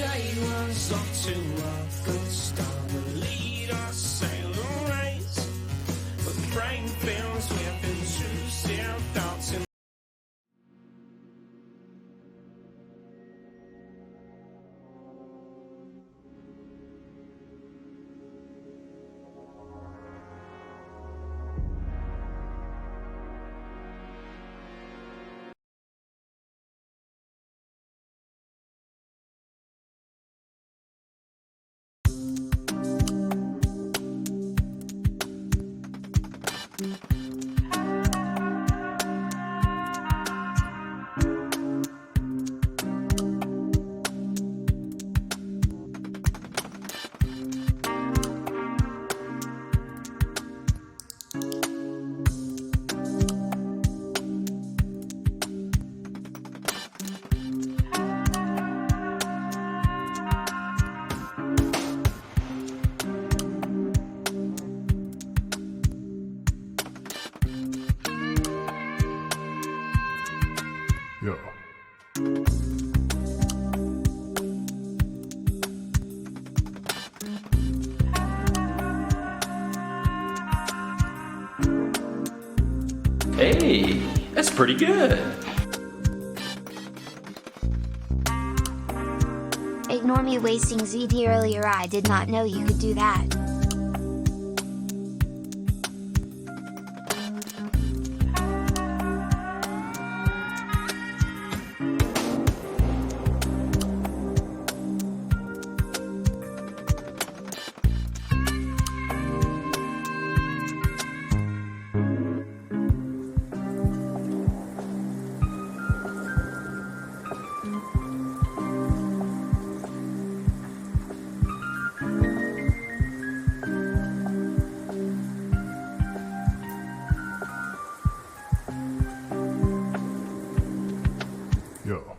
day was off to a good start. The lead our sail the race, but the brain fills with intrusive thoughts. Yo. Hey, that's pretty good. Ignore me wasting ZD earlier. I did not know you could do that. Yo.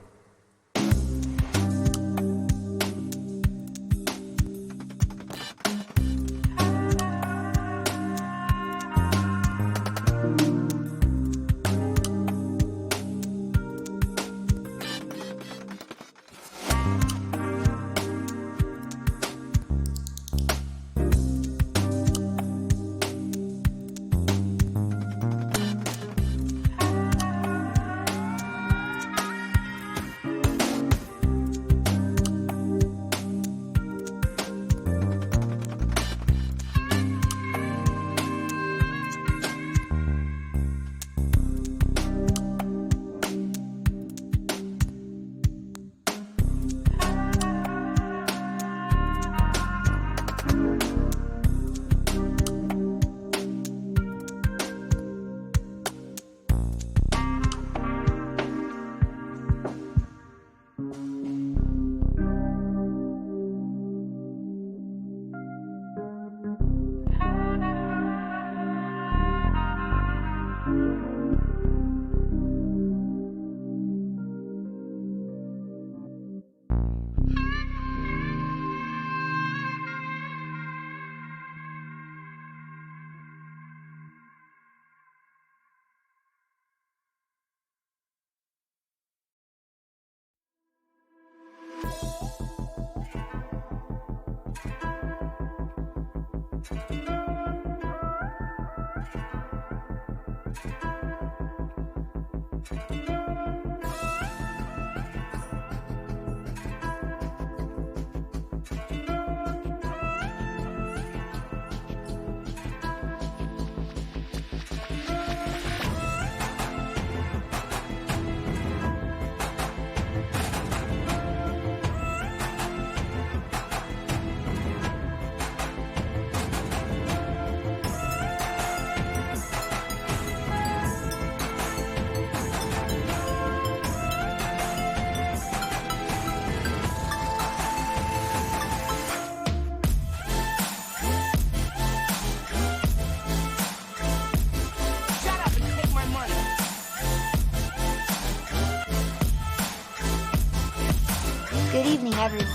Good evening, everyone.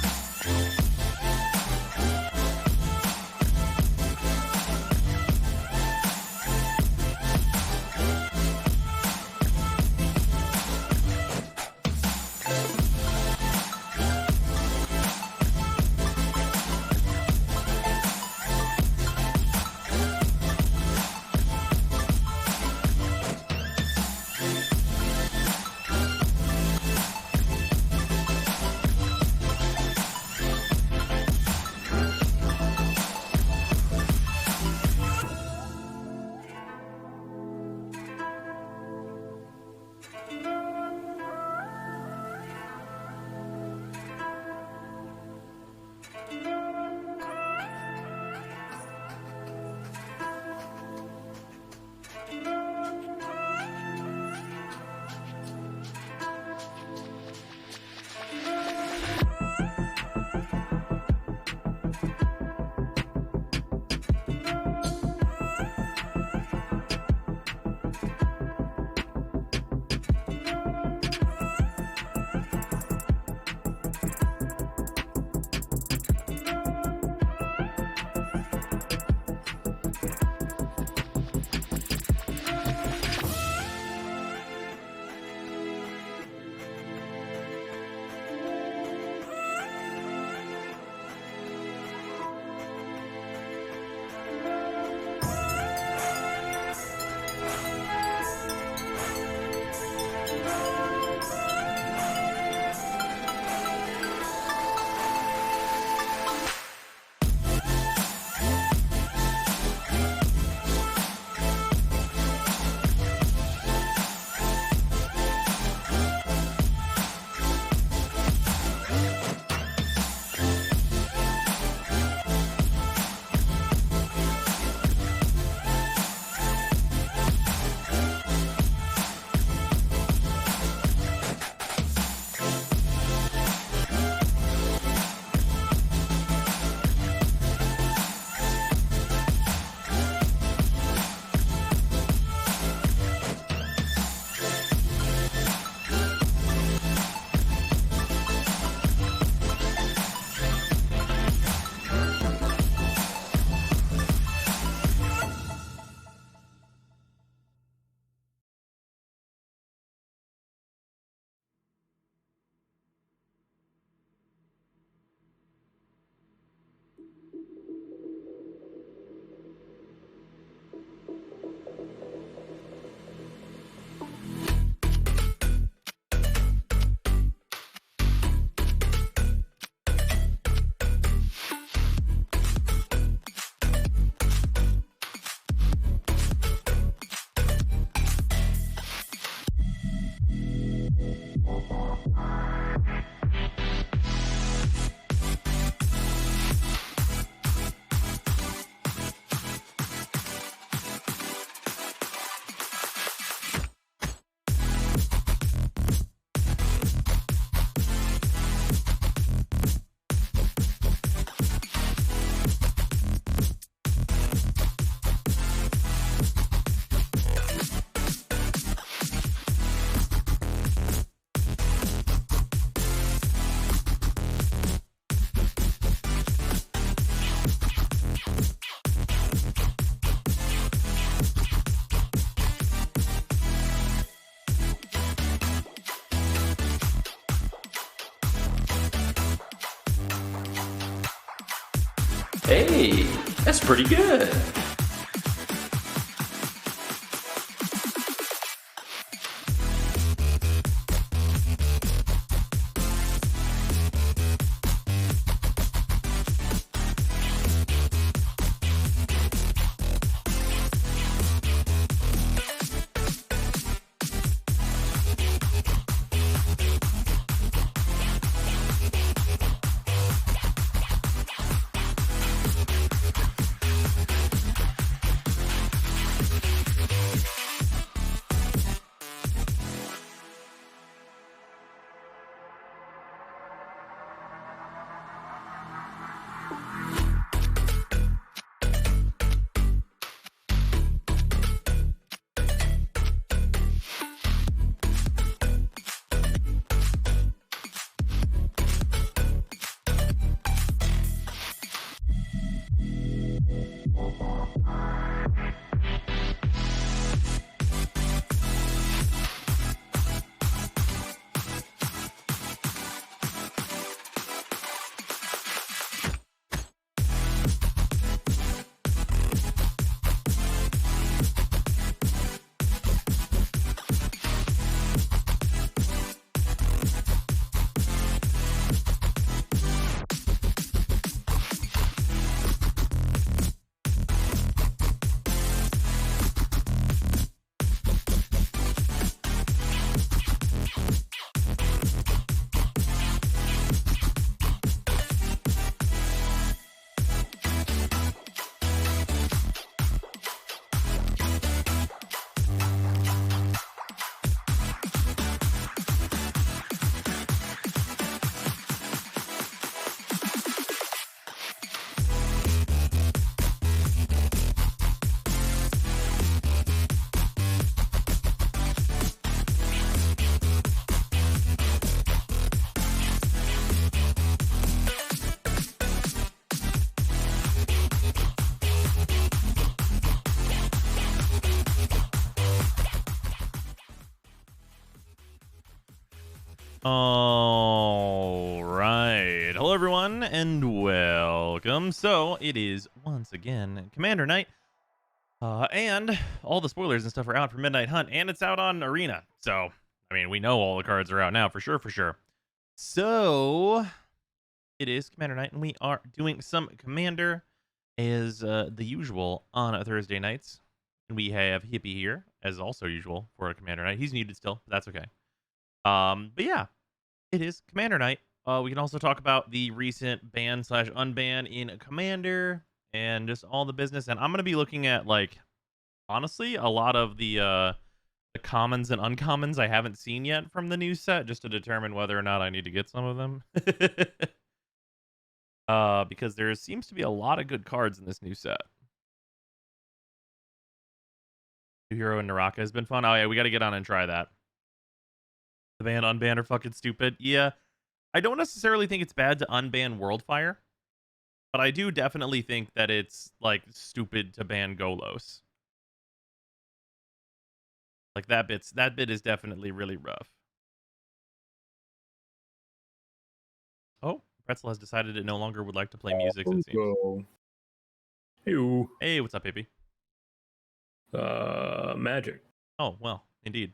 Hey, that's pretty good. All right. Hello, everyone, and welcome. So, it is once again Commander Night. And all the spoilers and stuff are out for Midnight Hunt, and it's out on Arena. So, I mean, we know all the cards are out now, for sure, for sure. So, it is Commander Night, and we are doing some Commander as the usual on Thursday nights. And we have Hippie here, as also usual, for a Commander Night. He's muted still, but that's okay. But yeah, it is Commander Night. We can also talk about the recent ban/unban in Commander and just all the business. And I'm gonna be looking at, like, honestly, a lot of the commons and uncommons I haven't seen yet from the new set, just to determine whether or not I need to get some of them. Because there seems to be a lot of good cards in this new set. New Hero and Naraka has been fun. Oh yeah, we got to get on and try that. The ban unban are fucking stupid. Yeah, I don't necessarily think it's bad to unban Worldfire, but I do definitely think that it's, like, stupid to ban Golos. Like, that bit is definitely really rough. Oh, Pretzel has decided it no longer would like to play music, it seems. Ew. Hey, what's up, Hippie? Magic. Oh, well, indeed.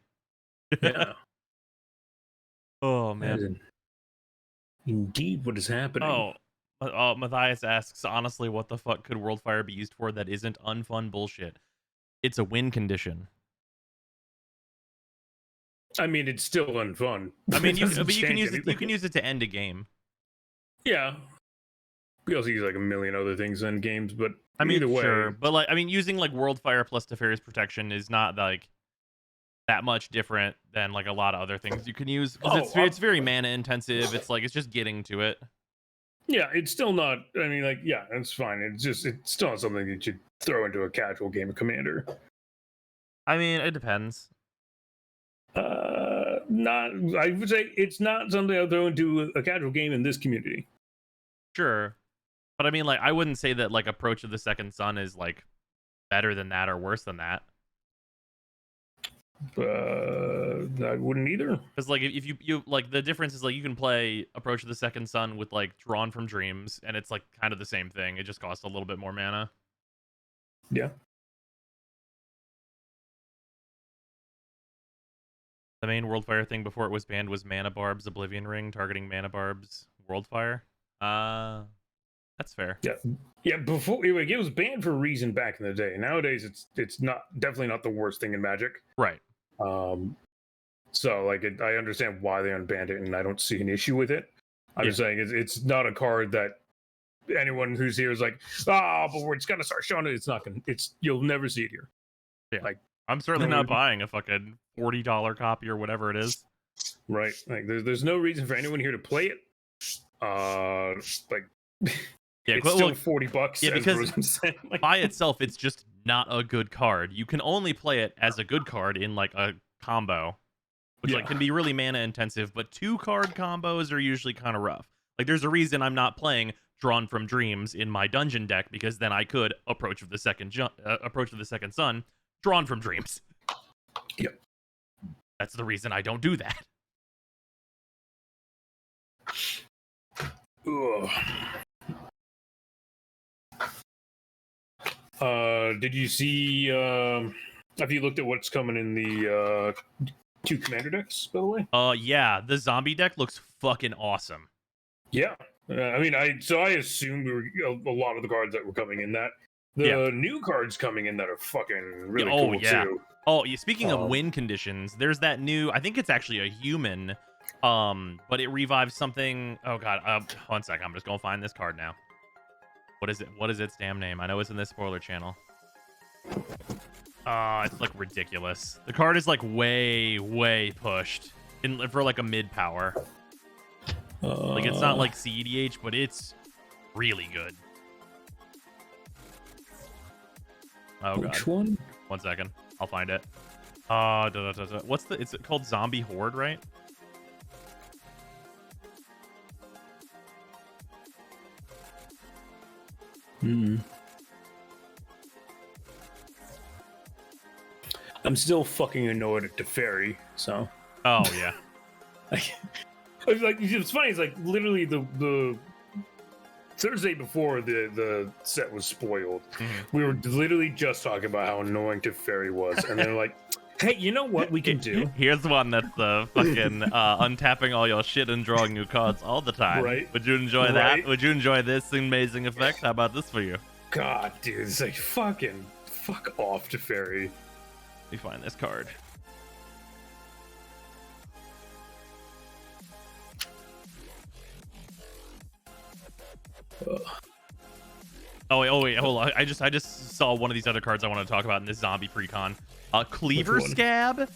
Yeah. Oh, man. Indeed, what is happening? Oh, Matthias asks, honestly, what the fuck could Worldfire be used for that isn't unfun bullshit? It's a win condition. I mean, it's still unfun. I mean, you can use anything. it. You can use it to end a game. Yeah. We also use, like, a million other things in games, but I mean, either way, sure, but, like, I mean, using, like, Worldfire plus Teferi's Protection is not, like, that much different than, like, a lot of other things you can use, because it's very mana intensive. It's like, it's just getting to it. Yeah, it's still not. I mean, like, yeah, it's fine. It's still not something that you throw into a casual game of Commander. I mean, it depends. Not. I would say it's not something I'll throw into a casual game in this community. Sure, but I mean, like, I wouldn't say that, like, Approach of the Second Sun is, like, better than that or worse than that. I wouldn't either. Because like if you like the difference is like you can play Approach of the Second Sun with like Drawn from Dreams, and it's like kind of the same thing. It just costs a little bit more mana. Yeah. The main Worldfire thing before it was banned was Mana Barb's Oblivion Ring, targeting Mana Barb's Worldfire. That's fair. Yeah. Before it was banned for a reason back in the day. Nowadays, it's not definitely not the worst thing in Magic. Right. So like I understand why they unbanned it, and I don't see an issue with it. I'm just saying it's not a card that anyone who's here is like, but we're just gonna start showing it. It's not gonna. You'll never see it here. Yeah. Like I'm certainly not buying a fucking $40 copy or whatever it is. Right. Like there's no reason for anyone here to play it. Like yeah, it's still $40. Yeah, because like, by itself, it's just not a good card. You can only play it as a good card in like a combo, which like can be really mana intensive. But 2-card combos are usually kind of rough. Like there's a reason I'm not playing Drawn from Dreams in my dungeon deck, because then I could Approach of the Second Sun, Drawn from Dreams. Yep. That's the reason I don't do that. Ugh. Did you see? Have you looked at what's coming in the 2 commander decks? By the way. Yeah, the zombie deck looks fucking awesome. Yeah, I mean, I assumed a lot of the cards that were coming in that. The new cards coming in that are fucking really cool too. Oh, yeah. Speaking of win conditions, there's that new. I think it's actually a human, but it revives something. Oh god, 1 second. I'm just gonna find this card now. What is it? What is its damn name? I know it's in this spoiler channel. It's like ridiculous. The card is like way pushed for like a mid power. Like it's not like CEDH, but it's really good. Oh god. Which one? 1 second. I'll find it. What's the? It's called Zombie Horde, right? I'm still fucking annoyed at Teferi, so. Oh yeah. It's funny. It's like literally the Thursday before the set was spoiled, we were literally just talking about how annoying Teferi was, and they're like, "Hey, you know what we can do? Here's one that's fucking untapping all your shit and drawing new cards all the time. Right? Would you enjoy that? Would you enjoy this amazing effect? How about this for you? God, dude, it's like fuck off, Teferi. Let me find this card. Oh wait, hold on. I just saw one of these other cards I want to talk about in this zombie precon. Cleaver Scab?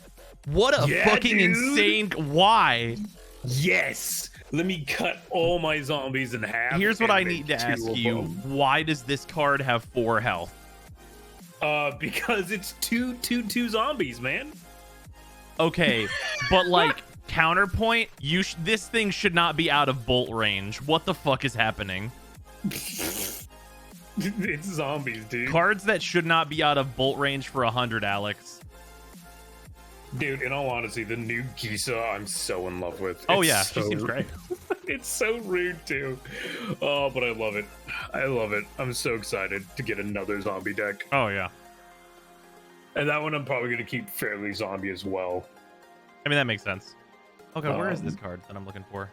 What a fucking insane. Why? Yes. Let me cut all my zombies in half. Here's what I need to ask you. Why does this card have 4 health? Because it's two zombies, man. Okay, but like counterpoint, this thing should not be out of bolt range. What the fuck is happening? It's zombies, dude. Cards that should not be out of bolt range for 100, Alex. Dude, in all honesty, the new Gisa I'm so in love with. Oh yeah, she seems great. It's so rude too. Oh, but I love it. I love it. I'm so excited to get another zombie deck. Oh yeah. And that one I'm probably going to keep fairly zombie as well. I mean, that makes sense. Oh god, where is this card that I'm looking for?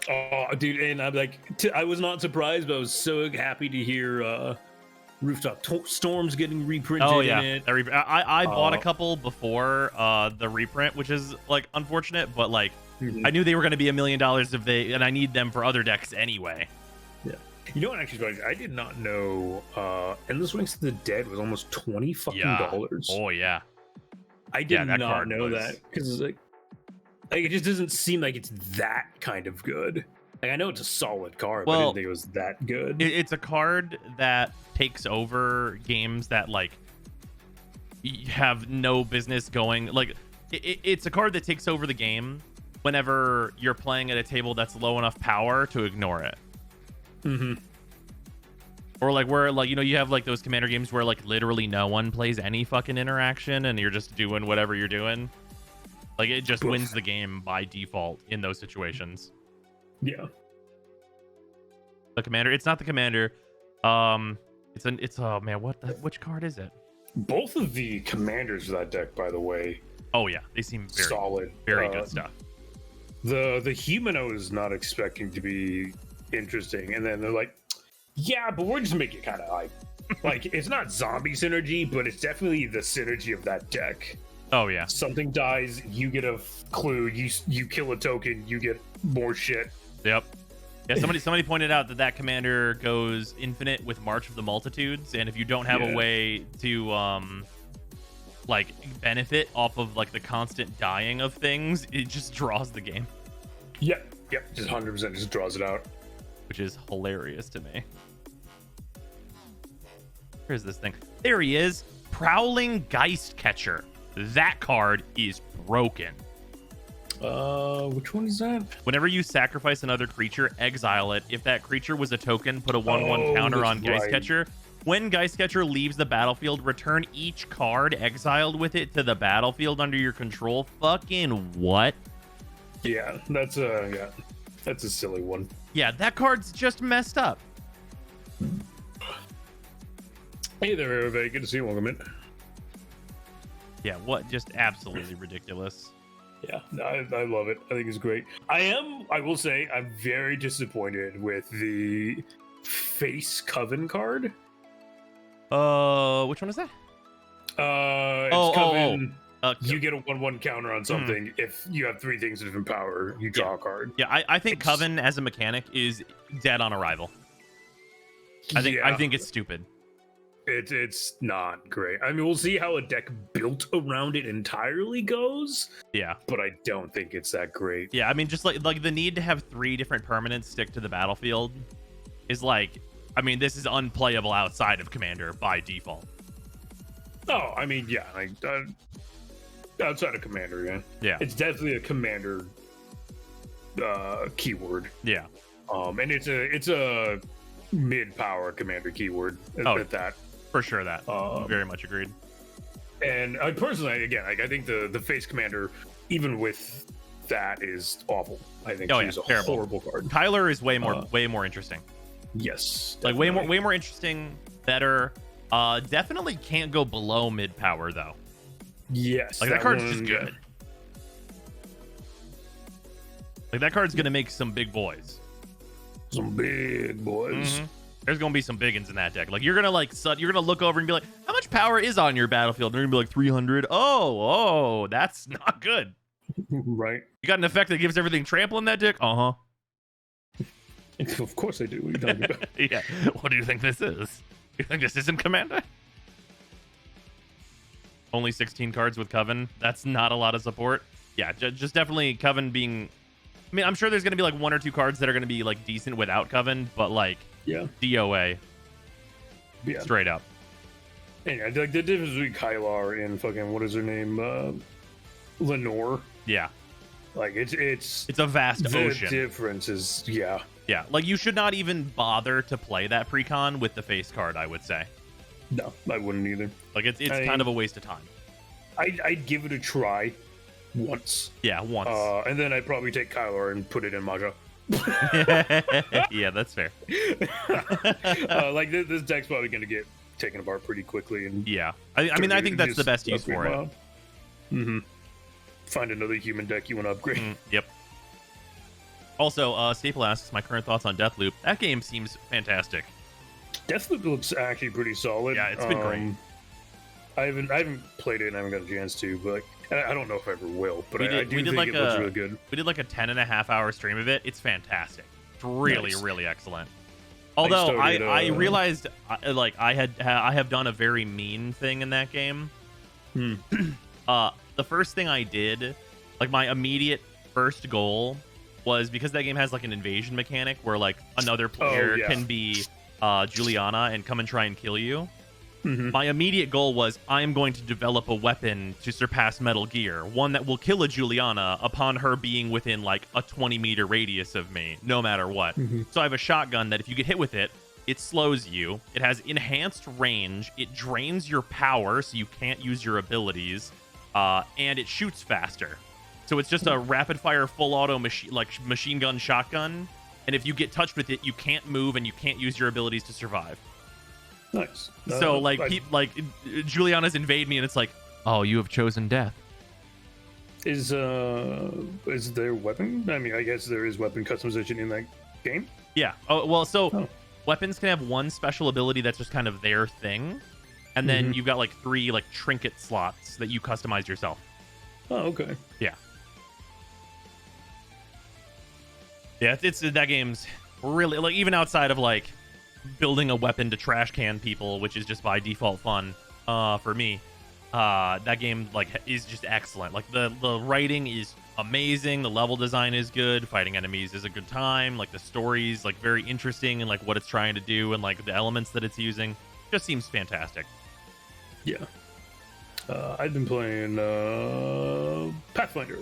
Oh, dude, and I'm like, I was not surprised, but I was so happy to hear Rooftop Storm's getting reprinted. Oh yeah, in it. I bought a couple before the reprint, which is like unfortunate, but like I knew they were going to be $1 million and I need them for other decks anyway. Yeah, you know what? Actually, I did not know Endless Wings to the Dead was almost $20 fucking dollars. Oh yeah, I did not know that because like it just doesn't seem like it's that kind of good. Like I know it's a solid card, but I didn't think it was that good. It's a card that takes over games that like have no business going. Like it's a card that takes over the game whenever you're playing at a table that's low enough power to ignore it. Or like where like you have like those commander games where like literally no one plays any fucking interaction and you're just doing whatever you're doing. Like it just wins the game by default in those situations. Yeah. The commander, it's not the commander. It's oh man, which card is it? Both of the commanders of that deck, by the way. Oh yeah, they seem very solid. Very good stuff. The human I was not expecting to be interesting, and then they're like, yeah, but we're just making it kind of like it's not zombie synergy, but it's definitely the synergy of that deck. Oh yeah. Something dies, you get a clue, you kill a token, you get more shit. Yep. Yeah, somebody pointed out that commander goes infinite with March of the Multitudes, and if you don't have a way to like benefit off of like the constant dying of things, it just draws the game. Yep, just 100% just draws it out, which is hilarious to me. Here's this thing. There he is, Prowling Geist Catcher. That card is broken. Which one is that? Whenever you sacrifice another creature, exile it. If that creature was a token, put a 1/1 counter on Geist Catcher. When Geist Catcher leaves the battlefield, return each card exiled with it to the battlefield under your control. Fucking what? Yeah, that's a silly one. Yeah, that card's just messed up. Hey there, everybody. Good to see you. Welcome in. Yeah, what? Just absolutely ridiculous. Yeah, I love it. I think it's great. I will say, I'm very disappointed with the Face Coven card. Which one is that? It's Coven. You get a 1/1 counter on something. If you have 3 things of different power, you draw a card. Yeah, I think Coven as a mechanic is dead on arrival. I think it's stupid. It's not great. I mean, we'll see how a deck built around it entirely goes. Yeah, but I don't think it's that great. Yeah, I mean, just like the need to have 3 different permanents stick to the battlefield is like, I mean, this is unplayable outside of Commander by default. Oh, I mean, yeah, outside of Commander, yeah, it's definitely a Commander keyword. Yeah, and it's a mid-power Commander keyword. At that. For sure, that very much agreed. And personally, again, I think the Face Commander, even with that, is awful. I think he's a horrible card. Tyler is way more interesting. Yes, definitely. Like way more interesting, better. Definitely can't go below mid power though. Yes, like that card's just good. Like that card's gonna make some big boys. Some big boys. Mm-hmm. There's gonna be some biggins in that deck. Like you're gonna look over and be like, how much power is on your battlefield? And they're gonna be like 300. Oh, that's not good. Right. You got an effect that gives everything trample in that deck? Uh-huh. Of course I do. What are you talking about? Yeah. What do you think this is? You think this isn't Commander? Only 16 cards with Coven. That's not a lot of support. Yeah, just definitely Coven being... I mean, I'm sure there's going to be like 1 or 2 cards that are going to be like decent without Coven, but like DOA. Yeah. Straight up. And like the difference between Kylar and fucking, what is her name? Lenore. Yeah. Like it's a vast ocean. The difference is yeah. Like you should not even bother to play that precon with the face card, I would say. No, I wouldn't either. Like it's kind of a waste of time. I'd give it a try once. Yeah, once. And then I'd probably take Kylar and put it in Maja. Yeah, that's fair. Like this deck's probably gonna get taken apart pretty quickly. And yeah, I mean, I think that's the best use for it. Mm-hmm. Find another human deck you want to upgrade. Yep. Also, Staple asks my current thoughts on Deathloop. That game seems fantastic. Deathloop looks actually pretty solid. Yeah, it's been great. I haven't played it and I haven't got a chance to, but I don't know if I ever will. But I do think like it looks really good. We did like a 10.5-hour stream of it. It's fantastic. It's really, really excellent. Although I realized I have done a very mean thing in that game. The first thing I did, like my immediate first goal, was because that game has like an invasion mechanic where like another player can be Juliana and come and try and kill you. My immediate goal was I am going to develop a weapon to surpass Metal Gear, one that will kill a Juliana upon her being within like a 20-meter radius of me, no matter what. So I have a shotgun that if you get hit with it, It slows you. It has enhanced range. It drains your power, so you can't use your abilities. And it shoots faster. So it's just a rapid fire full auto machine gun shotgun. And if you get touched with it, you can't move and you can't use your abilities to survive. Nice. So Juliana's invade me and it's like, oh, you have chosen death. Is there weapon? I mean, I guess there is weapon customization in that game. Yeah. Oh well. So weapons can have one special ability that's just kind of their thing, and then you've got like 3 like trinket slots that you customize yourself. Oh, okay. Yeah. Yeah. It's that game's really like, even outside of like building a weapon to trash can people, which is just by default fun for me. That game like is just excellent. Like the writing is amazing, the level design is good, fighting enemies is a good time, like the story's like very interesting and like what it's trying to do and like the elements that it's using just seems fantastic. Yeah. I've been playing Pathfinder.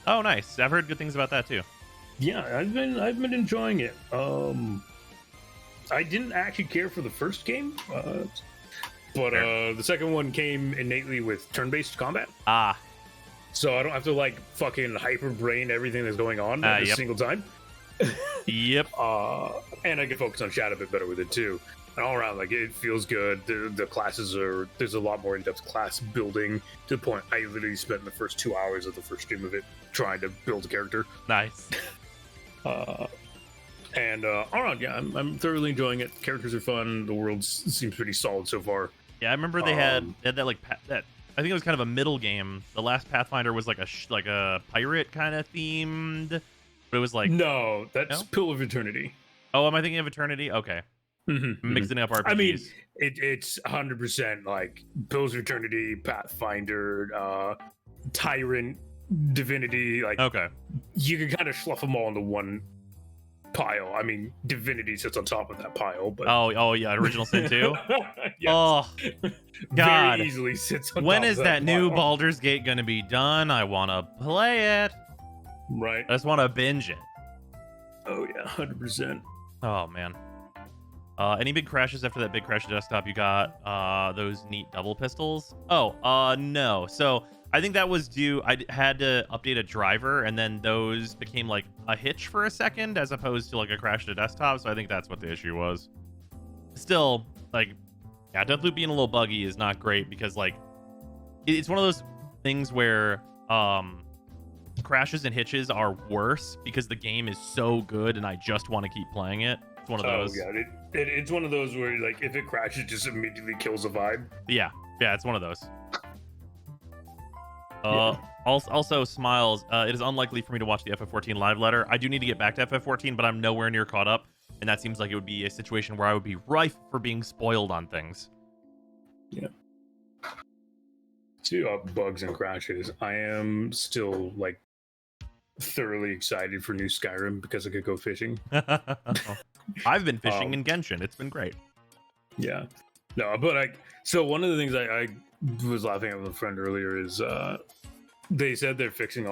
Oh, nice. I've heard good things about that too. Yeah, I've been enjoying it. I didn't actually care for the first game, but the second one came innately with turn-based combat. So I don't have to like fucking hyper brain everything that's going on every single time. Yep. And I can focus on chat a bit better with it too. And all around, like it feels good. The classes there's a lot more in-depth class building to the point I literally spent the first 2 hours of the first stream of it trying to build a character. Nice. And all around, yeah, I'm thoroughly enjoying it. Characters are fun. The world seems pretty solid so far. Yeah, I remember they had that like that. I think it was kind of a middle game. The last Pathfinder was like a pirate kind of themed, but it was like no, that's Pill of Eternity. Oh, am I thinking of Eternity? Okay, mixing up RPGs. I mean, it's 100% like Pills of Eternity, Pathfinder, Tyrant, Divinity. Like, okay, you can kind of slough them all into one pile. I mean, Divinity sits on top of that pile, but oh yeah, Original Sin 2. Yes. Oh God, very easily sits on when top is of that pile. new Baldur's Gate gonna be done? I want to play it. Right. I just want to binge it. Oh yeah, 100%. Oh man. Any big crashes after that big crash desktop? You got those neat double pistols? Oh, no. So I think that was due. I had to update a driver, and then those became like a hitch for a second, as opposed to like a crash to desktop. So I think that's what the issue was. Still, like, yeah, Deathloop being a little buggy is not great because like it's one of those things where crashes and hitches are worse because the game is so good, and I just want to keep playing it. It's one of those. Oh yeah, it's one of those where like if it crashes, it just immediately kills the vibe. Yeah, it's one of those. Also, Smiles, it is unlikely for me to watch the FF14 live letter. I do need to get back to FF14, but I'm nowhere near caught up, and that seems like it would be a situation where I would be rife for being spoiled on things. Yeah. To bugs and crashes, I am still like thoroughly excited for new Skyrim because I could go fishing. I've been fishing in Genshin. It's been great. Yeah. No, but so one of the things I was laughing at with a friend earlier is they said they're fixing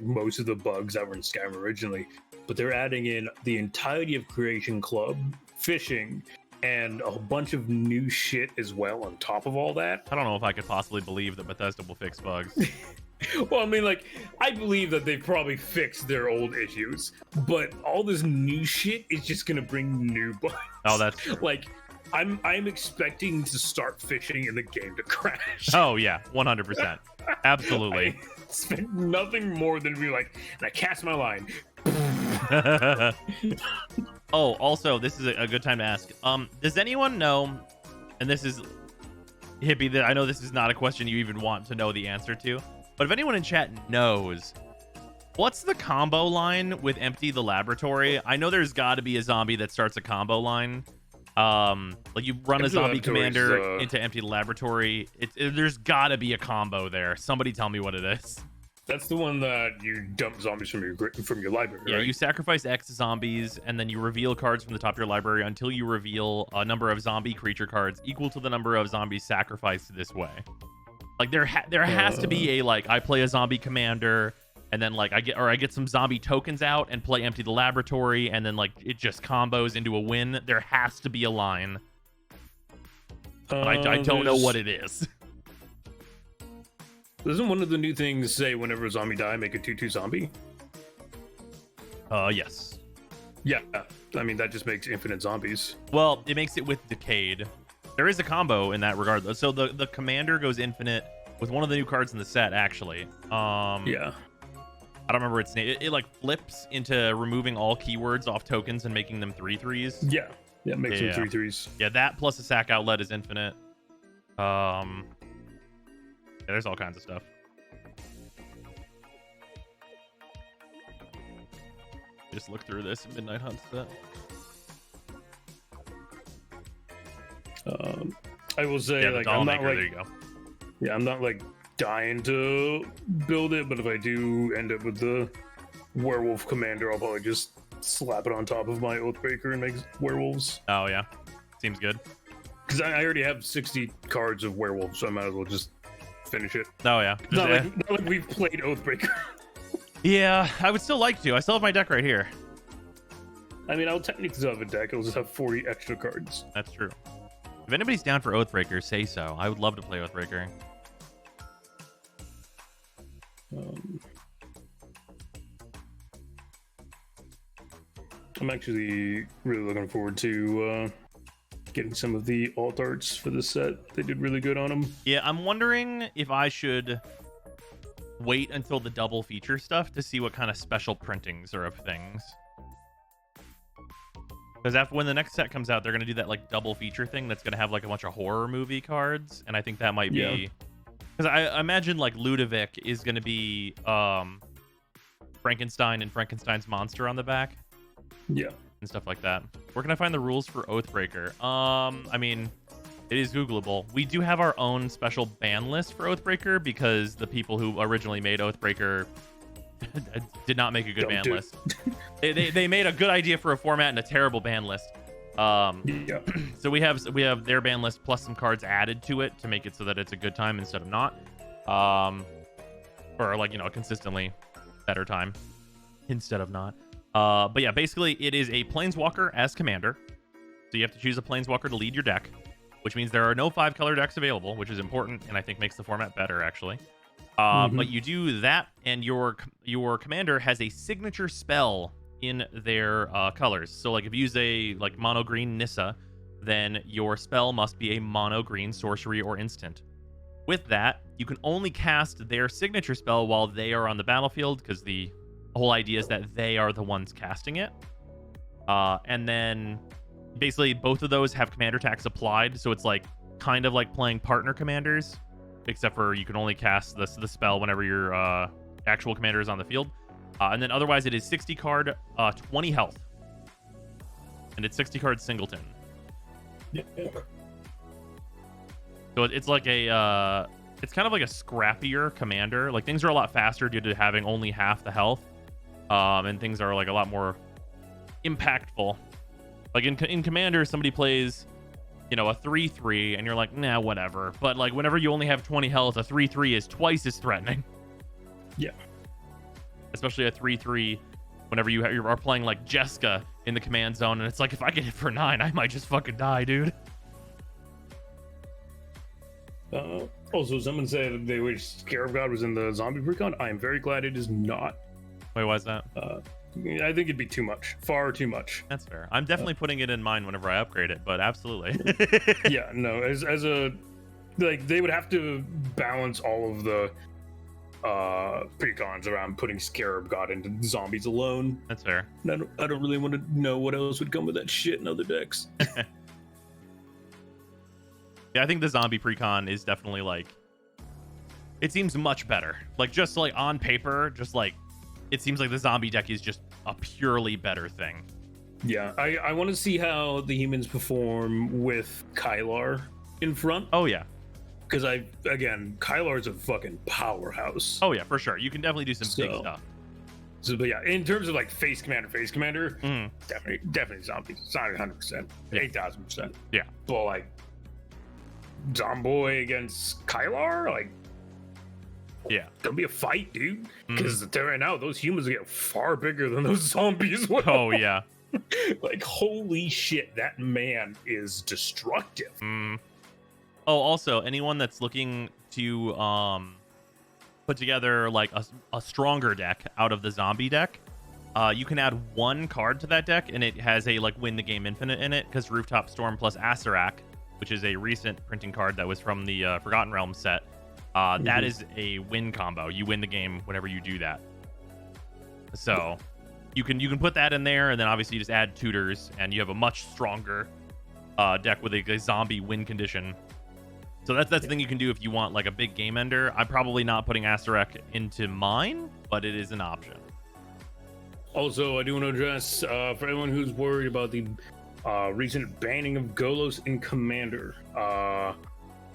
most of the bugs that were in Skyrim originally, but they're adding in the entirety of Creation Club, fishing, and a bunch of new shit as well on top of all that. I don't know if I could possibly believe that Bethesda will fix bugs. Well, I mean, like, I believe that they've probably fixed their old issues, but all this new shit is just gonna bring new bugs. Oh, that's true. Like, I'm expecting to start fishing in the game to crash. Oh yeah, 100%. Absolutely. I expect nothing more than to be like, and I cast my line. Oh, also, this is a good time to ask. Does anyone know, and this is Hippie, that I know this is not a question you even want to know the answer to, but if anyone in chat knows, what's the combo line with Empty the Laboratory? I know there's got to be a zombie that starts a combo line. Like you run a zombie commander into Empty the Laboratory. There's got to be a combo there. Somebody tell me what it is. That's the one that you dump zombies from your library. Yeah, right? you sacrifice X zombies, and then you reveal cards from the top of your library until you reveal a number of zombie creature cards equal to the number of zombies sacrificed this way. Like there has to be a like I play a zombie commander, and then like I get some zombie tokens out and play Empty the Laboratory, and then like it just combos into a win. There has to be a line. But I don't know what it is. Doesn't one of the new things say whenever a zombie die, make a 2/2 zombie? Yes. Yeah, I mean that just makes infinite zombies. Well, it makes it with Decayed. There is a combo in that regard. So the commander goes infinite with one of the new cards in the set, actually. Yeah. I don't remember its name. It like flips into removing all keywords off tokens and making them 3/3s. Yeah. Yeah, make some 3/3s. Yeah, that plus a sack outlet is infinite. Yeah, there's all kinds of stuff. Just look through this Midnight Hunt set. I will say, Yeah, the like, doll I'm not maker, like, there you go. yeah, I'm not like dying to build it, but if I do end up with the werewolf commander, I'll probably just slap it on top of my Oathbreaker and make werewolves. Oh yeah, seems good. Because I already have 60 cards of werewolves, so I might as well just finish it. Oh yeah. Not like we've played Oathbreaker. Yeah, I would still like to. I still have my deck right here. I mean, I'll technically still have a deck. I'll just have 40 extra cards. That's true. If anybody's down for Oathbreaker, say so. I would love to play Oathbreaker. I'm actually really looking forward to getting some of the alt arts for this set. They did really good on them. Yeah, I'm wondering if I should wait until the double feature stuff to see what kind of special printings are of things. Because after when the next set comes out, they're gonna do that like double feature thing that's gonna have like a bunch of horror movie cards, and I think that might be because I imagine like Ludovic is gonna be Frankenstein and Frankenstein's monster on the back. Yeah. And stuff like that. Where can I find the rules for Oathbreaker? I mean, it is Googleable. We do have our own special ban list for Oathbreaker because the people who originally made Oathbreaker did not make a good ban list. They made a good idea for a format and a terrible ban list. Yeah. So we have their ban list plus some cards added to it to make it so that it's a good time instead of not. Or like, you know, a consistently better time instead of not. But yeah, basically it is a Planeswalker as commander. So you have to choose a Planeswalker to lead your deck, which means there are no 5-color decks available, which is important and I think makes the format better actually. But you do that, and your commander has a signature spell in their colors. So like if you use a like mono green Nissa, then your spell must be a mono green sorcery or instant. With that, you can only cast their signature spell while they are on the battlefield, because the whole idea is that they are the ones casting it. And then basically both of those have commander attacks applied, so it's like kind of like playing partner commanders, except for you can only cast the spell whenever your actual commander is on the field. And then otherwise it is 60 card, 20 health. And it's 60 card singleton. Yeah. So it's like a, it's kind of like a scrappier commander. Like things are a lot faster due to having only half the health. And things are like a lot more impactful. Like in Commander, somebody plays, you know, a 3/3, and you're like, nah, whatever. But like whenever you only have 20 health, a 3/3 is twice as threatening. Yeah. Especially a 3/3 whenever you are playing like Jeska in the command zone, and it's like, if I get hit for 9, I might just fucking die, dude. Also, someone said they wish Scarab God was in the zombie precon. I am very glad it is not. Wait, why is that? I think it'd be too much. Far too much. That's fair. I'm definitely putting it in mine whenever I upgrade it, but absolutely. Yeah, no, as a, like, they would have to balance all of the precons around putting Scarab God into zombies alone. That's fair. I don't really want to know what else would come with that shit in other decks. Yeah, I think the zombie precon is definitely like, it seems much better. Like just like on paper, just like it seems like the zombie deck is just a purely better thing. Yeah, I want to see how the humans perform with Kylar in front. Oh yeah, because Kylar's a fucking powerhouse. Oh yeah, for sure. You can definitely do some big stuff. So, but yeah, in terms of like face commander, definitely zombies. It's not 100%, 8,000%. Yeah, but like Zomboy against Kylar, like Yeah. There'll be a fight, dude. Because right now, those humans get far bigger than those zombies will. Oh yeah. Like, holy shit, that man is destructive. Oh, also, anyone that's looking to put together like a stronger deck out of the zombie deck, you can add one card to that deck, and it has a like win the game infinite in it, because Rooftop Storm plus Acerak, which is a recent printing card that was from the Forgotten Realms set, that is a win combo. You win the game whenever you do that. So you can put that in there, and then obviously you just add tutors, and you have a much stronger deck with a zombie win condition. So that's the thing you can do if you want like a big game ender. I'm probably not putting Acerak into mine, but it is an option. Also, I do want to address for anyone who's worried about the recent banning of Golos in Commander.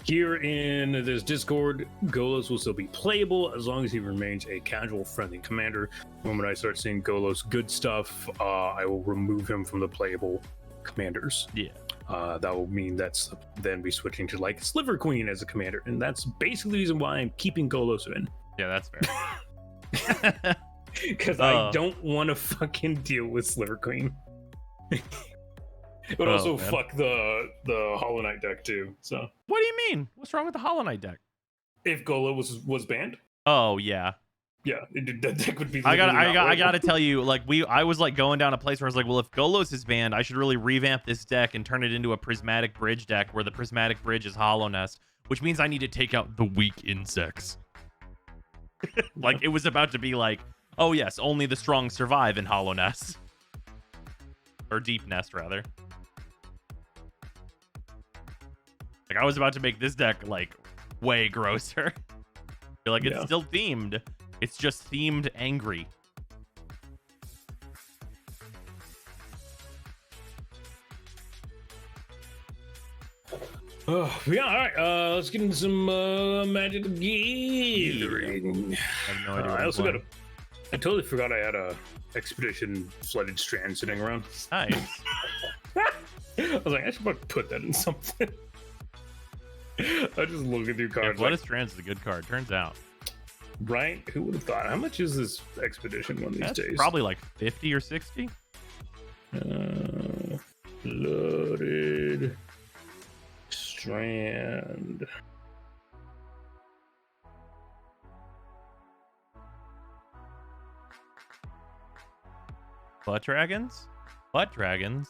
Here in this Discord, Golos will still be playable as long as he remains a casual, friendly commander. The moment I start seeing Golos good stuff, I will remove him from the playable commanders. Yeah. That will mean that's then be switching to like Sliver Queen as a commander, and that's basically the reason why I'm keeping Golos in. Yeah, that's fair. Because I don't want to fucking deal with Sliver Queen. But also man. fuck the Hollow Knight deck too. So What do you mean? What's wrong with the Hollow Knight deck? if Gola was banned, Oh yeah. yeah, that deck would be. I literally not gotta playable. tell you, like I was like going down a place where I was like, well, if Golos is banned, I should really revamp this deck and turn it into a Prismatic Bridge deck where the Prismatic Bridge is Hollow Nest, which means I need to take out the weak insects. Like it was about to be like, oh yes, only the strong survive in Hollow Nest. Or Deep Nest rather. Like I was about to make this deck like way grosser. Feel like it's still themed. It's just themed angry. Oh, yeah, all right. Let's get into some Magic the Gathering. I have no idea. I also got a. I totally forgot I had a Expedition Flooded Strand sitting around. Nice. I was like, I should probably put that in something. I just look at your Yeah, cards. Blood Like, of Strands is a good card. Turns out. right? Who would have thought? How much is this Expedition one these That's days? probably like 50 or 60. Flooded Strand. Butt dragons? Butt dragons?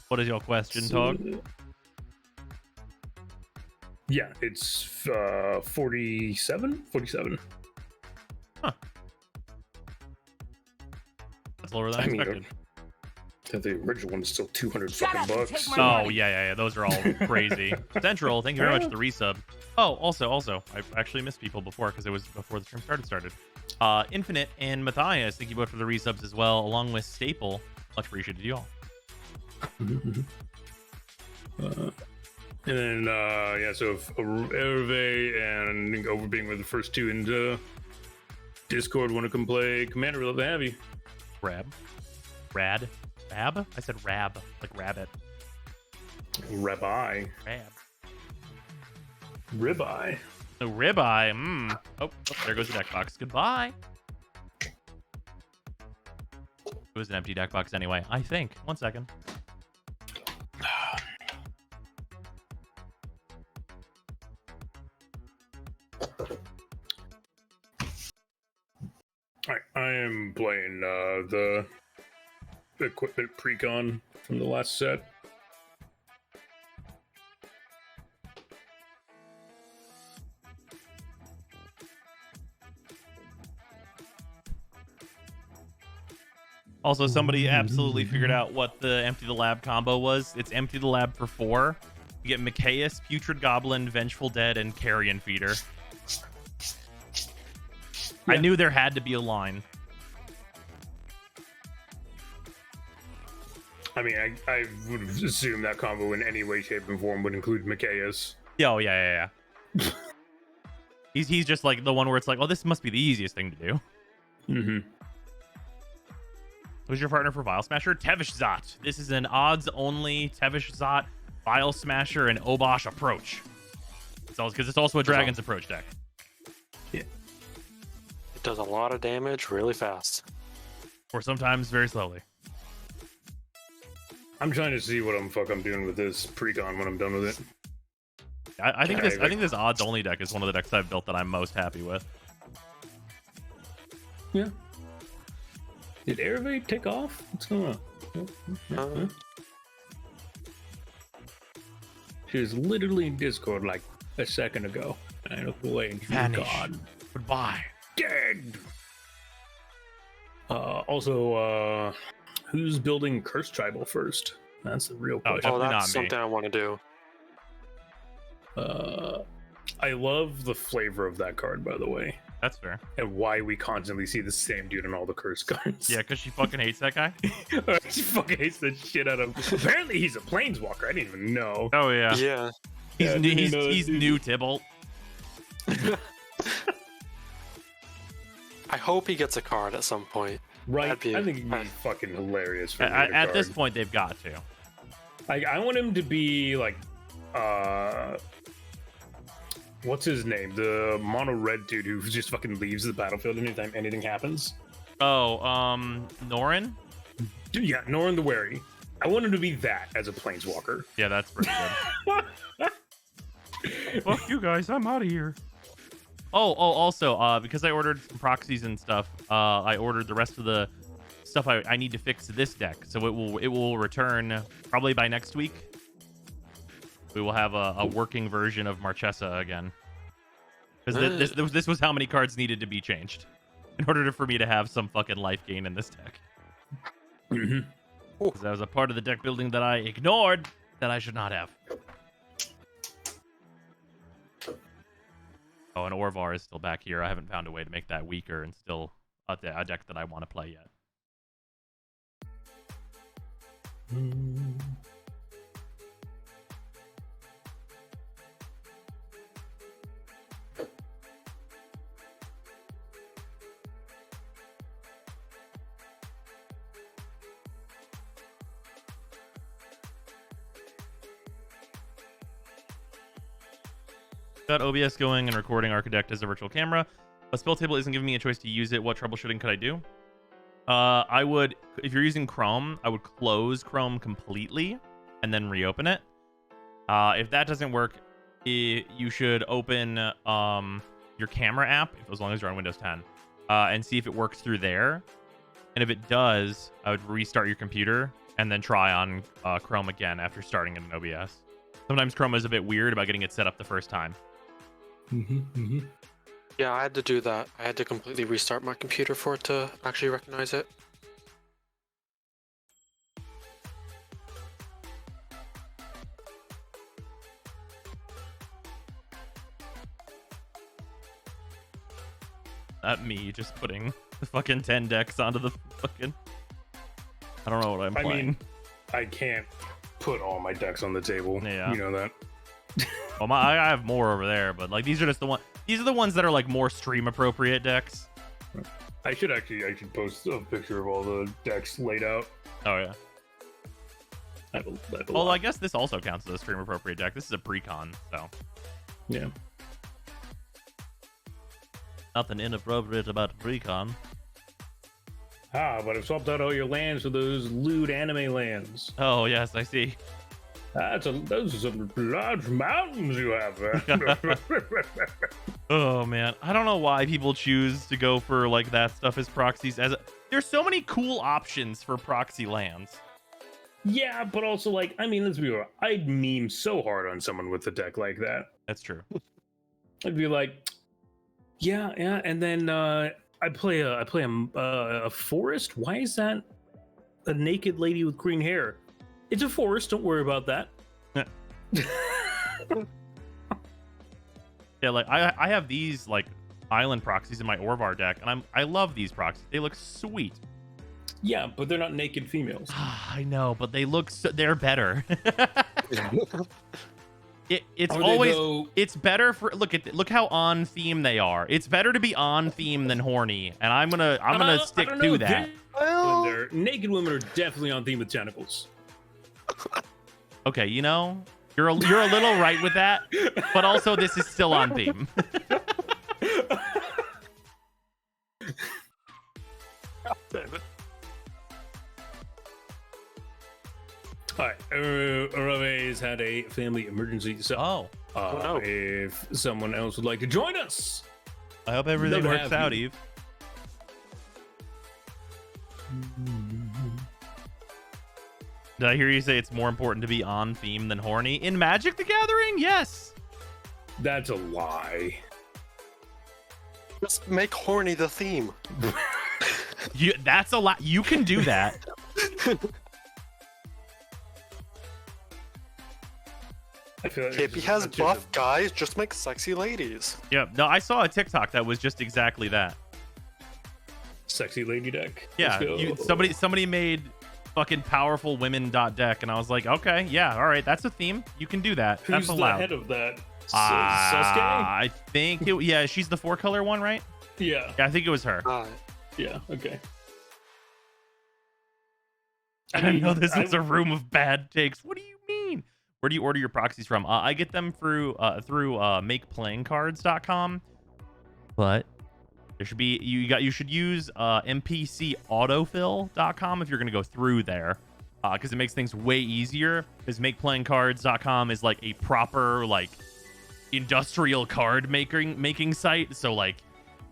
What is your question, Tog? Yeah, it's 47? 47. That's lower than I I mean, expected. the original one is still 200 fucking bucks. Oh, yeah. Those are all crazy. Central, thank you very much for the resub. Oh, also, I actually missed people before because it was before the stream started. Infinite and Matthias, thank you both for the resubs as well, along with Staple. Much appreciated you all. And then, so if Hervé and Overbeing were the first two into Discord want to come play Commander, we'd love to have you. Rab? I said rab, like rabbit. Rabbi. Rab. Ribeye. So ribeye, Oh, there goes the deck box. Goodbye. It was an empty deck box anyway, I think. 1 second. Alright, I am playing the equipment precon from the last set. Also, somebody absolutely figured out what the Empty the Lab combo was. It's Empty the Lab for 4. You get Micaeus, Putrid Goblin, Vengeful Dead, and Carrion Feeder. I knew there had to be a line. I mean, I would assume that combo in any way, shape, and form would include Micaeus. Oh, yeah. He's just like the one where it's like, oh, this must be the easiest thing to do. Mm-hmm. Who's your partner for Vile Smasher? Tevish Zot. This is an odds-only Tevish Zot Bile Smasher, and Obosh Approach. Because it's also a Dragon's Approach deck. Yeah. It does a lot of damage really fast. Or sometimes very slowly. I'm trying to see what I'm doing with this precon when I'm done with it. I think this odds only deck is one of the decks I've built that I'm most happy with. Yeah. Did Airvade take off? What's going on? She was literally in Discord like a second ago. I looked away and she was gone. Goodbye. Dead. Also, who's building Curse Tribal first? That's the real question. Oh, Definitely that's not me. something I want to do. I love the flavor of that card, by the way, That's fair. and why we constantly see the same dude in all the curse cards. Yeah, because she fucking hates that guy. She fucking hates the shit out of him. Apparently, he's a planeswalker. I didn't even know. Oh yeah. Yeah. Yeah, I didn't He's know that dude. new Tybalt. I hope he gets a card at some point. Right? That'd be- I think it'd be fucking hilarious. For him to get a At this card. point, they've got to. I want him to be like, what's his name? The mono red dude who just fucking leaves the battlefield anytime anything happens. Oh, Norin? Dude, yeah, Norin the Wary. I want him to be that as a planeswalker. Yeah, that's pretty good. Fuck you guys, I'm out of here. Also, because I ordered some proxies and stuff, I ordered the rest of the stuff I need to fix to this deck. So it will return probably by next week. We will have a working version of Marchesa again. Because this was how many cards needed to be changed in order for me to have some fucking life gain in this deck. Mm-hmm. Because that was a part of the deck building that I ignored that I should not have. Oh, and Orvar is still back here. I haven't found a way to make that weaker and still a deck that I want to play yet. Got OBS going and recording Architect as a virtual camera. A spell table isn't giving me a choice to use it. What troubleshooting could I do? I would, if you're using Chrome, I would close Chrome completely and then reopen it. If that doesn't work, you should open your camera app, as long as you're on Windows 10, and see if it works through there. And if it does, I would restart your computer and then try on Chrome again after starting in an OBS. Sometimes Chrome is a bit weird about getting it set up the first time. Yeah, I had to do that. I had to completely restart my computer for it to actually recognize it. Not me just putting the fucking 10 decks onto the fucking... I don't know what I'm playing. I mean, I can't put all my decks on the table. Yeah. You know that. Well, I have more over there, but like these are just the one. These are the ones that are like more stream appropriate decks. I should post a picture of all the decks laid out. Oh yeah. I have a Well, lot. I guess this also counts as a stream appropriate deck. This is a precon, so Yeah. nothing inappropriate about precon. But I've swapped out all your lands for those lewd anime lands. Oh yes, I see. Those are some large mountains you have there. Oh man, I don't know why people choose to go for like that stuff as proxies. There's so many cool options for proxy lands. Yeah, but also like, I mean, let's be real. I'd meme so hard on someone with a deck like that. That's true. I'd be like, yeah, and then I play a forest. Why is that a naked lady with green hair? It's a forest. Don't worry about that. Yeah, like I have these like island proxies in my Orvar deck, and I love these proxies. They look sweet. Yeah, but they're not naked females. I know, but they look they're better. It's Or always it's better for look how on theme they are. It's better to be on theme than horny, and I'm gonna stick to that. Naked women are definitely on theme with tentacles. Okay, you know, you're a little right with that, but also this is still on theme. All right, Arave's had a family emergency, so no. if someone else would like to join us, I hope everything Love to works have out, you. Eve. Did I hear you say it's more important to be on theme than horny? In Magic the Gathering? Yes. that's a lie. Just make horny the theme. That's a lot. You can do that. I feel like If he has buff guys, just make sexy ladies. Yeah. No, I saw a TikTok that was just exactly that. sexy lady deck. Yeah. Let's go. Somebody made fucking powerful women.deck, and I was like, okay, yeah, all right, that's a theme. You can do that. Who's That's the allowed. head of that? Sasuke? I think yeah, she's the 4-color one, right? Yeah. Yeah, I think it was her. Yeah. Okay. I know this is I- a room of bad takes. What do you mean? Where do you order your proxies from? I get them through makeplayingcards.com, but there should be you should use mpcautofil.com if you're gonna go through there, because it makes things way easier. Because makeplayingcards.com is like a proper like industrial card making site, so like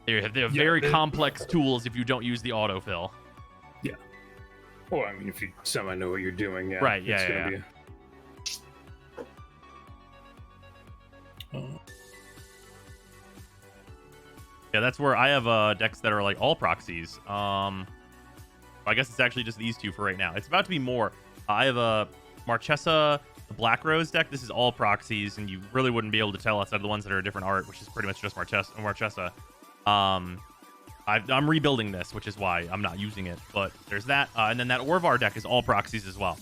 they have very complex tools if you don't use the autofill. Yeah. Well, I mean, if you somehow know what you're doing, yeah. Right, yeah, it's yeah, gonna be Yeah, that's where I have decks that are like all proxies. I guess it's actually just these two for right now. It's about to be more. I have a Marchesa, the Black Rose deck. This is all proxies, and you really wouldn't be able to tell outside of the ones that are a different art, which is pretty much just Marchesa. I'm rebuilding this, which is why I'm not using it. But there's that, and then that Orvar deck is all proxies as well.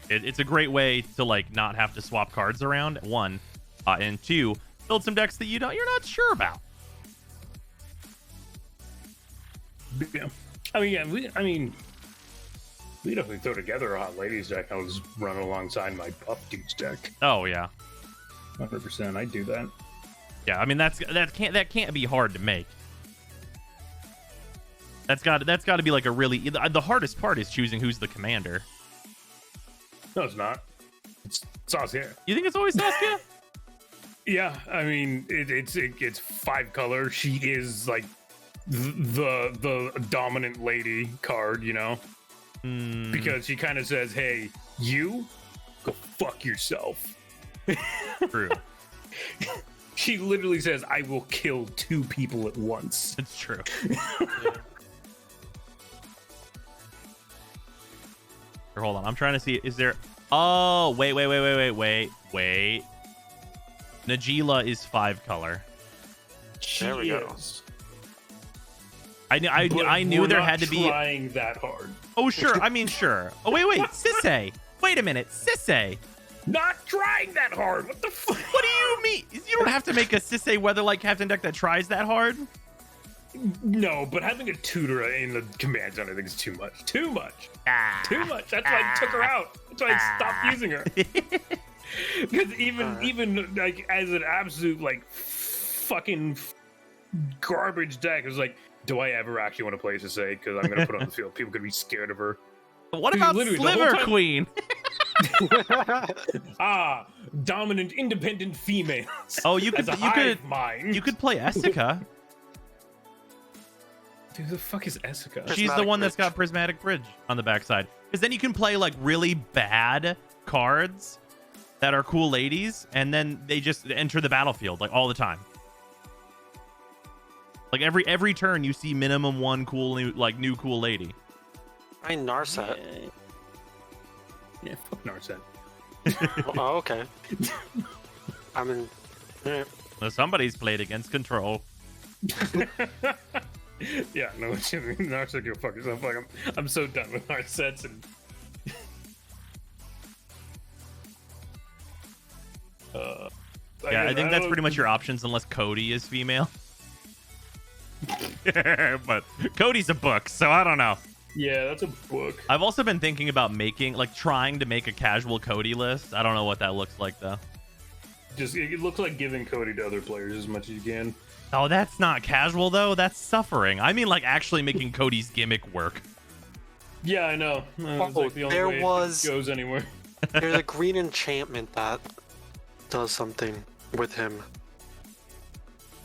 It's a great way to like not have to swap cards around. One, and two, build some decks that you're not sure about. Yeah. I mean, we definitely throw together a hot ladies deck. I was running alongside my buff dudes deck. Oh yeah, 100%. I do that. yeah. I mean that can't be hard to make. That's got to be like a really the hardest part is choosing who's the commander. No, it's not. It's Sasuke. You think it's always Sasuke? Yeah, I mean, it's 5-color. She is like the dominant lady card, you know, because she kind of says, "Hey, you go fuck yourself." True. She literally says, "I will kill 2 people at once." It's true. Here, hold on. I'm trying to see. Is there? Oh, wait. Najila is 5-color. She There we go. is. I knew We're there not had to be. trying that hard. Oh, sure. I mean, sure. Oh, wait. Sisse. Wait a minute. Sisse. Not trying that hard. What the fuck? What do you mean? You don't have to make a Sisse Weatherlight Captain deck that tries that hard. No, but having a tutor in the command zone, I think is too much. Too much. Too much. That's why I took her out. That's why I stopped using her. Because even like as an absolute like fucking garbage deck, it was like, do I ever actually want to play Sisse? Because I'm gonna put her on the field. People could be scared of her. What Dude, about literally, the whole Sliver time- Queen? Dominant, independent females. Oh, you As could a hive mind. you could play Essica. Dude, who the fuck is Essica? She's the Prismatic one that's Bridge. got Prismatic Bridge on the backside. Because then you can play like really bad cards that are cool ladies, and then they just enter the battlefield like all the time. Like every turn, you see minimum one cool new cool lady. I mean, Narset. Yeah, fuck Narset. Oh, okay. I mean, eh, Well, somebody's played against Control. Yeah, no, Narset, go fuck yourself. Like, I'm so done with Narsets and. Yeah, I think that's don't- pretty much your options unless Cody is female. But Cody's a book, so I don't know. Yeah, that's a book. I've also been thinking about trying to make a casual Cody list. I don't know what that looks like though. Just it looks like giving Cody to other players as much as you can. Oh, that's not casual though. That's suffering. I mean, like actually making Cody's gimmick work. Yeah, I know. It's like the only there way was- it goes anywhere. There's a green enchantment that does something with him.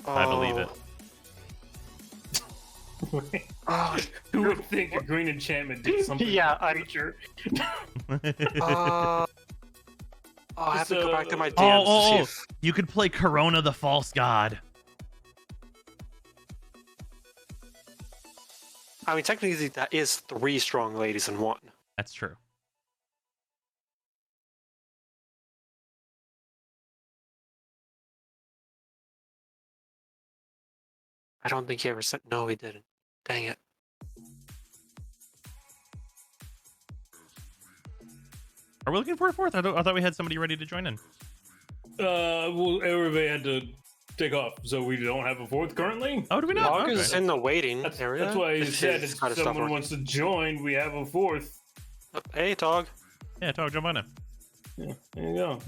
I believe it. Oh, Who would think a green enchantment did something Yeah, to a creature? I have to go back to my DMs Oh, to see if... you could play Corona the False God. I mean, technically, that is 3 strong ladies in 1. That's true. I don't think he ever said... No, he didn't. Dang it. Are we looking for a fourth? I thought we had somebody ready to join in. Well, everybody had to take off, so we don't have a fourth currently. Oh, do we not? Log Okay. is in the waiting area. That's why I It's said his if kind of stuff someone working. wants to join, we have a fourth. Hey, dog. Yeah, talk, jump on in. Yeah, there you go.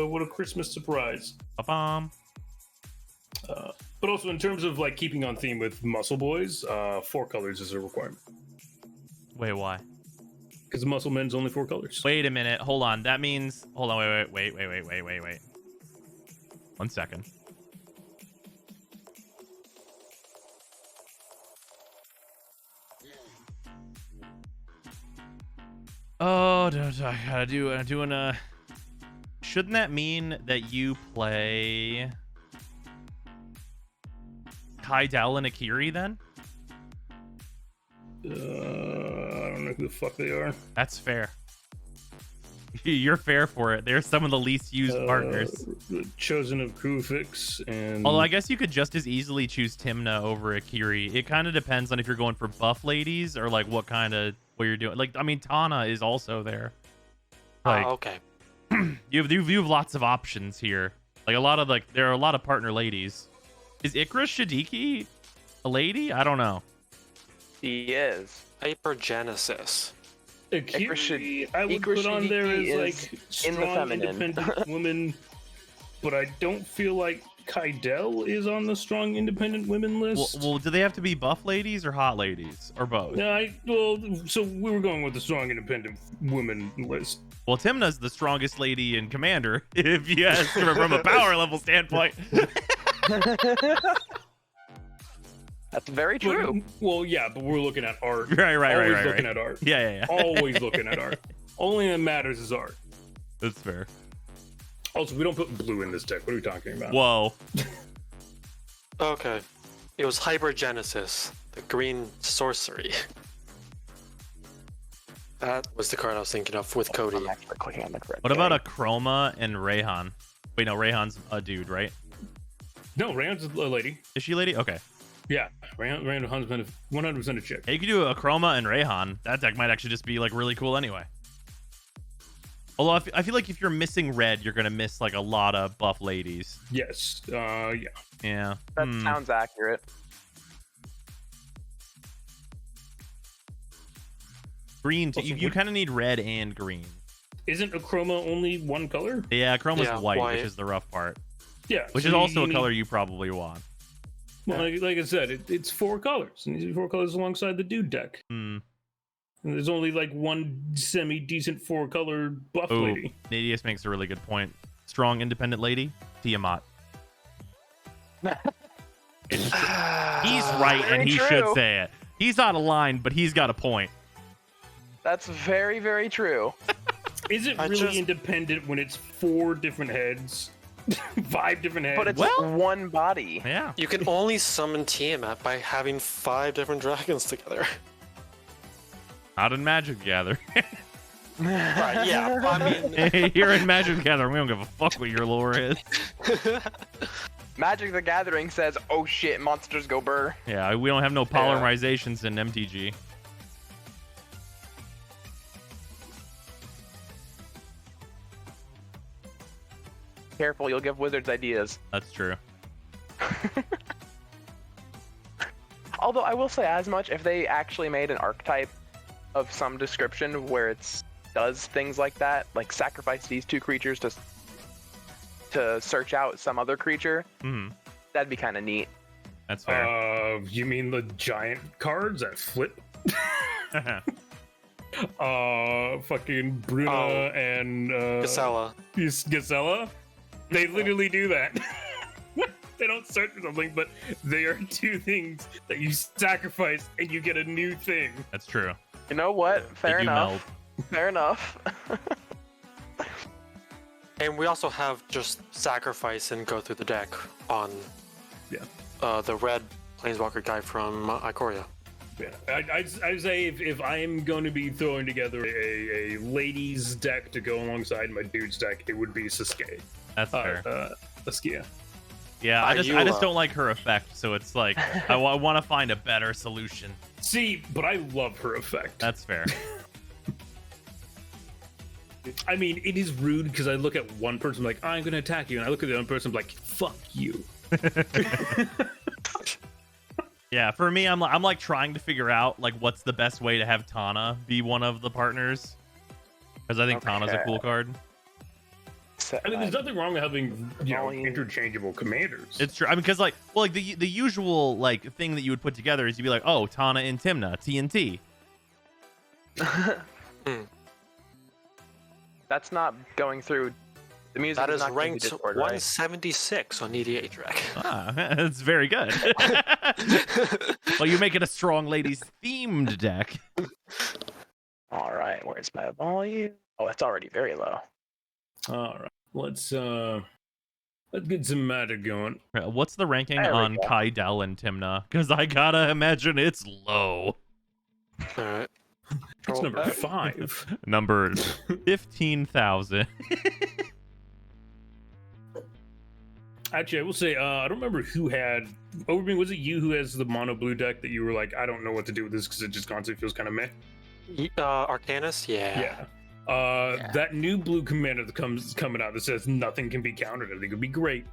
What a Christmas surprise. Ba-bam. But also in terms of like keeping on theme with Muscle Boys, 4 colors is a requirement Wait, why? because the Muscle Men's only 4 colors. Wait a minute. Hold on. That means... Hold on. Wait. 1 second. Oh, I gotta do... I'm doing a... Shouldn't that mean that you play... Kaidel and Akiri then? I don't know who the fuck they are. That's fair. You're fair for it. They're some of the least used partners. The Chosen of Kufix and Although I guess you could just as easily choose Timna over Akiri. It kind of depends on if you're going for buff ladies or like what you're doing. Like, I mean, Tana is also there. Like, Okay. you have lots of options here. Like there are a lot of partner ladies. Is Ikra Shadiki a lady? I don't know. He is. Hypergenesis. Akiri, I would put on there as Shadiki like is strong, in the feminine. independent woman, but I don't feel like Kaidel is on the strong independent women list. Well, do they have to be buff ladies or hot ladies or both? Yeah, so we were going with the strong independent women list. Well, Timna's the strongest lady in Commander, if you ask her from a power level standpoint. That's very true. Well, yeah, but we're looking at art. Right. Always looking at art. Yeah. Always looking at art. Only that matters is art. That's fair. Also, we don't put blue in this deck. What are we talking about? Whoa. Okay. It was Hypergenesis, the green sorcery. That was the card I was thinking of with Cody. I'm actually clicking on the correct What about a thing. Chroma and Rayhan? Wait, no, Rayhan's a dude, right? No, Rand's a lady. Is she a lady? Okay. Yeah, Rand 100% a chick. Hey, you could do a Chroma and Rayhan. That deck might actually just be like really cool anyway. Although I feel like if you're missing red, you're gonna miss like a lot of buff ladies. Yes. Yeah. Yeah. That sounds accurate. Green. Also, You kind of need red and green. Isn't a chroma only one color? Yeah, Chroma's Yeah, white, white. which is the rough part. Yeah. Which so is also you a need- color you probably want. Well, like I said, it's 4 colors. And these are 4 colors alongside the dude deck. Hmm. And there's only like one semi-decent 4-color buff Ooh, lady. Nadius makes a really good point. Strong, independent lady, Tiamat. He's right, and Very he true. should say it. He's out of line, but he's got a point. That's very, very true. Is it I really just- independent when it's 4 different heads? 5 different heads? But it's Well- one body. Yeah. You can only summon Tiamat by having 5 different dragons together. Not in Magic Gather. Right, yeah. I mean, You're in Magic Gather. We don't give a fuck what your lore is. Magic the Gathering says, oh shit, monsters go burr. Yeah, we don't have no polymerizations in MTG. Careful, you'll give wizards ideas. That's true. Although I will say as much, if they actually made an archetype of some description where it does things like that, like sacrifice these 2 creatures to search out some other creature, that'd be kind of neat. That's fair. You mean the giant cards that flip? Fucking Bruna and Gisela. They literally do that. They don't search for something, but they are 2 things that you sacrifice and you get a new thing. That's true. You know what? Fair They do enough. Fair enough. And we also have just sacrifice and go through the deck on the red planeswalker guy from Ikoria. Yeah, I'd say if I am going to be throwing together a ladies deck to go alongside my dudes deck, it would be Sasuke. That's fair. Saskia. Yeah, I just don't like her effect, so it's like I want to find a better solution. See, but I love her effect. That's fair. I mean, it is rude because I look at one person like, I'm going to attack you, and I look at the other person like, fuck you. Yeah, for me, I'm like trying to figure out like what's the best way to have Tana be one of the partners, because I think Tana's a cool card. I mean, there's nothing wrong with having interchangeable commanders. It's true. I mean, because like the usual like thing that you would put together is you'd be like, oh, Tana and Timna, TNT. That's not going through the music. That is not ranked Discord, 176 on EDA track. That's very good. Well, you make it a strong ladies themed deck. All right, where's my volume? Oh, it's already very low. All right, let's get some matter going. What's the ranking There we on go. Kaidel and Timna? Because I gotta imagine it's low. All right. It's number 5. Number 15,000. Actually, I will say, I don't remember who had. Overbeam, was it you who has the mono blue deck that you were like, I don't know what to do with this because it just constantly feels kind of meh? Arcanus, yeah. That new blue commander that coming out that says nothing can be countered, I think would be great.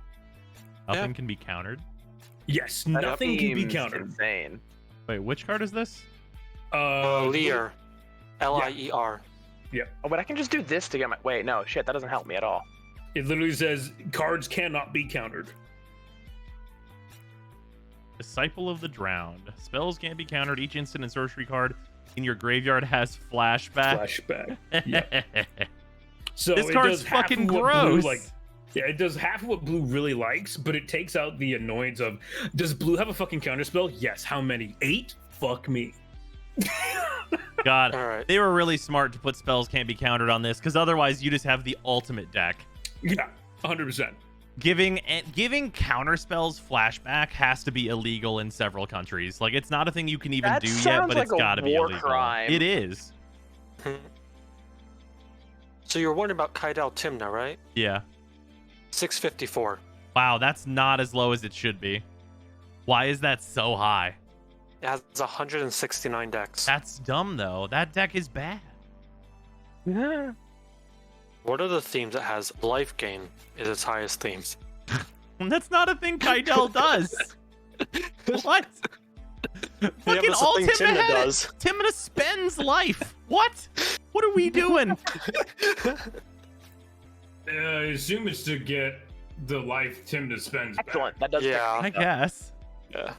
Nothing can be countered. Yes, That nothing can be seems countered. Insane. Wait, which card is this? Lear. Lier. Yeah. Oh, but I can just do this to get my. Wait, no, shit, that doesn't help me at all. It literally says cards cannot be countered. Disciple of the Drowned. Spells can't be countered. Each instant and sorcery card in your graveyard has flashback. Flashback. So This it card's does half fucking of what gross. Blue, it does half of what blue really likes, but it takes out the annoyance of, does blue have a fucking counterspell? Yes. How many? 8? Fuck me. God, All right. they were really smart to put spells can't be countered on this, because otherwise you just have the ultimate deck. Yeah, 100%. Giving counter spells flashback has to be illegal in several countries. Like, it's not a thing you can even That do yet, sounds but like it's a got to be war illegal. crime. It is. So you're wondering about Kaidel Timna, right? Yeah. 654. Wow, that's not as low as it should be. Why is that so high? It has 169 decks. That's dumb, though. That deck is bad. Yeah. What are the themes it has? Life gain is its highest themes. That's not a thing Kaidel does. What? Yeah, Fucking that's the all thing Timna Timna has. does. Timna spends life. What? What are we doing? I assume it's to get the life Timna spends back. Excellent. That does. Yeah. I guess. Yeah.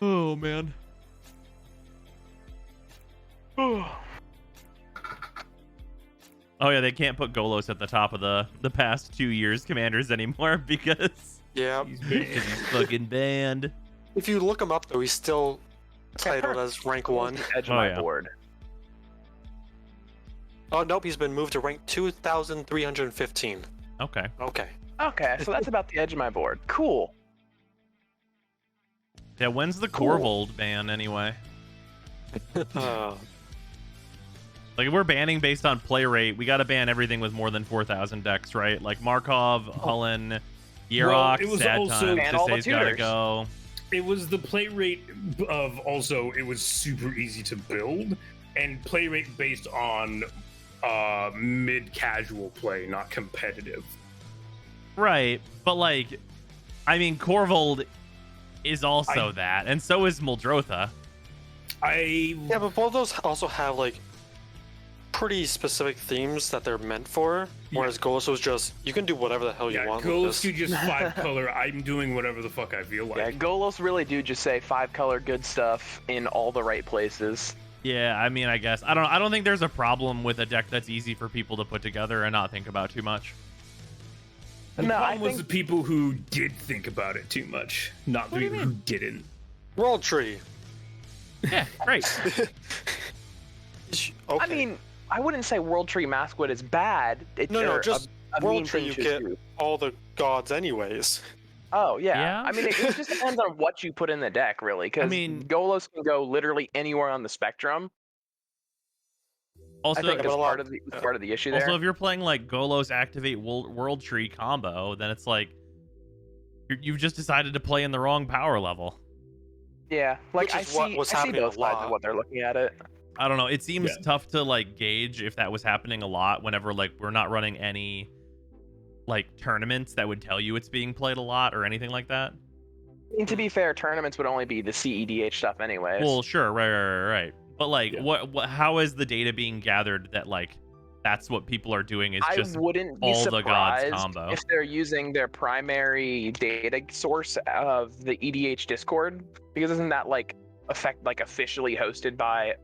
Oh, man. Oh yeah, they can't put Golos at the top of the past 2 years commanders anymore because Yeah. He's banned. he's fucking banned. If you look him up, though, he's still titled as rank 1. Edge of Oh, my yeah. board. Oh, nope, he's been moved to rank 2,315. Okay. Okay. Okay, so that's about the edge of my board. Cool. Yeah, when's the Cool. Corvold ban anyway? Uh, Like, if we're banning based on play rate, we got to ban everything with more than 4,000 decks, right? Like Markov, Hullen, Yerok, it was Sad also- Time, Ban all the Sisei's gotta tutors. go. It was the play rate of also, it was super easy to build, and play rate based on mid-casual play, not competitive. Right, but like, I mean, Corvold is also that, and so is Muldrotha. Yeah, but both of those also have like pretty specific themes that they're meant for. Whereas Golos was just, you can do whatever the hell you want. Golos do just 5-color. I'm doing whatever the fuck I feel like. Yeah, Golos really do just say 5-color good stuff in all the right places. Yeah, I mean, I guess I don't think there's a problem with a deck that's easy for people to put together and not think about too much. The problem was the people who did think about it too much, not the people who didn't. World Tree. Yeah, great. Okay. I mean, I wouldn't say World Tree Masquerade is bad. No, just a World mean Tree thing you to get do. all the gods anyways. Oh, yeah. Yeah? I mean, it just depends on what you put in the deck, really, because Golos can go literally anywhere on the spectrum. Also, I think that's part of the issue there. Also, if you're playing like Golos activate World Tree combo, then it's like you've just decided to play in the wrong power level. Yeah, like I Which is what see was both happening a sides lot. of what they're looking at it. I don't know. It seems tough to like gauge if that was happening a lot whenever like we're not running any like tournaments that would tell you it's being played a lot or anything like that. I mean, to be fair, tournaments would only be the CEDH stuff anyways. Well, sure, right. But like, what? How is the data being gathered that like that's what people are doing? Is just I wouldn't be all the gods surprised combo? if they're using their primary data source of the EDH Discord, because isn't that like officially hosted by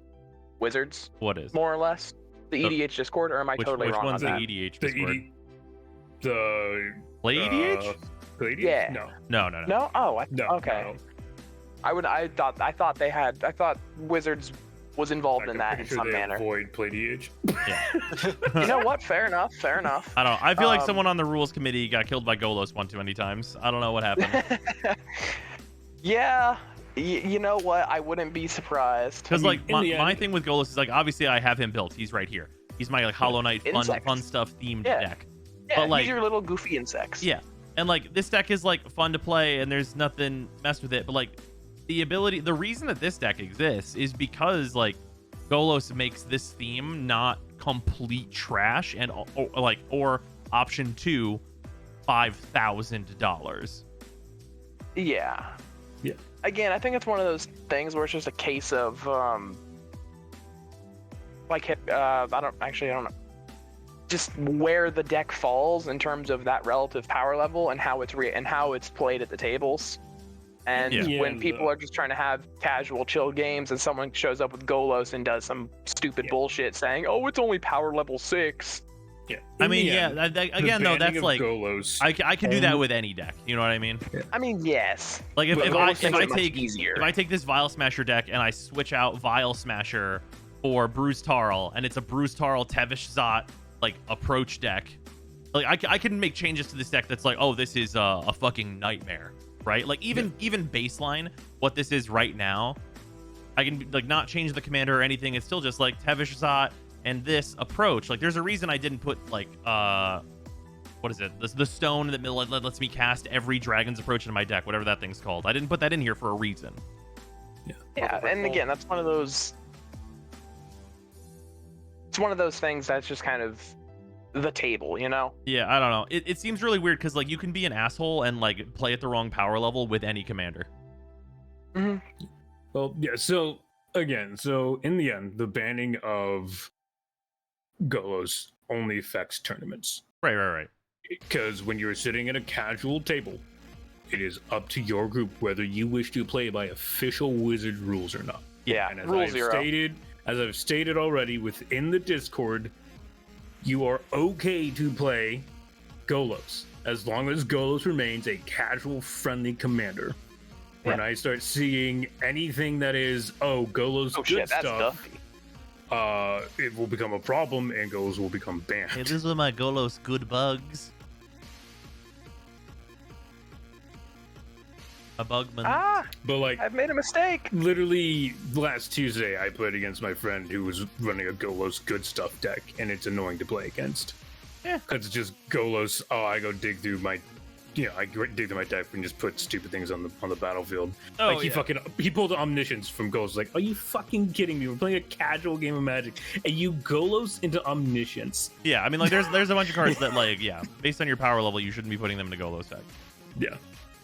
Wizards? What is more or less the EDH Discord, or am I totally wrong Which one's on the that? EDH Discord? Play EDH? Play EDH? Yeah. No. No? Oh, No, okay. no. I thought Wizards was involved in that in some manner. Avoid Play EDH. Yeah. You know what? Fair enough. I don't know. I feel like someone on the rules committee got killed by Golos one too many times. I don't know what happened. Yeah. You know what? I wouldn't be surprised. Because like my thing with Golos is like obviously I have him built. He's right here. He's my like Hollow Knight fun stuff themed deck. Yeah, but like he's your little goofy insects. Yeah, and like this deck is like fun to play, and there's nothing messed with it. But like the reason that this deck exists is because like Golos makes this theme not complete trash, and or option 2, $5,000. Yeah. Again, I think it's one of those things where it's just a case of I don't know, just where the deck falls in terms of that relative power level and how it's played at the tables. And when people are just trying to have casual chill games and someone shows up with Golos and does some stupid bullshit saying, "Oh, it's only power level 6." Yeah. I mean, again, though, that's like Golos, I can do that with any deck. You know what I mean? I mean, yes. Like if I take this Vile Smasher deck and I switch out Vile Smasher for Bruce Tarl, and it's a Bruce Tarl Tevish Zot like approach deck, like I can make changes to this deck that's like, oh, this is a fucking nightmare, right? Like even baseline what this is right now, I can like not change the commander or anything. It's still just like Tevish Zot and this approach. Like there's a reason I didn't put like what is it, the stone that lets me cast every dragon's approach in my deck, whatever that thing's called. I didn't put that in here for a reason. Yeah, and again, that's one of those. It's one of those things that's just kind of the table, you know? Yeah, I don't know. It seems really weird because like you can be an asshole and like play at the wrong power level with any commander. Mm-hmm. Well, yeah. So again, in the end, the banning of Golos only affects tournaments. Right. Because when you're sitting at a casual table, it is up to your group whether you wish to play by official Wizard rules or not. Yeah, and as I've stated already within the Discord, you are okay to play Golos as long as Golos remains a casual, friendly commander. When I start seeing anything that is, Golos good stuff, it will become a problem and Golos will become banned. Hey, these are my Golos good bugs. A bugman. But like, I've made a mistake. Literally last Tuesday, I played against my friend who was running a Golos good stuff deck, and it's annoying to play against. Yeah, because it's just Golos. Oh, I go dig through my I dig to my deck and just put stupid things on the battlefield. Oh, Like he pulled Omniscience from Ghost. Like, are you fucking kidding me? We're playing a casual game of Magic, and you Golos into Omniscience. Yeah, I mean, like, there's a bunch of cards that, like, yeah, based on your power level, you shouldn't be putting them into Golos deck. Yeah,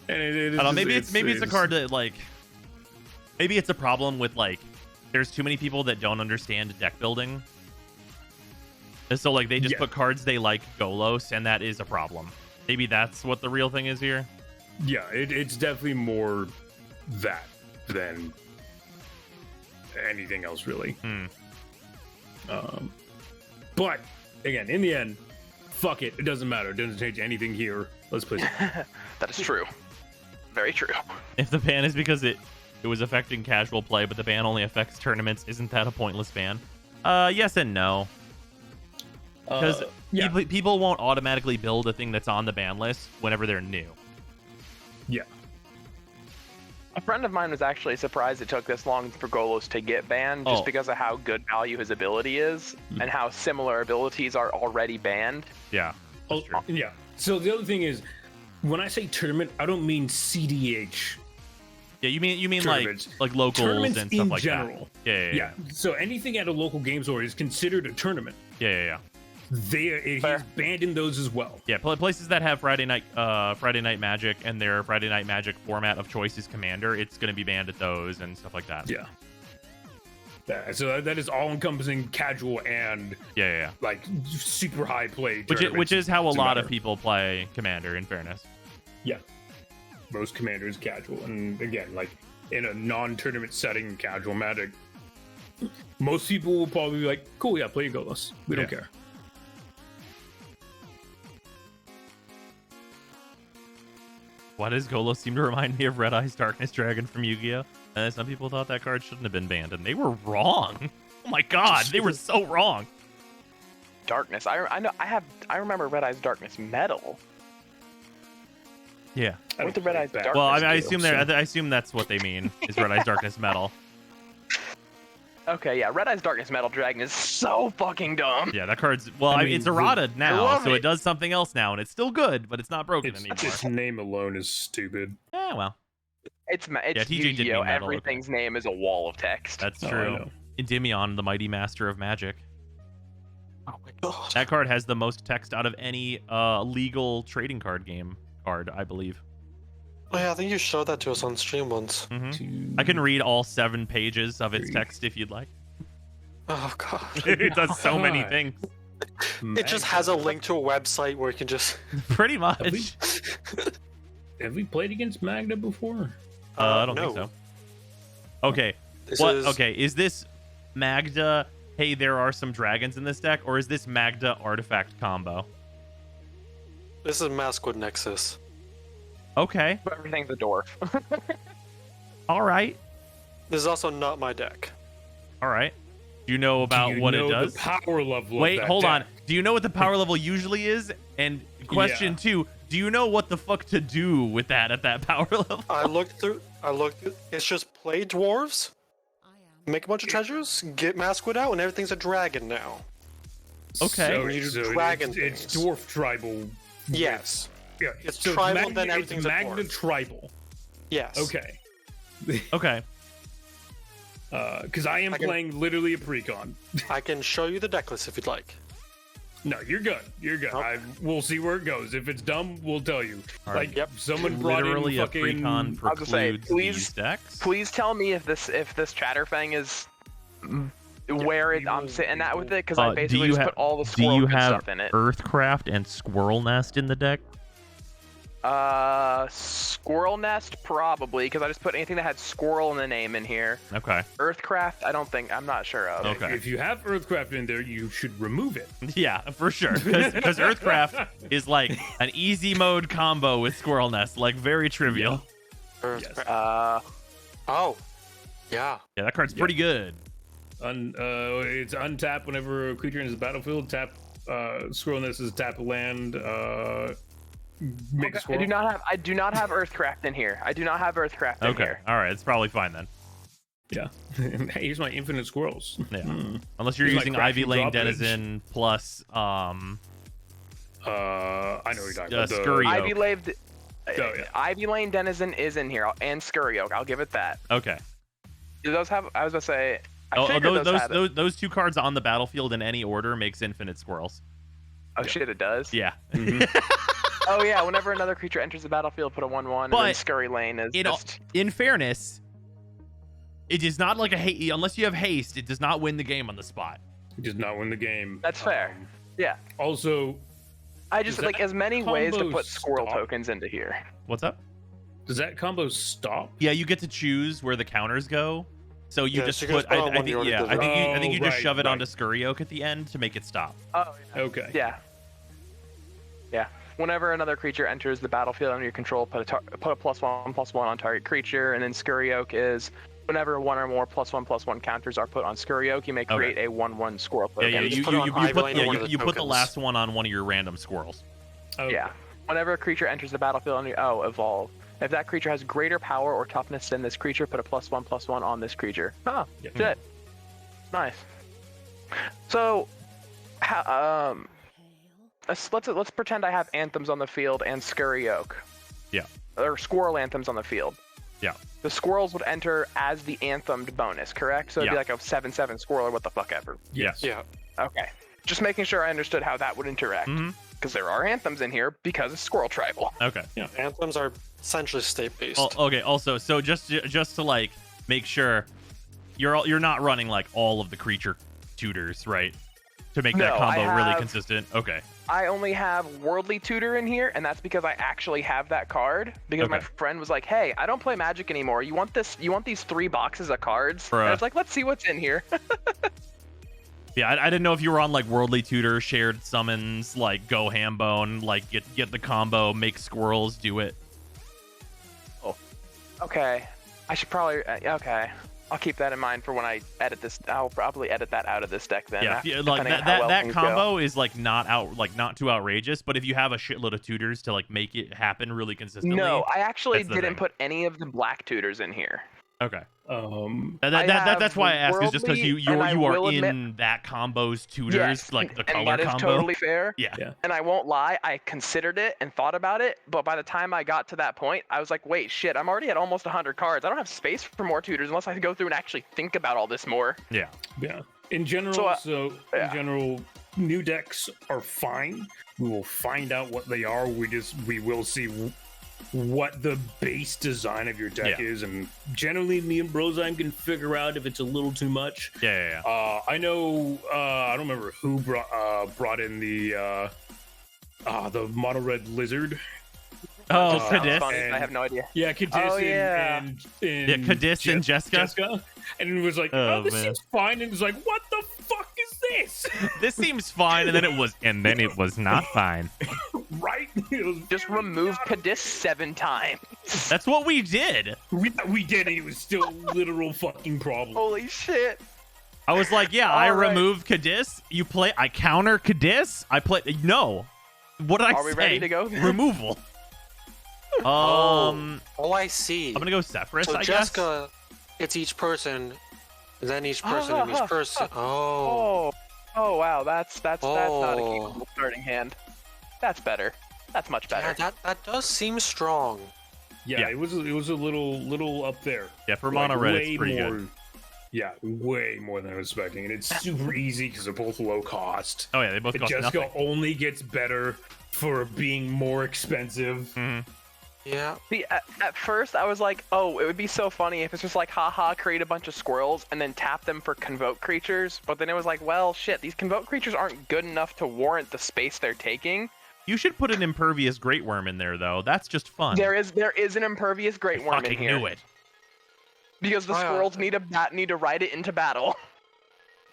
and it I don't know, maybe it's a card that, like, maybe it's a problem with, like, there's too many people that don't understand deck building, and so, like, they just put cards they like Golos, and that is a problem. Maybe that's what the real thing is here. Yeah, it's definitely more that than anything else, really. But again, in the end, fuck it. It doesn't matter. It doesn't change anything here. Let's play. That is true. Very true. If the ban is because it was affecting casual play, but the ban only affects tournaments, isn't that a pointless ban? Yes and no. Because people won't automatically build a thing that's on the ban list whenever they're new. Yeah. A friend of mine was actually surprised it took this long for Golos to get banned, just because of how good value his ability is, and how similar abilities are already banned. Yeah. Yeah. So the other thing is, when I say tournament, I don't mean CDH. Yeah, you mean like locals tournaments and stuff in like general. that. Yeah. So anything at a local game store is considered a tournament. Yeah. He's banned in those as well. Yeah, places that have Friday Night Magic and their Friday Night Magic format of choice is Commander, it's going to be banned at those and stuff like that. Yeah. So that is all encompassing casual and like super high play. Which is how a lot of people play Commander, in fairness. Yeah. Most Commander is casual, and again, like in a non-tournament setting, casual Magic, most people will probably be like, "Cool, yeah, play Golos. We don't care." Why does Golos seem to remind me of Red Eye's Darkness Dragon from Yu-Gi-Oh? And some people thought that card shouldn't have been banned, and they were wrong. Oh my god, they were so wrong. Darkness. I remember Red Eye's Darkness Metal. Yeah. What the Red Eye's Darkness? Well, I assume that's what they mean is Red Eye's Darkness Metal. Okay, yeah, Red Eye's Darkness Metal Dragon is so fucking dumb. Yeah, that card's it's errata now, so it does something else now, and it's still good, but it's not broken anymore. Its name alone is stupid. Yeah, well, it's Yu-Gi-Oh! Everything's name is a wall of text. That's true. Endymion, the Mighty Master of Magic. Oh my god. That card has the most text out of any legal trading card game card, I believe. Oh yeah, I think you showed that to us on stream once. I can read all 7 pages of its text if you'd like. Oh god. It does so many things. It just has a link to a website where you can just... Pretty much. Have we played against Magda before? I don't think so. Okay. Is this Magda, hey, there are some dragons in this deck, or is this Magda artifact combo? This is Maskwood Nexus. Okay. But everything's a dwarf. All right. This is also not my deck. All right. Do you know about what it does? The power level. Wait, hold on. Do you know what the power level usually is? And question 2, do you know what the fuck to do with that at that power level? I looked through. It's just play dwarves, make a bunch of treasures, get Maskwood out, and everything's a dragon now. Okay. So dragon it's dwarf tribal. Yes. Yeah. It's tribal, then everything's a Magna dwarf. tribal. Yes. Okay. Okay. Because I am playing literally a precon. I can show you the deck list if you'd like. No, you're good. You're good. Okay. We'll see where it goes. If it's dumb, we'll tell you. All right. Like, someone brought Literally in a fucking... precon precludes these decks. Please tell me if this Chatterfang is where I'm sitting at with it, because I basically just put all the squirrel stuff in it. Do you have Earthcraft and Squirrel Nest in the deck? Squirrel Nest probably, because I just put anything that had squirrel in the name in here. Okay. Earthcraft, I'm not sure of. Okay. If you have Earthcraft in there, you should remove it. Yeah, for sure. Because Earthcraft is like an easy mode combo with Squirrel Nest, like very trivial. Earthcraft. Oh. Yeah. Yeah, that card's pretty good. It's untap whenever a creature enters the battlefield. Tap Squirrel Nest is tap land. Make a squirrel. I do not have Earthcraft in here. I do not have Earthcraft in here. All right, it's probably fine then. Yeah. Hey, here's my infinite squirrels. Yeah. Unless you're using Ivy Lane Denizen plus I know what you're talking about. Scurio. Oh, yeah. Ivy Lane Denizen is in here, and Scurry Oak. I'll give it that. Okay. Do those have? I was gonna say. I figured those two cards on the battlefield in any order makes infinite squirrels. Oh shit, it does. Yeah. Oh yeah, whenever another creature enters the battlefield, put a 1/1, and then Scurry Lane is just... In fairness, it is not like a unless you have haste, it does not win the game on the spot. It does not win the game. That's fair. Yeah. Also, I just like as many ways to put squirrel stop? tokens into here. What's up? Does that combo stop? Yeah, you get to choose where the counters go. So you just put. I think you just shove it onto Scurry Oak at the end to make it stop. Oh. Yeah. Okay. Yeah. Yeah. Whenever another creature enters the battlefield under your control, put a +1/+1 on target creature, and then Scurry Oak is whenever one or more +1/+1 counters are put on Scurry Oak, you may create a 1/1 squirrel token. Yeah, you put the last one on one of your random squirrels. Okay. Yeah. Whenever a creature enters the battlefield under evolve. If that creature has greater power or toughness than this creature, put a +1/+1 on this creature. Oh, shit. Nice. So, let's pretend I have anthems on the field and Scurry Oak. Yeah. Or squirrel anthems on the field. Yeah. The squirrels would enter as the anthemed bonus, correct? So it'd be like a 7/7 squirrel or what the fuck ever. Yes. Yeah. Okay. Just making sure I understood how that would interact. Because there are anthems in here because it's squirrel tribal. Okay. Yeah. Anthems are essentially state-based. Okay. Also, so just to like make sure you're not running like all of the creature tutors, right? To make that combo really consistent. Okay. I only have Worldly Tutor in here, and that's because I actually have that card. Because my friend was like, "Hey, I don't play Magic anymore. You want this? You want these 3 boxes of cards?" And I was like, "Let's see what's in here." Yeah, I didn't know if you were on like Worldly Tutor, shared summons, like go Hambone, like get the combo, make squirrels do it. Oh. Okay. I should probably. Okay. I'll keep that in mind for when I edit this. I'll probably edit that out of this deck then. Yeah, like that combo is like not too outrageous, but if you have a shitload of tutors to like make it happen really consistently. No, I actually didn't put any of the black tutors in here. Okay. That's why I asked, is just because you are in admit, that combo's tutors, like the color combo. And that is totally fair. Yeah. And I won't lie, I considered it and thought about it, but by the time I got to that point, I was like, wait, shit, I'm already at almost 100 cards. I don't have space for more tutors unless I go through and actually think about all this more. Yeah. Yeah. In general, in general, new decks are fine. We will find out what they are. We will see what the base design of your deck is, and generally me and Brozime can figure out if it's a little too much. I know I don't remember who brought in the mono red lizard. Kadis. I have no idea. Yeah, Kadis and Kadis and Jessica. And it was like, this seems fine, and it's like, what the fuck is this? This seems fine, and then it was not fine. Right? Just remove Kadis 7 times. That's what we did. We did, and it was still a literal fucking problem. Holy shit. I was like, I removed Kadis. I counter Kadis. I play. No. What did I say? Are we ready to go? Removal. Oh, I see. I'm gonna go Sephiroth, so I Jessica, it's each person, then each person, and each person. Oh, wow, that's not a capable starting hand. That's better. That's much better. Yeah, that does seem strong. Yeah, it was a little up there. Yeah, for mono red, it's pretty good. Yeah, way more than I was expecting, and it's super easy because they're both low cost. Oh yeah, they both cost Jessica nothing. only gets better for being more expensive. Yeah. See, at first I was like, oh, it would be so funny if it's just like, haha, create a bunch of squirrels and then tap them for convoke creatures. But then it was like, well, shit, these convoke creatures aren't good enough to warrant the space they're taking. You should put an impervious great worm in there, though. That's just fun. There is an impervious great worm in here. Knew it. Because the squirrels need to ride it into battle.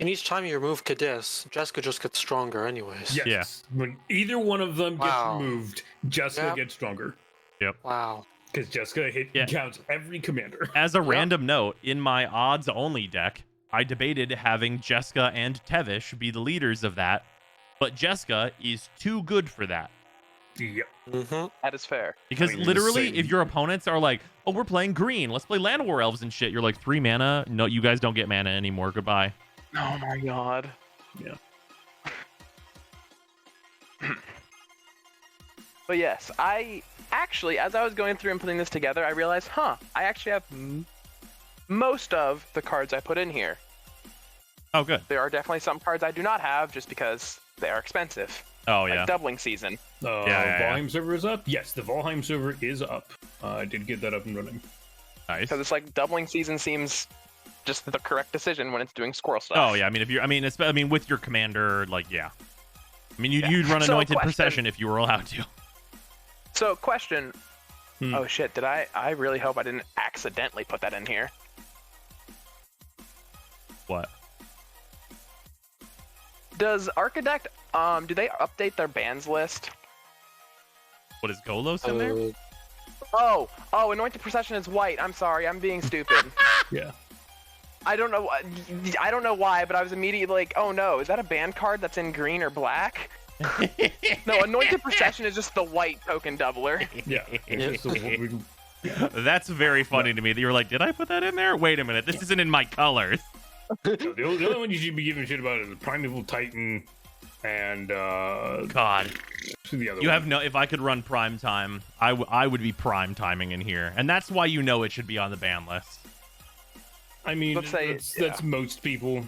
And each time you remove Kadis, Jessica just gets stronger anyways. Yes. Yeah. When either one of them gets removed, Jessica gets stronger. Yep. Wow. Because Jessica counts every commander. As a random note, in my odds-only deck, I debated having Jessica and Tevish be the leaders of that, but Jessica is too good for that. Yep. That is fair. Because literally, if your opponents are like, oh, we're playing green, let's play Land War Elves and shit, you're like, 3 mana? No, you guys don't get mana anymore. Goodbye. Oh my god. Yeah. But yes, I actually, as I was going through and putting this together, I realized, I actually have most of the cards I put in here. Oh, good. There are definitely some cards I do not have just because they are expensive. Oh, Like yeah. doubling season. Valheim server is up? Yes, the Valheim server is up. I did get that up and running. Nice. Because it's like doubling season seems just the correct decision when it's doing squirrel stuff. Oh, yeah. I mean, if you're, I mean, with your commander, like, yeah. I mean, you'd run So, Anointed question. Procession if you were allowed to. So, question. Oh, shit. Did I really hope I didn't accidentally put that in here. What? Does Archidect, do they update their bans list? What is Golos in there? Oh, Anointed Procession is white. I'm sorry. I'm being stupid. Yeah. I don't know why, but I was immediately like, oh no, is that a band card that's in green or black? No, Anointed Procession is just the white token doubler. Yeah. It's just That's very funny to me that you were like, did I put that in there? Wait a minute. This isn't in my colors. the only one you should be giving shit about is the Primeval Titan and God. the other You one. have no. If I could run prime time, I would be prime timing in here, and that's why you know it should be on the ban list. I mean, Let's say, that's most people.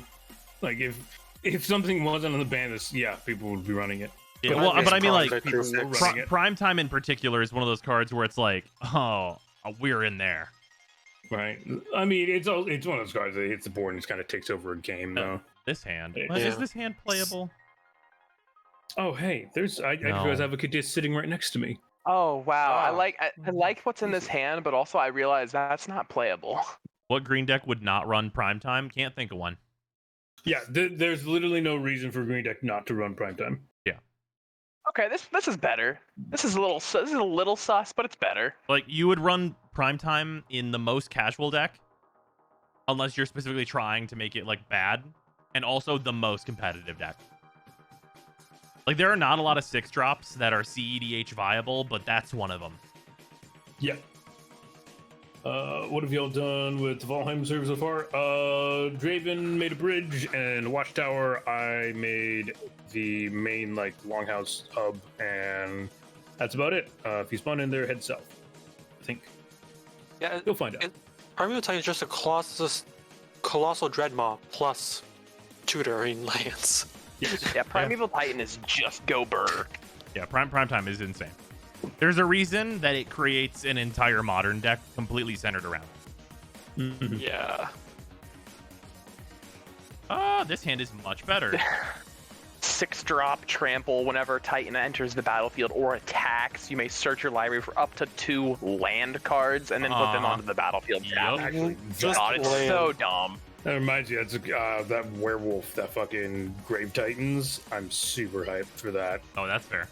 Like if something wasn't on the ban list, yeah, people would be running it. Yeah, well, but I mean, like, People were running it. prime time in particular is one of those cards where it's like, oh, we're in there. Right. I mean, it's one of those cards that hits the board and just kind of takes over a game, though. This hand. Yeah. Is this hand playable? Oh, hey, I just realized I have a kid just sitting right next to me. Oh wow, I like what's in this hand, but also I realize that's not playable. What green deck would not run prime time? Can't think of one. Yeah, there's literally no reason for Green Deck not to run primetime. Okay, this is better. This is a little sus, but it's better. Like, you would run prime time in the most casual deck, unless you're specifically trying to make it like bad, and also the most competitive deck. Like, there are not a lot of 6-drops that are CEDH viable, but that's one of them. Yeah. What have y'all done with the Valheim server so far? Draven made a bridge and a watchtower. I made the main longhouse hub, and that's about it. If you spawn in there, head south. I think Yeah, you'll find out. Primeval Titan is just a colossal dreadmaw plus tutoring lands. Yes. Yeah, Primeval Titan is just go burr. Yeah, prime time is insane. There's a reason that it creates an entire modern deck completely centered around it. Mm-hmm. Yeah. This hand is much better. 6-drop trample whenever Titan enters the battlefield or attacks. You may search your library for up to 2 land cards and then put them onto the battlefield tab. Yup. Actually, Just God, it's land. so dumb. that reminds you, that's that werewolf, that fucking Grave Titans. I'm super hyped for that. Oh, that's fair.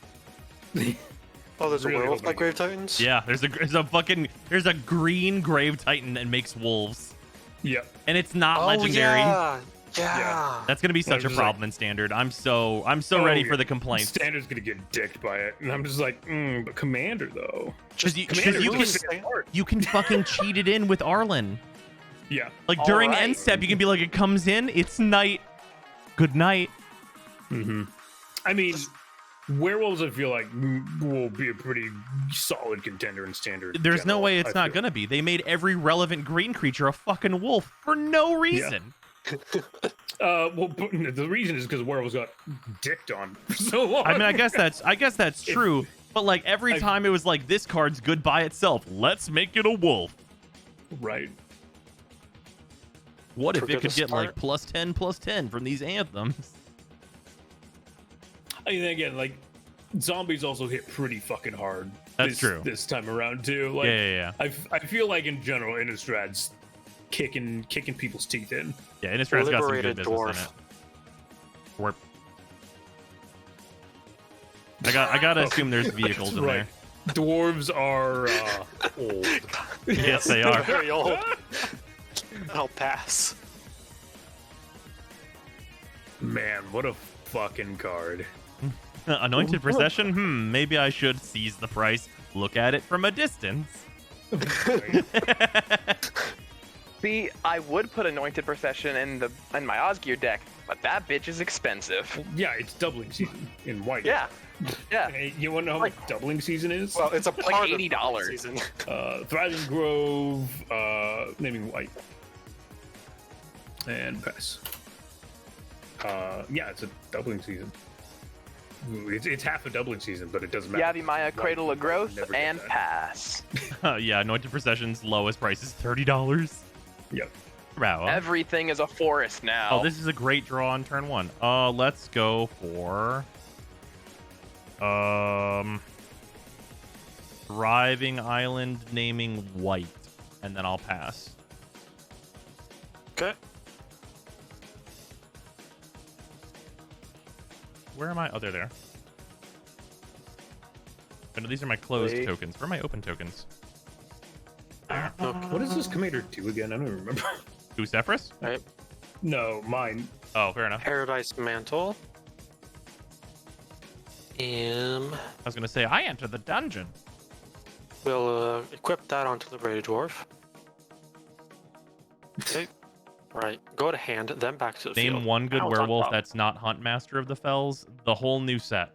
Oh, there's Really a werewolf by hoping- Grave Titans? Yeah, there's a green Grave Titan that makes wolves, Yep. and it's not Oh, legendary. Yeah. That's gonna be such a just problem in standard. I'm so ready for the complaints. Standard's gonna get dicked by it, and I'm just like, but Commander though. Because you Commander, you can fucking cheat it in with Arlen. Yeah. Like during Alright. end step, you can be like, it comes in, it's night, good night. Mm-hmm. I mean, werewolves, I feel like will be a pretty solid contender in standard. There's no general, way it's I not feel. gonna be. They made every relevant green creature a fucking wolf for no reason. Well, the reason is because werewolves got dicked on for so long. I mean, I guess that's true. But like every time it was like, this card's good by itself. Let's make it a wolf. Right. What if it Forget could the get like start. +10/+10 from these anthems? I mean, again, zombies also hit pretty fucking hard. That's true. This time around too. Like, Yeah. I feel like in general, Innistrad's kicking people's teeth in. Yeah, Innistrad's got some good Liberated business dwarf. in it. Warp. I gotta assume there's vehicles That's in right. there. Dwarves are old. Yes, they are. Very old. I'll pass. Man, what a fucking card. Anointed Procession? Maybe I should seize the price. Look at it from a distance. See, I would put Anointed Procession in my Osgear deck, but that bitch is expensive. Yeah, it's doubling season in white. Yeah. Yeah. Hey, you want to know how much doubling season is? Well, it's a Like part of $80. the season. Thriving Grove, naming white, and pass. Yeah, it's a doubling season. It's half a doubling season, but it doesn't matter. Yavimaya, Cradle of Growth, Never get and that. pass. Yeah, Anointed Procession's lowest price is $30. Yep. Wow. Everything is a forest now. Oh, this is a great draw on turn 1. Let's go for Thriving Island naming white, and then I'll pass. Okay. Where am I? Oh, they're there. Oh, no, these are my closed Wait. tokens. Where are my open tokens? What does this commander do again? I don't remember. Bucephalus? Right. No, mine. Oh, fair enough. Paradise Mantle. I was gonna say I enter the dungeon. We'll equip that onto the Rage Dwarf. Okay. Right. Go to hand, then back to the Name field. one good Now it's on werewolf top. that's not Hunt Master of the Fells. The whole new set.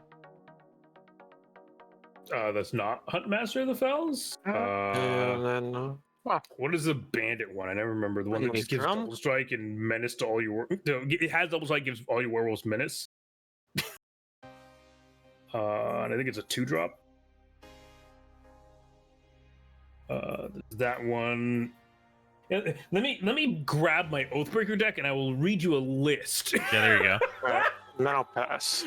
That's not Huntmaster of the Fells. And then What is the bandit one? I never remember the one that just gives Drum? double strike and menace to all your. It has double strike, gives all your werewolves menace. And I think it's a 2-drop. That one. Let me grab my Oathbreaker deck and I will read you a list. Yeah, there you go. right. And then I'll pass.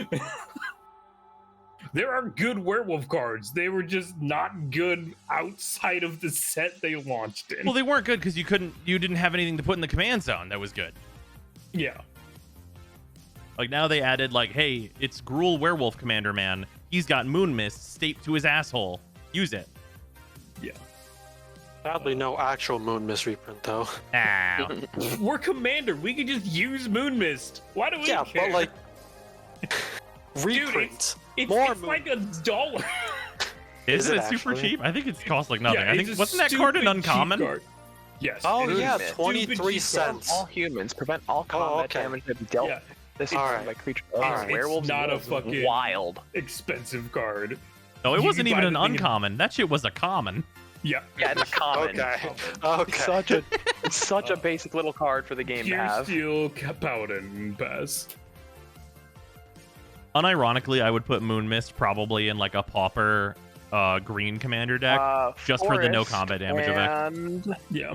There are good werewolf cards. They were just not good outside of the set they launched in. Well, they weren't good because you didn't have anything to put in the command zone that was good. Yeah. Like now they added like, hey, it's Gruul Werewolf Commander Man. He's got Moon Mist taped to his asshole. Use it. Yeah. Sadly, no actual Moon Mist reprint though. Ah. We're commander. We could just use Moon Mist. Why do we Yeah, care? but like Dude, reprints. it's more like $1. Isn't it it super actually? cheap? I think it costs like nothing. Yeah, I it's think a wasn't that card an stupid cheap uncommon? card. Yes. Oh it is. yeah, Stupid 23 cheap cents. all humans prevent all combat okay. damage to be dealt. Yeah. This is Alright. by creature. Alright. Werewolves. It's not a werewolves is fucking wild. expensive card. No, it You wasn't can even buy an the thing in- uncommon. That shit was a common. Yeah. Yeah, it's a common. Okay. It's Okay. such a basic little card for the game to Pure have. Steel Paladin pass. Unironically, I would put Moon Mist probably in like a pauper green commander deck. just for the no Forest combat damage effect. and, Yeah.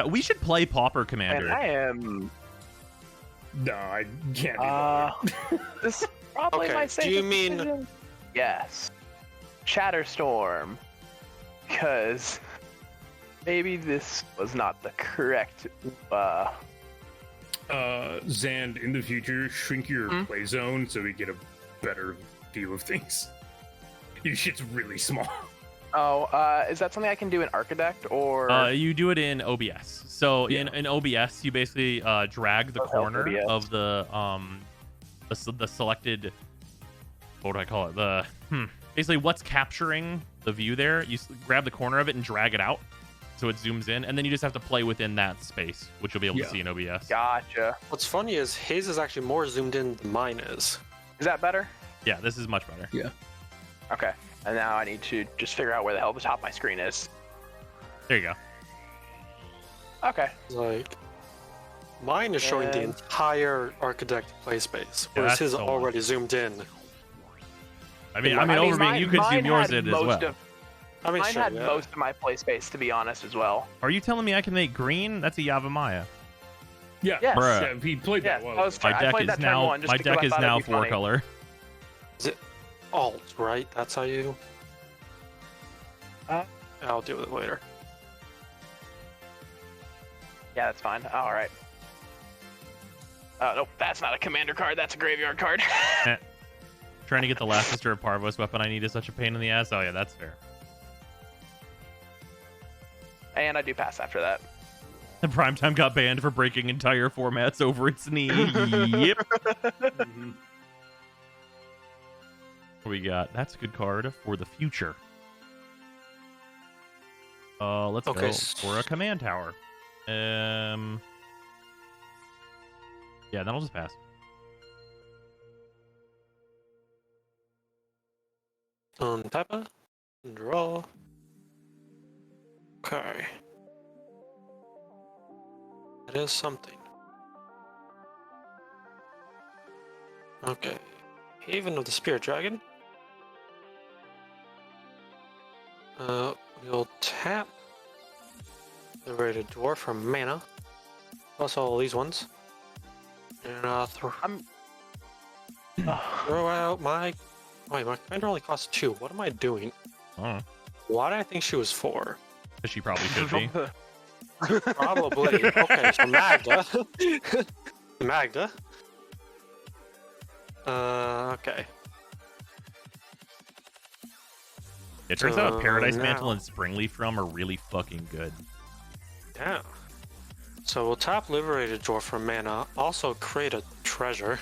We should play pauper and commander. I am. No, I can't be bothered. This is probably Okay, my do safest you mean- decision. Yes. Shatterstorm. Because maybe this was not the correct. Zand, in the future, shrink your Hmm? play zone so we get a better view of things. Your shit's really small. Is that something I can do in Architect or? You do it in OBS. So Yeah. in OBS, you basically drag the Okay, corner OBS. of the selected. What do I call it? Basically what's capturing the view there. You grab the corner of it and drag it out, so it zooms in, and then you just have to play within that space, which you'll be able Yeah. to see in OBS. Gotcha. What's funny is his is actually more zoomed in than mine is. Is that better? Yeah, this is much better. Okay. And now I need to just figure out where the hell the top of my screen is. There you go. Okay. Like mine is showing the And- entire architect play space, Yeah, whereas that's his so already zoomed in. I mean, Overbeing, you could zoom yours in as well. I mean, Mine sure, had yeah. most of my play space, to be honest, as well. Are you telling me I can make green? That's a Yavimaya. Yeah. Yes. Bruh. Yeah, he played Yeah, that well. I was My I deck played is that turn now one just because I thought it'd be four funny. color. Alt, right? That's how you. Uh, I'll deal with it later. Yeah, that's fine. All right. Nope, that's not a commander card. That's a graveyard card. Trying to get the last Sister of Parvos weapon I need is such a pain in the ass. Oh yeah, that's fair. And I do pass after that. The Primetime got banned for breaking entire formats over its knee. Yep. Mhm. What we got? That's a good card for the future. Let's Okay, go s- for a command tower. Yeah, then I'll just pass. Untap. Draw. Okay. That is something. Okay. Haven of the Spirit Dragon. We'll tap the Rated Dwarf for mana. Plus all these ones. And throw out my... Wait, my commander only costs 2. What am I doing? Oh, Why did I think she was 4? because she probably should be. Probably. Okay, so Magda. Magda. Okay. It turns out Paradise now- Mantle and Springleaf Drum are really fucking good. Yeah. So we'll tap Liberated Dwarf for mana. Also create a treasure.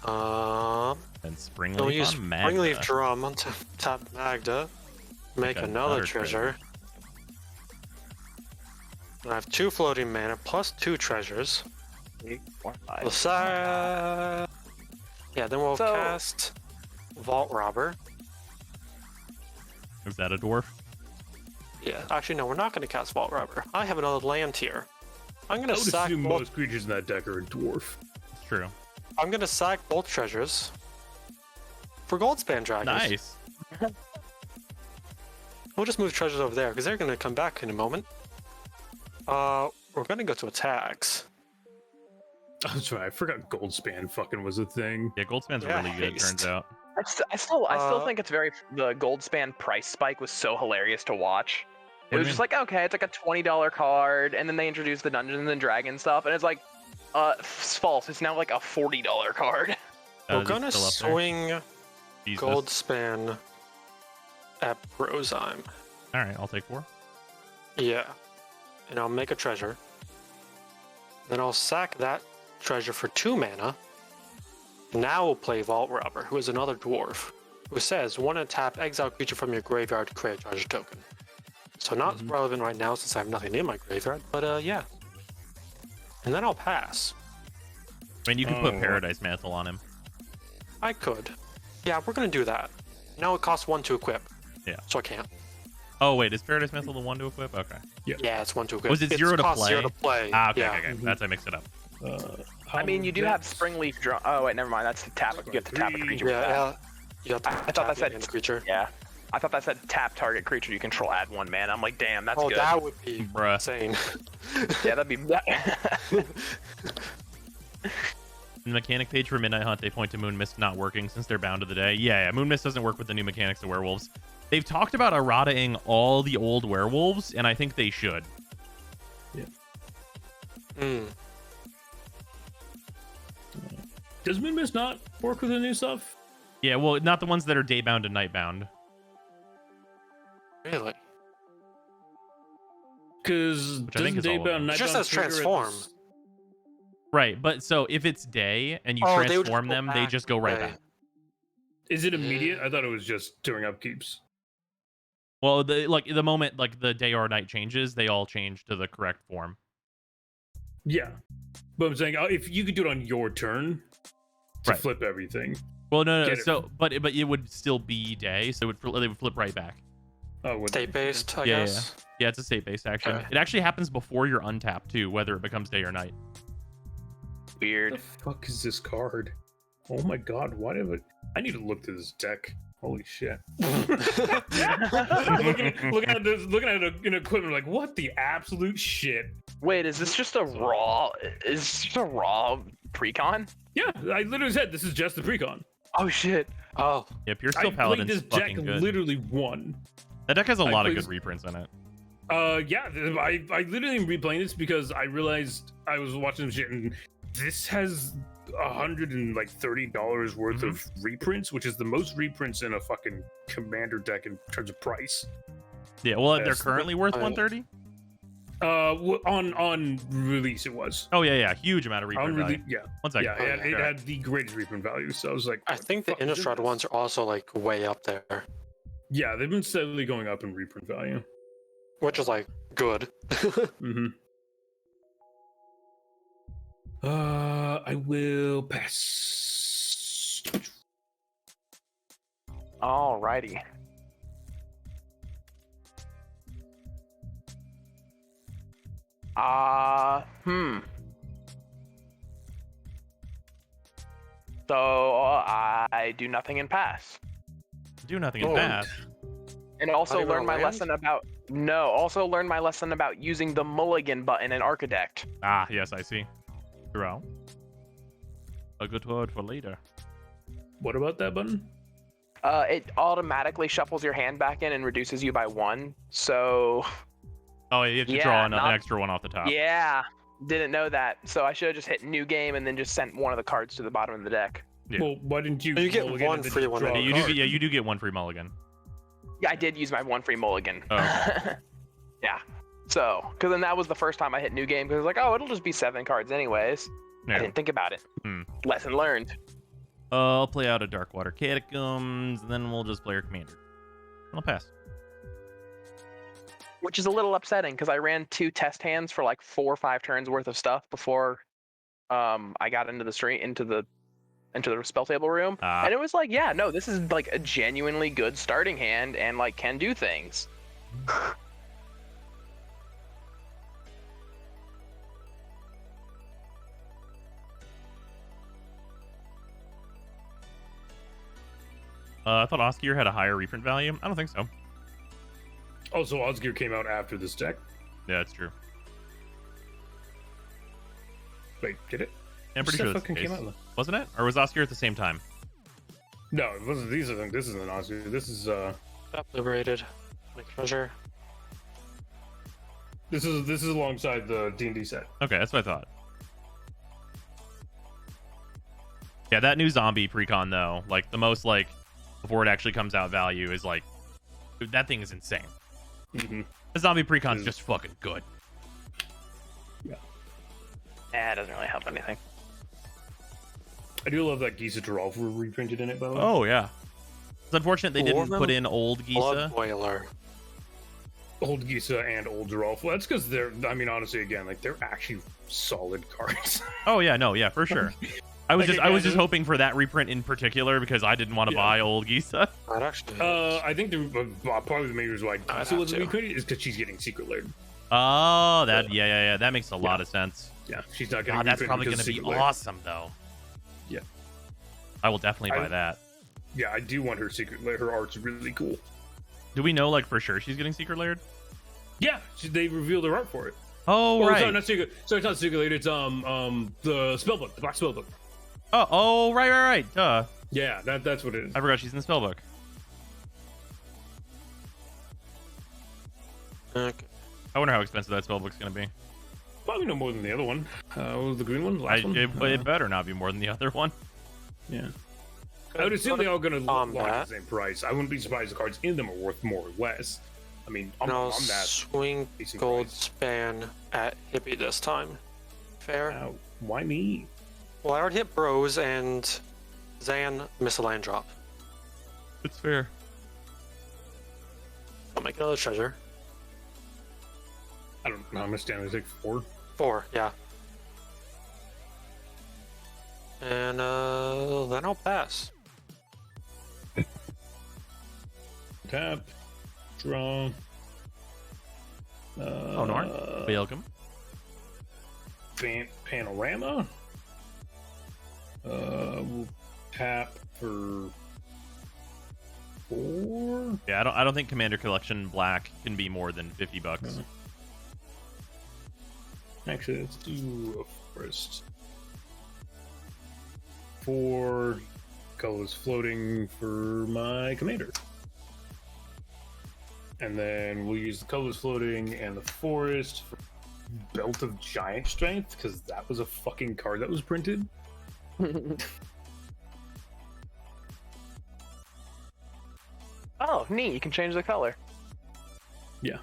And We'll Springleaf use on Magda. Springleaf Drum on tap Magda. Make Make another another treasure. And I have 2 floating mana plus 2 treasures. 3, 4, 5. We'll yeah, then we'll So- cast Vault Robber. Is that a dwarf? Yeah, actually no, we're not going to cast Vault Robber. I have another land here. I'm going I to would sack assume both. most creatures in that deck are a dwarf. It's true. I'm going to sack both treasures for Goldspan Dragons. Nice. We'll just move treasures over there because they're going to come back in a moment. We're going to go to attacks. I'm sorry, I forgot Goldspan fucking was a thing. Yeah, Goldspan's Yeah, really good, haste. turns out. I still think it's the Goldspan price spike was so hilarious to watch. It What do was you just like, okay, it's like a $20 card, and then they introduced the Dungeons and Dragons stuff, and it's like, it's false. It's now like a $40 card. We're Is it going to still up there? swing Jesus. Goldspan at Brozyme. Alright, I'll take 4. Yeah. And I'll make a treasure. Then I'll sack that treasure for 2 mana. Now we'll play Vault Robber, who is another dwarf, who says, one tap, exile creature from your graveyard to create a treasure token. So not relevant right now since I have nothing in my graveyard, but yeah. And then I'll pass. I mean, you can put Paradise Mantle on him. I could. Yeah, we're gonna do that. Now it costs 1 to equip. Yeah. So I can't. Oh, wait, is Paradise Mantle the one to equip? Okay. Yeah, it's 1 to equip. Was it It's 0 to cost play? 0 to play. Ah, okay, yeah. okay. That's I mixed it up. I mean, you do have Springleaf Drum. Oh wait, never mind. That's the tap. You have to tap a creature. with that. Yeah, you have to I thought tap that said the creature. Yeah, I thought that said tap target creature you control, add 1 mana. I'm like, damn, that's Oh, good. that would be Bruh. insane. Yeah, that'd be. In the mechanic page for Midnight Hunt, they point to Moon Mist not working since they're bound to the day. Yeah, Moon Mist doesn't work with the new mechanics of werewolves. They've talked about errataing all the old werewolves, and I think they should. Hmm. Does Moon Mist not work with the new stuff? Yeah, well, not the ones that are day bound and night bound. Really? Because I think is all of them. Nightbound It just says trigger at transform. this- Right, but so if it's day and you Oh, they would just transform go them, they back. just go right Okay. back. Is it immediate? I thought it was just doing upkeeps. Well, the moment the day or night changes, they all change to the correct form. Yeah, but I'm saying if you could do it on your turn to Right. flip everything. Well, no. Get it. So, but it would still be day, so they would flip right back. Oh, would State based, I Yeah, guess. Yeah, it's a state-based action. Okay. It actually happens before you're untapped too, whether it becomes day or night. What Weird. the fuck is this card? Oh my god, why did I need to look through this deck. Holy shit. looking at this, looking at it in equipment, like, what the absolute shit? Wait, is this just a raw? Is this just a raw precon? Yeah, I literally said this is just the precon. Oh shit. Oh, Yeah, Pure I Steel played Paladin's this deck fucking good. literally one. That deck has a I lot of played- good reprints in it. Yeah, I literally am replaying this because I realized I was watching some shit and this has $130 worth Mm-hmm. of reprints, which is the most reprints in a fucking commander deck in terms of price. Yeah, well, they're Yes. currently worth I- 130. On release it was. Oh yeah, huge amount of reprint On value. release, yeah, One second. yeah, it Sure. had the greatest reprint value. So I was like, I think the fuck is Innistrad this? ones are also like way up there, Yeah, they've been steadily going up in reprint value. which is like good. Mm-hmm. I will pass. Alrighty. So I do nothing and pass. Do nothing and pass. And also Not even learn a my land? lesson about also learn my lesson about using the mulligan button in Architect. Ah, yes, I see. Draw. A good word for later. What about that button? It automatically shuffles your hand back in and reduces you by 1. So Oh, you have to Yeah, draw an not- extra one off the top. yeah, didn't know that. So I should have just hit new game and then just sent one of the cards to the bottom of the deck. Yeah. Well, why didn't you? You get mulligan one and then free just one draw at a a You card? do, yeah, you do get one free mulligan. Yeah, I did use my 1 free mulligan. Oh, okay. Yeah. So, because then that was the first time I hit new game because I was like, oh, it'll just be 7 cards anyways. I Yeah. didn't think about it. Hmm. Lesson learned. I'll play out a Darkwater Catacombs, and then we'll just play our commander. I'll pass. Which is a little upsetting because I ran 2 test hands for like 4 or 5 turns worth of stuff before I got into the spell table room. Ah. And it was like, yeah, no, this is like a genuinely good starting hand and like can do things. I thought Oscar had a higher reprint value. I don't think so. Also, Osgear came out after this deck. Yeah, that's true. Wait, did it? Yeah, I'm pretty Which sure set that's the fucking case. came out? Wasn't it? Or was Oscar at the same time? No, it wasn't. These are this isn't Osgear. This is Stop liberated. Make treasure. this is alongside the D&D set. Okay, that's what I thought. Yeah, that new zombie precon though, like the most like before it actually comes out value is like dude, that thing is insane. Mm-hmm. The zombie precon's Is- just fucking good. It doesn't really help anything. I do love that Gisa Geralf were reprinted in it, by the way. Oh yeah. It's unfortunate they didn't Dwarven put in old Gisa. Blood Boiler. Old Gisa and Old Geralf. Well, that's because they're. I mean, honestly, again, like they're actually solid cards. Oh yeah, no, yeah, for sure. I was Like, just I was again, just hoping for that reprint in particular because I didn't want to Yeah. buy old Gisa. That actually. I think probably the main reason why I'd Gisa have wasn't to. reprinted is because she's getting secret layered. Oh, that yeah, that makes a lot of sense. Yeah, she's not getting. God, that's reprinted probably because gonna be secret layered. awesome though. Yeah. I will definitely buy that. Yeah, I do want her secret layer. Her art's really cool. Do we know like for sure she's getting secret layered? Yeah, they revealed her art for it. Oh, Oh, right. sorry, not secret. Sorry, it's not secret layered. It's the spellbook, the black spellbook. Oh, right. Duh. Yeah, that's what it is. I forgot she's in the spellbook. Okay. I wonder how expensive that spellbook's gonna be. Probably no more than the other one. What was the green one? The last one? It better not be more than the other one. Yeah. I would assume they're all going to lock Combat. the same price. I wouldn't be surprised the cards in them are worth more or less. I mean, I'm No that. swing decent gold price. span at Hippie this time. Fair. Wow, why me? Well, I already hit Bros and Zan miss a land drop. It's fair. I'll make another treasure. I don't know how much damage. Like 4. 4, yeah. And then I'll pass. Tap. Draw. Oh, Norn. Welcome. Panorama. We'll tap for 4. Yeah, I don't think Commander Collection Black can be more than $50. No. Actually, let's do a forest. 4 colors floating for my commander. And then we'll use the colors floating and the forest for Belt of Giant Strength, because that was a fucking card that was printed. Oh, neat. You can change the color. Yeah.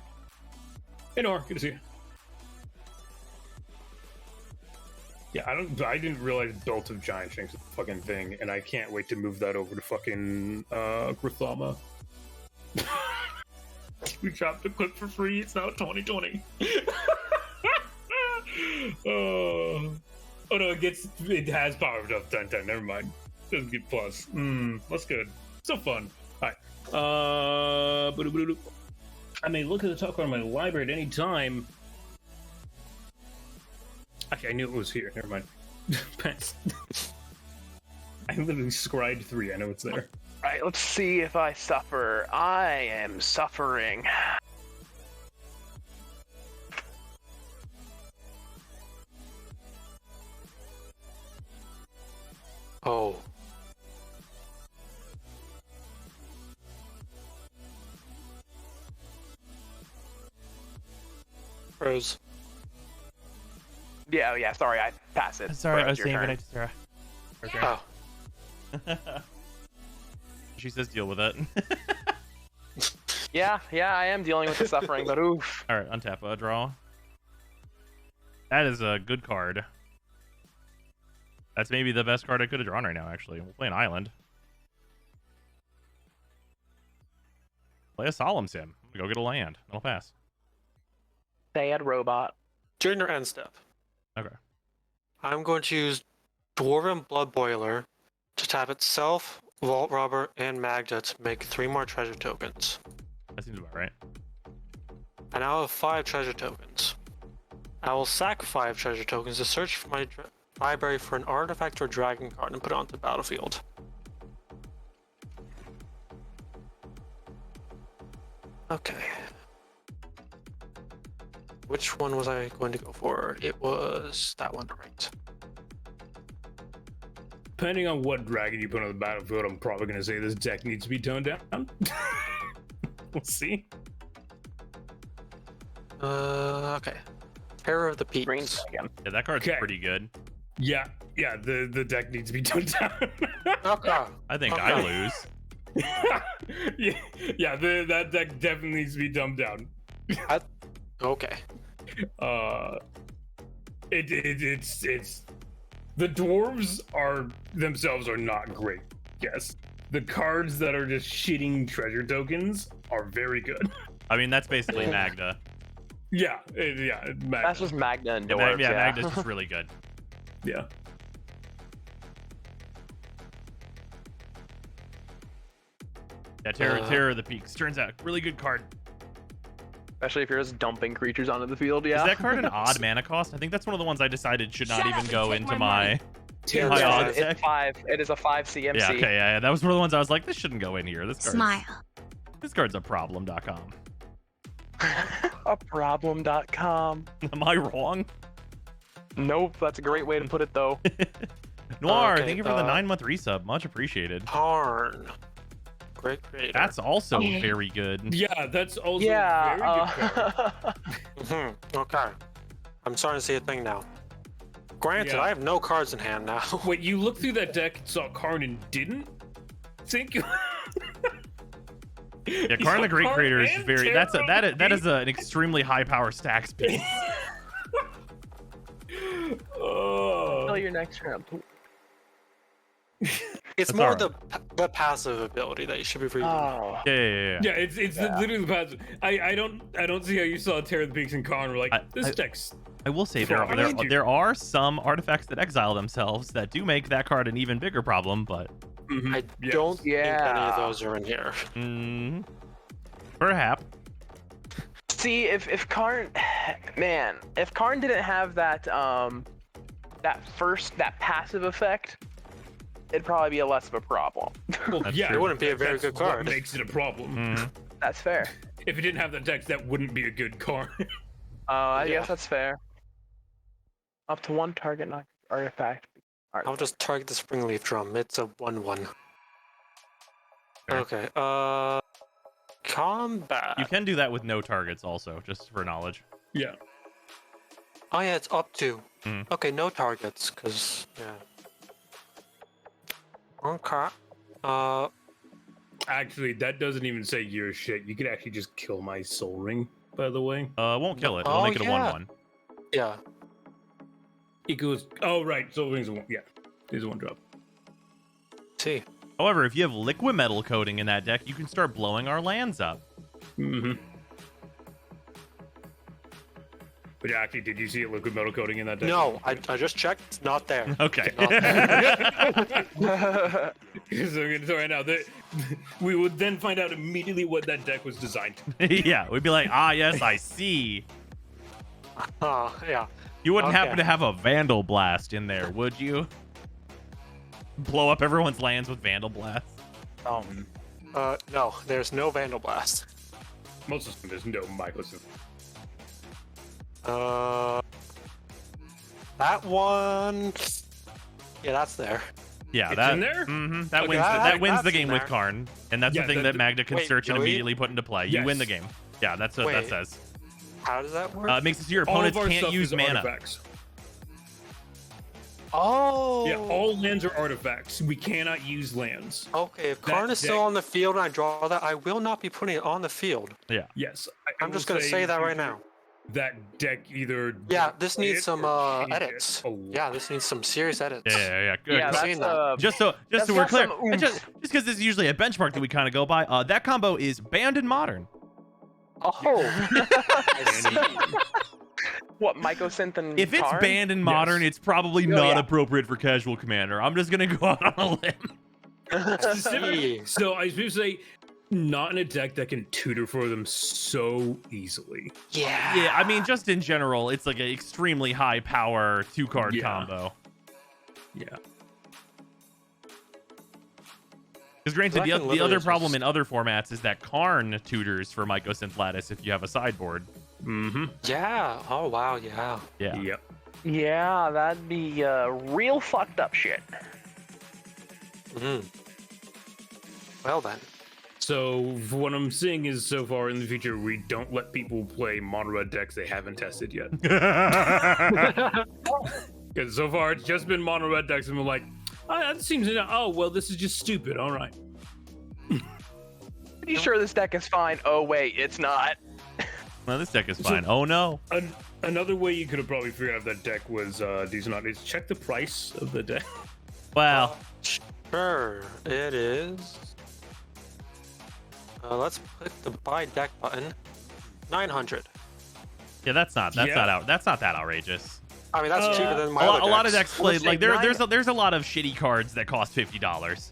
Hey, Nor, good to see you. Yeah, I didn't realize Belt of Giant Strength was a fucking thing, and I can't wait to move that over to fucking Grithama. We dropped a clip for free. It's now 2020. Oh no, it has powered up 10. Never mind. Doesn't get plus. That's good. So fun. Alright. I may look at the top corner of my library at any time. Actually, I knew it was here. Never mind. Pass. I literally scried 3. I know it's there. Alright, let's see if I suffer. I am suffering. Oh. Rose. Yeah, sorry, I pass it. Sorry, Brett, I was your saying turn. goodnight to Sarah. Oh. She says deal with it. Yeah, I am dealing with the suffering, but oof. All right, untap, draw. That is a good card. That's maybe the best card I could have drawn right now, actually. We'll play an island. Play a Solemn Sim. I'm gonna go get a land. That'll pass. Sad robot. During your end step, Okay. I'm going to use Dwarven Blood Boiler to tap itself, Vault Robber, and Magda to make 3 more treasure tokens. That seems about right. I now have 5 treasure tokens. I will sack 5 treasure tokens to search for my library for an artifact or dragon card and put it onto the battlefield. Okay. Which one was I going to go for? It was that one, right? Depending on what dragon you put on the battlefield, I'm probably going to say this deck needs to be toned down. We'll see. Okay. Terror of the Green Peaks. dragon. Yeah, that card's Okay. pretty good. Yeah, the deck needs to be toned down. Okay. I think Okay. I lose. That deck definitely needs to be dumbed down. Okay. It's the dwarves themselves are not great. Yes, the cards that are just shitting treasure tokens are very good. I mean, that's basically Magda. Magda. That's just Magna and Yeah, Dwarves, yeah. Magda's just really good. Yeah. Yeah, Terror of the Peaks. Turns out, really good card. Especially if you're just dumping creatures onto the field, yeah. Is that card an odd mana cost? I think that's one of the ones I decided should not Shut even up and go take into my my... Terror High Yeah, odds it's deck. 5. It is a 5 CMC. Yeah, okay, yeah. That was one of the ones I was like, this shouldn't go in here. This Smile. card's a problem.com. A problem.com. Am I wrong? Nope, that's a great way to put it though. Noir, Okay, thank you for the 9-month resub. Much appreciated. Tarn. Great creator. That's also very good. Yeah, that's also Yeah. a very good card. Okay. I'm starting to see a thing now. Granted, Yeah. I have no cards in hand now. Wait, you looked through that deck and saw Karn and didn't think? Yeah, Karn the Great Creator is very... That is an Peak. extremely high power stacks piece. Oh. Until your next round. It's That's more alright. the passive ability that you should be reading. Oh. Yeah. Yeah, it's literally the passive. I don't see how you saw Terror of the Peaks and Karn were like, this deck's I will say Sure, there are some artifacts that exile themselves that do make that card an even bigger problem, but I yes. don't think any Yeah. of those are in here. perhaps. See, if Karn, man, if Karn didn't have that that passive effect, it'd probably be less of a problem. Well, That's yeah, true. It wouldn't be a very that's good what card. makes it a problem. Mhm. That's fair. If it didn't have the text, that wouldn't be a good card. I Yeah. guess that's fair. Up to 1 target knock artifact. I'll just target the Springleaf Drum. It's a 1/1. Fair. Okay. Combat. You can do that with no targets also, just for knowledge. Yeah. Oh yeah, it's up to. Mhm. Okay, no targets, cause yeah. Okay. Actually, that doesn't even say your shit. You could actually just kill my Soul Ring, by the way. Won't kill it. It'll Oh, make it a yeah. 1/1. Yeah. It goes. Oh, right. Soul Ring's a one. Yeah. It's a 1-drop. See. However, if you have liquid metal coating in that deck, you can start blowing our lands up. Mm-hmm. But actually, did you see a liquid metal coating in that deck? No, I just checked. It's not there. Okay. Not there. So right now, we would then find out immediately what that deck was designed to. Yeah, we'd be like, ah, yes, I see. Yeah. You wouldn't Okay. happen to have a Vandal Blast in there, would you? Blow up everyone's lands with Vandal Blast. No, there's no Vandal Blast. Most of them, there's no Mycosynth. That one. Yeah, that's there. Yeah, It's that in there? That Okay, wins. that- That wins that's the game in with there. Karn, and that's Yeah, the thing the- that Magda can Wait, search and Joey? immediately put into play. You win the Yes. game. Yeah, that's what that Wait. says. How does that work? It makes it so your All opponents of our can't stuff use is mana. artifacts. Oh. Yeah, all lands are artifacts. We cannot use lands. Okay, if Karn is still deck- on the field and I draw that, I will not be putting it on the field. Yeah. Yes. I'm just gonna say that right now. That deck either. Yeah, this play needs it some or change it edits. a lot. Yeah, this needs some serious edits. Yeah. Good. Yeah, I've seen that's that. Just so that's we're got clear, some and oomph. just because this is usually a benchmark that we kind of go by, that combo is banned in Modern. Oh. I see. What, Mycosynth and If it's Karn? banned in Modern, it's probably Oh, not yeah. appropriate for Casual Commander. I'm just gonna go out on a limb. Specifically, so I was going to say, not in a deck that can tutor for them so easily. Yeah, I mean, just in general, it's like an extremely high power 2-card Yeah. combo. Yeah. Because granted, That the can other literally problem just- in other formats is that Karn tutors for Mycosynth Lattice if you have a sideboard. Mm-hmm. Yeah. Oh wow. Yeah. Yeah. Yep. Yeah, that'd be real fucked up shit. Mm. Well then. So what I'm seeing is so far in the future, we don't let people play mono red decks they haven't tested yet. Because so far it's just been mono red decks, and we're like, oh, that seems. Oh well, this is just stupid. All right. Pretty sure this deck is fine. Oh wait, it's not. Well, this deck is fine. Oh no. Another way you could have probably figured out if that deck was decent or not is check the price of the deck. Well, Sure. It is. Let's click the buy deck button. 900. yeah, that's not Yeah. that outrageous. I mean, that's cheaper than my A other lot of decks We'll played say like there's a lot of shitty cards that cost $50.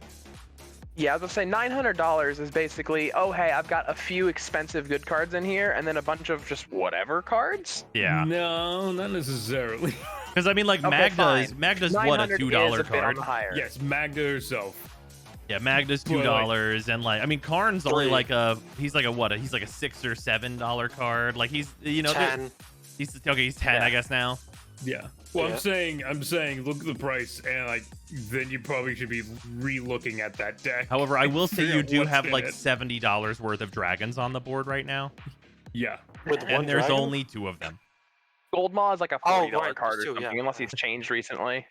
Yeah, I was gonna say $900 is basically, oh hey, I've got a few expensive good cards in here, and then a bunch of just whatever cards. Yeah, No, not necessarily. because I mean, like Okay, Magda's fine. what, a $900 $2 is a bit on card? the higher. Yes, Magda herself. Yeah, Magda's Well, $2, and like I mean, Karn's only Three. like he's like a $6 or $7 card. Like he's 10. he's 10 Yeah. I guess now. Yeah. Well, Yeah. I'm saying, look at the price, and like, then you probably should be re-looking at that deck. However, I will say Figure you out do what's have in like it. $70 worth of dragons on the board right now, Yeah. With one and there's dragon? only 2 of them. Goldmaw is like a Oh, $40 right, card or those two, something, yeah. unless he's changed recently.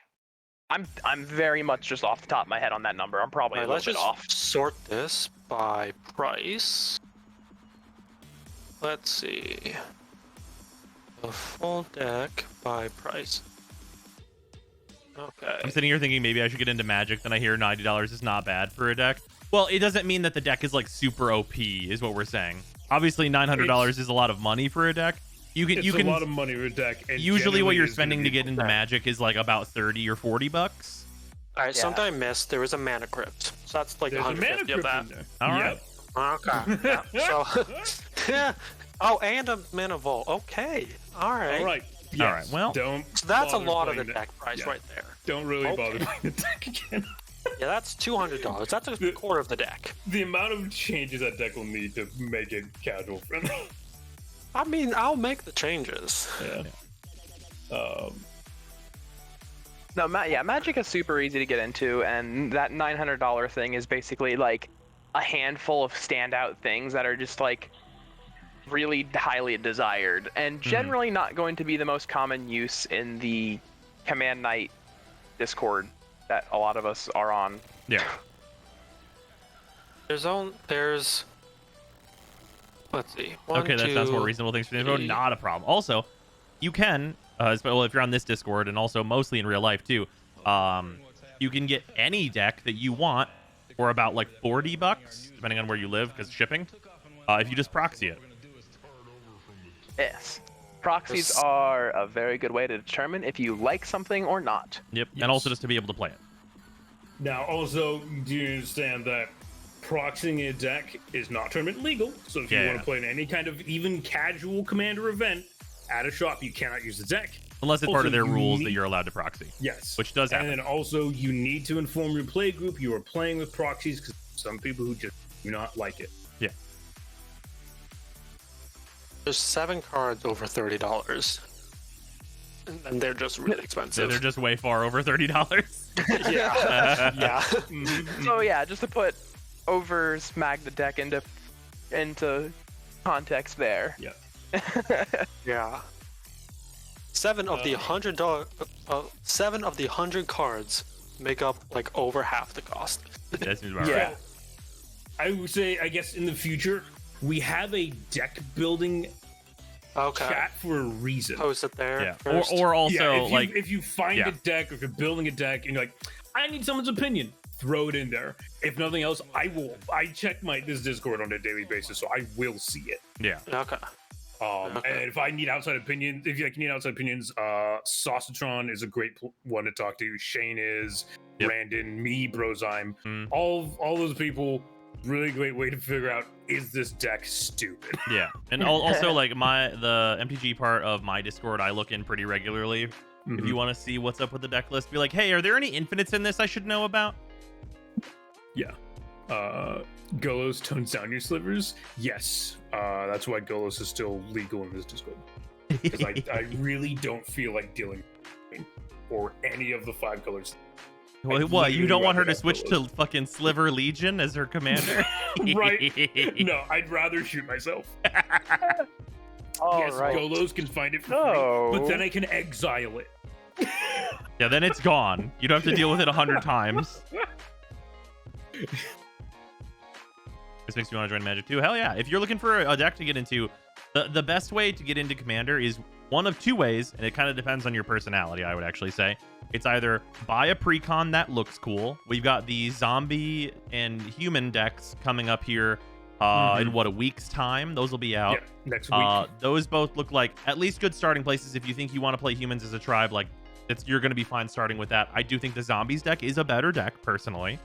I'm very much just off the top of my head on that number. I'm probably Alright, a let's little just bit off. sort this by price. Let's see. A full deck by price. Okay. I'm sitting here thinking maybe I should get into Magic. Then I hear $90 is not bad for a deck. Well, it doesn't mean that the deck is like super OP, is what we're saying. Obviously, $900 is a lot of money for a deck. It's a lot of money for a deck. And Usually, what generally you're is gonna spending to be- get into Magic is like about 30 or 40 bucks. Alright, Yeah. something I missed. There was a mana crypt. So that's like There's a mana 150 of crypt that. in there. All Yep. right. Okay. Yeah, so yeah. Oh, and a mana vault. Okay. Alright. All right. Yes. All right, well- don't. So that's a bother lot of the playing deck price Yeah. right there. Don't really bother Okay. playing the deck again. Yeah, that's $200. That's a quarter of the deck. The amount of changes that deck will need to make it casual friendly. I mean, I'll make the changes. Yeah. No, Magic is super easy to get into, and that $900 thing is basically like a handful of standout things that are just like really highly desired, and generally not going to be the most common use in the Command Night Discord that a lot of us are on. Yeah. There's let's see. One, Okay, that sounds more two, reasonable. Thanks for the info. three. Not a problem. Also, you can, well, if you're on this Discord, and also mostly in real life too, you can get any deck that you want for about like $40, depending on where you live, because shipping. If you just proxy it. Yes. Proxies Yes. are a very good way to determine if you like something or not. Yep. And also just to be able to play it. Now, also, do you understand that proxying a deck is not tournament legal? So if you Yeah. want to play in any kind of even casual commander event at a shop, you cannot use the deck. Unless it's part Also, of their you rules that need- you're allowed to proxy. Yes. Which does happen. And then also, you need to inform your play group you are playing with proxies, because some people who just do not like it. Yeah. There's 7 cards over $30. And they're just really So expensive. they're just way far over $30. yeah. yeah. So yeah, just to put Over's Magna deck into context there. Yeah. Yeah. 7 of the $100 7 of the 100 cards make up like over half the cost. That seems about Yeah. right. I would say, I guess in the future, we have a deck building Okay. chat for a reason. Post it there. Yeah. First. Or also, yeah, if like, if you find yeah. a deck, or if you're building a deck, and you're like, I need someone's opinion, throw it in there. If nothing else, I check this Discord on a daily basis, so I will see it. yeah. Okay. Okay. And if I need outside opinions, if you need outside opinions, Saucitron is a great one to talk to. Shane is, Yep. Brandon, me, Brozyme, Mm. all those people. Really great way to figure out, is this deck stupid? Yeah. And also, like, the MTG part of my Discord, I look in pretty regularly. If Mm-hmm. you want to see what's up with the deck list, be like, hey, are there any infinites in this I should know about? Yeah. Golos tones down your slivers. Yes. That's why Golos is still legal in this Discord. Because I really don't feel like dealing or any of the 5 colors. What? You literally don't want her rather to have switch Golos. to fucking Sliver Legion as her commander? Right? No, I'd rather shoot myself. All Yes, right. Golos can find it for No. free, but then I can exile it. Yeah, then it's gone. You don't have to deal with it 100 times. This makes me want to join Magic too. Hell yeah. If you're looking for a deck to get into, the best way to get into Commander is one of 2 ways, and it kind of depends on your personality, I would actually say. It's either buy a precon that looks cool. We've got the zombie and human decks coming up here in what, a week's time? Those will be out. Yeah, next week. Those both look like at least good starting places. If you think you want to play humans as a tribe, like you're going to be fine starting with that. I do think the zombies deck is a better deck personally.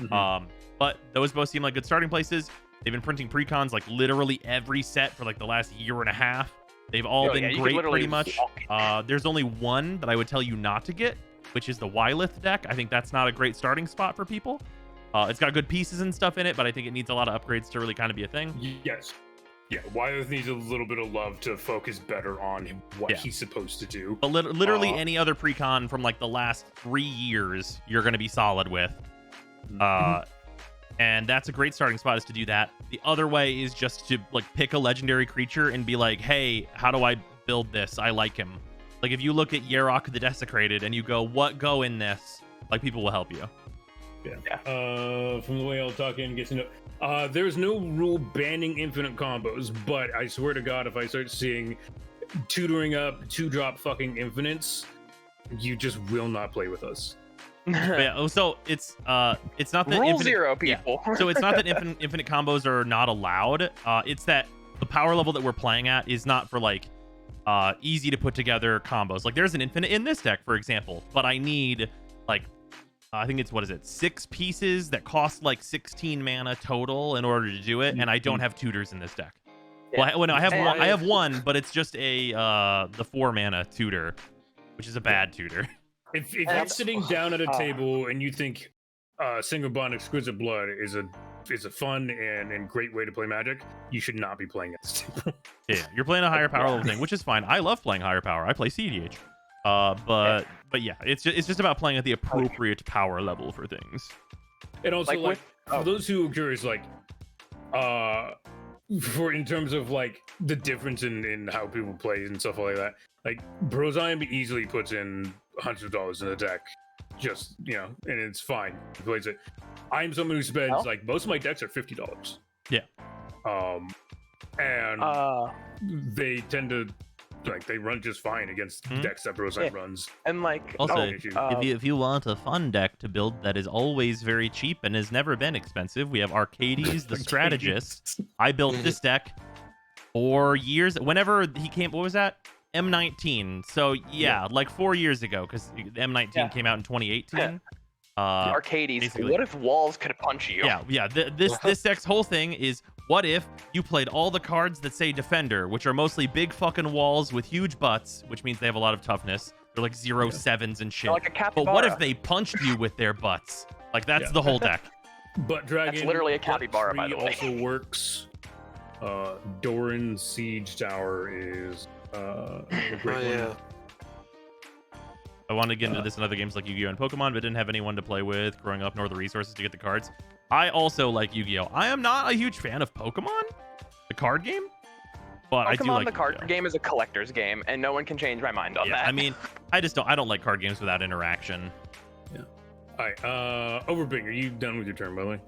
But those both seem like good starting places. They've been printing precons like literally every set for like the last year and a half. They've all been you could great literally pretty much. walk. There's only one that I would tell you not to get, which is the Wylith deck. I think that's not a great starting spot for people. It's got good pieces and stuff in it, but I think it needs a lot of upgrades to really kind of be a thing. Yes. Yeah, Wyeth needs a little bit of love to focus better on what Yeah. he's supposed to do. But literally any other precon from like the last 3 years, you're going to be solid with. And that's a great starting spot, is to do that. The other way is just to like pick a legendary creature and be like, hey, how do I build this? I like him. Like if you look at Yarok the Desecrated and you go, what go in this? Like people will help you. From the way I'll talk in, get to know. There's no rule banning infinite combos, but I swear to God, if I start seeing tutoring up 2-drop fucking infinites, you just will not play with us. But yeah, so it's not that Rule infinite, 0, people. So it's not that infinite combos are not allowed. It's that the power level that we're playing at is not for like easy to put together combos. Like there's an infinite in this deck, for example, but I need like I think it's 6 pieces that cost like 16 mana total in order to do it, and I don't have tutors in this deck. Yeah. Well, no, I have And- one. I have one, but it's just the 4 mana tutor, which is a bad tutor. If you're sitting down at a table and you think Single Bond Exquisite Blood is a fun and great way to play Magic, you should not be playing it. Yeah, you're playing a higher power level thing, which is fine. I love playing higher power. I play CDH. But yeah, it's just about playing at the appropriate power level for things. And also, Like like, with- for those who are curious, like, for in terms of like the difference in how people play and stuff like that, like Brozyme easily puts in $100 in the deck, just and it's fine. He plays it. I'm someone who spends Well- like most of my decks are $50. Yeah. And they tend to they run just fine against decks that Brozyme Yeah. runs. And like Also, issue. if you want a fun deck to build that is always very cheap and has never been expensive, we have Arcades the Strategist. I built this deck for years. Whenever he came, what was that? M19. So yeah, like 4 years ago, because the M19 came out in 2018. Arcades. basically. What if walls could punch you? Yeah. This deck's whole thing is, what if you played all the cards that say Defender, which are mostly big fucking walls with huge butts, which means they have a lot of toughness. They're like 0/7s and shit. Like a But what if capybara. they punched you with their butts? Like that's the whole deck. But Dragon. That's literally a Butt capybara, by Tree the way. Also works. Doran Siege Tower is a great one. yeah. I wanted to get into this in other games like Yu-Gi-Oh! And Pokemon, but didn't have anyone to play with growing up, nor the resources to get the cards. I also like Yu-Gi-Oh! I am not a huge fan of Pokemon, the card game, but I do Pokemon, like the card Yu-Gi-Oh! game, is a collector's game, and no one can change my mind on Yeah, that. I mean, I don't like card games without interaction. All right, Overbing, are you done with your turn, by the way?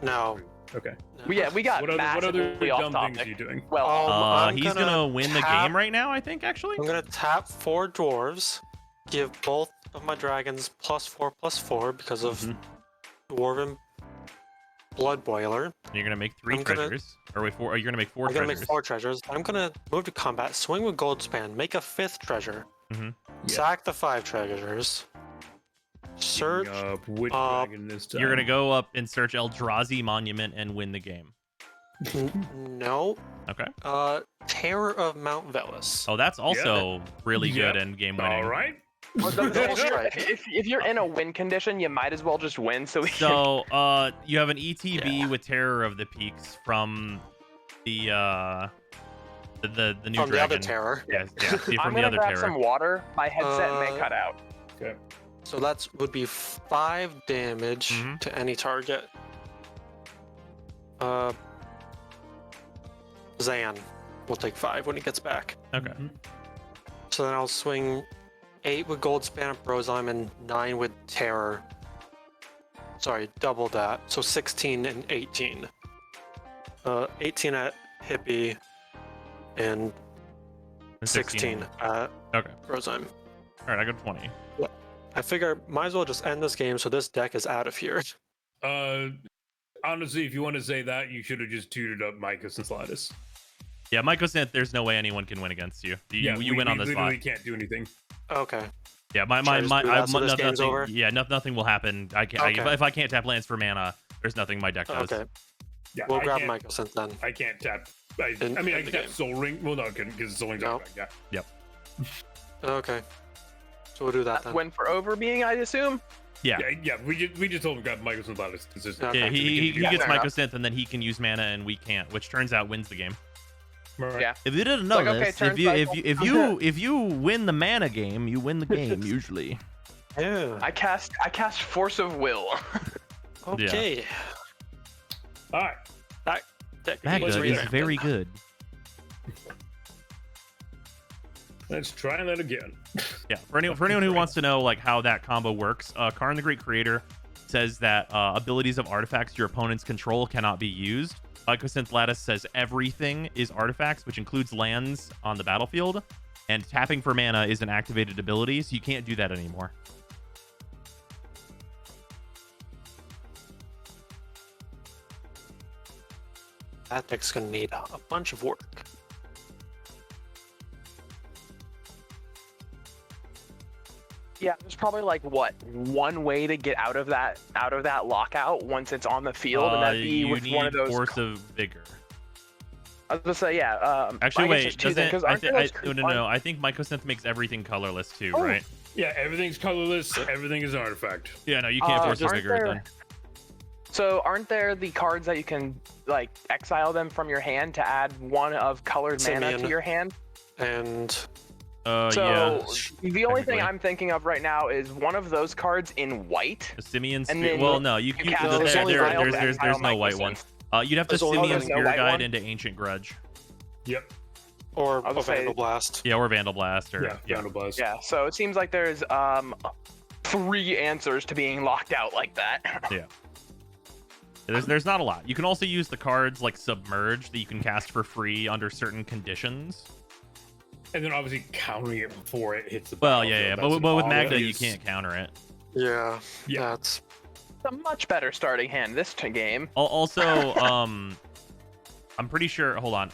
No. Okay. we got What other massively off dumb things are you topic. doing? Well, I'm He's gonna win the tap- game right now, I think, actually. I'm gonna tap 4 dwarves, give both of my dragons +4/+4 because of Dwarven Blood Boiler. You're gonna make 3 I'm gonna- treasures. Or wait, 4. You're gonna make 4 I'm gonna treasures. make 4 treasures. I'm gonna move to combat, swing with Goldspan, make a 5th treasure, Mhm. sack the 5 treasures, search. Which up. dragon this time? You're gonna go up and search Eldrazi Monument and win the game. No. Okay. Terror of Mount Velis. Oh, that's also really good Yep. and game winning. All right. if you're in a win condition, you might as well just win. So we can... So, you have an ETB Yeah. with Terror of the Peaks from the new From dragon. the other terror. Yes, yeah, see, I'm from the gonna other grab Terror. some water. My headset may Uh, cut out. Okay. So that would be 5 damage Mhm. to any target. Zan will take 5 when he gets back. Okay. So then I'll swing 8 with Goldspan of Brozime and 9 with Terror. Sorry, double that. So 16 and 18. 18 at Hippie and And 16 at Okay. Brozime. All right, I got 20. I figure might as well just end this game so this deck is out of here. Honestly, if you want to say that, you should have just tutored up Mycos and Slatus. Yeah, Michael said there's no way anyone can win against you. You win on the we spot. literally can't do anything. Okay. Yeah, my Should I just do that so this game's nothing. over? Yeah, nothing will happen. I can't. Okay. If I can't tap lands for mana, there's nothing my deck does. Okay. Yeah, We'll I grab can't- Michael since then. I can't tap. I In mean, I the can tap game. Soul Ring. Well, no, because Soul Ring's No. automatic, yeah. Okay. So we'll do that then. Win for over being, I assume. Yeah. Yeah. We just told him grab Mycos and Slatus. It's just Okay. Yeah, he Yeah, gets fair enough. Mycosynth and then he can use mana and we can't, which turns out wins the game. Right. Yeah. If you didn't know Like, okay, this, turn cycle. if you win the mana game, you win the game usually. Yeah. I cast Force of Will. Okay. All right. That deck Magda was is Reprinted. very good. Let's try that again. Yeah, for anyone who wants to know like how that combo works, Karn the Great Creator says that abilities of artifacts your opponents control cannot be used. Mycosynth Lattice says everything is artifacts, which includes lands on the battlefield, and tapping for mana is an activated ability, so you can't do that anymore. That deck's gonna need a bunch of work. Yeah, there's probably like one way to get out of that lockout once it's on the field, and that'd be You with need one of those. Force of Vigor. I was gonna say, yeah. Actually, I guess wait, just choosing, doesn't 'cause aren't there those no. I think Mycosynth makes everything colorless too, Oh. right? Yeah, everything's colorless. Everything is an artifact. Yeah, no, you can't Force of aren't Vigor it there- then. So aren't there the cards that you can like exile them from your hand to add one of colored mana Simeon. to your hand? And So Yeah. the only thing technically. I'm thinking of right now is one of those cards in white. The Simeon And Spear. then Well, no, you cast the there's exile there's exile no white Mycosynth. one. You'd have to There's only Simeon one- Spear no white Guide one? into Ancient Grudge. Yep. or I a was gonna say- Vandal Blast. Yeah, or Vandal Blast or Yeah. Vandal Blast. Yeah, so it seems like there's 3 answers to being locked out like that. There's not a lot. You can also use the cards like Submerge that you can cast for free under certain conditions. And then obviously countering it before it hits the Well, battlefield. yeah, That's but with an Magda you obvious- can't counter it. Yeah. Yeah. That's It's a much better starting hand this game. Also, I'm pretty sure. Hold on.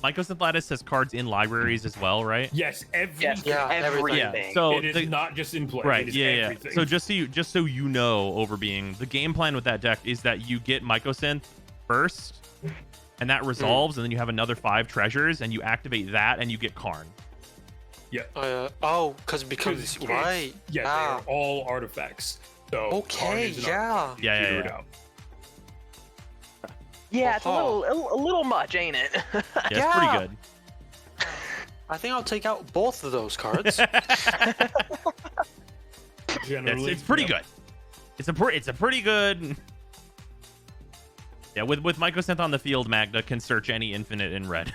Mycosynth Lattice has cards in libraries as well, right? Yes, everything. Yeah, everything. Yeah. So It is not just in play. right. It is Yeah. everything. So just so you know, Overbeing, the game plan with that deck is that you get Mycosynth first, and that resolves, and then you have another 5 treasures, and you activate that, and you get Karn. Yeah. Because it's- right. Yeah, they are all artifacts. So Okay, Karn is an yeah. artifact. You figure it out. Yeah, it's a little much, ain't it? Yeah, it's pretty good. I think I'll take out both of those cards. Generally, It's pretty good. It's a pretty good. Yeah, with Mycosynth on the field, Magda can search any infinite in red.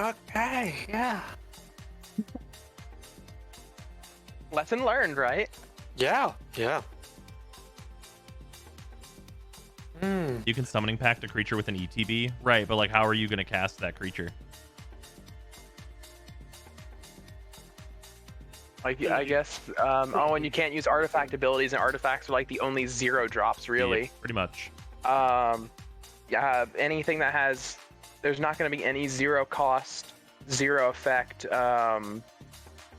Okay, yeah. Lesson learned, right? Yeah. You can summoning pact a creature with an ETB, right? But like, how are you going to cast that creature? Like, I guess, and you can't use artifact abilities, and artifacts are like the only 0 drops, really. Yeah, pretty much. Yeah, anything that has, there's not going to be any 0 cost, 0 effect,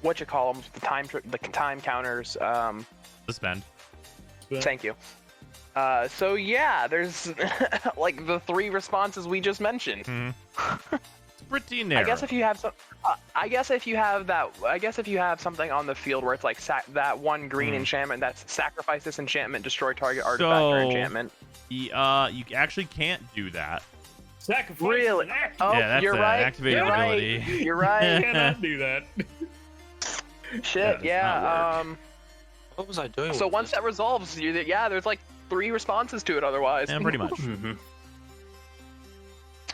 what you call them, the time counters, Suspend. thank you. So yeah, there's like the 3 responses we just mentioned. It's pretty narrow. I guess if you have some, I guess if you have something on the field where it's like that one green enchantment that's sacrifice this enchantment, destroy target artifact or enchantment. You actually can't do that. Sacrifice. Really? Oh, Yeah, that's you're an right. activated You're ability. right. You're right. Cannot do that. Shit. does Yeah. not What was I doing? So with once this? that resolves, there's like 3 responses to it otherwise. Yeah, pretty much.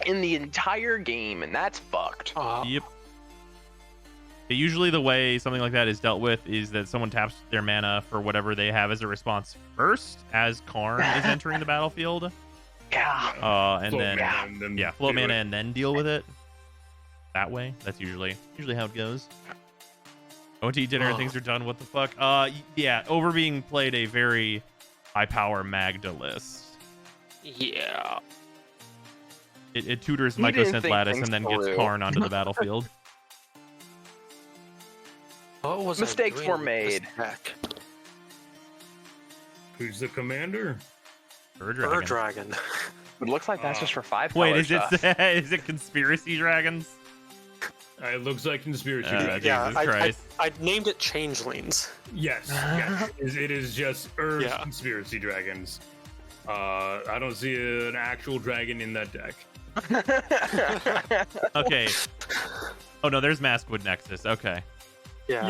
In the entire game, and that's fucked. Yep. Usually the way something like that is dealt with is that someone taps their mana for whatever they have as a response first, as Karn is entering the battlefield. Yeah. And Float then mana and then float do mana it. and then deal with it. That way. That's usually how it goes. Won't eat dinner and things are done. What the fuck? Yeah, Overbeing played a very high power Magda list. Yeah. It tutors He didn't Mycosynth think Lattice things and then gets through. Karn onto the battlefield. What was I Mistakes doing were with this made. deck? Who's the commander? Bird Dragon. It looks like that's just for 5 Wait, colors. is it conspiracy dragons? It looks like conspiracy. Dragon. Yeah, Jesus Christ. I named it Changelings. Yes. It is just Earth conspiracy dragons. I don't see an actual dragon in that deck. Okay. Oh no, there's Maskwood Nexus. Okay. Yeah.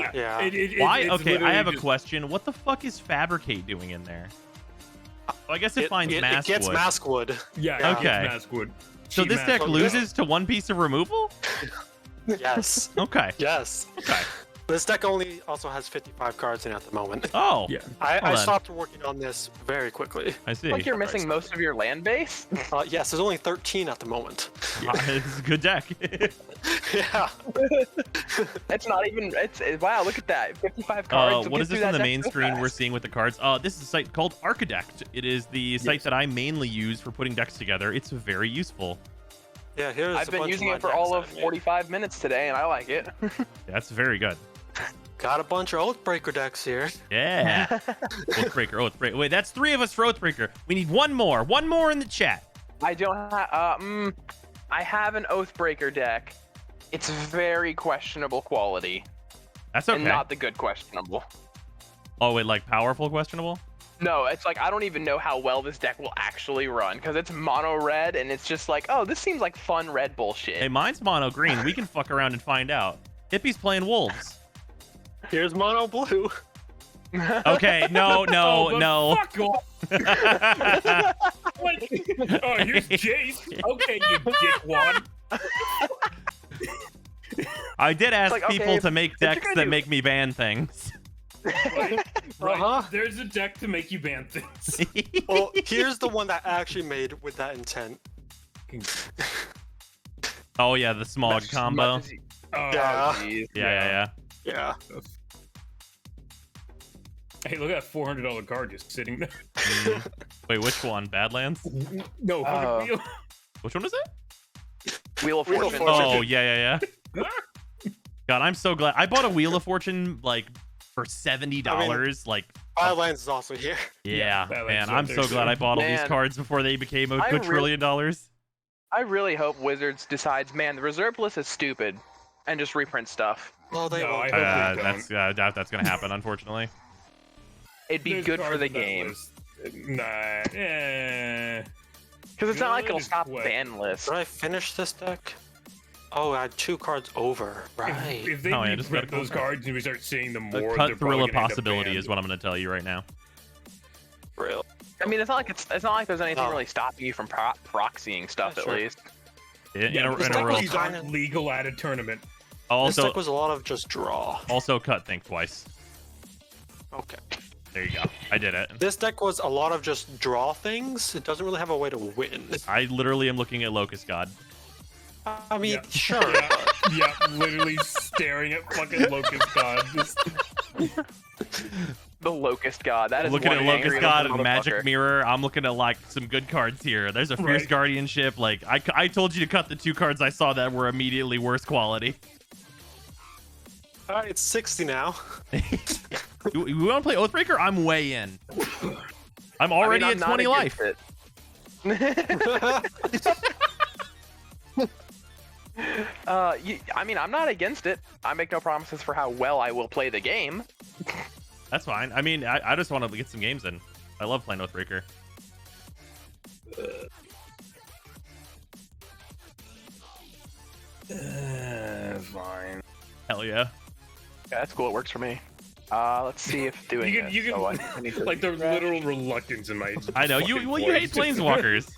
Why? It's Okay, I literally have a just- question. What the fuck is Fabricate doing in there? Oh, I guess it finds it Maskwood. gets Maskwood. Yeah. Okay. Maskwood. So Cheap this deck Maskwood. loses to 1 piece of removal? Yes. Okay. Yes. Okay. This deck only also has 55 cards in it at the moment. Oh. Yeah. I then. stopped working on this very quickly. I see. Like you're missing most of your land base. Yes, there's only 13 at the moment. It's a good deck. Yeah. It's not even. Wow. Look at that. 55 cards. What is this on the main screen we're seeing? seeing with the cards? This is a site called Archidect. It is the site that I mainly use for putting decks together. It's very useful. Yeah, here's I've a been bunch using of it for my all decks of I made. 45 minutes today, and I like it. That's very good. Got a bunch of Oathbreaker decks here. Yeah. Oathbreaker. Wait, that's 3 of us for Oathbreaker. We need one more. One more in the chat. I don't have. I have an Oathbreaker deck. It's very questionable quality, That's okay. and not the good questionable. Oh, wait, like powerful questionable? No, it's like I don't even know how well this deck will actually run because it's mono red, and it's just like, oh, this seems like fun red bullshit. Hey, mine's mono green. We can fuck around and find out. Hippie's playing wolves. Here's mono blue. Okay, no. Fuck off. What? Oh, here's Jace. Okay, you dickwad. I did ask like, okay, people to if make you're decks gonna that do- make me ban things. Right. Uh-huh. There's a deck to make you ban things. Well, here's the one that I actually made with that intent. Oh yeah, the smog combo. Oh, Yeah. Jeez. Yeah. Yeah. Hey, look at that $400 card just sitting there. Wait, which one? Badlands? No, Oh. Wheel. Which one was it? Wheel of Wheel of Fortune. Fortune. Oh, yeah. God, I'm so glad. I bought a Wheel of Fortune, like, for $70. Like, Badlands is also here. yeah, Badlands man, is I'm up so there, glad too. I bought all these Man. cards before they became a I good really- $1 trillion. I really hope Wizards decides, man, the reserve list is stupid, and just reprint stuff. Well, they No, won't. I hope they That's I doubt that's gonna happen, unfortunately. It'd be There's good for cards the on that game. list. Nah, eh. Because it's not like it'll Good stop way. ban lists. Did I finish this deck? Oh, I had 2 cards over. Right. If they Oh, yeah, just reprint gotta those go. cards and we start seeing them The more, cut they're thrill probably of gonna end up possibility banned. is what I'm gonna tell you right now. Real. I mean, it's not like there's anything No. really stopping you from proxying stuff, Yeah, at sure. least. In Yeah, a, this in a deck real. these aren't legal at a tournament. This Also, deck was a lot of just draw. also cut think twice. Okay. There you go. I did it. This deck was a lot of just draw things. It doesn't really have a way to win. I literally am looking at Locust God. I mean, Yeah. sure. Yeah, literally staring at fucking Locust God. Just, The Locust God. That is Looking one at Locust angry God little and Magic motherfucker. Mirror. I'm looking at like some good cards here. There's a Fierce Right. Guardianship. Like I told you to cut the 2 cards I saw that were immediately worse quality. All right, it's 60 now. You want to play Oathbreaker? I'm way in. I'm already I'm at not 20 life. against it. I mean, I'm not against it. I make no promises for how well I will play the game. That's fine. I mean, I just want to get some games in. I love playing Oathbreaker. fine. Hell yeah. Yeah, that's cool. It works for me. Let's see if doing You can, this. you can So I need to like the refresh. literal reluctance in my. I know you. fucking Well, you hate voice. planeswalkers.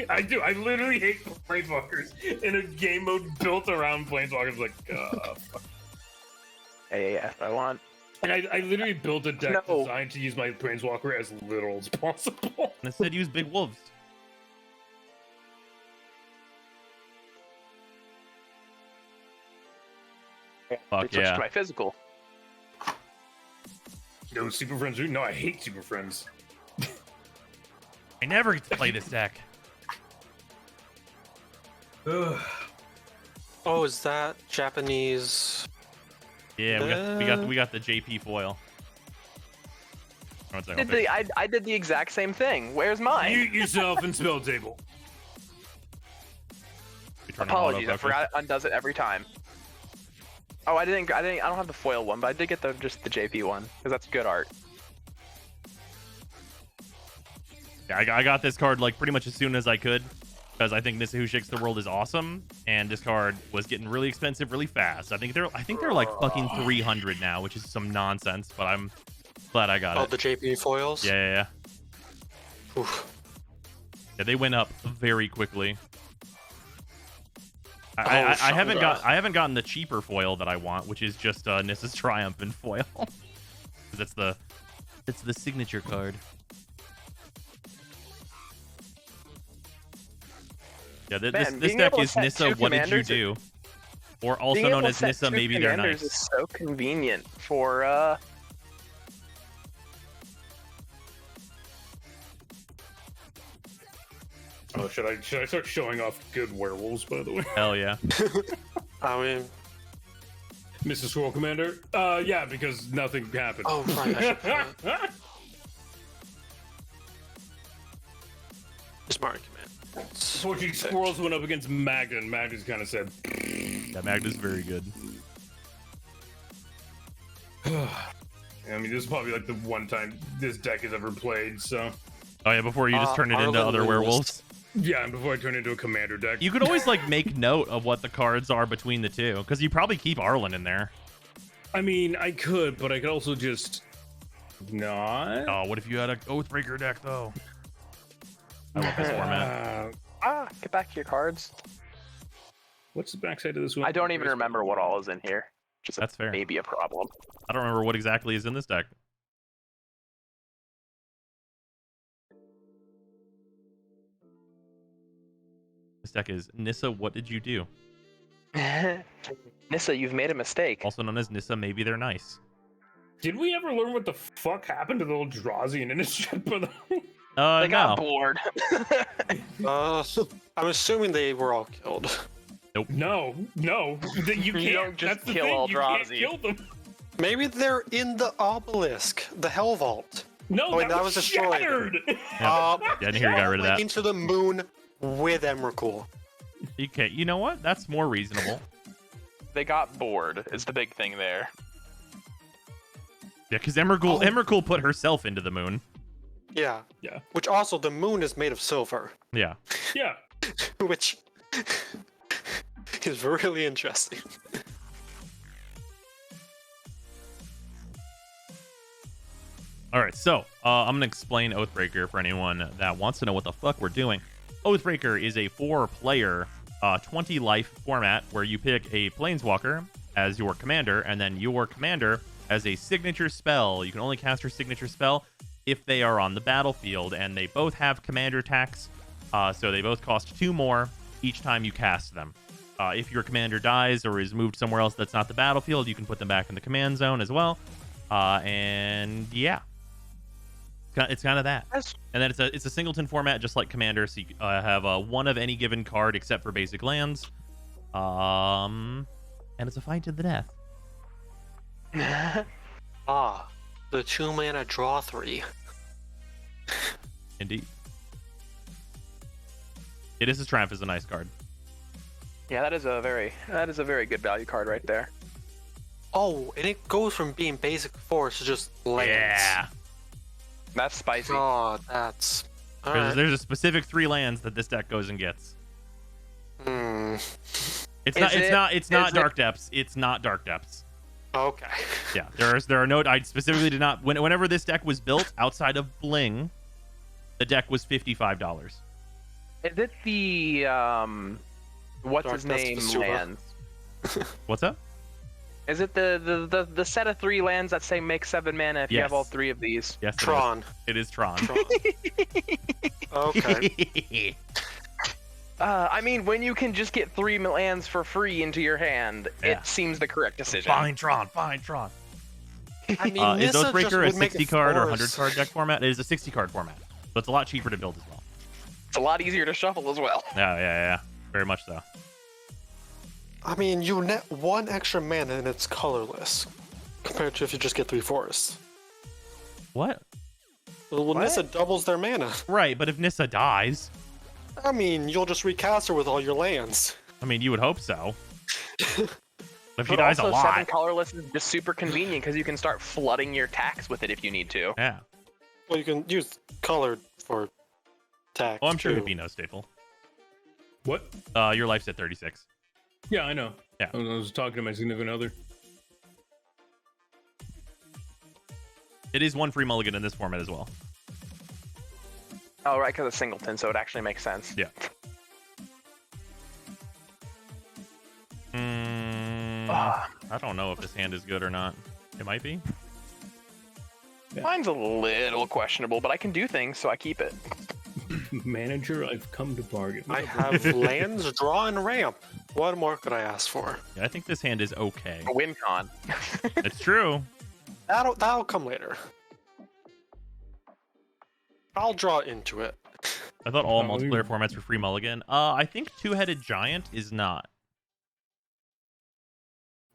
I do. I literally hate planeswalkers in a game mode built around planeswalkers. Like, fuck. Yeah. I want. And I literally built a deck No. designed to use my planeswalker as little as possible. Instead, use big wolves. Fuck Switch yeah. to my physical. No Super Friends. No, I hate Super Friends. I never get to play this deck. Ugh. Oh, is that Japanese? Yeah, we got the JP foil. One second, I did the exact same thing. Where's mine? Mute yourself and spell table. Apologies, I forgot it undoes it every time. Oh, I don't have the foil one, but I did get just the JP one because that's good art. Yeah, I got this card like pretty much as soon as I could because I think Nissa Who Shakes the World is awesome, and this card was getting really expensive really fast. I think they're like fucking 300 now, which is some nonsense, but I'm glad I got Oh, it. the JP foils? Yeah. Oof. Yeah, they went up very quickly. Oh, I haven't Chandra. I haven't gotten the cheaper foil that I want, which is just Nissa's Triumphant foil. 'Cause it's the signature card. Yeah, this Man, this being deck able to is set Nissa. two What did you commanders do? Or also Being known able as to set Nissa. two Maybe they're commanders nice. is so convenient for Oh, should I start showing off good werewolves? By the way, Hell yeah. I mean, Mr. Squirrel Commander. Yeah, because nothing happened. oh, right. I should play it. Smart command. Unfortunately, Squirrels went up against Magda, and Magda's kind of said, Yeah, Magda's very good. I mean, this is probably like the one time this deck has ever played, so. Oh yeah, before you just turn it into Arlen other lose. werewolves. Yeah, and before I turn it into a commander deck. You could always like make note of what the cards are between the two, because you probably keep Arlen in there. I mean, I could, but I could also just not. Oh, what if you had an Oathbreaker deck though? I love this format. get back to your cards. What's the backside of this one? I don't even remember what all is in here. Just That's fair. maybe a problem. I don't remember what exactly is in this deck. This deck is Nissa. What did you do? Nissa, you've made a mistake. Also known as Nissa. Maybe they're nice. Did we ever learn what the fuck happened to the old Drazi and Innistrad? They got No. bored. I'm assuming they were all killed. No. You can't don't just that's the kill thing. You can't Eldrazi. kill them. Maybe they're in the obelisk, the Hell Vault. No, Oh, wait, that was destroyed. shattered. Yeah, and here you got rid of that. Into the moon with Emrakul. Okay, you know what? That's more reasonable. They got bored. Is the big thing there. Yeah, because Emrakul put herself into the moon. Yeah. Yeah. Which also, the moon is made of silver, Yeah. Yeah. which is really interesting. All right, so I'm gonna explain Oathbreaker for anyone that wants to know what the fuck we're doing. Oathbreaker is a 4-player, 20-life format where you pick a Planeswalker as your commander, and then your commander as a signature spell. You can only cast your signature spell if they are on the battlefield, and they both have commander attacks, so they both cost 2 more each time you cast them. If your commander dies or is moved somewhere else that's not the battlefield, you can put them back in the command zone as well. And yeah, it's kind of that. And then it's a singleton format, just like Commander. So you have one of any given card except for basic lands. And it's a fight to the death. The 2-mana draw 3. Indeed. Idis's Triumph is a nice card. Yeah, that is a very good value card right there. Oh, and it goes from being basic force to just lands. Yeah. That's spicy. Oh, that's... Alright. There's a specific 3 lands that this deck goes and gets. Hmm. It's not Dark Depths. It's not Dark Depths. Okay. Yeah, there are no. I specifically did not. Whenever this deck was built, outside of Bling, the deck was $55. Is it the what's Dark his name Depths Vesuva. lands? What's up? Is it the set of 3 lands that say make 7 mana if you Yes. have all 3 of these? Yes, Tron. It is Tron. Okay. I mean, when you can just get 3 lands for free into your hand, Yeah. it seems the correct decision. Fine Tron. I mean, Is Nissa just Oathbreaker a would make 60 it card or force. 100 card deck format? It is a 60 card format, so it's a lot cheaper to build as well. It's a lot easier to shuffle as well. Yeah. Very much so. I mean, you net 1 extra mana and it's colorless, compared to if you just get 3 forests. What? Well, Nissa doubles their mana. Right, but if Nissa dies, I mean, you'll just recast her with all your lands. I mean, you would hope so. If she But dies a also 7 lot, colorless is just super convenient because you can start flooding your tax with it if you need to. yeah. Well, you can use colored for attack. Well, I'm sure too. it'd be no staple. What? Your life's at 36. Yeah, I know. Yeah. I was talking to my significant other. It is 1 free mulligan in this format as well. Oh, right, because it's singleton, so it actually makes sense. Yeah. I don't know if this hand is good or not. It might be. Mine's a little questionable, but I can do things, so I keep it. Manager, I've come to bargain. I have lands, draw, and ramp. What more could I ask for? Yeah, I think this hand is okay. A win con. It's true. That'll come later. I'll draw into it. I thought all Oh, multiplayer formats were free mulligan. I think Two-Headed Giant is not.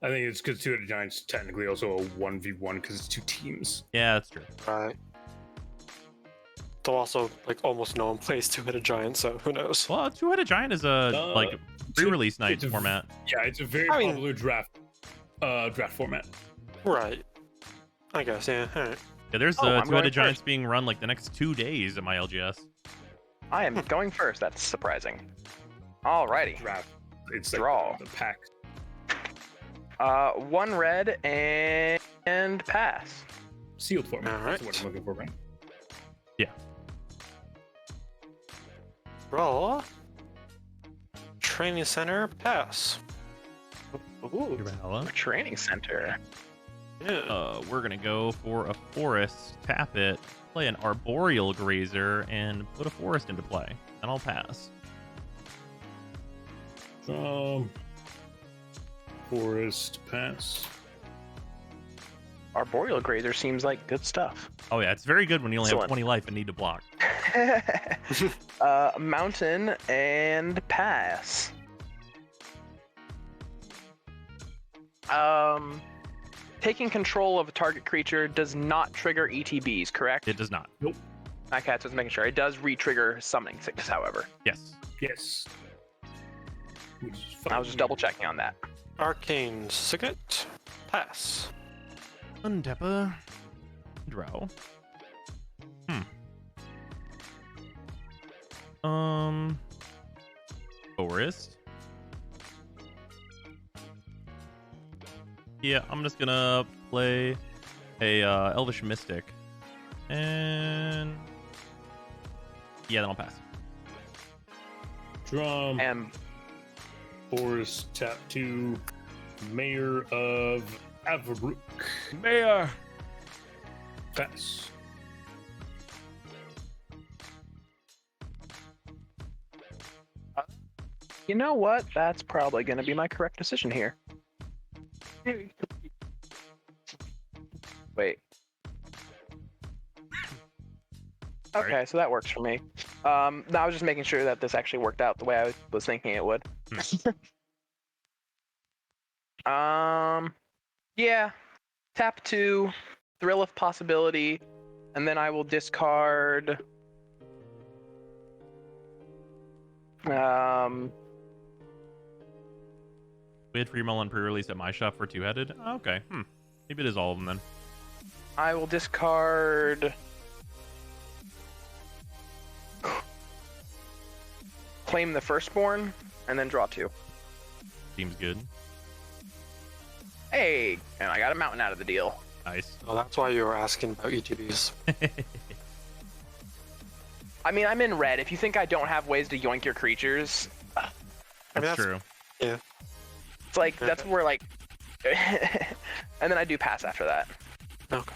I think it's because Two-Headed Giant's technically also a 1v1 because it's 2 teams. Yeah, that's true. Right. Though also, like, almost no one plays Two-Headed Giant, so who knows? Well, Two-Headed Giant is a like pre-release night it's a- format. Yeah, it's a very I mean- popular draft format. Right. I guess, yeah. Alright. Yeah, there's Oh, I'm Two-Headed going Giants first. being run like the next 2 days at my LGS. I am going first. That's surprising. Alrighty. Draft. It's like Draw. the pack. 1 red and pass. Sealed format. Alright. That's what I'm looking for, right? Draw. Training center, pass. Ooh, Hello. training center. Yeah. We're gonna go for a forest, tap it, play an arboreal grazer, and put a forest into play. And I'll pass. Forest pass. Arboreal Grazer seems like good stuff. Oh yeah, it's very good when you only have Excellent. 20 life and need to block. Mountain and pass. Taking control of a target creature does not trigger ETBs, correct? It does not. Nope. Okay, so just making sure. It does re-trigger Summoning Sickness, however. Yes. Yes. I was just double checking on that. Arcane Signet. Pass. Untapper. Draw. Forest. Yeah, I'm just gonna play a Elvish Mystic, and yeah, then I'll pass. Drum. And Forest, tap 2. Mayor of Averbrook. Mayor. Pass. you know what? That's probably going to be my correct decision here. Wait. Okay, so that works for me. No, I was just making sure that this actually worked out the way I was thinking it would. Yeah. Tap 2, Thrill of Possibility, and then I will discard. Wait for your Mullen pre-release at my shop for two-headed. Oh, okay. Maybe it is all of them then. I will discard. Claim the Firstborn, and then draw 2. Seems good. Hey, and I got a mountain out of the deal. Nice. Well, that's why you were asking about ETBs. I mean, I'm in red. If you think I don't have ways to yoink your creatures, That's true. Yeah. it's like that's where like, and then I do pass after that. Okay.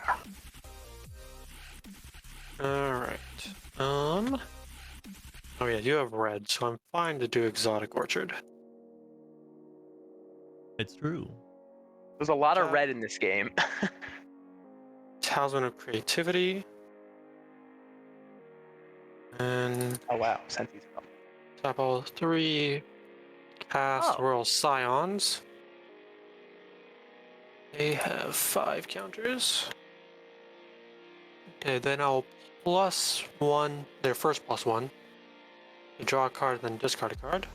All right. Oh yeah, you have red, so I'm fine to do Exotic Orchard. It's true. There's a lot of red in this game. Talisman of Creativity. And Oh wow, Senti's up. tap all 3. Cast Oh. Royal Scions. They have 5 counters. Okay, then I'll +1 their first +1. You draw a card, then discard a card.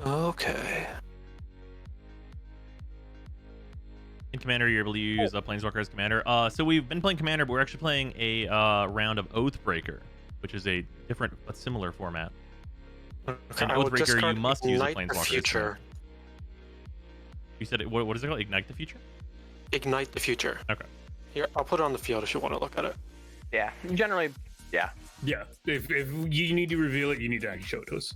Okay. In Commander, you're able to use Planeswalker as Commander. So we've been playing Commander, but we're actually playing a round of Oathbreaker, which is a different but similar format. Okay, In I will Oathbreaker, you discard must use a Ignite the Planeswalker as Future. Commander. You said it, what is it called? Ignite the Future? Ignite the Future. Okay. Here, I'll put it on the field if you want to look at it. Yeah, generally, yeah. Yeah. If you need to reveal it, you need to actually show it to us.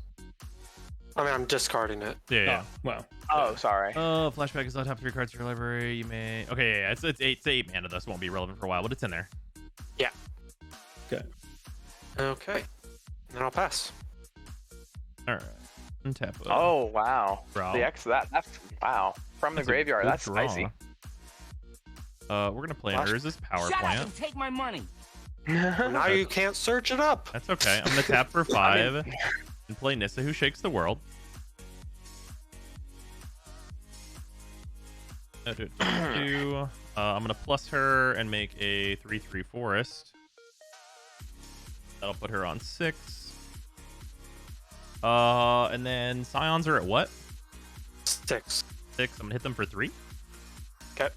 I mean, I'm discarding it. Yeah. Oh, wow. Oh, sorry. Flashback is not top 3 cards to your library. You may. Okay, yeah. It's 8 mana. This won't be relevant for a while, but it's in there. Yeah. Okay. Okay. And then I'll pass. All right. Untap. Oh wow. Draw. The X that's wow. From the That's a graveyard. good That's draw. spicy. We're gonna play Urza's Power Plant. take my money. Now you can't search it up. That's okay. I'm gonna tap for 5 and play Nissa, who shakes the world. I'm gonna plus her and make a 3/3 forest. That'll put her on 6. And then Scions are at what? 6. 6. I'm gonna hit them for 3. Okay.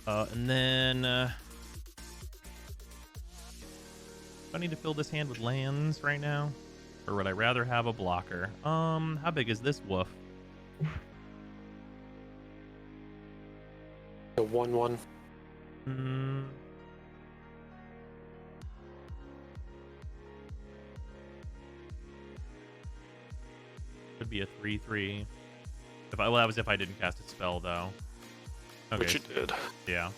And then do I need to fill this hand with lands right now, or would I rather have a blocker? How big is this woof? The 1/1. Could be a 3/3. That was if I didn't cast a spell though. Okay. Which you did. Yeah.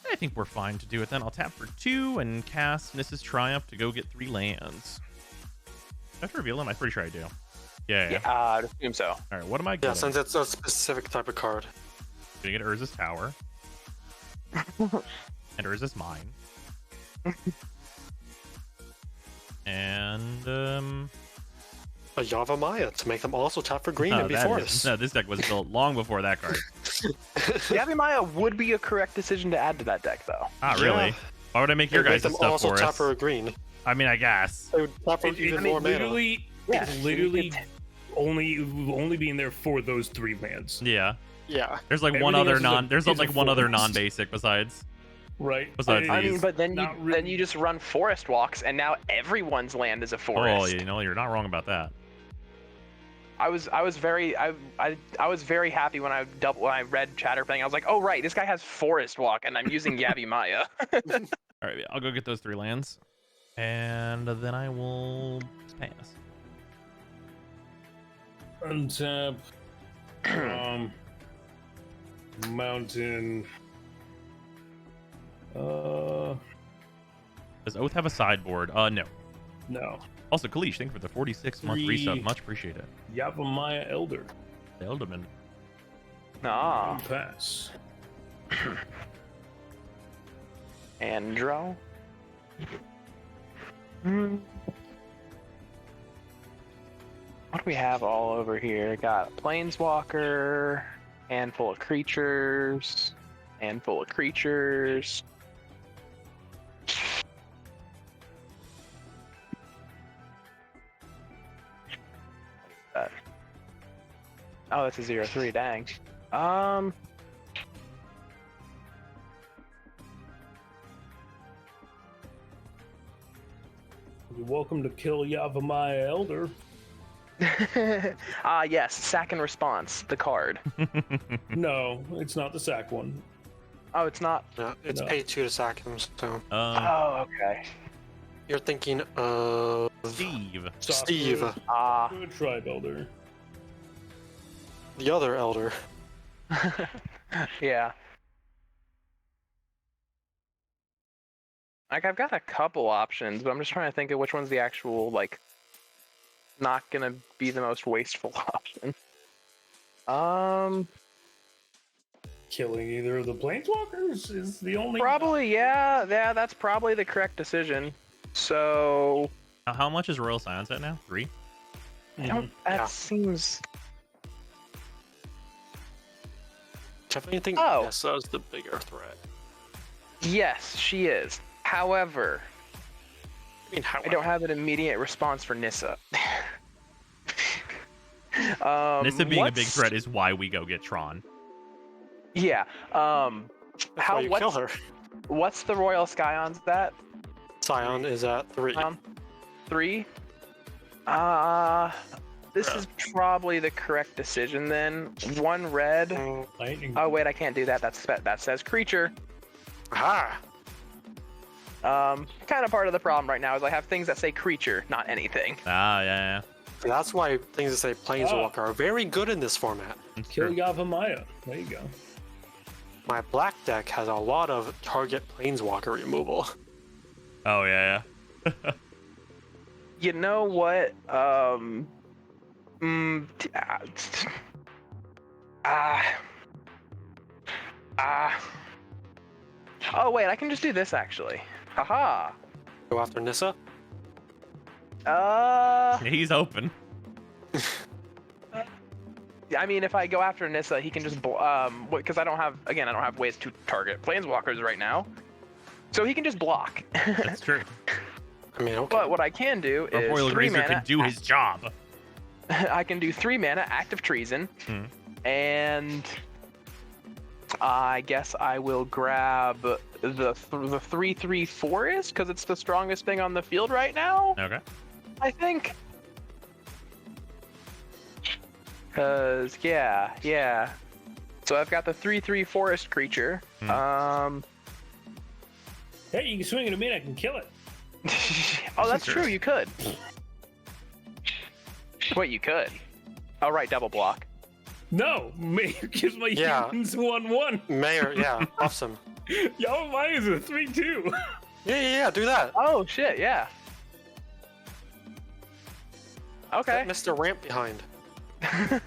I think we're fine to do it then. I'll tap for 2 and cast Nissa's Triumph to go get 3 lands. Do I have to reveal them? I'm pretty sure I do. Yeah. I'd assume so. All right, what am I Yeah, getting? since it's a specific type of card. Gonna get Urza's tower. And Urza's mine. And A Yavimaya to make them also tap for green and be forest. No, this deck was built long before that card. Yavimaya would be a correct decision to add to that deck, though. Not really. Yeah. Why would I make your Make guys' them stuff also for tap us? for a green. I mean, I guess. They would tap for even more mana. It's literally only being there for those 3 lands. Yeah. Yeah. There's like Everything else is a one other forest. non-basic besides. Right. Besides I these. mean, but then Not you really. just run forest walks, and now everyone's land is a forest. Oh, you know, you're not wrong about that. I was very happy when I read Chatterpang. I was like, oh right, this guy has forest walk, and I'm using Yavimaya. All right, I'll go get those 3 lands, and then I will pass. Untap. Mountain. Does Oath have a sideboard? No. No. Also, Kalish, thank you for the 46-month 3. resub. Much appreciated. Yavimaya Elder. The Elderman. Ah, Pass. Andro. What do we have all over here? Got a Planeswalker, handful of creatures, handful of creatures. That. Oh, that's a 0/3. Dang. You're welcome to kill Yavimaya Elder. Yes, sack and response, the card. No, it's not the sack one. Oh, it's not. Yeah, it's No. pay 2 to sack him. So Oh, okay. you're thinking of Steve. Steve, Good Tribe Elder. the other elder. Yeah. Like, I've got a couple options, but I'm just trying to think of which one's the actual, like, not gonna be the most wasteful option. Killing either of the Planeswalkers is the only. Probably, yeah, that's probably the correct decision. So, How much is Royal Silence at now? 3? I don't, that Yeah. seems... Definitely think Oh. Nessa's the bigger threat. Yes, she is. However, I mean, how I don't have an immediate response for Nissa. Nissa being a big what's- threat is why we go get Tron. Yeah. That's why you kill her. What's the Royal Scion's that? Scion is at 3. 3? This is probably the correct decision then. 1 red. Lightning. Oh wait, I can't do that. That says creature. Aha! Kind of part of the problem right now is I have things that say creature, not anything. Ah, yeah. That's why things that say Planeswalker are very good in this format. That's Kill true. Yavimaya. There you go. My black deck has a lot of target Planeswalker removal. Oh, yeah. You know what? Oh wait, I can just do this actually. Haha. Go after Nissa. He's open. I mean, if I go after Nissa, he can just because I don't have ways to target Planeswalkers right now, so he can just block. That's true. I mean, okay. But what I can do Our is Royal 3 Razor mana. can do his job. I can do 3 mana, Act of Treason, and I guess I will grab the 3/3 Forest because it's the strongest thing on the field right now. Okay. I think. Cause yeah. So I've got the 3/3 Forest creature. Hey, you can swing it at me and I can kill it. Oh, that's true. You could. Wait, you could. Oh, right, double block. No, Mayor gives my Yeah. humans 1/1. Mayor, yeah, awesome. Yavimaya is a 3/2. Yeah, do that. Oh shit, yeah. Okay. Set Mr. Ramp behind.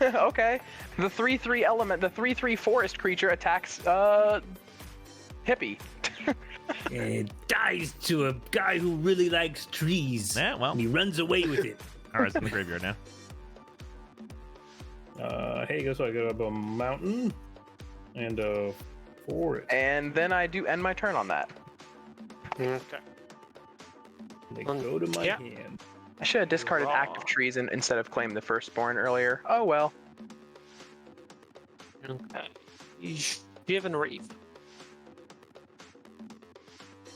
Okay. The 3/3 element, the 3/3 forest creature attacks Hippie. And dies to a guy who really likes trees. Yeah, well. And he runs away with it. All right, it's in the graveyard now. Hey, guess what? I got up a mountain and a forest. And then I do end my turn on that. Okay. They go to my Yeah. hand. I should have discarded Raw. active trees instead of claim the firstborn earlier. Oh well. Okay. Given Reeve.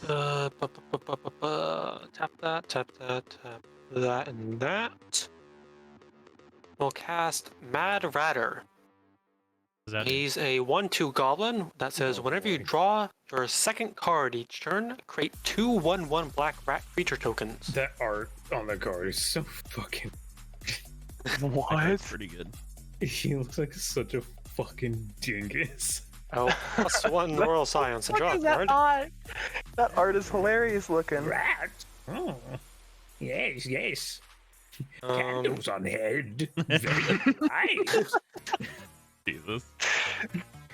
Tap that, tap that, and that. We'll cast Mad Ratter. Is that He's a 1/2 goblin that says whenever you draw your second card each turn, create 2 1/1 black rat creature tokens. That art on the card is so fucking. That's pretty good. He looks like such a fucking dingus. Oh, +1 Royal Science and draw a That card. art? That art is hilarious looking. Rat. Oh, yes, yes. Um, Candles on head. Very nice. Jesus.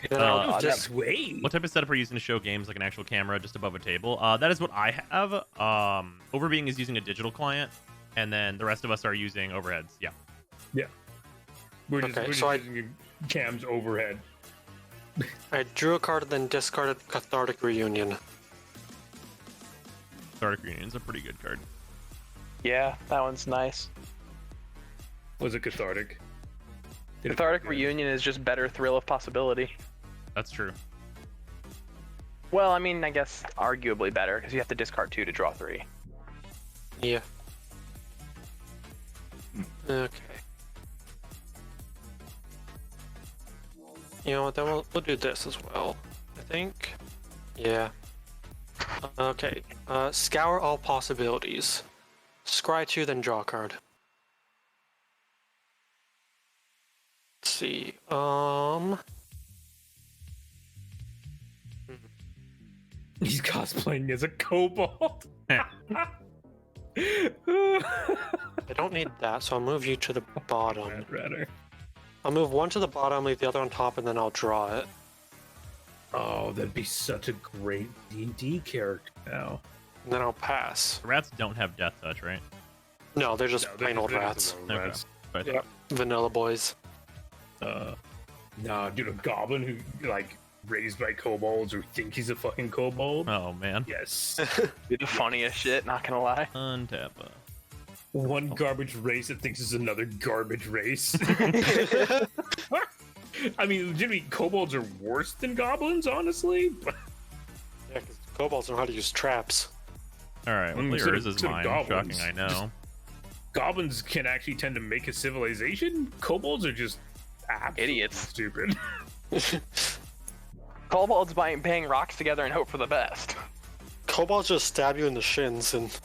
then I'll This just way. What type of setup are you using to show games, like an actual camera just above a table? That is what I have. Overbeing is using a digital client, and then the rest of us are using overheads. Yeah. We're just, Okay, we're so I- just using Cam's overhead. I drew a card and then discarded Cathartic Reunion. Dark Union's a pretty good card. Yeah, that one's nice. Was it cathartic? Did it Cathartic feel good? Reunion is just better thrill of possibility. That's true. Well, I mean, I guess arguably better because you have to discard 2 to draw 3. Yeah. Okay. You know what? Then we'll do this as well. I think. Yeah. Okay. Scour all possibilities. Scry 2, then draw a card. Let's see. He's cosplaying as a kobold. I don't need that, so I'll move you to the bottom. Rather. I'll move one to the bottom, leave the other on top, and then I'll draw it. Oh, that'd be such a great D&D character now. And then I'll pass. Rats don't have death touch, right? No, they're just No, plain old they're rats. just normal rats. But Yep. Vanilla boys. Nah, dude, a goblin who, like, raised by kobolds or think he's a fucking kobold? Oh man. Yes. The funniest shit, not gonna lie. Untap. One garbage race that thinks is another garbage race. I mean, legitimately, kobolds are worse than goblins, honestly. But Yeah, because kobolds know how to use traps. All right. Well, Instead yours of- is instead of mine. goblins, Shocking, I know. goblins can actually tend to make a civilization. Kobolds are just absolutely Idiots. stupid. Kobolds bang rocks together and hope for the best. Kobolds just stab you in the shins and.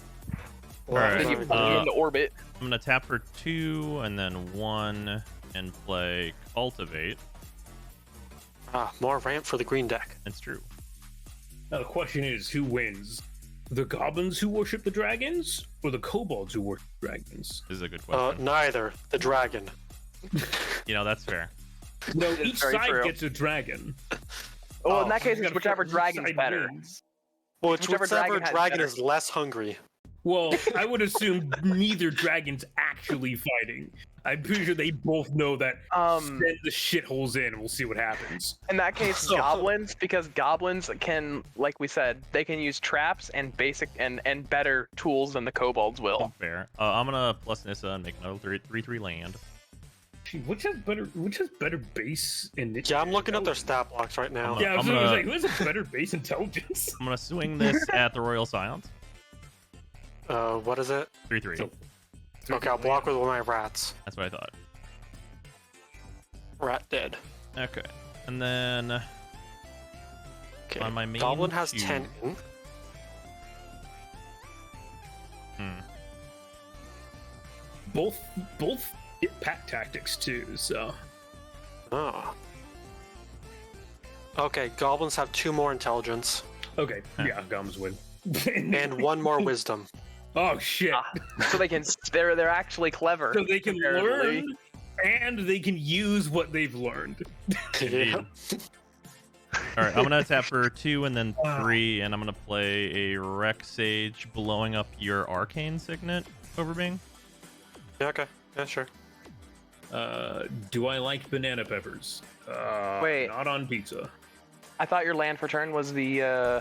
All right. Then you fly into orbit. I'm gonna tap for 2 and then 1 and play Cultivate. More ramp for the green deck. It's true. Now the question is, who wins? The goblins who worship the dragons, or the kobolds who worship dragons? This is a good question. Neither. The dragon. You know, that's fair. No, It's each very side true. gets a dragon. Well, Oh, in that so case, you it's gotta figure whichever which dragon's side better. wins. Well, it's Whichever whichever dragon has dragon better. is less hungry. Well, I would assume neither dragon's actually fighting. I'm pretty sure they both know that. Send the shitholes in, and we'll see what happens. In that case, goblins, because goblins can, like we said, they can use traps and basic and better tools than the kobolds will. Fair. I'm gonna plus Nissa and make another 3/3 land. Gee, which has better base in it? Yeah, I'm looking at their stat blocks right now. Yeah, I was I'm gonna gonna- say, who has a better base intelligence? I'm gonna swing this at the Royal Silence. What is it? 3/3. So- Okay, I'll block with one of my rats. That's what I thought. Rat dead. Okay. And then Okay. on my main Goblin has cube- 10 ink. Both get pack tactics too. So Oh. Okay, goblins have 2 more intelligence okay, yeah, gums win. and 1 more wisdom. Oh shit! So they can, they're actually clever. So they can comparatively. learn and they can use what they've learned. Yeah. All right, I'm gonna tap for 2 and then 3, and I'm gonna play a Rex Sage blowing up your Arcane Signet over Bing. Yeah, okay. Yeah, sure. Do I like banana peppers? Wait. Not on pizza. I thought your land for turn was the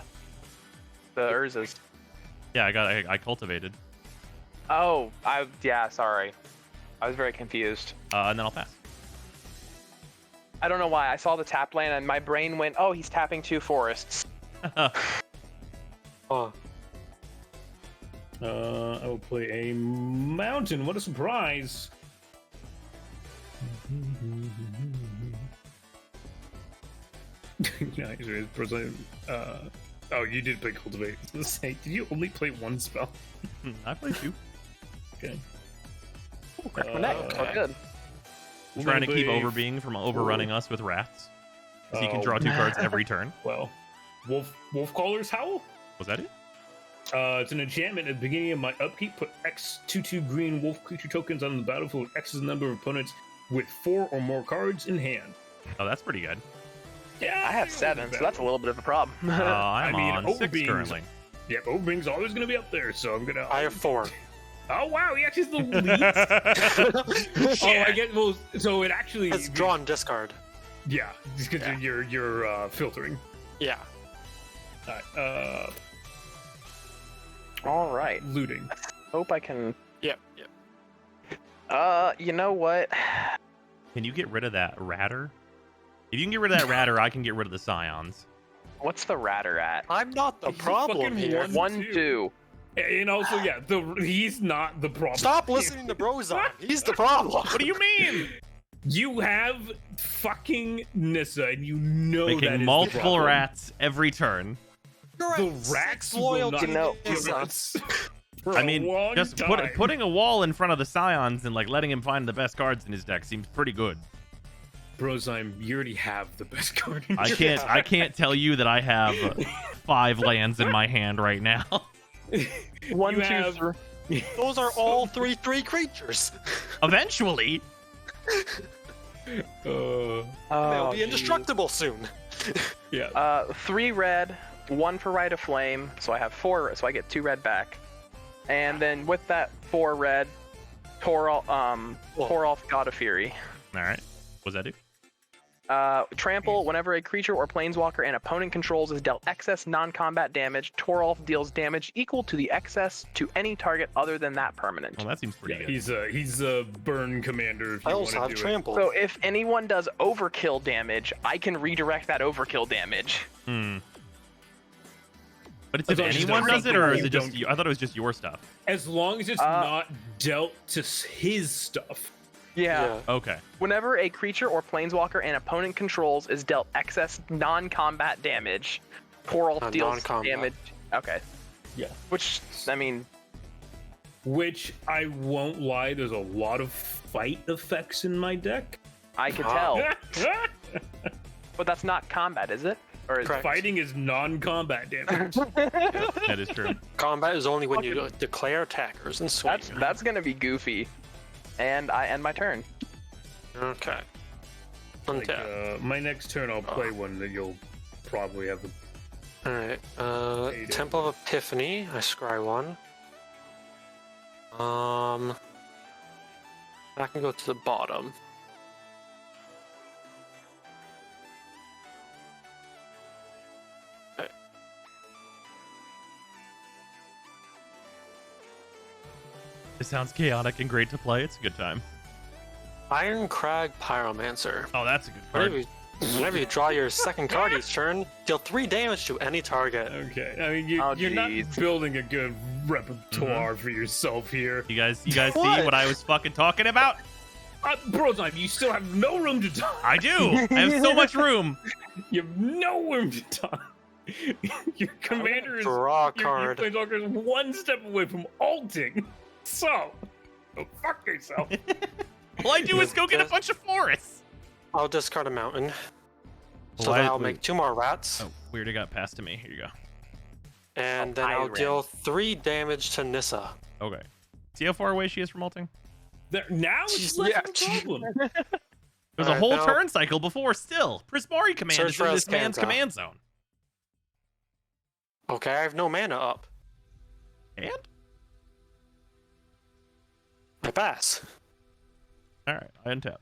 Urz's. Yeah, I cultivated, Oh, yeah, sorry. I was very confused. and then I'll pass. I don't know why. I saw the tap land and my brain went, oh, he's tapping 2 forests. Oh, I will play a mountain. What a surprise! Oh, you did play cultivate. I was gonna say, did you only play 1 spell? I played 2. Okay. My neck. Oh, good. I'm trying to keep Overbeing from overrunning us with rats. So he can draw 2 cards every turn. Well, Wolfcaller's Howl? Was that it? It's an enchantment at the beginning of my upkeep. Put X 2/2 green wolf creature tokens on the battlefield. X is the number of opponents with 4 or more cards in hand. Oh, that's pretty good. Yeah, I have 7, so that's a little bit of a problem. I'm on 6 Overbeing's- currently. Yep, Overbeing's always going to be up there, so I'm gonna. I have 4. Oh wow, he actually is the least. Oh, I get. Well, so it actually. It's draw and discard. Yeah, just because you're filtering. Yeah. Alright, All right. looting. Hope I can. Yep. Yep. You know what? Can you get rid of that Ratter? If you can get rid of that Ratter, I can get rid of the Scions. What's the Ratter at? I'm not the He's problem fucking here. 1-2. And also, yeah, he's not the problem. Stop listening to Brozon. He's the problem. What do you mean? You have fucking Nissa, and you know that Making is multiple the problem. rats every turn. The rats will loyalty not to give Nissa. us for I a mean, long just time. putting a wall in front of the Scions and like letting him find the best cards in his deck seems pretty good. Brozime, you already have the best card. In I your can't tell you that I have 5 lands in my hand right now. 1, You 2, have- 3. Those are all 3/3 creatures. Eventually, They'll Oh, be indestructible soon. yeah. 3 red, 1 for Rite of Flame, so I have 4, so I get 2 red back. And then with that 4 red, Torolf, God of Fury. all right. What's that do? Trample, whenever a creature or planeswalker an opponent controls is dealt excess non-combat damage, Torolf deals damage equal to the excess to any target other than that permanent. Well, that seems pretty Yeah, good. he's a burn commander. If I you also want have to do it. trample. So if anyone does overkill damage, I can redirect that overkill damage. Hmm. But it's I if thought you anyone said does it, or is you it just don't- you? I thought it was just your stuff. As long as it's not dealt to his stuff. Yeah. Okay. Whenever a creature or planeswalker an opponent controls is dealt excess non-combat damage, Torolf deals non-combat. damage. Okay. Yeah. Which, I mean, Which I won't lie, there's a lot of fight effects in my deck. I could tell. But that's not combat, is it? Or is Correct. Fighting is non-combat damage. That is true. Combat is only when you declare attackers and swing. that's gonna be goofy. And I end my turn. Okay. Like, Untap. my next turn, I'll play one that you'll probably have the. Alright. Hate it. Temple of Epiphany. I scry 1. I can go to the bottom. Okay. It sounds chaotic and great to play. It's a good time. Iron Crag Pyromancer. Oh, that's a good Whenever card. whenever you draw your second card each turn, deal 3 damage to any target. Okay, I mean Oh, you're not geez. building a good repertoire for yourself here. You guys see What? what I was fucking talking about? Brozime, you still have no room to talk. I do. I have so much room. You have no room to talk. Your commander is Draw a your card. planeswalker is one step away from alting. So, go fuck yourself. All I do is go get a bunch of forests. I'll discard a mountain. So Why- then I'll wait. make 2 more rats. Oh, weird. It got passed to me. Here you go. And then I'll Iron. deal 3 damage to Nissa. Okay. See how far away she is from ulting? Now it's less of a problem. There's a Alright, whole now- turn cycle before still. Prismari command Search is for in this man's Azcanta. command zone. Okay, I have no mana up. And? I pass. Alright, I untap.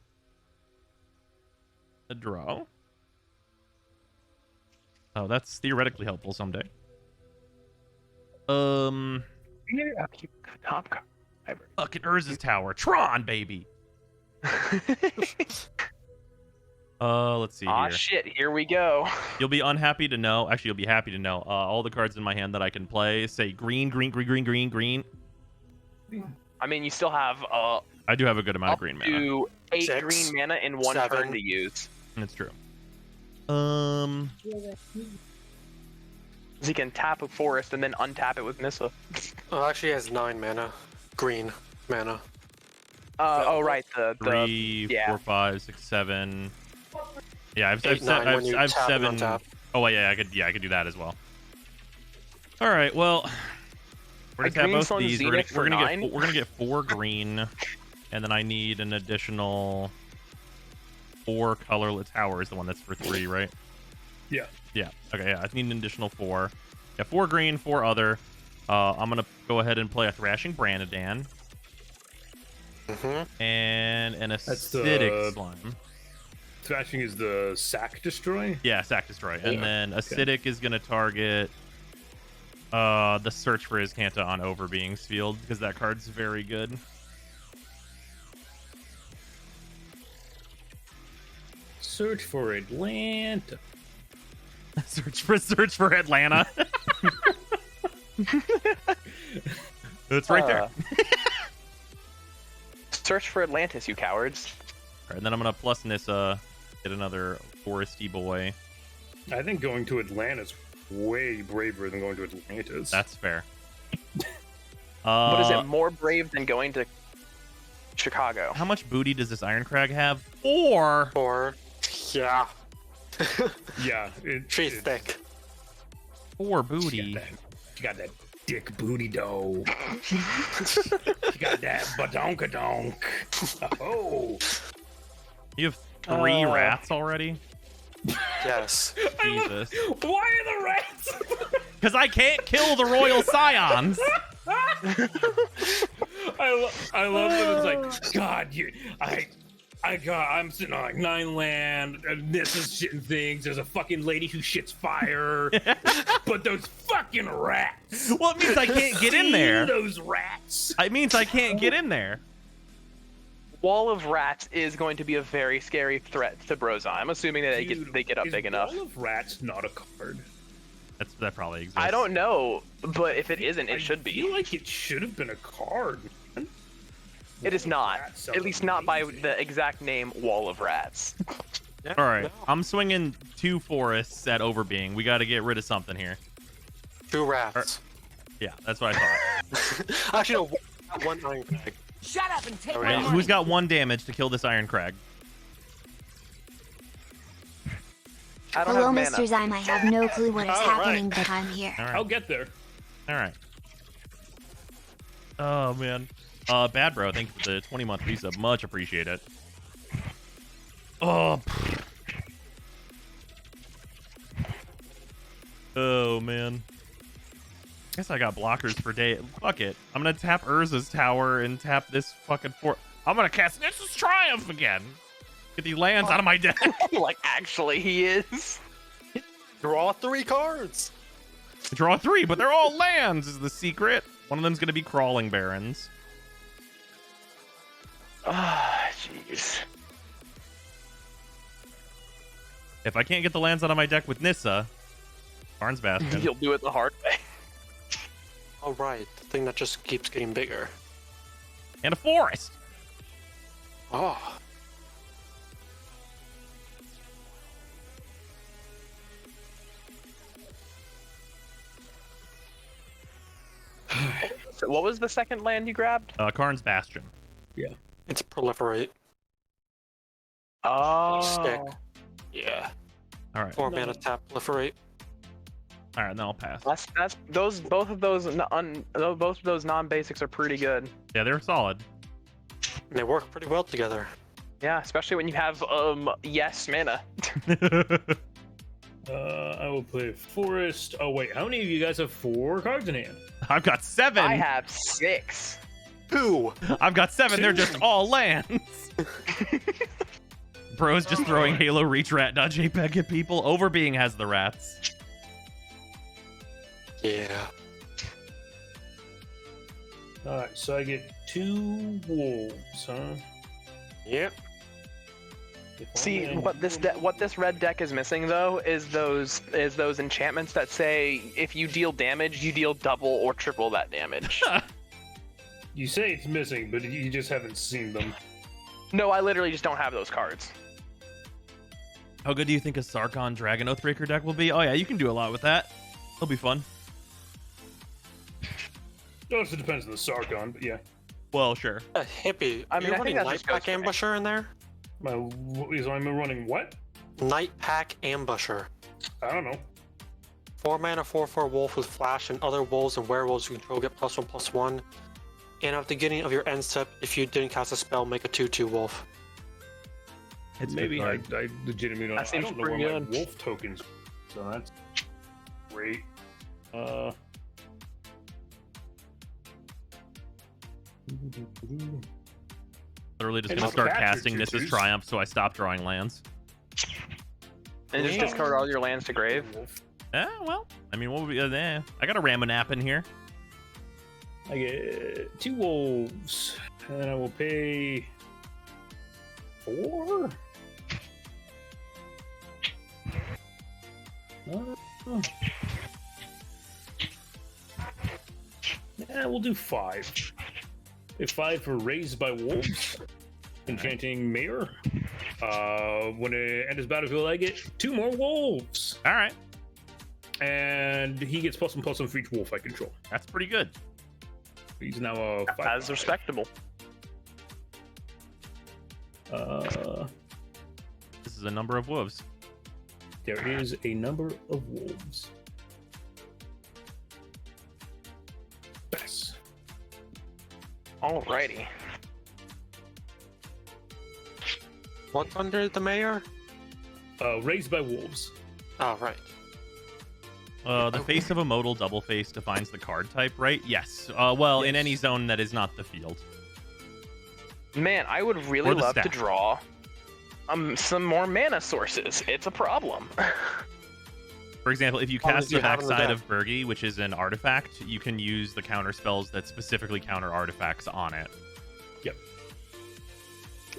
A draw. Oh, that's theoretically helpful someday. Yeah, keep the top card. Fucking Urza's Tower. Tron, baby. Let's see Aw, here. shit, here we go. You'll be unhappy to know. Actually, you'll be happy to know. All the cards in my hand that I can play say green, green, green, green, green, green. I mean, you still have I do have a good amount of up green mana. to 8 6, green mana in one 7. turn to use. That's true. He can tap a forest and then untap it with Nissa. Oh, actually, he has 9 mana. Green mana. Oh, right. The 3, yeah. 4, 5, 6, 7. Yeah, I've 8, 9 when you I've tap and 7. untap. Oh yeah, I could do that as well. All right, well, we're A gonna have green both Sun these. Zenith for 9? We're gonna get 4 green, and then I need an additional 4 colorless tower is the one that's for 3, right? Yeah. Yeah. Okay. Yeah, I need an additional 4. Yeah, 4 green, 4 other. I'm gonna go ahead and play a Thrashing Branadan and an acidic slime. Thrashing is the sack destroy. Yeah, sack destroy, and Yeah, then okay. acidic is gonna target the search for Azcanta on Overbeing's field because that card's very good. Search for Atlanta. search for Atlanta. It's right there. Search for Atlantis, you cowards. Alright, and then I'm gonna plus Nissa, get another foresty boy. I think going to Atlanta's way braver than going to Atlantis. That's fair. But is it more brave than going to Chicago? How much booty does this Iron Crag have? 4. Or, yeah, yeah. she's thick. 4 booty. She got that dick booty dough. She got that badonkadonk. Oh. You have 3 rats already? Yes. Jesus. Why are the rats? Because I can't kill the Royal Scions. I love that it's like, God, I'm sitting on like 9 land, and this is shitting things. There's a fucking lady who shits fire, but those fucking rats. Well, it means I can't get in there. Those rats. It means I can't get in there. Wall of Rats is going to be a very scary threat to Brozon. I'm assuming that they get up big enough. Wall of Rats not a card? That probably exists. I don't know, but if it isn't, it should I be. feel like it should have been a card. Man. It is not. Rats At sound least not by amazing. the exact name Wall of Rats. All right, I'm swinging 2 forests at Overbeing. We got to get rid of something here. 2 rats. Yeah, that's what I thought. Actually, no, 1 iron crag. Shut up and take All my right, money. who's got 1 damage to kill this Iron Crag? I don't Hello, have Mr. mana. Zyme. I have no clue what is All happening, right. but I'm here. All I'll right, get there. all right. Oh man, Bad Bro, thank you for the 20-month resub. Much appreciate it. Oh. Oh man. Guess I got blockers for day. Fuck it. I'm gonna tap Urza's Tower and tap this fucking I'm gonna cast Nissa's Triumph again. Get these lands out of my deck. Like, actually, he is. Draw 3 cards. Draw 3, but they're all lands is the secret. One of them's gonna be Crawling Barrens. Ah, jeez. If I can't get the lands out of my deck with Nissa, Barnes Bastion. You'll do it the hard way. All right, the thing that just keeps getting bigger. And a forest. Oh, So what was the second land you grabbed? Karn's Bastion. it's proliferate. Oh. Stick. Yeah. All right. 4 mana tap proliferate. All right, then I'll pass. That's both of those non-basics are pretty good. Yeah, they're solid. And they work pretty well together. Yeah, especially when you have yes mana. I will play Forest. Oh wait, how many of you guys have 4 cards in hand? I've got 7. I have 6. 2. I've got 7. They're just all lands. Bro's just throwing Halo Reach Rat Dodge JPEG at people. Overbeing has the rats. Yeah. Alright, so I get 2 wolves, huh? Yep. See what this red deck is missing though is those enchantments that say if you deal damage, you deal double or triple that damage. You say it's missing, but you just haven't seen them. No, I literally just don't have those cards. How good do you think a Sarkon Dragon Oathbreaker deck will be? Oh yeah, you can do a lot with that. It'll be fun. It also depends on the Sarkon, but yeah. Well, sure. Hippie. I mean, you're I think running that Night just goes Pack for me. Ambusher in there? I'm running what? Night Pack Ambusher. I don't know. 4 mana, 4/4 wolf with flash, and other wolves and werewolves you control get +1/+1. And at the beginning of your end step, if you didn't cast a spell, make a 2/2 wolf. It's Maybe I I legitimately don't. That I seems don't know where pretty my good. wolf tokens. So that's great. literally just And gonna I'll start capture casting This is tutus. Triumph, so I stop drawing lands. And just discard all your lands to grave. Well, I mean, what would be? I got a Ramanap in here. I get 2 wolves, and I will pay 4. Yeah, we'll do 5. Pay 5 for Raised by Wolves. Enchanting Mayor. When it enters battlefield, I get 2 more wolves, All right, and he gets +1/+1 for each wolf I control. that's pretty good. He's now a 5. That's respectable. This is a number of wolves. There is a number of wolves. Yes. Alrighty. What's under the mayor? Raised by wolves. Oh, right. The face of a modal double face defines the card type, right? Yes. Well, in any zone that is not the field. Man, I would really Or the love to stack. draw some more mana sources. It's a problem. For example, if you How many cast do you the have in the backside deck? of Bergi, which is an artifact, you can use the counter spells that specifically counter artifacts on it.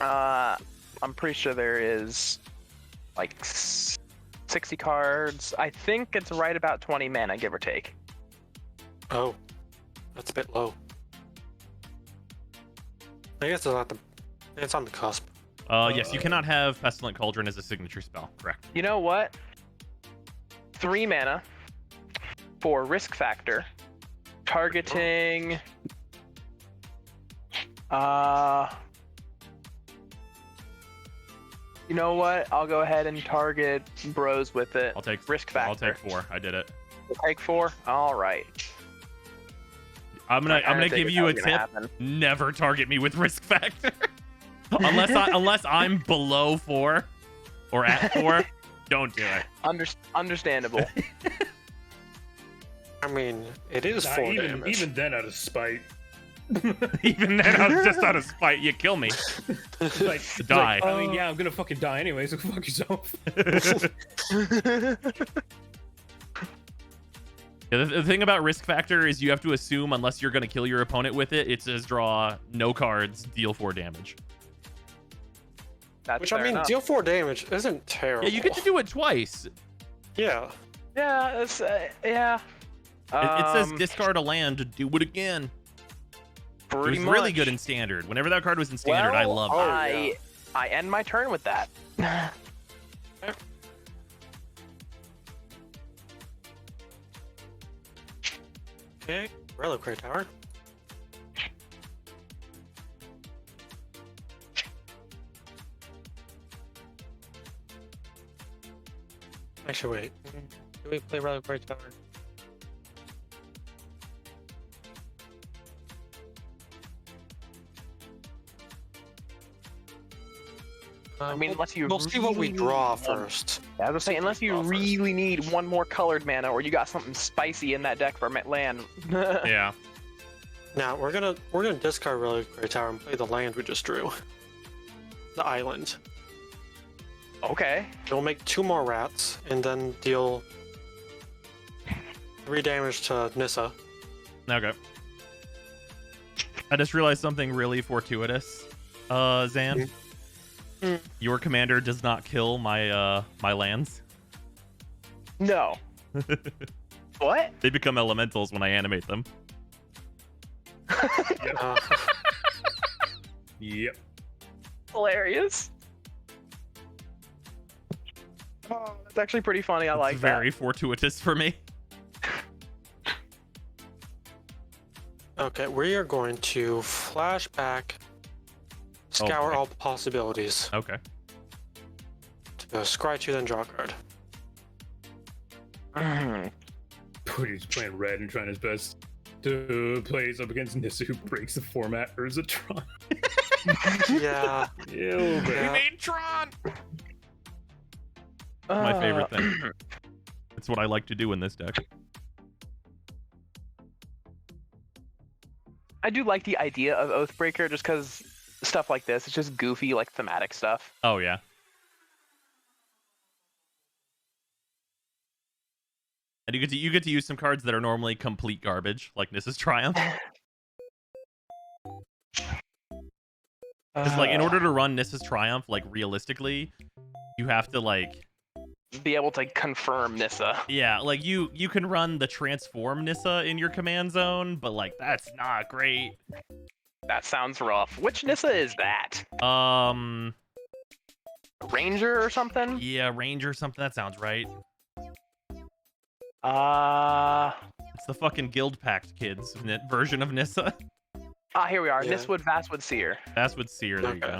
I'm pretty sure there is like 60 cards. I think it's right about 20 mana, give or take. Oh, that's a bit low. I guess it's on the cusp. Yes, you cannot have Pestilent Cauldron as a signature spell, correct? You know what? 3 mana for risk factor. Targeting. You know what? I'll go ahead and target Bros with it. I'll take risk factor. I'll take 4. I did it. Take 4. All right. I'm gonna I give figured you a that was gonna tip. happen. Never target me with risk factor. unless I'm below 4 or at 4, don't do it. Understandable. I mean, it is 4 damage. Even then, out of spite. Even then, I was just out of spite. You kill me. Like, Die. I mean, yeah, I'm gonna fucking die anyway, so fuck yourself. Yeah, the thing about risk factor is you have to assume, unless you're going to kill your opponent with it, it says draw no cards, deal 4 damage. That's Which, fair I mean, enough. deal 4 damage isn't terrible. Yeah, you get to do it twice. Yeah. Yeah, it's, yeah. It says discard a land to do it again. It was Pretty really much. good in standard. Whenever that card was in standard, I Well, loved it. I end my turn with that. Okay, Reliquary Tower. Actually, wait. Do we play Reliquary Tower? I mean, unless you We'll see what we really draw want- first. Yeah, I was saying, unless you Draw first. really need one more colored mana, or you got something spicy in that deck for land. Yeah. Now we're gonna discard Reliquary Tower and play the land we just drew. The island. Okay. We'll make 2 more rats and then deal 3 damage to Nissa. Okay. I just realized something really fortuitous, Zan. Mm. Your commander does not kill my my lands. No. What? They become elementals when I animate them. Uh, Yep. Hilarious. Oh, that's actually pretty funny. I like It's very fortuitous for me. okay, we are going to flashback, scour Okay. all the possibilities. Okay. To go scry 2, then draw a card. that. He's playing red and trying his best to plays up against Nissa, who breaks the format Urzatron. Yeah. Ew, but Yeah. made Tron. My favorite thing. It's what I like to do in this deck. I do like the idea of Oathbreaker just because stuff like this, it's just goofy, like thematic stuff. Oh yeah. And you get to use some cards that are normally complete garbage, like Nissa's Triumph. Because like in order to run Nissa's Triumph, like realistically, you have to like Be able to confirm Nissa. yeah, like you can run the transform Nissa in your command zone, but like that's not great. That sounds rough. Which Nissa is that? Ranger or something? Yeah, Ranger or something. That sounds right. It's the fucking Guild Pact kids version of Nissa. Here we are. Yeah. Nisswood, Vastwood, Seer. That's what Seer. There you Okay. go.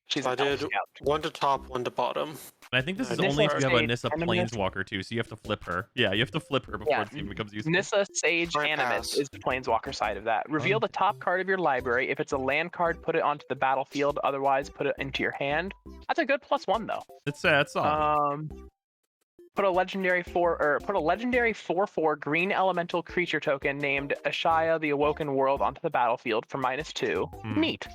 She's So I an elf did scout. 1 to top, 1 to bottom. And I think this is Nissa only if you have a Sage Nissa Animus. Planeswalker too, so you have to flip her. Yeah, you have to flip her before Yeah. it even becomes useful. Nissa Sage Sorry, Animus pass. is the Planeswalker side of that. Reveal the top card of your library. If it's a land card, put it onto the battlefield. Otherwise, put it into your hand. That's a good +1 though. It's solid. Put a legendary 4/4 green elemental creature token named Ashaya the Awoken World onto the battlefield for -2. Hmm. Neat.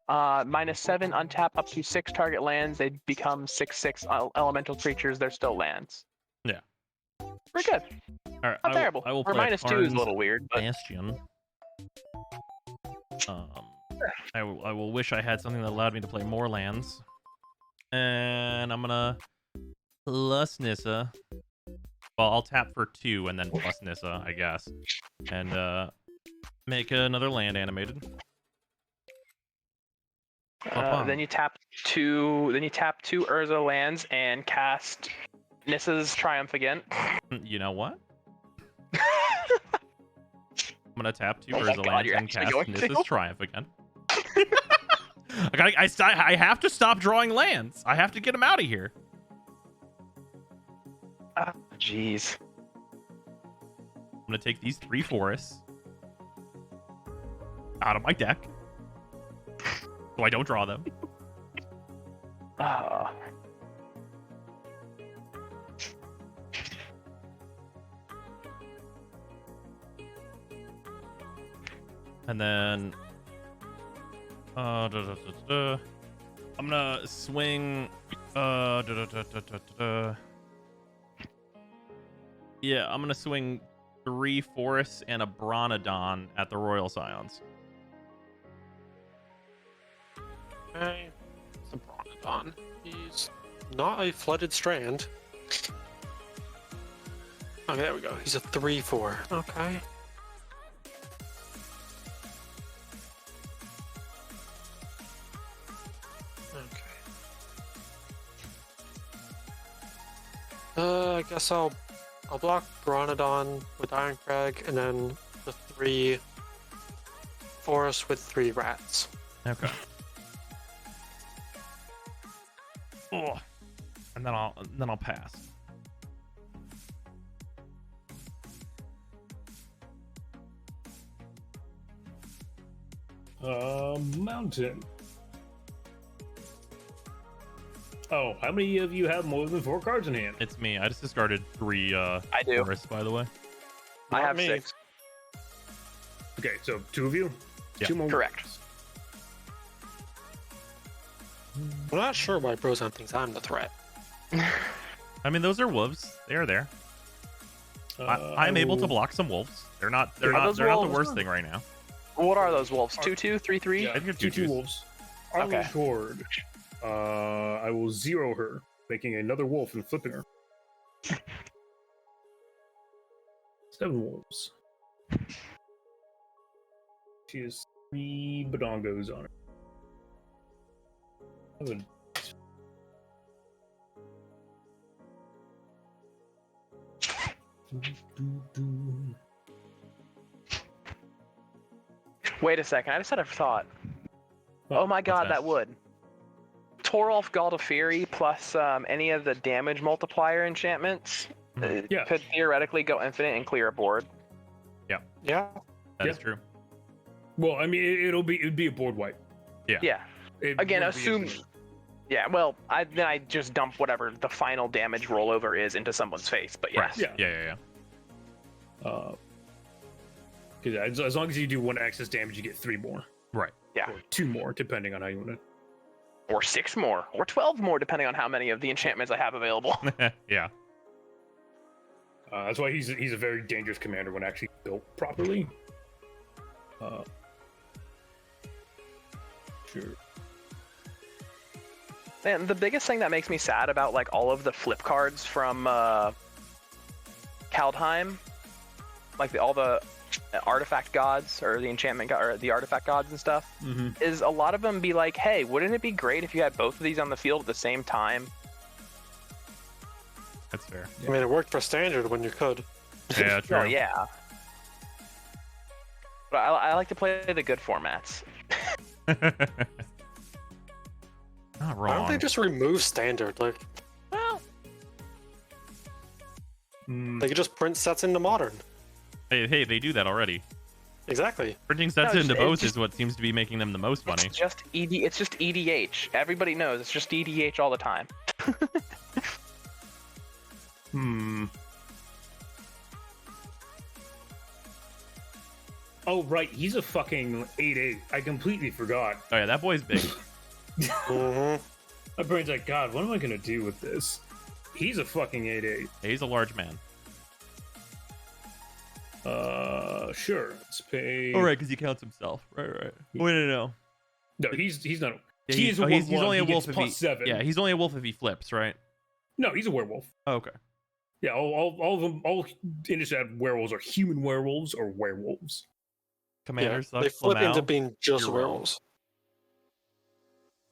-7 untap up to 6 target lands. They become 6/6 elemental creatures. They're still lands. Yeah. Pretty good. All right, Not terrible. I will Or play -2 is a Karn's little weird, but Bastion. I will wish I had something that allowed me to play more lands. And I'm gonna plus Nissa. Well, I'll tap for 2 and then plus Nissa, I guess. And make another land animated. then you tap 2. Then you tap 2 Urza lands and cast Nissa's Triumph again. You know what? I'm gonna tap 2 Oh my Urza God, lands you're and actually cast going to? Nissa's Triumph again. I have to stop drawing lands. I have to get them out of here. Jeez. I'm gonna take these 3 forests out of my deck, so I don't draw them. And then I'm gonna swing yeah, I'm gonna swing 3 forests and a Bronodon at the Royal Scions. Okay. It's a Bronodon. He's not a flooded strand. Okay, there we go. He's a 3/4. Okay. I guess I'll block Bronodon with Iron Crag and then the 3 forests with 3 rats. Okay. Oh. And then I'll pass. Mountain. Oh, how many of you have more than 4 cards in hand? It's me. I just discarded 3 I do. forests, by the way. I Not have me. 6. Okay, so 2 of you? Yeah. 2 more. Correct. I'm not sure why Brozon thinks I'm the threat. I mean, those are wolves. They are there. I'm able to block some wolves. They're not Are those the wolves? worst thing right now. What are those wolves? 2/2, 3/3? Yeah, I think you're 2/2 2/2s. wolves. Okay. Armor's Horde. I will 0 her, making another wolf and flipping her. 7 wolves. She has 3 badongos on her. 7. Wait a second, I just had a thought. Oh my god, that? that would. Torolf God of Fury plus any of the damage multiplier enchantments Yeah. could theoretically go infinite and clear a board. Yeah. That is Yeah. true. Well, I mean, it'd be a board wipe. Yeah. It Again, wouldn't be assume. infinite. Yeah, well, then I just dump whatever the final damage rollover is into someone's face. But yes. Yeah. Yeah. Because as long as you do 1 excess damage, you get 3 more. Right. Yeah. Or 2 more, depending on how you want to. Or 6 more, or 12 more, depending on how many of the enchantments I have available. Yeah. That's why he's a very dangerous commander when actually built properly. Sure. And the biggest thing that makes me sad about like all of the flip cards from Kaldheim, like all the artifact gods or the enchantment or the artifact gods and stuff, is a lot of them be like, hey, wouldn't it be great if you had both of these on the field at the same time? That's fair. I mean, it worked for standard when you could. Yeah, true. Well, yeah. But I like to play the good formats. Not Why don't wrong. they just remove standard? Like, Well, they could just print sets into modern. Hey, they do that already. Exactly. Printing sets No, into it's both just- is what seems to be making them the most money. it's just It's just EDH. Everybody knows it's just EDH all the time. Oh, right. He's a fucking 8/8. I completely forgot. Oh yeah, that boy's big. Mm-hmm. My brain's like, God, what am I going to do with this? He's a fucking 8/8. He's a large man. Sure. Let's pay. Oh right, because he counts himself. Right. Wait, no. No, he's not. Yeah, he is a he's 1/1. only a He wolf gets if he. +7. Yeah, he's only a wolf if he flips, right? No, he's a werewolf. Oh, okay. Yeah, all of them, all Innistrad werewolves are human werewolves or werewolves. Commander Yeah, sucks. they flip Lamau. into being just You're werewolves.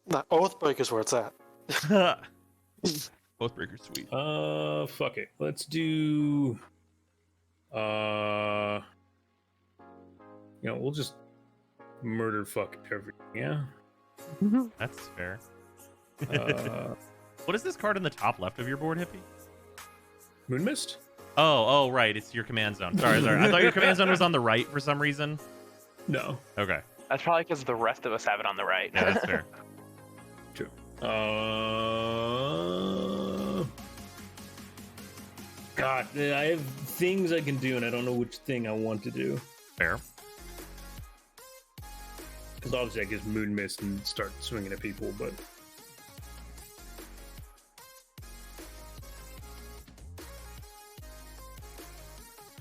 Nah, Oathbreaker is where it's at. Oathbreaker's sweet. Fuck it. Let's do. We'll just murder fuck everything. Yeah. That's fair. Uh, What is this card in the top left of your board, Hippie? Moon Mist. Oh, right. It's your command zone. Sorry. I thought your command zone was on the right for some reason. No. Okay. That's probably because the rest of us have it on the right. Yeah, that's fair. True. God, I have things I can do, and I don't know which thing I want to do. Fair. Because obviously, I guess Moon Mist and start swinging at people, but.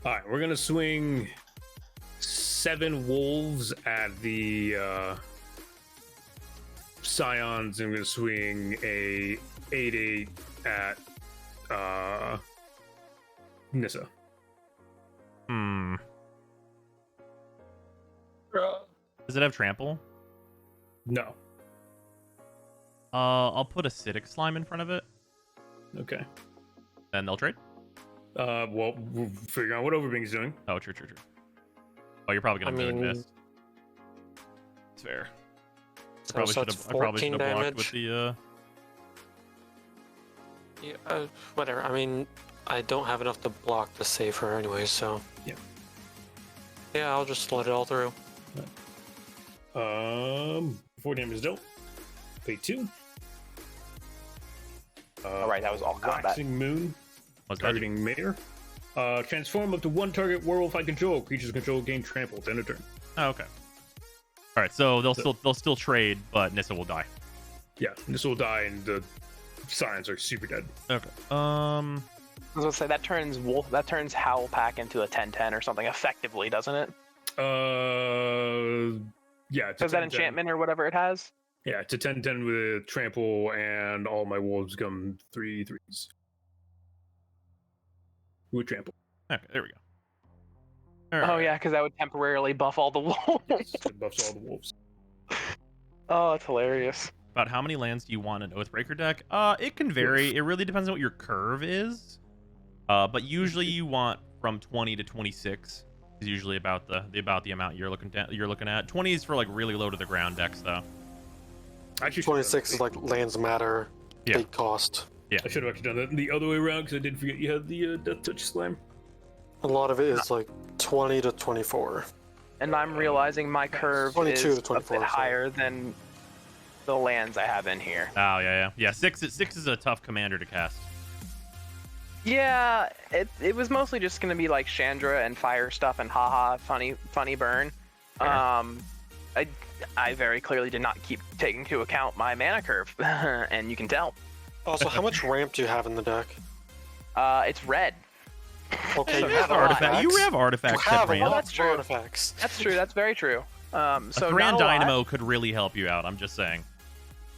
All right, we're gonna swing 7 wolves at the Scions, and we're gonna swing a 8/8 at Nissa. Does it have trample? No. I'll put acidic slime in front of it. Okay. Then they'll trade. Well, we'll figure out what Overbring's doing. Oh, true. Oh, you're probably gonna I moon mean, mist. It's fair. So I that's probably 14 should have blocked damage. with the. Yeah, whatever. I mean, I don't have enough to block to save her anyway, so. Yeah. Yeah, I'll just let it all through. 4 damage dealt. Pay 2. All right, that was all combat. Waxing Moon, What's that? targeting Mayor. Transform up to one target werewolf I control. Creatures control gain trampled in a turn. Oh, okay. All right, so they'll still trade, but Nissa will die. Yeah, this will die, and the signs are super dead. Okay. I was gonna say that turns Howl Pack into a 10/10 or something effectively, doesn't it? Yeah. Is that enchantment or whatever it has? Yeah, it's a 10/10 with trample, and all my wolves come 3/3s. With trample. Okay, there we go. Oh yeah, because that would temporarily buff all the wolves. It buffs all the wolves. Oh, that's hilarious. About how many lands do you want in an Oathbreaker deck? It can vary. It really depends on what your curve is. But usually you want from 20 to 26 is usually about the amount you're looking at. 20 is for like really low to the ground decks though. Actually, 26 is like lands matter, Yeah. big cost. Yeah. I should have actually done that the other way around because I did forget you had the Death Touch Slam. A lot of it is like 20 to 24. And I'm realizing my curve 22 is to 24, a bit sorry. higher than the lands I have in here. Oh yeah. Six is a tough commander to cast. Yeah, it was mostly just gonna be like Chandra and fire stuff and haha funny burn. I very clearly did not keep taking into account my mana curve, and you can tell. Also, how much ramp do you have in the deck? It's red. Okay, you You have artifacts You that have a ramp. lot that's of true. artifacts. That's true. That's very true. So A Grand not a lot. Dynamo could really help you out. I'm just saying.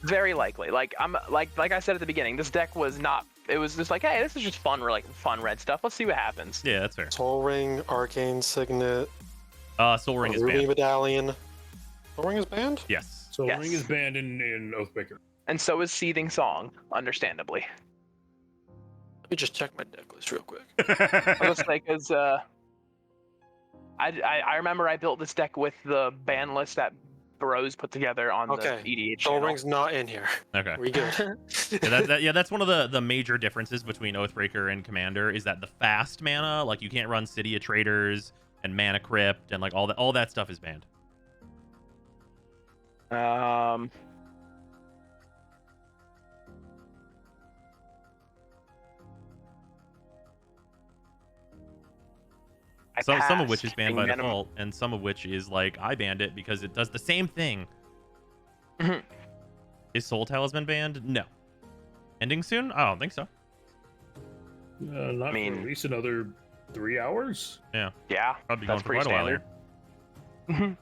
Very likely. Like I said at the beginning, this deck was not. It was just like, hey, this is just fun red stuff. Let's see what happens. Yeah, that's fair. Soul Ring, Arcane Signet, Soul Ring is Ruby banned. Medallion. Soul Ring is banned? Yes. So Yes. Ring is banned in Oathbreaker. And so is Seething Song, understandably. Let me just check my deck list real quick. I was gonna say because I remember I built this deck with the ban list that Bros put together on Okay. the EDH Soul channel. Ring's not in here. Okay. We good. That's one of the major differences between Oathbreaker and Commander is that the fast mana, like you can't run City of Traders and Mana Crypt and like all that stuff is banned. Some of which is banned by default, and some of which is like I banned it because it does the same thing. Mhm. Is Soul Talisman banned? No. Ending soon? I don't think so. Not I mean- for at least another 3 hours. Yeah, Probably going that's for pretty quite a while standard. here.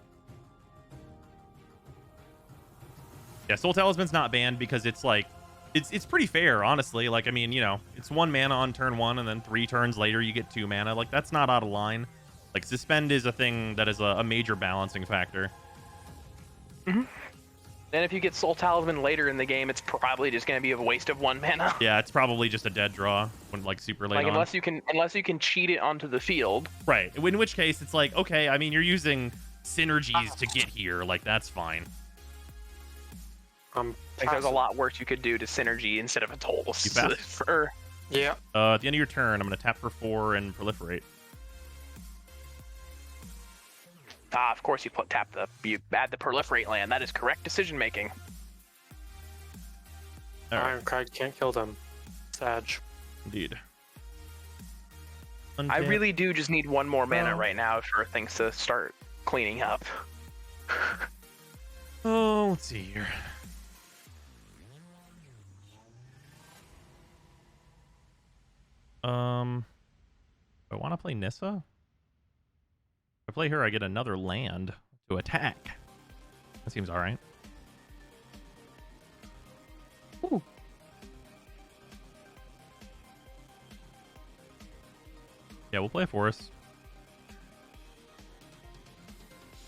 Yeah, Soul Talisman's not banned because it's like it's pretty fair, honestly. Like I mean, you know, it's 1 mana on turn 1, and then 3 turns later you get 2 mana. Like that's not out of line. Like suspend is a thing that is a major balancing factor. And if you get Soul Talisman later in the game, it's probably just going to be a waste of 1 mana. Yeah, it's probably just a dead draw when like super late Like on. unless you can cheat it onto the field. Right. In which case it's like, okay, I mean you're using synergies to get here, like that's fine. Like there's a lot worse you could do to synergy instead of a total. You fast? Yeah. At the end of your turn, I'm gonna tap for 4 and proliferate. Of course you you add the proliferate land. That is correct decision making. All right. Ironcrag can't kill them. Sag. Indeed. I Untap. really do just need 1 more mana right now for things to start cleaning up. Oh, let's see here. I want to play Nissa. If I play her, I get another land to attack. That seems all right. Ooh. Yeah, we'll play a forest.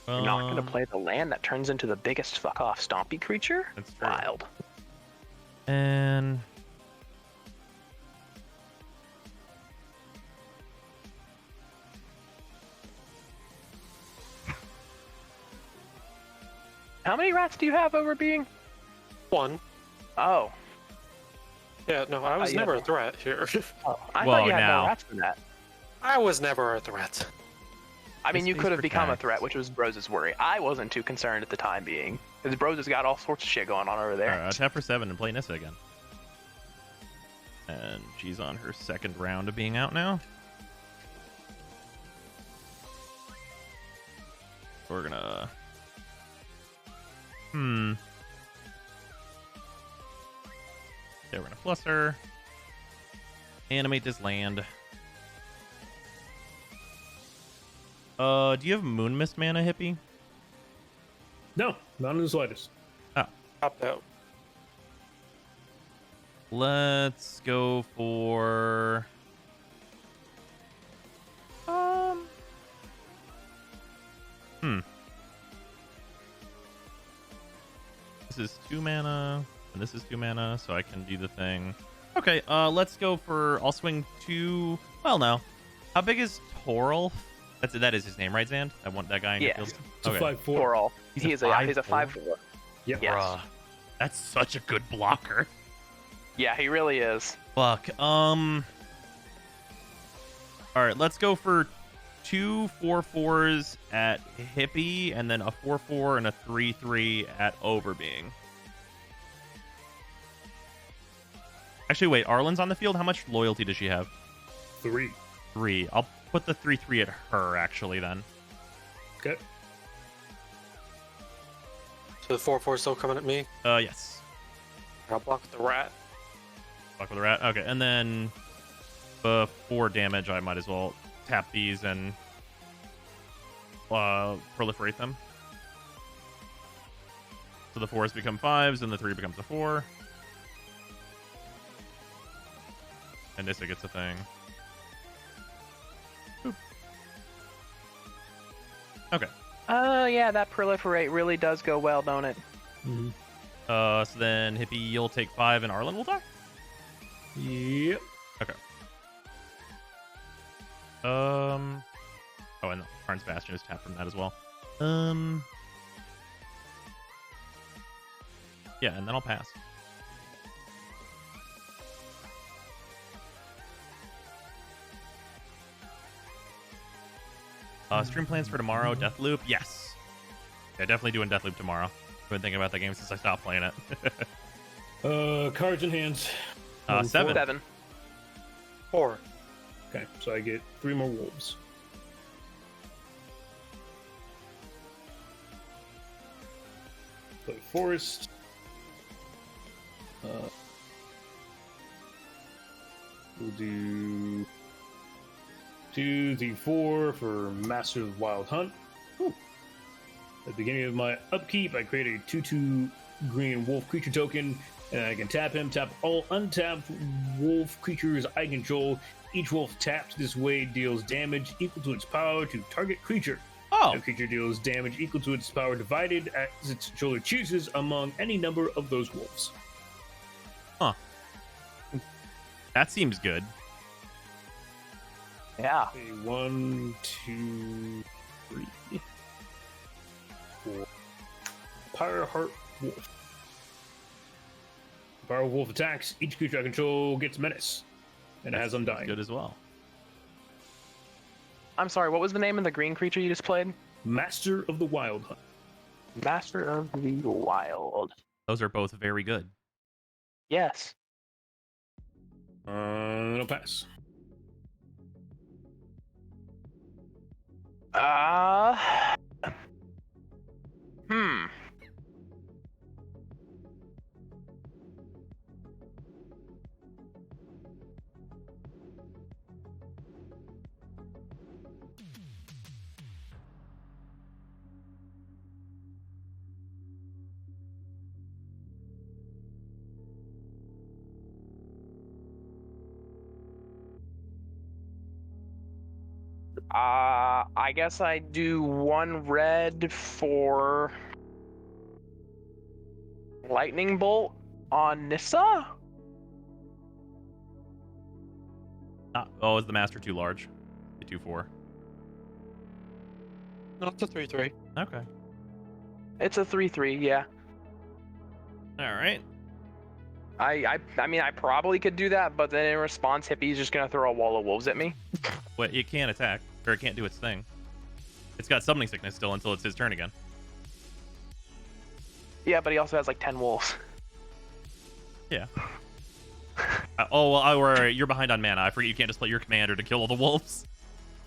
You're not going to play the land that turns into the biggest fuck off stompy creature? That's true. Wild. And How many rats do you have over being? 1. Oh. Yeah, no, I was you never a have- threat here. I Well, thought you had now- more rats than that. I was never a threat. I mean, you Space could have become a protects. threat, which was Bros' worry. I wasn't too concerned at the time being. Because Bros has got all sorts of shit going on over there. tap for 7 and play Nissa again. And she's on her second round of being out now. We're gonna... Yeah, we're gonna plus her. Animate this land. Do you have Moon Mist mana, Hippie? No, not in the slightest. Oh. Opt out. Let's go for... This is 2 mana, and this is 2 mana, so I can do the thing. Okay, let's go for... I'll swing 2... Well, no. How big is Toril? That is his name, right, Zand? I want that guy in your field. It's a 5/4. Toril. He's a 5/4. Yep. Yes. Bruh. That's such a good blocker. Yeah, he really is. Fuck. All right, let's go for 2 4/4s at Hippie, and then a 4/4 and a 3/3 at Overbeing. Actually, wait. Arlen's on the field. How much loyalty does she have? 3. 3. I'll put the 3/3 at her, actually, then. Okay. So the 4/4 still coming at me. Yes. I'll block the rat. Fuck with the rat. Okay, and then 4 damage. I might as well tap these and proliferate them. So the 4s become 5s, and the 3 becomes a 4. And Nissa gets a thing. Boop. Okay. Yeah, that proliferate really does go well, don't it? Mm-hmm. So then Hippie, you'll take 5, and Arlen will die? Yep. Okay. Oh, and Karn's Bastion is tapped from that as well. Yeah, and then I'll pass. Stream plans for tomorrow, Deathloop? Yes. Yeah, definitely doing Deathloop tomorrow. I've been thinking about that game since I stopped playing it. Cards in hands. 7. 7. 4. Okay, so I get 3 more wolves. Play forest. We'll do 2, 3, 4 for Master of Wild Hunt. Ooh. At the beginning of my upkeep, I create a 2/2 green wolf creature token, and I can tap him, tap all untapped wolf creatures I control. Each wolf tapped this way deals damage equal to its power to target creature. Oh. The creature deals damage equal to its power divided as its controller chooses among any number of those wolves. Huh. That seems good. Yeah. Okay, 1, 2, 3, 4. Pyreheart Wolf. Pyre Wolf attacks. Each creature I control gets menace. And it has Undying. Good as well. I'm sorry, what was the name of the green creature you just played? Master of the Wild Hunt. Master of the Wild. Those are both very good. Yes. It'll pass. I guess I do 1 red for Lightning Bolt on Nissa? Oh, is the Master too large? The 2/4. No, it's a 3/3. Okay. It's a 3/3, yeah. All right. I mean, I probably could do that, but then in response, Hippie's just gonna throw a wall of wolves at me. Wait, it can't attack, or it can't do its thing. It's got summoning sickness still until it's his turn again. Yeah, but he also has like 10 wolves. Yeah. Oh, well, right. You're behind on mana. I forget you can't just play your commander to kill all the wolves.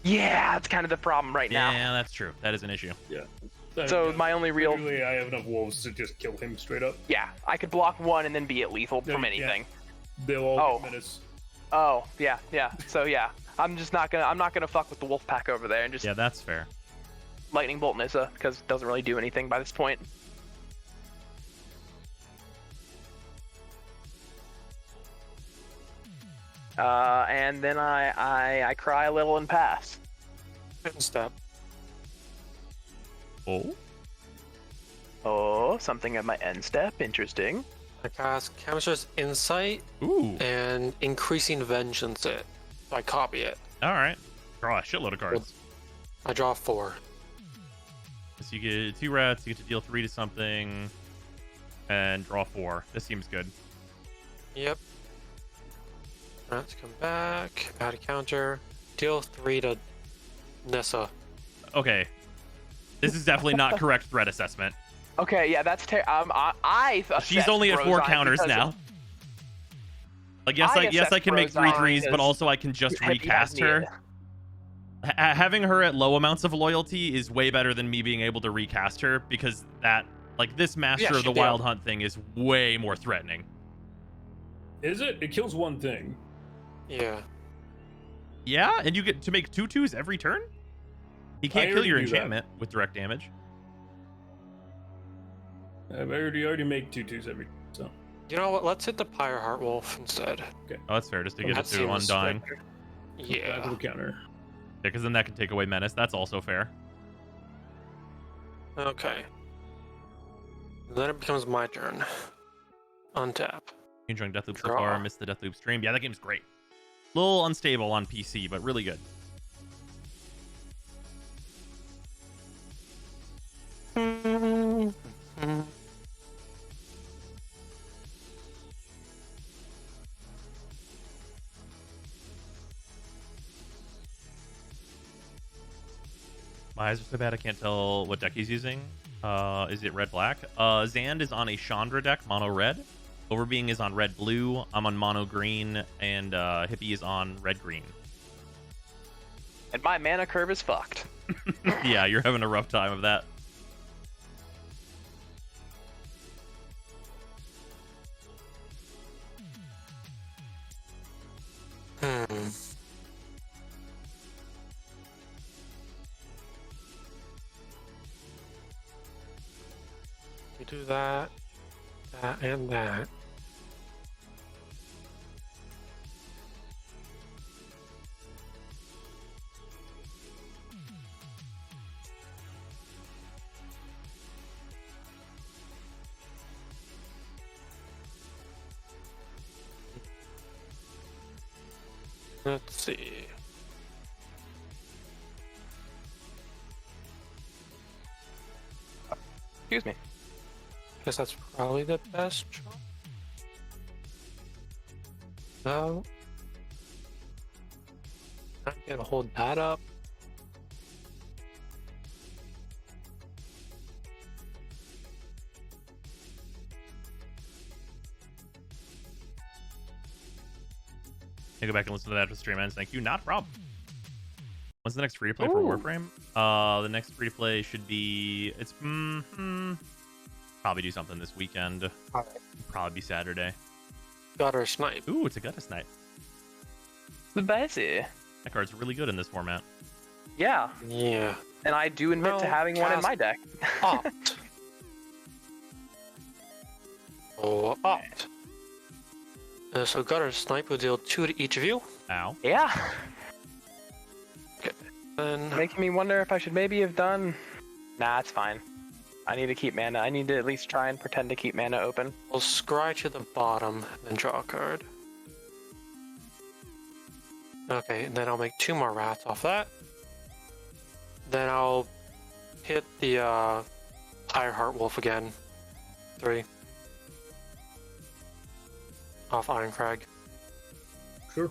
Yeah, that's kind of the problem right now. Yeah, that's true. That is an issue. Yeah. So my only real... Literally, I have enough wolves to just kill him straight up. Yeah, I could block one and then be at lethal from Yeah. anything. They'll all get menace. Oh, yeah. So yeah, I'm not gonna fuck with the wolf pack over there and just Yeah, that's fair. lightning bolt Nissa because it doesn't really do anything by this point. And then I cry a little and pass. Step. Oh, Something at my end step. Interesting. I cast Chemist's Insight ooh. and Increasing Vengeance it. So I copy it. All right. Draw a shitload of cards. I draw 4. So you get 2 rats. You get to deal 3 to something, and draw 4. This seems good. Yep. Rats come back. Add a counter. Deal 3 to Nissa. Okay. This is definitely not correct threat assessment. Okay, yeah, that's She's only at 4 counters now. Like, yes, I can make 3/3s, but also I can just recast her. Having her at low amounts of loyalty is way better than me being able to recast her, because that, like, this Master of the Wild Hunt thing is way more threatening. Is it? It kills one thing. Yeah. Yeah, and you get to make 2/2s every turn? He can't kill your enchantment with direct damage. I've already make 2/2s every turn, so. You know what? Let's hit the Pyre Heart Wolf instead. Okay. Oh, that's fair, just to get That it to seems Undying. fair. Back Yeah. to the counter. Yeah, because then that can take away Menace. That's also fair. Okay. Then it becomes my turn. Untap. Enjoying Deathloop so Draw. far. Missed the Deathloop stream. Yeah, that game's great. A little unstable on PC, but really good. My eyes are so bad I can't tell what deck he's using. Is it red-black? Zand is on a Chandra deck, mono-red. Overbeing is on red-blue. I'm on mono-green, and Hippie is on red-green. And my mana curve is fucked. Yeah, you're having a rough time of that. You do that, and that. Let's see. Excuse me. Guess that's probably the best. No. I'm gonna hold that up. I go back and listen to that after stream ends. Thank you. Not a problem. When's the next free to play for Warframe? The next free to play should be probably do something this weekend. Probably be Saturday. Gutter Snipe. Ooh, it's a Gutter Snipe. Spicy. That card's really good in this format. Yeah. Yeah. And I do admit to having one in my deck. Opt. Oh, opt. So Gutter Snipe will deal 2 to each of you. Ow. Yeah. Okay. Then Making me wonder if I should maybe have done... Nah, it's fine. I need to keep mana. I need to at least try and pretend to keep mana open. we'll scry to the bottom, then draw a card. Okay, and then I'll make 2 more rats off that. Then I'll hit the Ironheart Wolf again. 3. Off Ironcrag. Sure.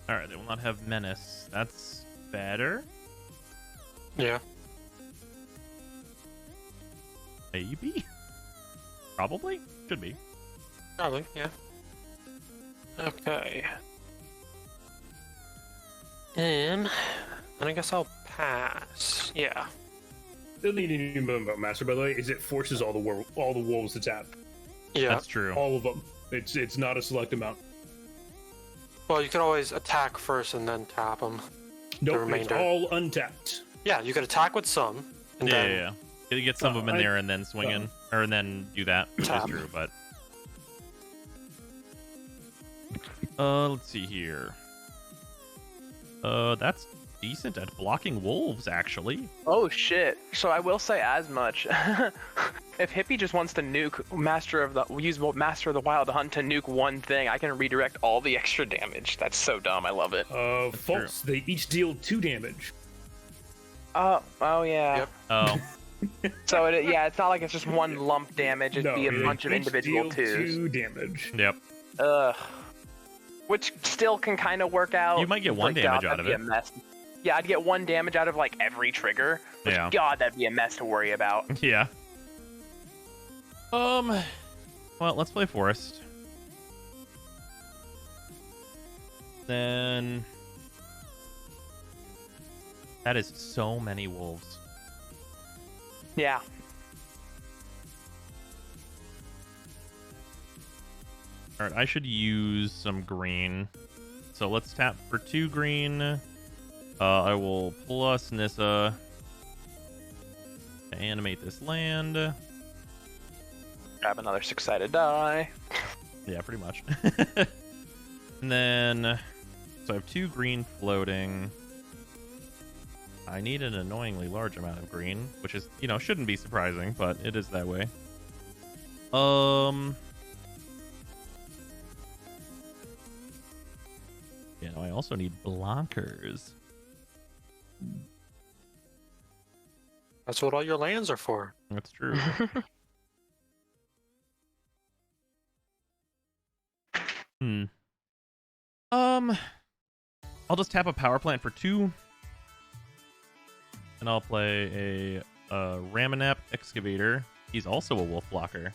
Alright, they will not have Menace. That's better. Yeah. Maybe? Probably? Should be. Probably, yeah. Okay. And I guess I'll pass. Yeah. The only thing you know about Master, by the way, is it forces all the wolves to tap. Yeah. That's true. All of them. It's not a select amount. Well, you could always attack first and then tap them. Nope, it's remainder. all untapped. Yeah, you could attack with some. And then Yeah. You get some of them in there and then swing in, or and then do that, which is Tap. true, but... let's see here. That's decent at blocking wolves, actually. Oh shit! So I will say as much. If Hippie just wants to nuke Master of the Wild Hunt to nuke one thing, I can redirect all the extra damage. That's so dumb. I love it. False. They each deal 2 damage. Oh yeah. Yep. Oh. So it's not like it's just one lump damage. It'd No, be a they bunch of each individual deal twos. 2 damage. Yep. Which still can kind of work out. You might get 1 damage out of that'd be it. a mess. Yeah, I'd get 1 damage out of like every trigger. Which, Yeah. God, that'd be a mess to worry about. Yeah. Well, let's play Forest. Then... That is so many wolves. Yeah. Alright, I should use some green. So let's tap for 2 green. I will plus Nissa to animate this land. Grab another 6-sided die. Yeah, pretty much. And then, so I have 2 green floating. I need an annoyingly large amount of green, which is, shouldn't be surprising, but it is that way. I also need blockers. That's what all your lands are for. That's true. I'll just tap a power plant for 2. And I'll play a Ramanap Excavator. He's also a wolf blocker.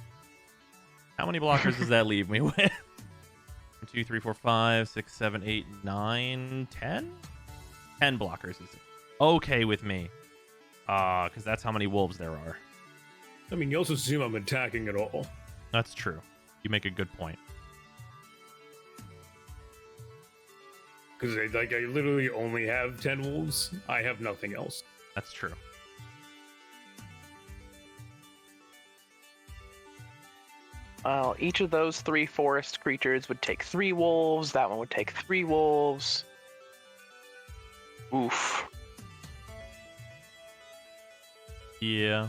How many blockers does that leave me with? 1, 2, 3, 4, 5, 6, 7, 8, 9, 10? 10 blockers is okay with me. Because that's how many wolves there are. I mean, you also assume I'm attacking at all. That's true. You make a good point. Because I literally only have 10 wolves. I have nothing else. That's true. Well, each of those 3 forest creatures would take 3 wolves. That one would take 3 wolves. Oof. Yeah.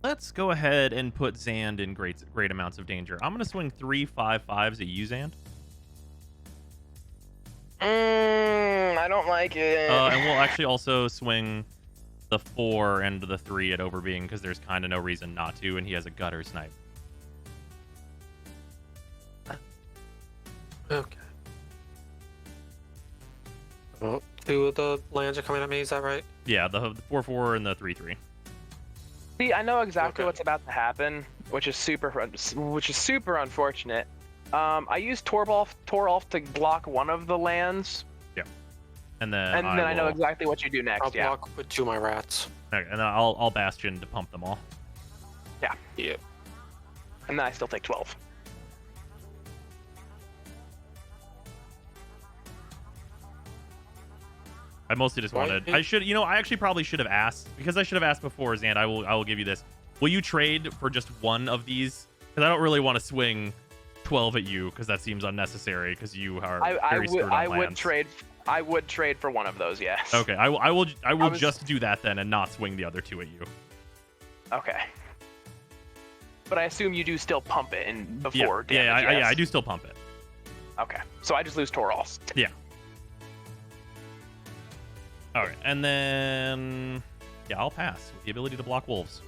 Let's go ahead and put Zand in great amounts of danger. I'm going to swing 3 5/5s at you, Zand. I don't like it. And we'll actually also swing the 4 and the 3 at Overbeing because there's kind of no reason not to, and he has a gutter snipe. Okay. Well, 2 of the lands are coming at me, is that right? Yeah, the 4/4 and the 3/3. See, I know exactly Okay. what's about to happen, which is super unfortunate. I used Torolf to block one of the lands, And then, and then I know will- exactly what you do next. I'll block with 2 of my rats. Okay, and then I'll Bastion to pump them all. Yeah. And then I still take 12. I mostly just Right. wanted. I actually probably should have asked because I should have asked before. Zand, I will give you this. Will you trade for just one of these? Because I don't really want to swing 12 at you because that seems unnecessary because you are very screwed on lands. I would trade for one of those. Yes. Okay, I will was- just do that then and not swing the other 2 at you. Okay. But I assume you do still pump it in before Yeah, damage. yeah, yes? I do still pump it. Okay. So I just lose Torolf. Yeah. All right, and then I'll pass with the ability to block wolves.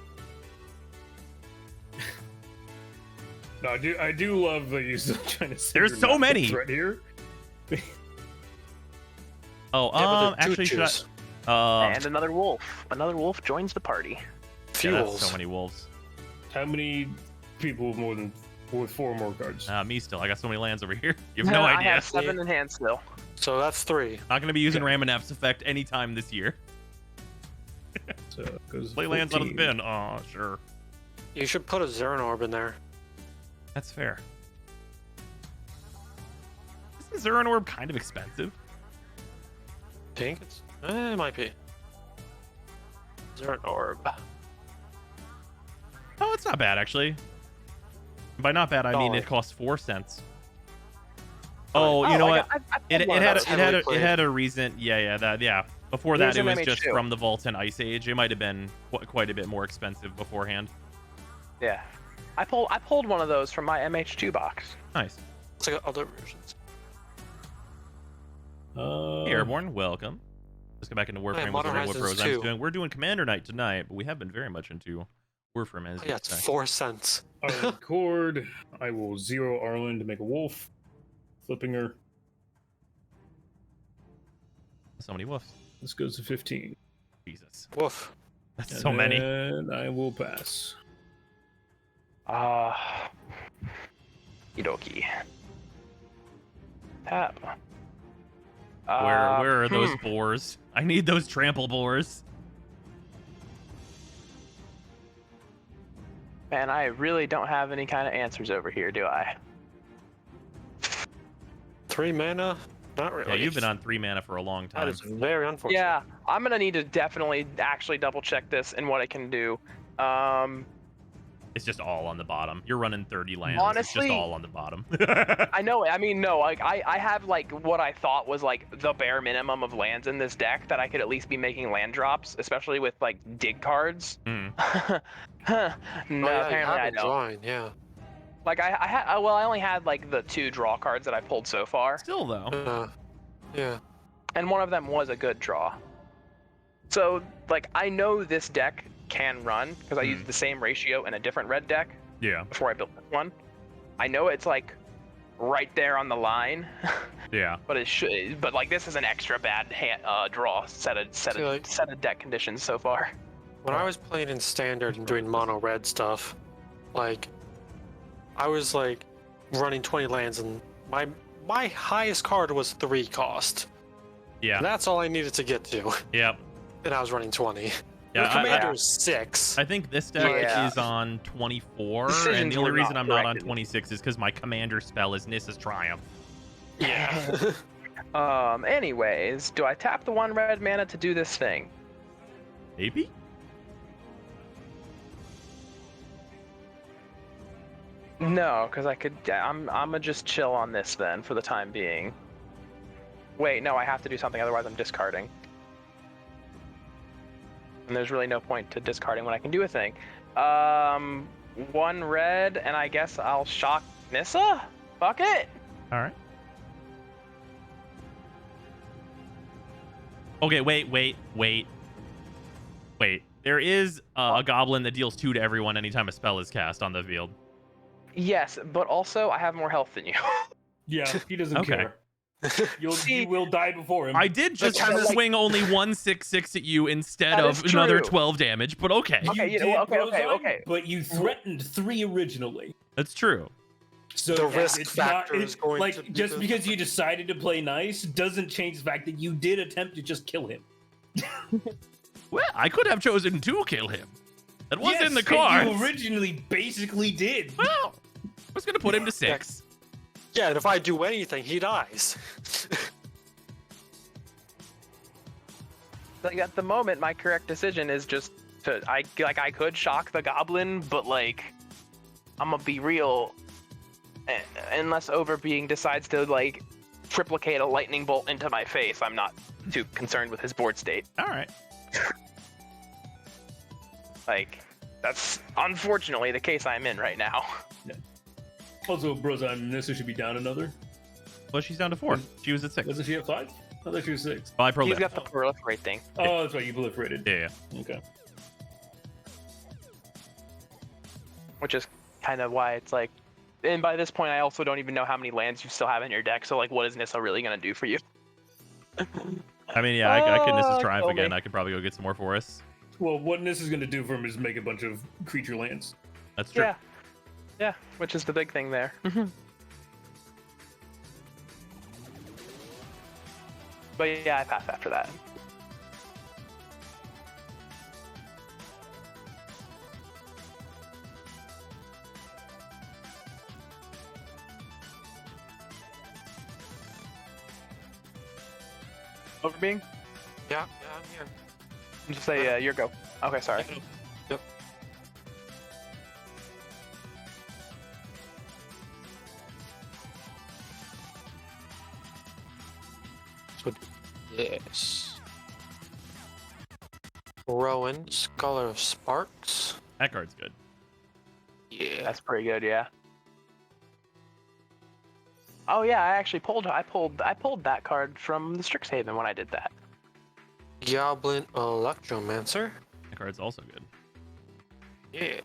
No, I do love that you're still trying to say There's you're so not the many! threat here. Oh, Yeah, but they're actually, should choo-choos. And another wolf. Another wolf joins the party. Yeah, that's Fuels. so many wolves. How many people with 4 more cards? Me still. I got so many lands over here. You have no I idea. have 7 in hand still. So that's 3. Not gonna be using Ramanap's effect anytime this year. So it goes Play lands out of the 14. bin. Oh, sure. You should put a Zern Orb in there. That's fair. Isn't Zern Orb kind of expensive? Think it's. It might be. Zern Orb. Oh, it's not bad actually. By not bad, I mean Dollar. it costs 4 cents. Oh, you know what? It had a reason. Yeah. Before that, it was just MH2. from the Vault and Ice Age. It might have been quite a bit more expensive beforehand. Yeah. I pulled one of those from my MH2 box. Nice. It's like other versions. Hey, Airborne, welcome. Let's go back into Warframe. Modern What Horizons Bros 2. doing. We're doing Commander Night tonight, but we have been very much into Warframe as Yeah, it's 4 cents. Arlen Cord. I will 0 Arlen to make a wolf. Flipping her. so many wolves. This goes to 15. Jesus, Woof. that's And so many. then I will pass. Idoki. Tap. Where are those boars? I need those trample boars. Man, I really don't have any kind of answers over here, do I? 3 mana? Not really. Yeah, you've been on 3 mana for a long That time. is very unfortunate. Yeah, I'm gonna need to definitely actually double check this and what it can do. It's just all on the bottom. You're running 30 lands. Honestly, it's just all on the bottom. I know. I mean, no. Like, I have like what I thought was like the bare minimum of lands in this deck that I could at least be making land drops, especially with like dig cards. Mm. No, yeah, apparently I don't. Drawing, yeah. Like I only had like the 2 draw cards that I pulled so far, Still though. Yeah. and one of them was a good draw. So like I know this deck can run because I used the same ratio in a different red deck Yeah. before I built this one. I know it's like right there on the line, Yeah. but it should. But like this is an extra bad draw set of deck conditions so far. When I was playing in standard and doing mono red stuff, like I was like running 20 lands and my highest card was 3 cost. Yeah. And that's all I needed to get to. Yep. And I was running 20. Yeah, The commander is 6. I think this deck Yeah. is on 24, and Decisions the only were reason not I'm not on corrected. 26 is because my commander spell is Nissa's Triumph. Yeah. Anyways, do I tap the 1 red mana to do this thing? Maybe? No, because I'm gonna just chill on this then for the time being. Wait, no, I have to do something, otherwise I'm discarding. And there's really no point to discarding when I can do a thing. 1 red, and I guess I'll shock Nissa? Fuck it! Alright. Okay, wait. There is a goblin that deals 2 to everyone anytime a spell is cast on the field. Yes, but also I have more health than you. Yeah, he doesn't Okay. care. You will die before him. I did just kind of like- swing only 166 at you instead That of is another true. 12 damage, but okay. Okay, You you know, did, okay. But you threatened 3 originally. That's true. So The yeah, risk it's factor not, is going like to be just the- because you decided to play nice doesn't change the fact that you did attempt to just kill him. Well, I could have chosen to kill him. That was Yes, in the and cards. You originally basically did. Well, I was going to put him to 6. Yeah, and if I do anything, he dies. Like at the moment, my correct decision is just to I could shock the goblin, but like I'm gonna be real. Unless Overbeing decides to like triplicate a lightning bolt into my face, I'm not too concerned with his board state. All right. Like that's unfortunately the case I'm in right now. Also, Brozan, Nissa should be down another. Well, she's down to 4. She was at 6. Wasn't she at 5? I thought she was 6. Well, I He's proliferated. got the proliferate thing. Oh, that's right, you proliferated. Yeah. Okay. Which is kind of why it's like, and by this point I also don't even know how many lands you still have in your deck, so like what is Nissa really gonna do for you? I mean, yeah, I could Nissa's Oh, Triumph kill again. me. I could probably go get some more forests. Well, what this is going to do for him is make a bunch of creature lands. That's true. Yeah. Yeah, which is the big thing there. But yeah, I pass after that. Overbeing? Yeah, I'm here. Just say your go. Okay, sorry. Yep. So, yes. Rowan, Scholar of Sparks. That card's good. Yeah. That's pretty good, yeah. Oh yeah, I pulled that card from the Strixhaven when I did that. Goblin Electromancer. That card's also good. Yeah.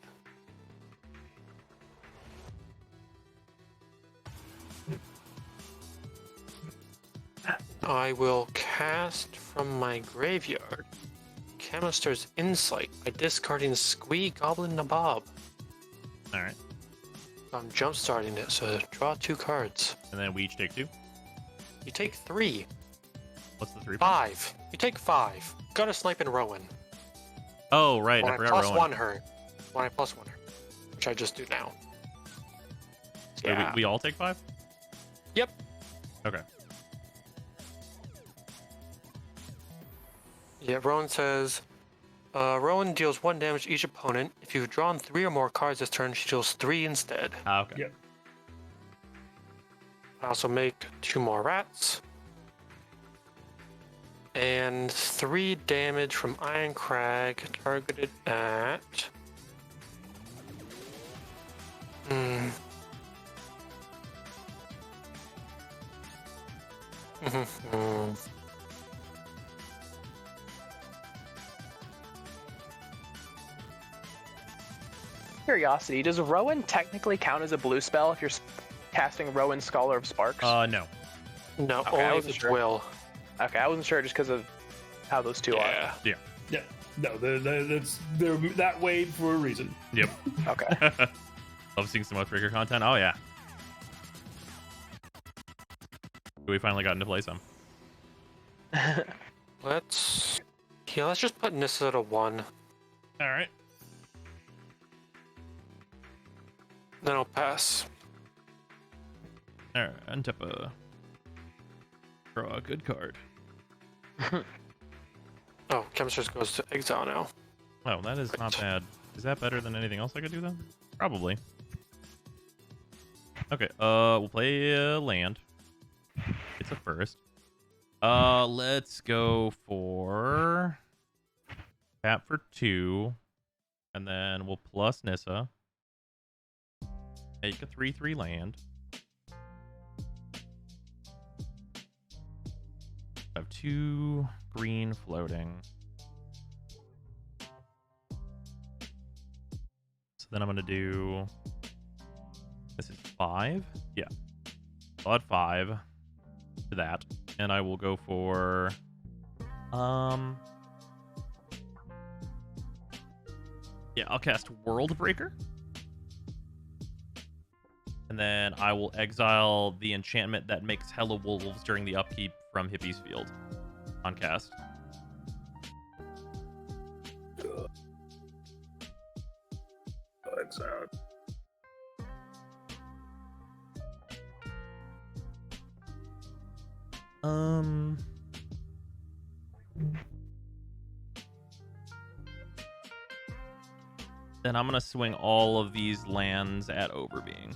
I will cast from my graveyard Chemister's Insight by discarding Squee Goblin Nabob. All right. I'm jump starting it, so draw 2 cards. And then we each take 2. You take 3. What's the 3? 5. You take 5. Got a snipe in Rowan. Oh, right. When I I forgot plus Rowan. 1 her. When I plus 1 her. Which I just do now. Wait, Yeah. we all take 5? Yep. Okay. Yeah, Rowan says, Rowan deals 1 damage to each opponent. If you've drawn 3 or more cards this turn, she deals 3 instead. Ah, okay. Yep. I also make 2 more rats. And 3 damage from Iron Crag targeted at... Curiosity, does Rowan technically count as a blue spell if you're casting Rowan Scholar of Sparks? No. No, Okay, I only if wasn't it's sure. will. Okay, I wasn't sure just because of how those two Yeah. Yeah. No, they're that way for a reason. Yep. are. Okay. Love seeing some Oathbreaker content. Oh, yeah. We finally got into play some. Let's just put Nissa at a 1. All right. Then I'll pass. All right. Untap a... Draw a good card. Oh, Chemisters goes to exile now. Oh, that is not bad. Is that better than anything else I could do, then? Probably. Okay, we'll play land. It's a first. Let's go for... tap for 2. And then we'll plus Nissa. Make a 3/3 land. I have 2 green floating. So then I'm gonna do... This is 5? Yeah. I'll add 5 to that. And I will go for... Yeah, I'll cast Worldbreaker. And then I will exile the enchantment that makes Hella Wolves during the upkeep from Hippie's Field on cast. Exile. Then I'm gonna swing all of these lands at Overbeing.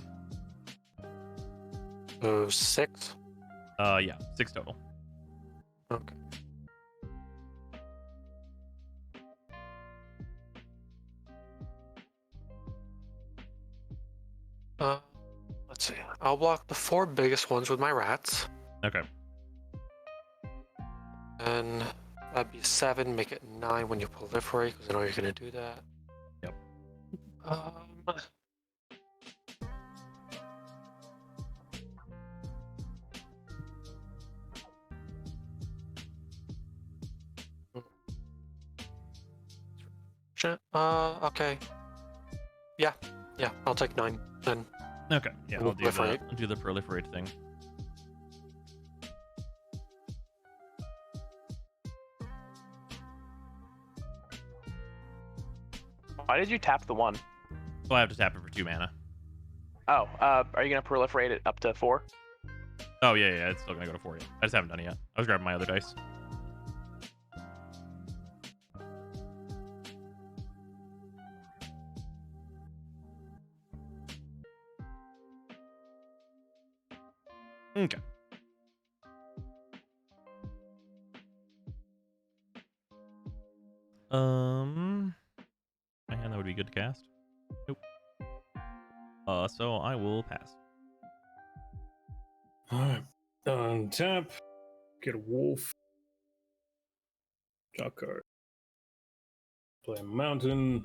Oh, 6. Yeah, 6 total. Okay. Let's see. I'll block the 4 biggest ones with my rats. Okay. And that'd be 7, make it 9 when you proliferate, because I know you're gonna do that. Yep. Okay. Yeah. I'll take 9 then. Okay. Yeah, I'll do Proliferate. I'll do the proliferate thing. Why did you tap the 1? So I have to tap it for 2 mana. Oh, are you gonna proliferate it up to 4? Oh yeah, it's still gonna go to 4. Yeah. I just haven't done it yet. I was grabbing my other dice. Okay. My hand that would be good to cast. Nope. So I will pass. Alright. Untap. Get a wolf. Draw card. Play a mountain.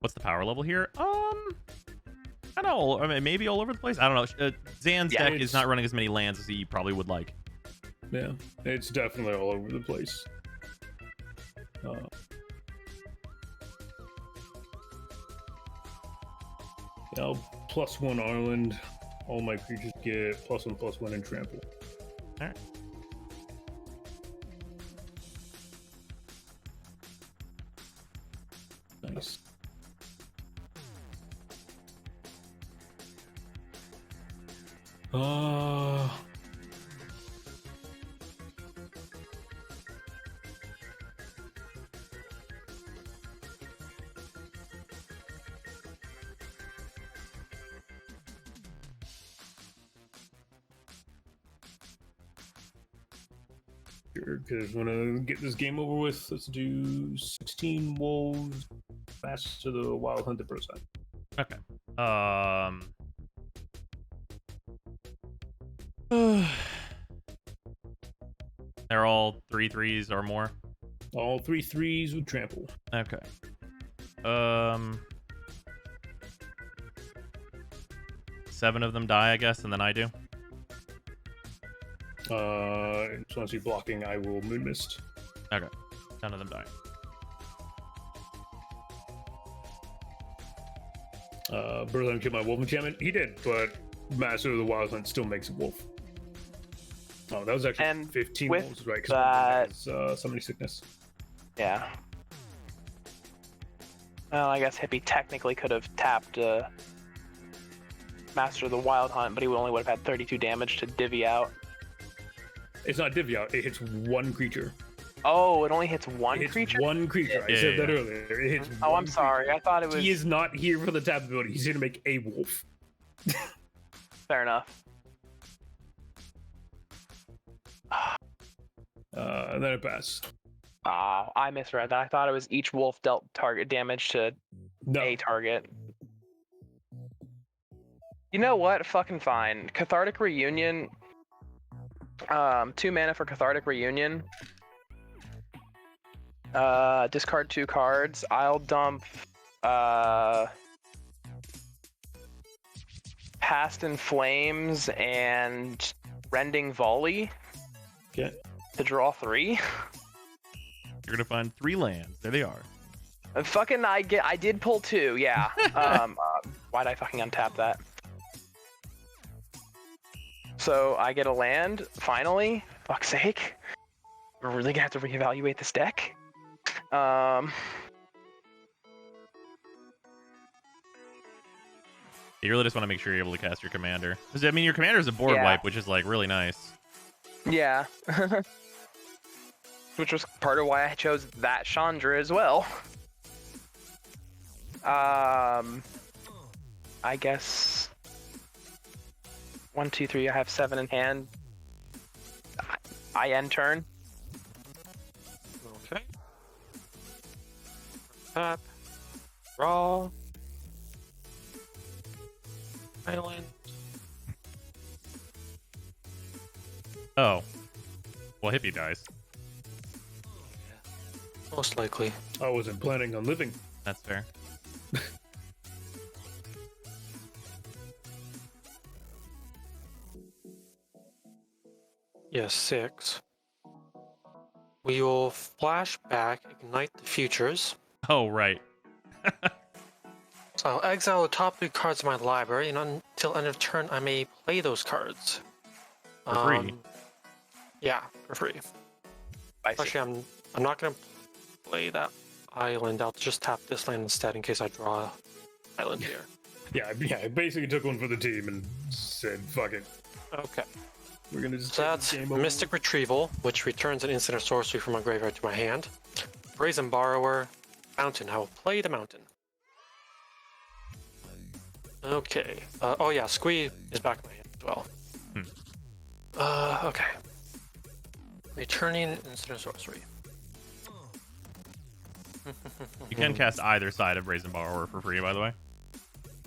What's the power level here? I don't know. I mean, maybe all over the place. I don't know. Zan's Yeah, deck is not running as many lands as he probably would like. Yeah, it's definitely all over the place. Now, +1 Ireland. All my creatures get +1/+1 and trample. All right. Nice. Because when I get this game over with, let's do 16 wolves, fast to the wild hunt the pro side. Okay. They're all 3/3s or more. All 3/3s with trample. Okay. 7 of them die, I guess, and then I do. So once you're blocking, I will moon mist. Okay. None of them die. Berlin killed my wolf enchantment. He did, but Master of the Wild Hunt still makes a wolf. Oh, that was actually And 15 with wolves, right? that- Because summoning sickness. Yeah. Well, I guess Hippie technically could have tapped Master of the Wild Hunt, but he only would have had 32 damage to divvy out. It's not divvy out. It hits one creature. Oh, it only hits one It hits creature? one creature. I Yeah, said yeah, that yeah. earlier. It hits Oh, one I'm sorry. creature. I thought it was... He is not here for the tap ability. He's here to make a wolf. Fair enough. And then it passed. Ah, I misread that. I thought it was each wolf dealt target damage to No. a target. You know what? Fucking fine. Cathartic Reunion. 2 mana for Cathartic Reunion. Discard 2 cards. I'll dump Past in Flames and Rending Volley Okay. to draw 3. You're gonna find 3 lands. There they are. Fucking, I did pull 2, yeah. Why'd I fucking untap that? So I get a land, finally. Fuck's sake. We're really gonna have to reevaluate this deck. You really just want to make sure you're able to cast your commander. Because, I mean, your commander is a board Yeah. wipe, which is, like, really nice. Yeah. Which was part of why I chose that Chandra as well. I guess 1, 2, 3. I have 7 in hand. I end turn. Okay. Tap. Draw. Island. Oh. Well, Hippie dies. Most likely. I wasn't planning on living. That's fair. Yeah, 6. We will flashback, ignite the futures. Oh, right. So I'll exile the top 3 cards of my library, and until end of turn, I may play those cards. For free. Yeah, for free. Actually, I'm not gonna play that island. I'll just tap this land instead in case I draw an island here. Yeah, I basically took one for the team and said, "Fuck it, Okay. we're gonna just." So take that's this game over." Mystic Retrieval, which returns an instant or sorcery from my graveyard to my hand. Brazen Borrower, Mountain. I will play the Mountain. Okay. Oh yeah, Squee is back in my hand as well. Okay. Returning instant or sorcery. You can cast either side of Brazen Borrower for free, by the way.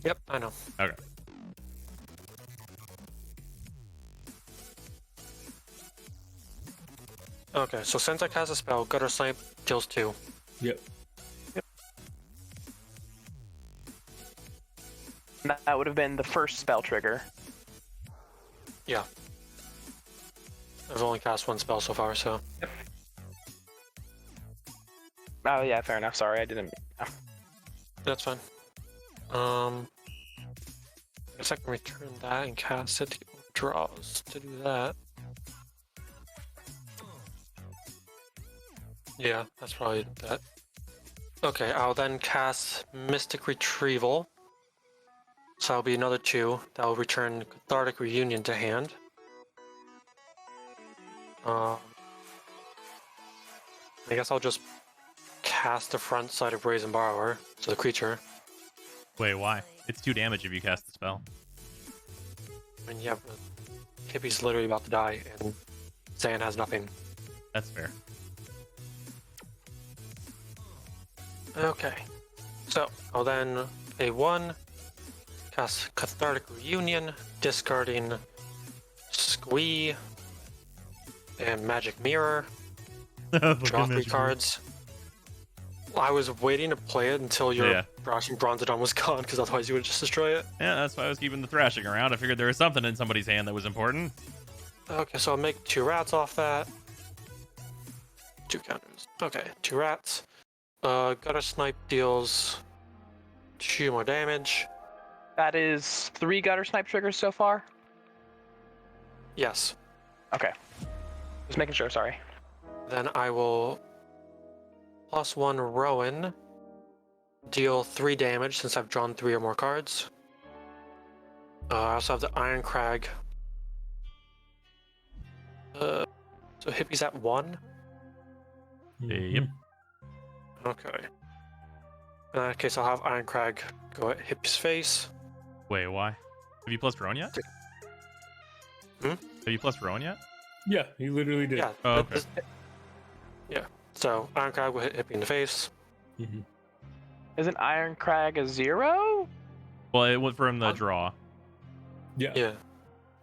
Yep, I know. Okay. Okay, so since I cast a spell, Gutter Snipe deals 2. Yep. That would have been the first spell trigger. Yeah. I've only cast 1 spell so far, so. Oh yeah, fair enough. Sorry, I didn't. That's fine. I guess I can return that and cast it to get more draws to do that. Yeah, that's probably that. Okay, I'll then cast Mystic Retrieval. So that'll be another 2. That will return Cathartic Reunion to hand. I guess I'll just cast the front side of Brazen Borrower, so the creature. Wait, why? It's 2 damage if you cast the spell. I mean, yeah, Hippie's literally about to die, and Zan has nothing. That's fair. Okay, so I'll then pay 1, cast Cathartic Reunion, discarding Squee and Magic Mirror. Draw 3 cards. I was waiting to play it until your Thrashing Bronzodon was gone, because otherwise you would just destroy it. Yeah, that's why I was keeping the thrashing around. I figured there was something in somebody's hand that was important. Okay, so I'll make 2 rats off that. 2 counters. Okay, 2 rats. Gutter Snipe deals 2 more damage. That is 3 Gutter Snipe triggers so far? Yes. Okay. Just making sure, sorry. Then I will +1 Rowan, deal 3 damage since I've drawn 3 or more cards. I also have the Iron Crag. So Hippie's at 1. Yep. Okay. In that case, I'll have Iron Crag go at Hippie's face. Wait, why? Have you plus Rowan yet? Have you plus Rowan yet? Yeah, he literally did. Yeah. Oh, okay. Yeah. So Iron Crag will hit Hippie in the face. Isn't Iron Crag a 0? Well, it was from the draw. Yeah. Yeah.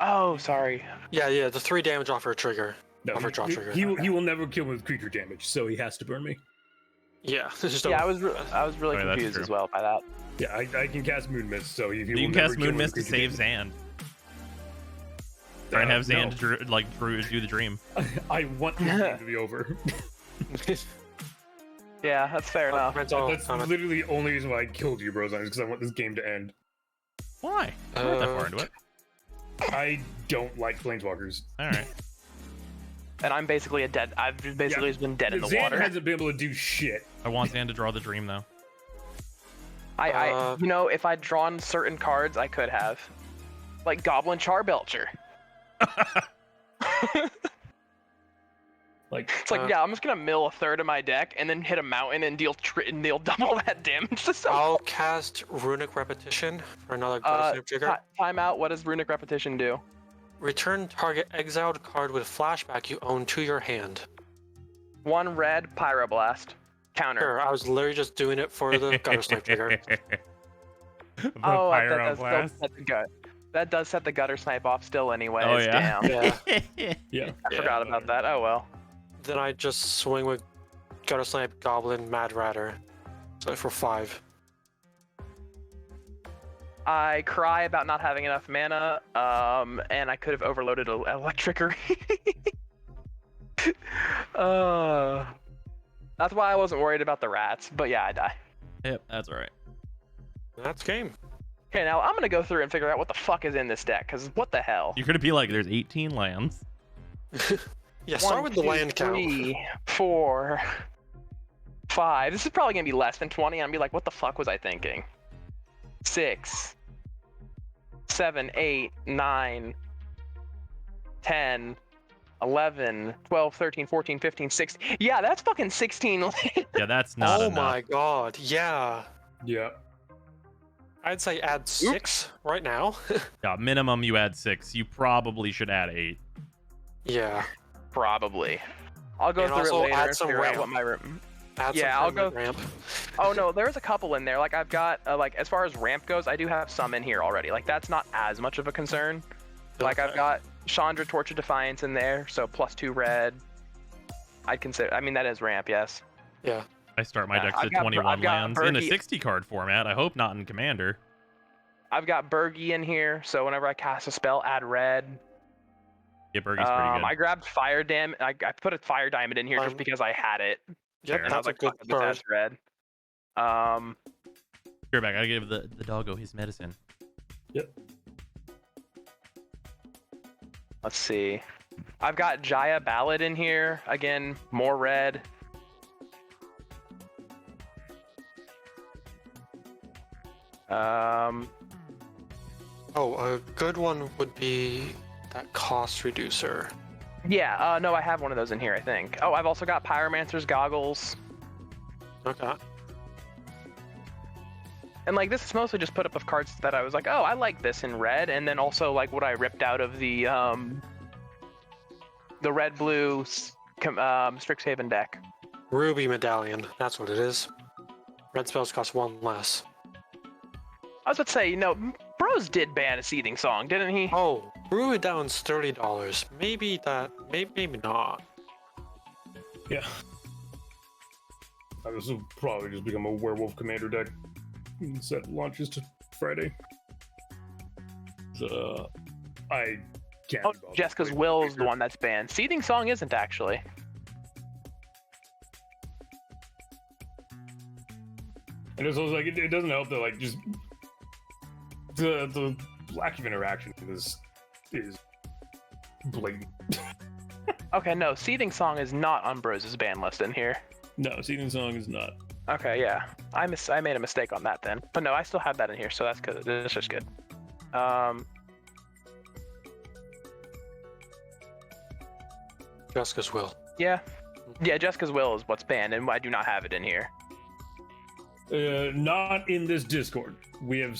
Oh, sorry. Yeah, the 3 damage off her trigger. No, off her draw trigger. he will never kill me with creature damage, so he has to burn me. Yeah. Yeah, I was really Oh, yeah, that's confused true. as well by that. Yeah, I can cast Moon Mist, so he You will can never cast kill Moon me Mist with to creature save damage. Zand. Try and have Zand No. do the dream. I want this game to be over. Yeah, that's fair enough. That's literally the only reason why I killed you, Brozine, is because I want this game to end. Why? I'm not that far into it. I don't like Planeswalkers. Alright. And I'm basically I've basically just been dead in the Zan water. hasn't been able to do shit. I want Zand to draw the dream, though. I you know, if I'd drawn certain cards, I could have. Like Goblin Charbelcher. Like, It's like, yeah, I'm just gonna mill a third of my deck and then hit a mountain and deal double that damage to someone. I'll cast Runic Repetition for another Gutter Snipe trigger. Time out. What does Runic Repetition do? Return target exiled card with flashback you own to your hand. 1 red Pyroblast. Counter. Sure, I was literally just doing it for the Gutter Snipe trigger. Oh, Pyroblast. that does set the Gutter Snipe off still anyways. Oh, yeah? Damn. Yeah. yeah. I forgot about that. Oh well. Then I just swing with Gutter Snipe, Goblin, Mad Ratter. So for 5. I cry about not having enough mana, and I could have overloaded Electrickery. That's why I wasn't worried about the rats. But yeah, I die. Yep, that's all right. That's game. Okay, now I'm gonna go through and figure out what the fuck is in this deck. Cause what the hell? You're gonna be like, there's 18 lands. Yeah, start with the land count. 3, 4, 5. This is probably gonna be less than 20. I'm gonna be like, what the fuck was I thinking? 6, 7, 8, 9, 10, 11, 12, 13, 14, 15, 16. Yeah, that's fucking 16 lands. Yeah, that's not Oh enough. my god, yeah. Yeah. I'd say add 6 right now. Yeah, minimum you add 6. You probably should add 8. Yeah. Probably. I'll go And through it also later add and some figure out ramp. what my room. Add Yeah, some I'll go- ramp. Oh no, there's a couple in there. Like I've got like as far as ramp goes, I do have some in here already. Like that's not as much of a concern. Like I've Okay. got Chandra Torch of Defiance in there, so +2 red. I'd consider. I mean that is ramp, yes. Yeah. I start my Yeah, decks I've at got- 21 I've got lands in a Bergie- 60 card format. I hope not in Commander. I've got Bergie in here, so whenever I cast a spell, add red. Yeah, Bergie's pretty good. I grabbed Fire Dam. I put a Fire Diamond in here just because I had it, Yep, and I was that's a like, good "Fuck it, this adds bird. red." Here, back. I gotta give the doggo his medicine. Yep. Let's see. I've got Jaya Ballad in here. Again, more red. Oh, a good one would be that cost reducer. Yeah, no, I have one of those in here, I think. Oh, I've also got Pyromancer's Goggles. Okay. And like this is mostly just put up of cards that I was like, oh, I like this in red, and then also like what I ripped out of the red blue Strixhaven deck. Ruby Medallion. That's what it is. Red spells cost 1 less. I was about to say, Bros did ban a Seething Song, didn't he? Oh, brew it down's $30. Maybe that. Maybe not. Yeah. This will probably just become a werewolf commander deck. Set launches to Friday. I can't. Oh, be bothered Jessica's playing Will is the Oathbreaker. one that's banned. Seething Song isn't actually. And it's also like it doesn't help that like just the lack of interaction is blatant. Okay, no, Seething Song is not on Bros' ban list in here. No, Seething Song is not. Okay, yeah. I made a mistake on that then. But no, I still have that in here, so that's good. That's just good. Jessica's Will. Yeah. Yeah, Jessica's Will is what's banned, and I do not have it in here. Not in this Discord. We have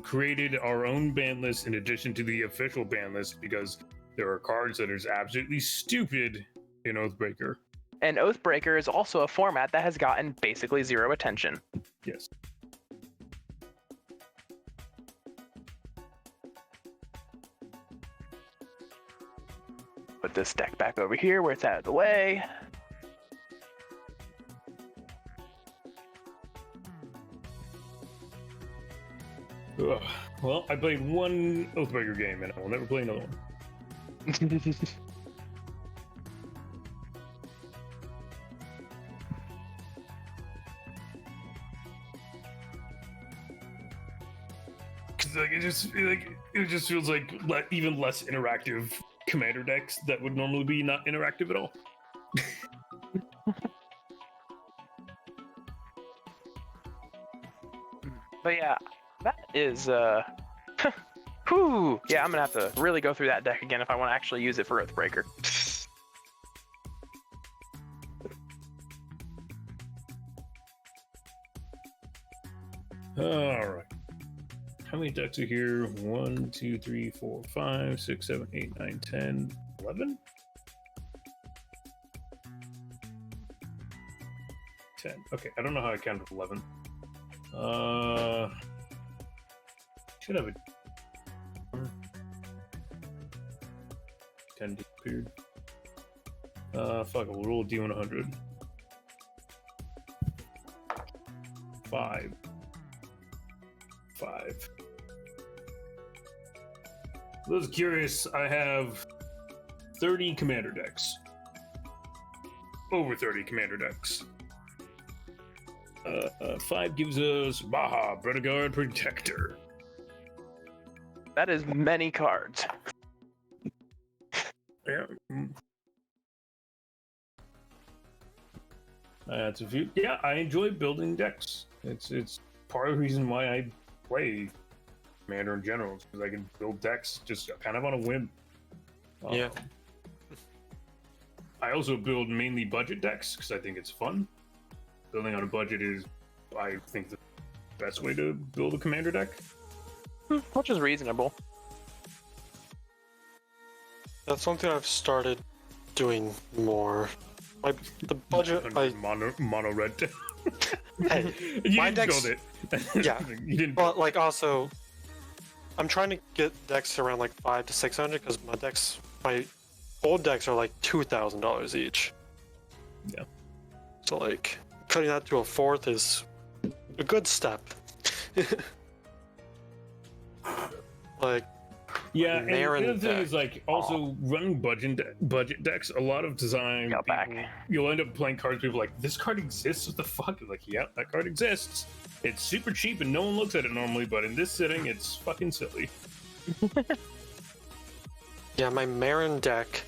created our own ban list in addition to the official ban list because there are cards that is absolutely stupid in Oathbreaker. And Oathbreaker is also a format that has gotten basically 0 attention. Yes. Put this deck back over here where it's out of the way. Ugh. Well, I played one Oathbreaker game and I will never play another one. Cause like it just feels like even less interactive commander decks that would normally be not interactive at all. But yeah, that is whew. Yeah, I'm gonna have to really go through that deck again if I want to actually use it for Oathbreaker. All right. How many decks are here? 1, 2, 3, 4, 5, 6, 7, 8, 9, 10, 11? 10. Okay, I don't know how I counted 11. Should have a 10 disappeared. Fuck it, we'll roll a D100. 5. 5. I was curious. I have 30 commander decks. Over 30 commander decks. 5 gives us Baja, Prediguard Protector. That is many cards. Yeah. That's a few. Yeah, I enjoy building decks. It's part of the reason why I play Commander in general, because I can build decks just kind of on a whim. Yeah. I also build mainly budget decks because I think it's fun. Building on a budget is, I think, the best way to build a commander deck. Which is reasonable. That's something I've started doing more. The budget, mono red deck. Hey, You my didn't decks, build it. yeah. You didn't. But like also, I'm trying to get decks around like 500 to 600 because my old decks are like $2,000 each. Yeah. So like cutting that to a fourth is a good step. Like Yeah, and the Marin other thing deck. is like also running budget decks. A lot of design, Go back. you'll end up playing cards. People are like, this card exists. What the fuck? You're like, yeah, that card exists. It's super cheap and no one looks at it normally, but in this setting, it's fucking silly. Yeah, my Marin deck,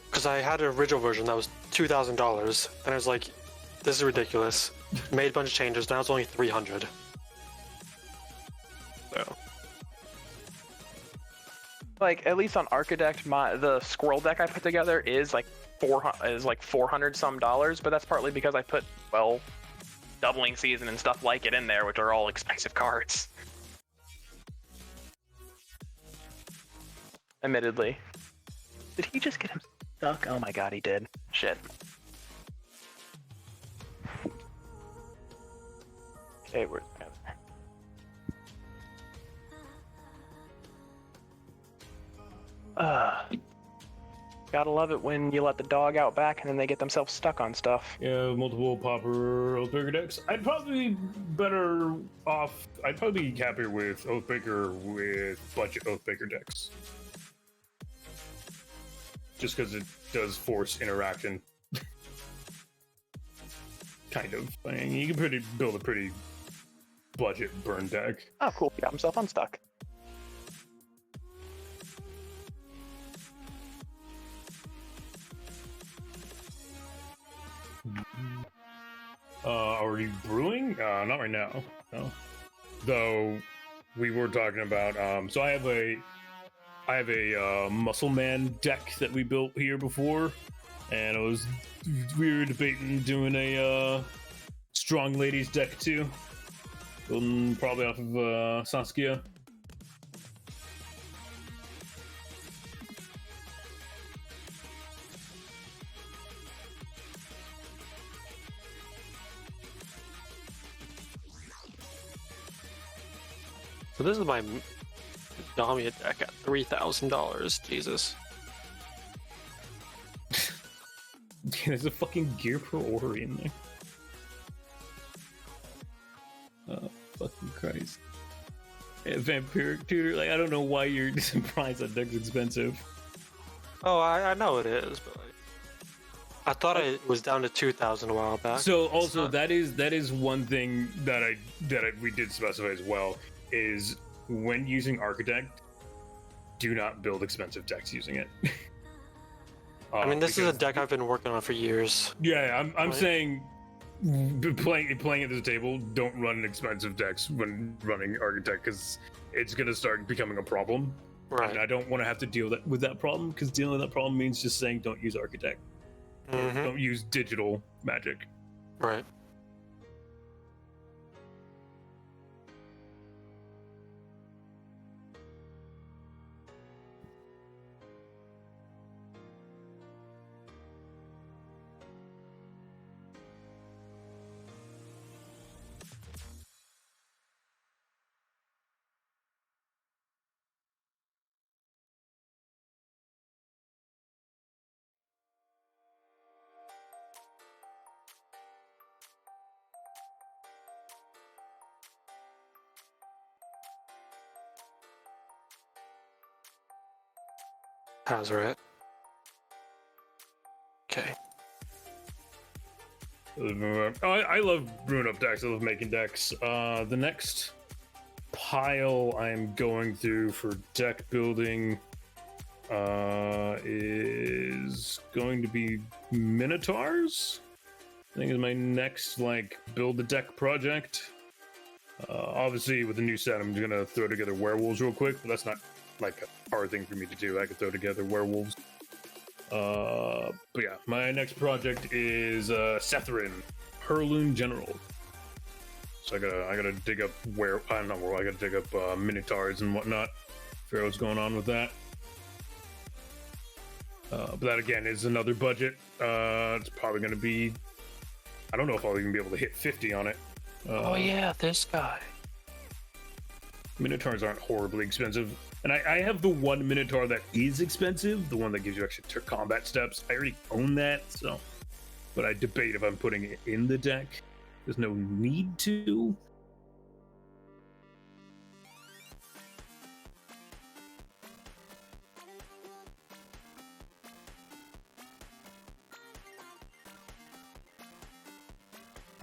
because I had an original version that was $2,000, and I was like, this is ridiculous. Made a bunch of changes, now it's only 300. So. Like at least on Architect, the squirrel deck I put together is like $400 some, but that's partly because I put doubling season and stuff like it in there, which are all expensive cards. Admittedly. Did he just get him stuck? Oh my god, he did. Shit. Okay, where's gotta love it when you let the dog out back and then they get themselves stuck on stuff. Yeah, multiple Pauper Oathbreaker decks. I'd probably be better off. I'd probably be happier with Oathbreaker with budget Oathbreaker decks. Just because it does force interaction. Kind of. I mean, you can build a pretty budget burn deck. Oh, cool. He got himself unstuck. Are you brewing? Not right now. No. Though we were talking about. So I have a Muscle Man deck that we built here before, and we were debating doing a Strong Ladies deck too, building probably off of Saskia. So this is my Damia deck at $3,000. Jesus. There's a fucking gear per order in there. Oh, fucking Christ. Yeah, Vampiric Tutor, like, I don't know why you're surprised that deck's expensive. Oh, I know it is, but like, I thought it was down to 2,000 a while back. So also that is one thing that we did specify as well, is when using Architect, do not build expensive decks using it. I mean, this is a deck I've been working on for years. Yeah, I'm Right. saying playing at the table, don't run expensive decks when running Architect, because it's gonna start becoming a problem. Right. And I don't want to have to deal with that problem, because dealing with that problem means just saying don't use Architect. Mm-hmm. Don't use digital magic. Right. Hazret. I love brewing up decks. I love making decks. The next pile I'm going through for deck building is going to be Minotaurs. I think is my next like build a deck project. Obviously, with the new set, I'm gonna throw together werewolves real quick, but that's not like a hard thing for me to do. I could throw together werewolves. But yeah, my next project is Setharin, Hurloon General. So I gotta dig up I gotta dig up Minotaurs and whatnot. Figure out what's going on with that. But that again is another budget. It's probably gonna be. I don't know if I'll even be able to hit 50 on it. Oh yeah, this guy. Minotaurs aren't horribly expensive. And I have the one Minotaur that is expensive, the one that gives you extra combat steps. I already own that, so. But I debate if I'm putting it in the deck. There's no need to.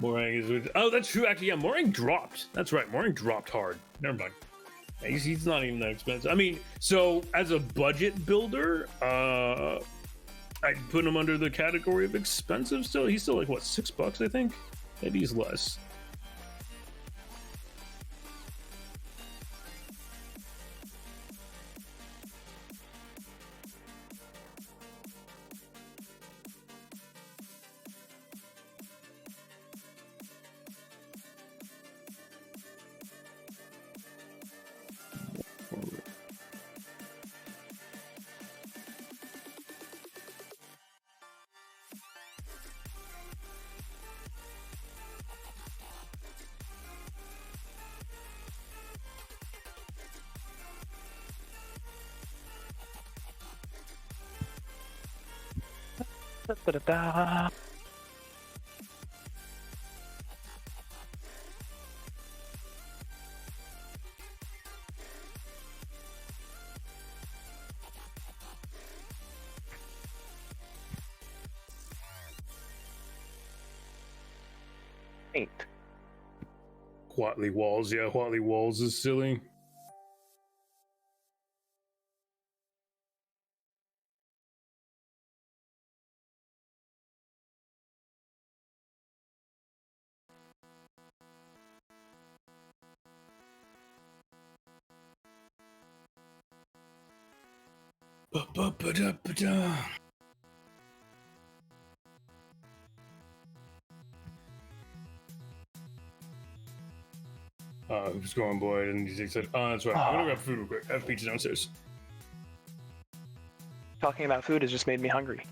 Morang is with. Oh, that's true. Actually, yeah, Morang dropped. That's right. Morang dropped hard. Never mind. He's not even that expensive. I mean, so as a budget builder, I'd put him under the category of expensive still. He's still like, what, $6, I think? Maybe he's less. Da-da-da. Ain't. Quatley Walls, yeah, Quatley Walls is silly. Ba-ba-ba-da-ba-da. Who's going, boy? And he said, "Oh, that's right. I'm gonna grab food real quick. I have pizza downstairs." Talking about food has just made me hungry.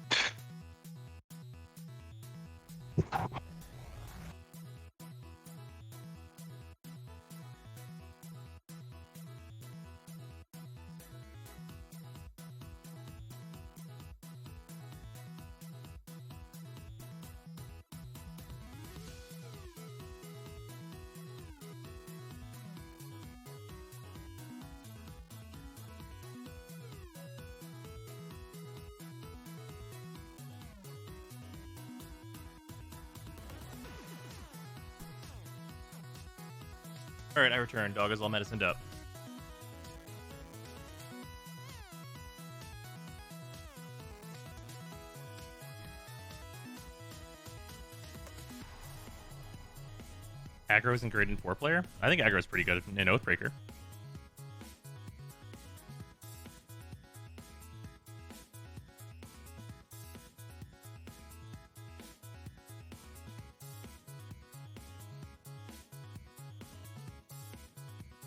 All right, I return. Dog is all medicined up. Aggro's in great in 4-player? I think Aggro's pretty good in Oathbreaker.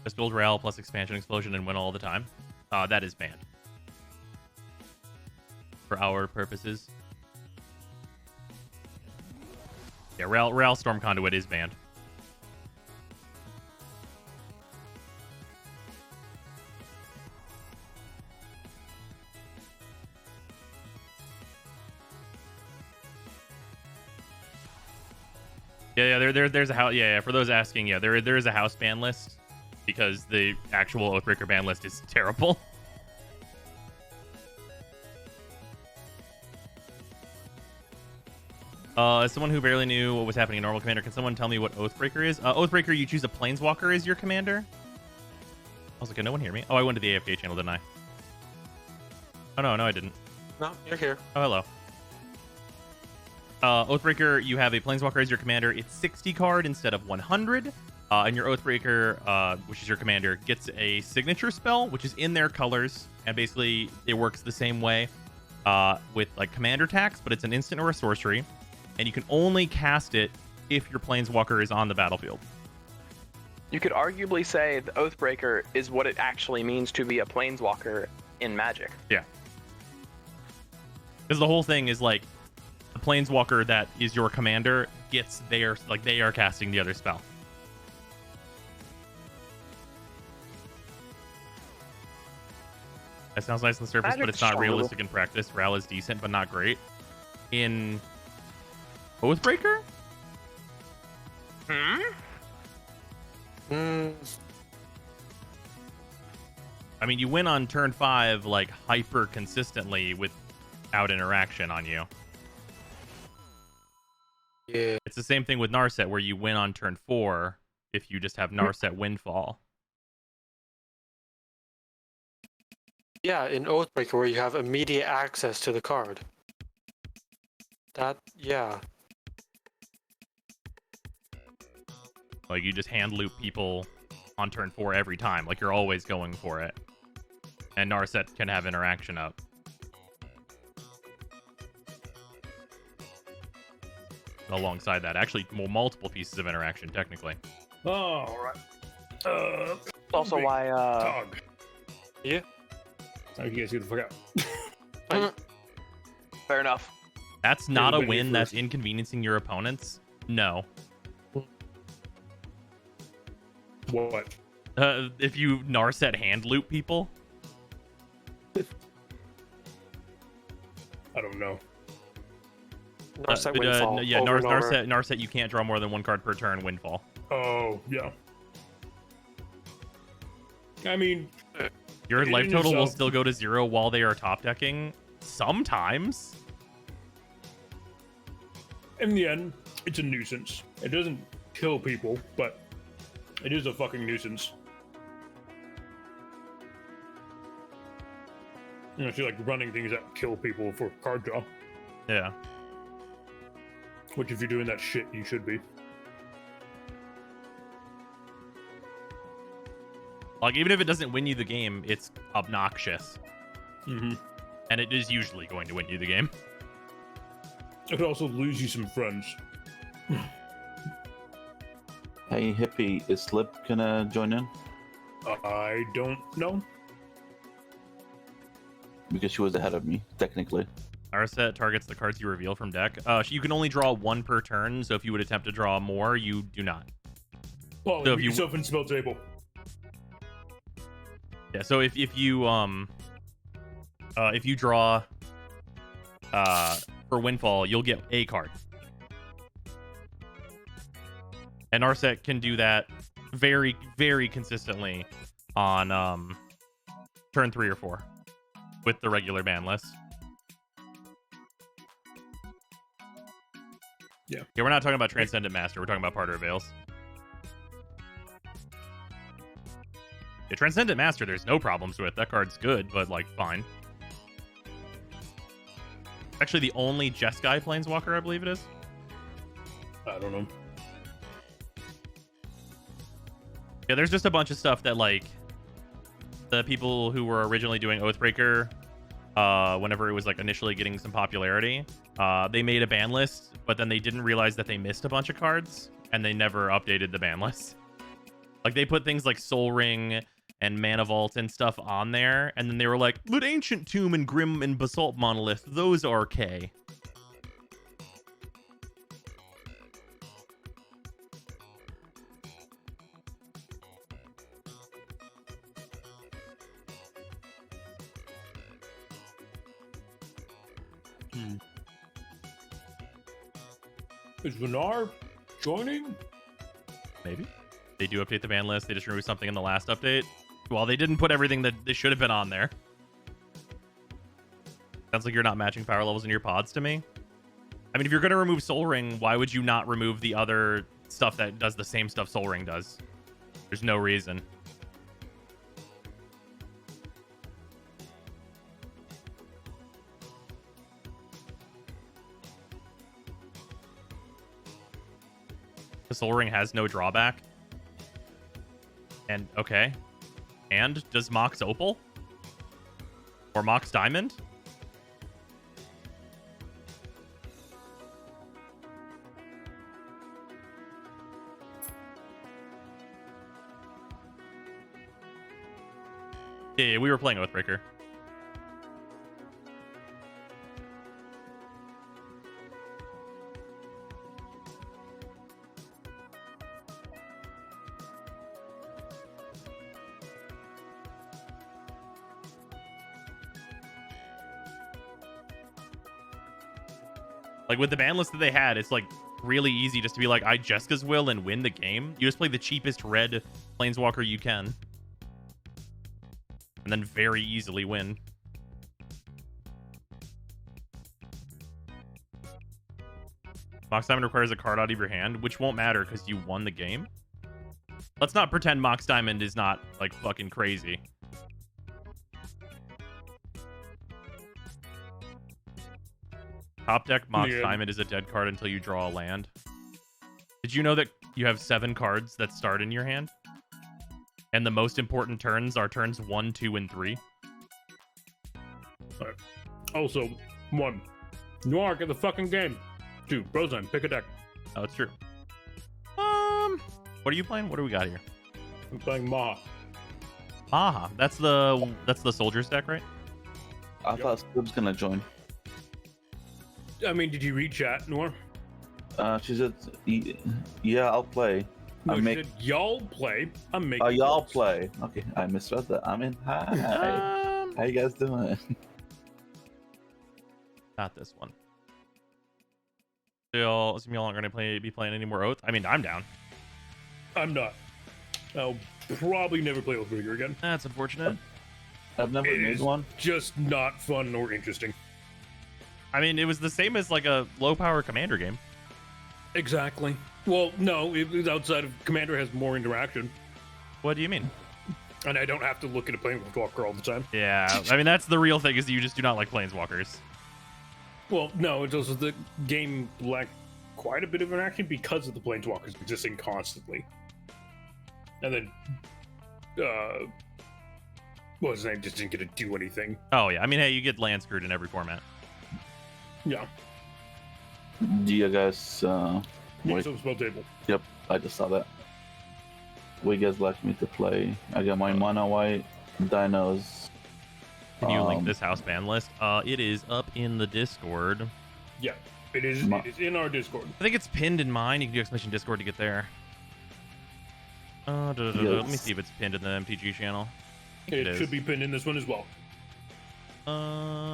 Just build Rail plus Expansion Explosion and win all the time. That is banned. For our purposes. Yeah, Rail Storm Conduit is banned. Yeah, there's a house. Yeah, for those asking, yeah, there is a house ban list because the actual Oathbreaker ban list is terrible. As someone who barely knew what was happening in normal commander, can someone tell me what Oathbreaker is? Oathbreaker, you choose a planeswalker as your commander. I was like, can no one hear me? Oh, I went to the AFK channel, didn't I? Oh, no, I didn't. No, you're here. Oh, hello. Oathbreaker, you have a planeswalker as your commander. It's 60 card instead of 100. And your Oathbreaker, which is your commander, gets a signature spell, which is in their colors. And basically, it works the same way with like commander attacks, but it's an instant or a sorcery. And you can only cast it if your planeswalker is on the battlefield. You could arguably say the Oathbreaker is what it actually means to be a planeswalker in Magic. Yeah. Because the whole thing is like the planeswalker that is your commander gets their, like they are casting the other spell. That sounds nice on the surface, but it's not realistic in practice. Ral is decent, but not great. In Oathbreaker? I mean, you win on turn 5 like hyper consistently without interaction on you. Yeah. It's the same thing with Narset, where you win on turn 4 if you just have Narset Windfall. Yeah, in Oathbreaker, where you have immediate access to the card. That, yeah. Like, you just hand loop people on turn 4 every time. Like, you're always going for it. And Narset can have interaction up. Alongside that. Actually, multiple pieces of interaction, technically. Oh, all right. Also why, Dog. Yeah. Oh, you guys get the fuck out. Fair enough. That's not a Everybody win that's first. inconveniencing your opponents? No. What? If you Narset hand loop people? I don't know. Narset Windfall. Yeah, over and over. Narset, you can't draw more than 1 card per turn, Windfall. Oh, yeah. I mean, Your in life total will yourself- still go to 0 while they are top decking. Sometimes. in the end, it's a nuisance. It doesn't kill people, but it is a fucking nuisance. You know, I feel like running things that kill people for card draw, Yeah. which if you're doing that shit, you should be. Like, even if it doesn't win you the game, it's obnoxious. Mm-hmm. And it is usually going to win you the game. It could also lose you some friends. Hey, Hippie, is Slip gonna join in? I don't know. Because she was ahead of me, technically. Narset targets the cards you reveal from deck. You can only draw 1 per turn, so if you would attempt to draw more, you do not. Oh, So so if you- yourself in spell table. Yeah, so if you draw for Windfall, you'll get a card. And Narset can do that very, very consistently on turn 3 or 4 with the regular ban list. Yeah. Yeah, we're not talking about Transcendent Master, we're talking about Parter Veils. Yeah, Transcendent Master, there's no problems with. That card's good, but, like, fine. Actually, the only Jeskai Planeswalker, I believe it is. I don't know. Yeah, there's just a bunch of stuff that, like, the people who were originally doing Oathbreaker, whenever it was, like, initially getting some popularity, they made a ban list, but then they didn't realize that they missed a bunch of cards, and they never updated the ban list. Like, they put things like Soul Ring and Mana Vault and stuff on there, and then they were like, but Ancient Tomb and Grim and Basalt Monolith, those are K. Is Vinar joining? Maybe. They do update the ban list. They just removed something in the last update. Well, they didn't put everything that they should have been on there. Sounds like you're not matching power levels in your pods to me. I mean, if you're going to remove Soul Ring, why would you not remove the other stuff that does the same stuff Soul Ring does? There's no reason. The Soul Ring has no drawback. And, okay. And does Mox Opal? Or Mox Diamond? Yeah, we were playing Oathbreaker. Like, with the ban list that they had, it's, like, really easy just to be like, I Jeska's Will and win the game. You just play the cheapest red Planeswalker you can. And then very easily win. Mox Diamond requires a card out of your hand, which won't matter because you won the game. Let's not pretend Mox Diamond is not, like, fucking crazy. Top deck Mox Diamond is a dead card until you draw a land. Did you know that you have 7 cards that start in your hand? And the most important turns are turns 1, 2, and 3. Right. Also, 1. Noir, get the fucking game. 2. Brozine, pick a deck. Oh, it's true. What are you playing? What do we got here? I'm playing Maha. Maha. That's the Soldiers deck, right? I thought Slip's gonna join. I mean, did you read chat, Noir? She said, "Yeah, I'll play." No, she said, y'all play. I'm making. Oh, y'all play. Okay, I misread that. I mean, hi. How you guys doing? Not this one. So y'all aren't gonna be playing any more Oath? I mean, I'm down. I'm not. I'll probably never play Oathbreaker again. That's unfortunate. I've never made one. Just not fun or interesting. I mean, it was the same as like a low power commander game. Exactly. Well, no, it was outside of Commander has more interaction. What do you mean? And I don't have to look at a Planeswalker all the time. Yeah, I mean, that's the real thing, is you just do not like Planeswalkers. Well, no, it's also the game lacked quite a bit of interaction because of the Planeswalkers existing constantly. And then, what was his name? Just didn't get to do anything. Oh, yeah. I mean, hey, you get land screwed in every format. Yeah. Do you guys, Mix up spell table. Yep, I just saw that. What you guys like me to play? I got my Mono White, Dinos. Can you link this house ban list? It is up in the Discord. Yeah, it is. It is in our Discord. I think it's pinned in mine. You can do exclamation Discord to get there. Let me see if it's pinned in the MTG channel. It should be pinned in this one as well.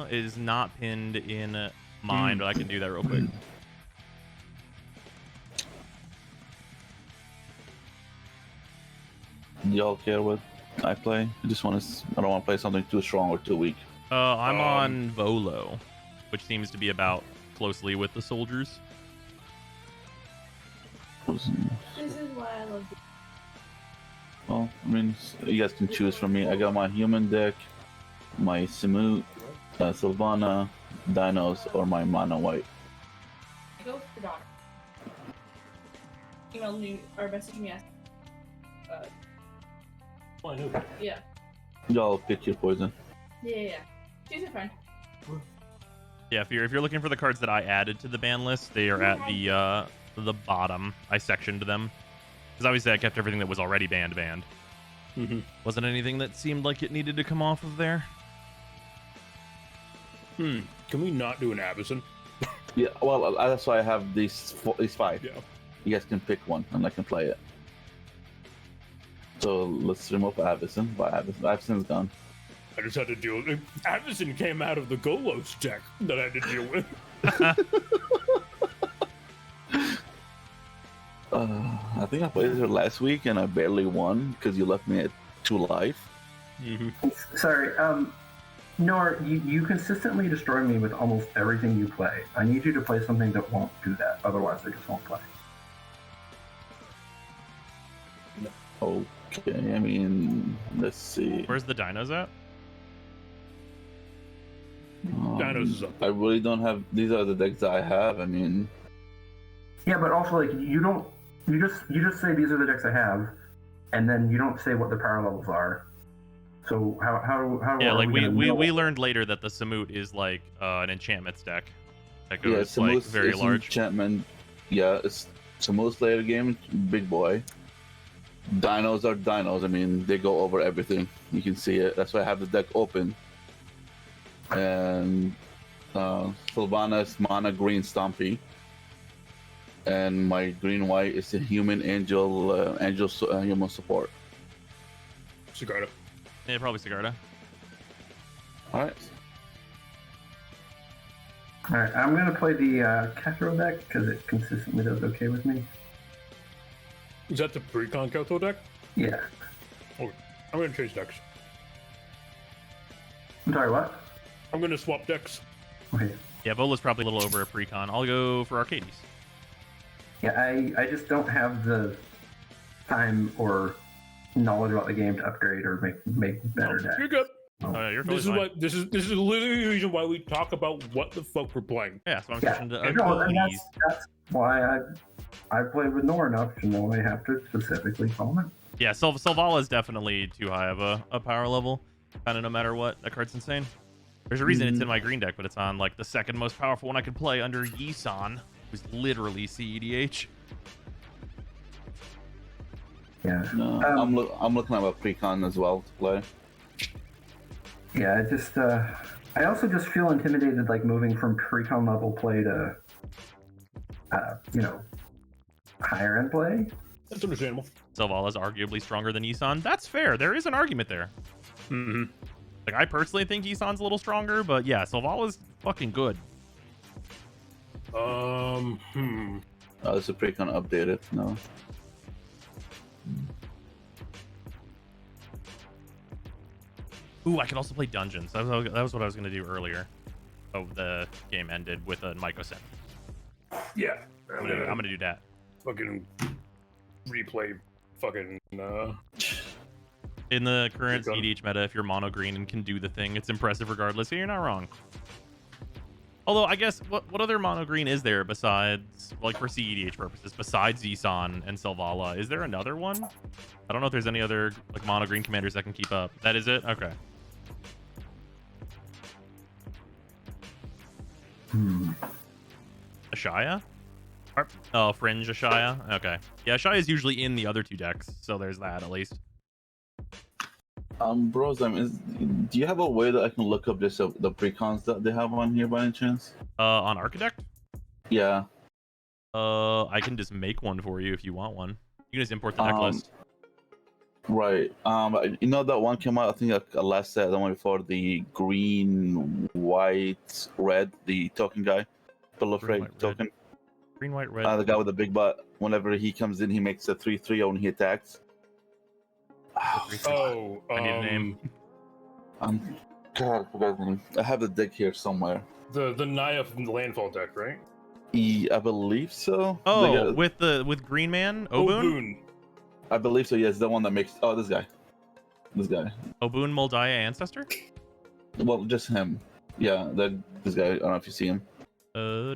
It is not pinned in mine, but I can do that real quick. Y'all care what I play? I don't want to play something too strong or too weak. I'm on Volo, which seems to be about closely with the soldiers. This is why I love it. Well, I mean, you guys can choose from me. I got my human deck, my Simu, Sylvana, Dinos, or my Mono White. Go for Dawn. Email me or message me. Oh, I know. Yeah. Y'all pick your poison. Yeah. She's a friend. Yeah, if you're looking for the cards that I added to the ban list, they are at the bottom. I sectioned them because obviously I kept everything that was already banned. Mm-hmm. Wasn't anything that seemed like it needed to come off of there. Can we not do an Avison? Yeah, well, that's why I have these 5. Yeah. You guys can pick one, and I can play it. So let's remove Avison. Avison's gone. I just had to deal with it. Avison came out of the Golos deck that I had to deal with. I think I played her last week, and I barely won because you left me at 2 life. Mm-hmm. Sorry, Nor, you consistently destroy me with almost everything you play. I need you to play something that won't do that. Otherwise, I just won't play. Okay, I mean, let's see. Where's the dinos at? Dinos is up. I really don't have. These are the decks that I have. I mean, Yeah, but also like you don't. You just say these are the decks I have, and then you don't say what the power levels are. So how Yeah, are like we we learned later that the Samut is like an enchantments deck that yeah, goes like very it's large. enchantment. Yeah, it's most later game, big boy. Dinos are dinos. I mean, they go over everything. You can see it. That's why I have the deck open. And Sylvanas mana green Stompy. And my green white is a human angel human support. Sigarda. Yeah, probably Sigarda. All right. All right, I'm gonna play the Cathro deck because it consistently does okay with me. Is that the pre-con Kelto deck? Yeah. Oh, I'm gonna change decks. I'm sorry, what? I'm gonna swap decks. Okay. Yeah, Vola's probably a little over a precon. I'll go for Arcades. Yeah, I just don't have the time or knowledge about the game to upgrade or make better decks. You're good. You're This is totally why this is literally the reason why we talk about what the fuck we're playing. Yeah, so I'm Yeah, switching to no, and Arcades. that's why I played with Nor enough to know I have to specifically call him. Yeah, Sylvala is definitely too high of a power level. Kind of no matter what. That card's insane. There's a reason it's in my green deck, but it's on like the second most powerful one I could play under Yisan, who's literally CEDH. Yeah. No, I'm looking at a precon as well to play. Yeah, it just I also just feel intimidated like moving from pre-con level play to higher end play. That's understandable. Sylvala's arguably stronger than Yisan. That's fair. There is an argument there. Mm-hmm. Like, I personally think Yisan's a little stronger, but yeah, Sylvala's fucking good. Oh, it's a precon updated. No. Ooh, I could also play Dungeons. That was what I was going to do earlier. Oh, the game ended with a Myco set. Yeah. I'm gonna do that. Fucking replay fucking In the current CEDH meta, if you're mono green and can do the thing, it's impressive regardless. Yeah, you're not wrong. Although, I guess, what other mono green is there besides, like, for CEDH purposes, besides Yisan and Sylvala? Is there another one? I don't know if there's any other, like, mono green commanders that can keep up. That is it? Okay. Ashaya? Oh, Fringe Ashaya? Okay. Yeah, Ashaya is usually in the other two decks, so there's that at least. Bros, do you have a way that I can look up just the precons that they have on here by any chance? On Architect? Yeah. I can just make one for you if you want one. You can just import the deck list. Right. You know that one came out, I think, last set, the one before, the green, white, red, the token guy. Bill of Freight token. Green, white, red. The guy with the big butt. Whenever he comes in, he makes a 3/3 when he attacks. Oh, I need a name. God, I forgot his name. I have the deck here somewhere. The Naya from the Landfall deck, right? I believe so. Oh, with Green Man, Obun? I believe so. Yes, the one that makes. Oh, this guy. Obun Moldaya Ancestor. Well, just him. Yeah, this guy. I don't know if you see him. Oh,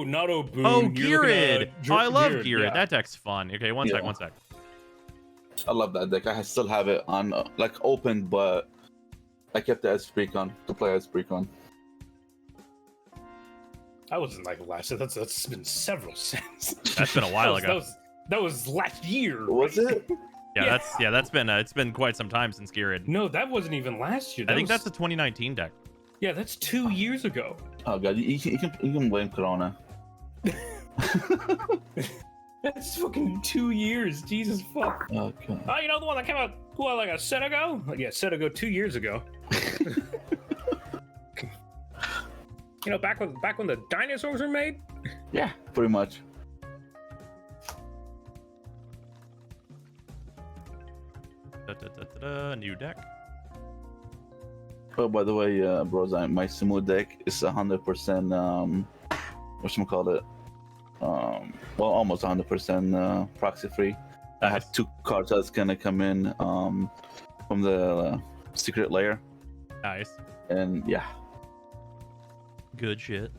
not Obun. Oh, Geared. I love Geared. Yeah. That deck's fun. Okay, one sec. I love that deck. I still have it on like open, but I kept it as precon to play as precon. I wasn't like last year. That's been several since. That's been a while ago. That was last year. Was it? Yeah, that's been it's been quite some time since Geared. No, that wasn't even last year. I think that's the 2019 deck. Yeah, that's 2 years ago. Oh god, you can blame Corona. That's fucking 2 years. Jesus fuck. Okay. Oh, you know the one that came out like a set ago? Yeah, set ago 2 years ago. You know, back when the dinosaurs were made? Yeah, pretty much. New deck. Oh, by the way, bros, my smooth deck is 100%. Whatchamacallit? Well, almost 100% proxy free. I have 2 cards that's gonna come in from the secret layer. Nice. And yeah. Good shit.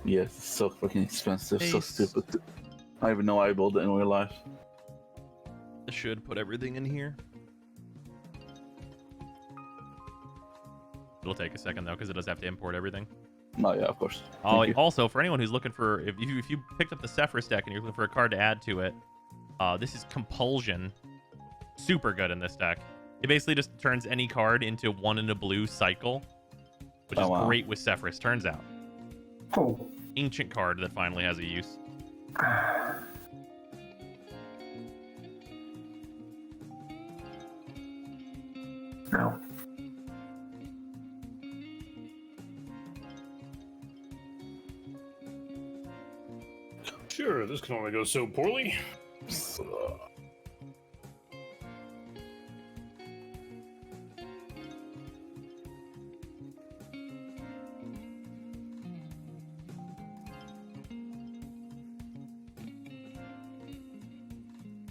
Yes, it's so freaking expensive, so Ace. stupid. I don't even know why I built it in real life. I should put everything in here. It'll take a second though, because it does have to import everything. Oh yeah, of course. Oh, Thank you. also for anyone who's looking for, if you picked up the Sephiroth deck and you're looking for a card to add to it, this is Compulsion. Super good in this deck. It basically just turns any card into 1 in a blue cycle, which is great with Sephiroth. Turns out. Oh. Ancient card that finally has a use. No. Sure, this can only go so poorly.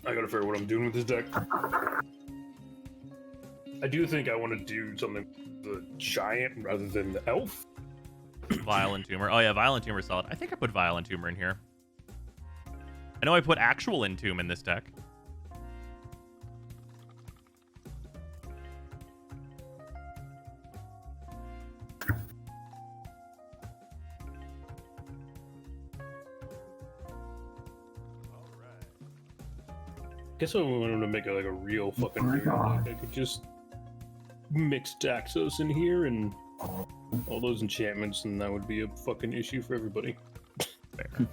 I gotta figure out what I'm doing with this deck. I do think I want to do something with the giant rather than the elf. Violent Tumor. Oh yeah, Violent Tumor solid. I think I put Violent Tumor in here. I know I put actual Entomb in this deck. Guess I wanted to make it like a real fucking hero deck. I could just mix Daxos in here and all those enchantments, and that would be a fucking issue for everybody. Fair.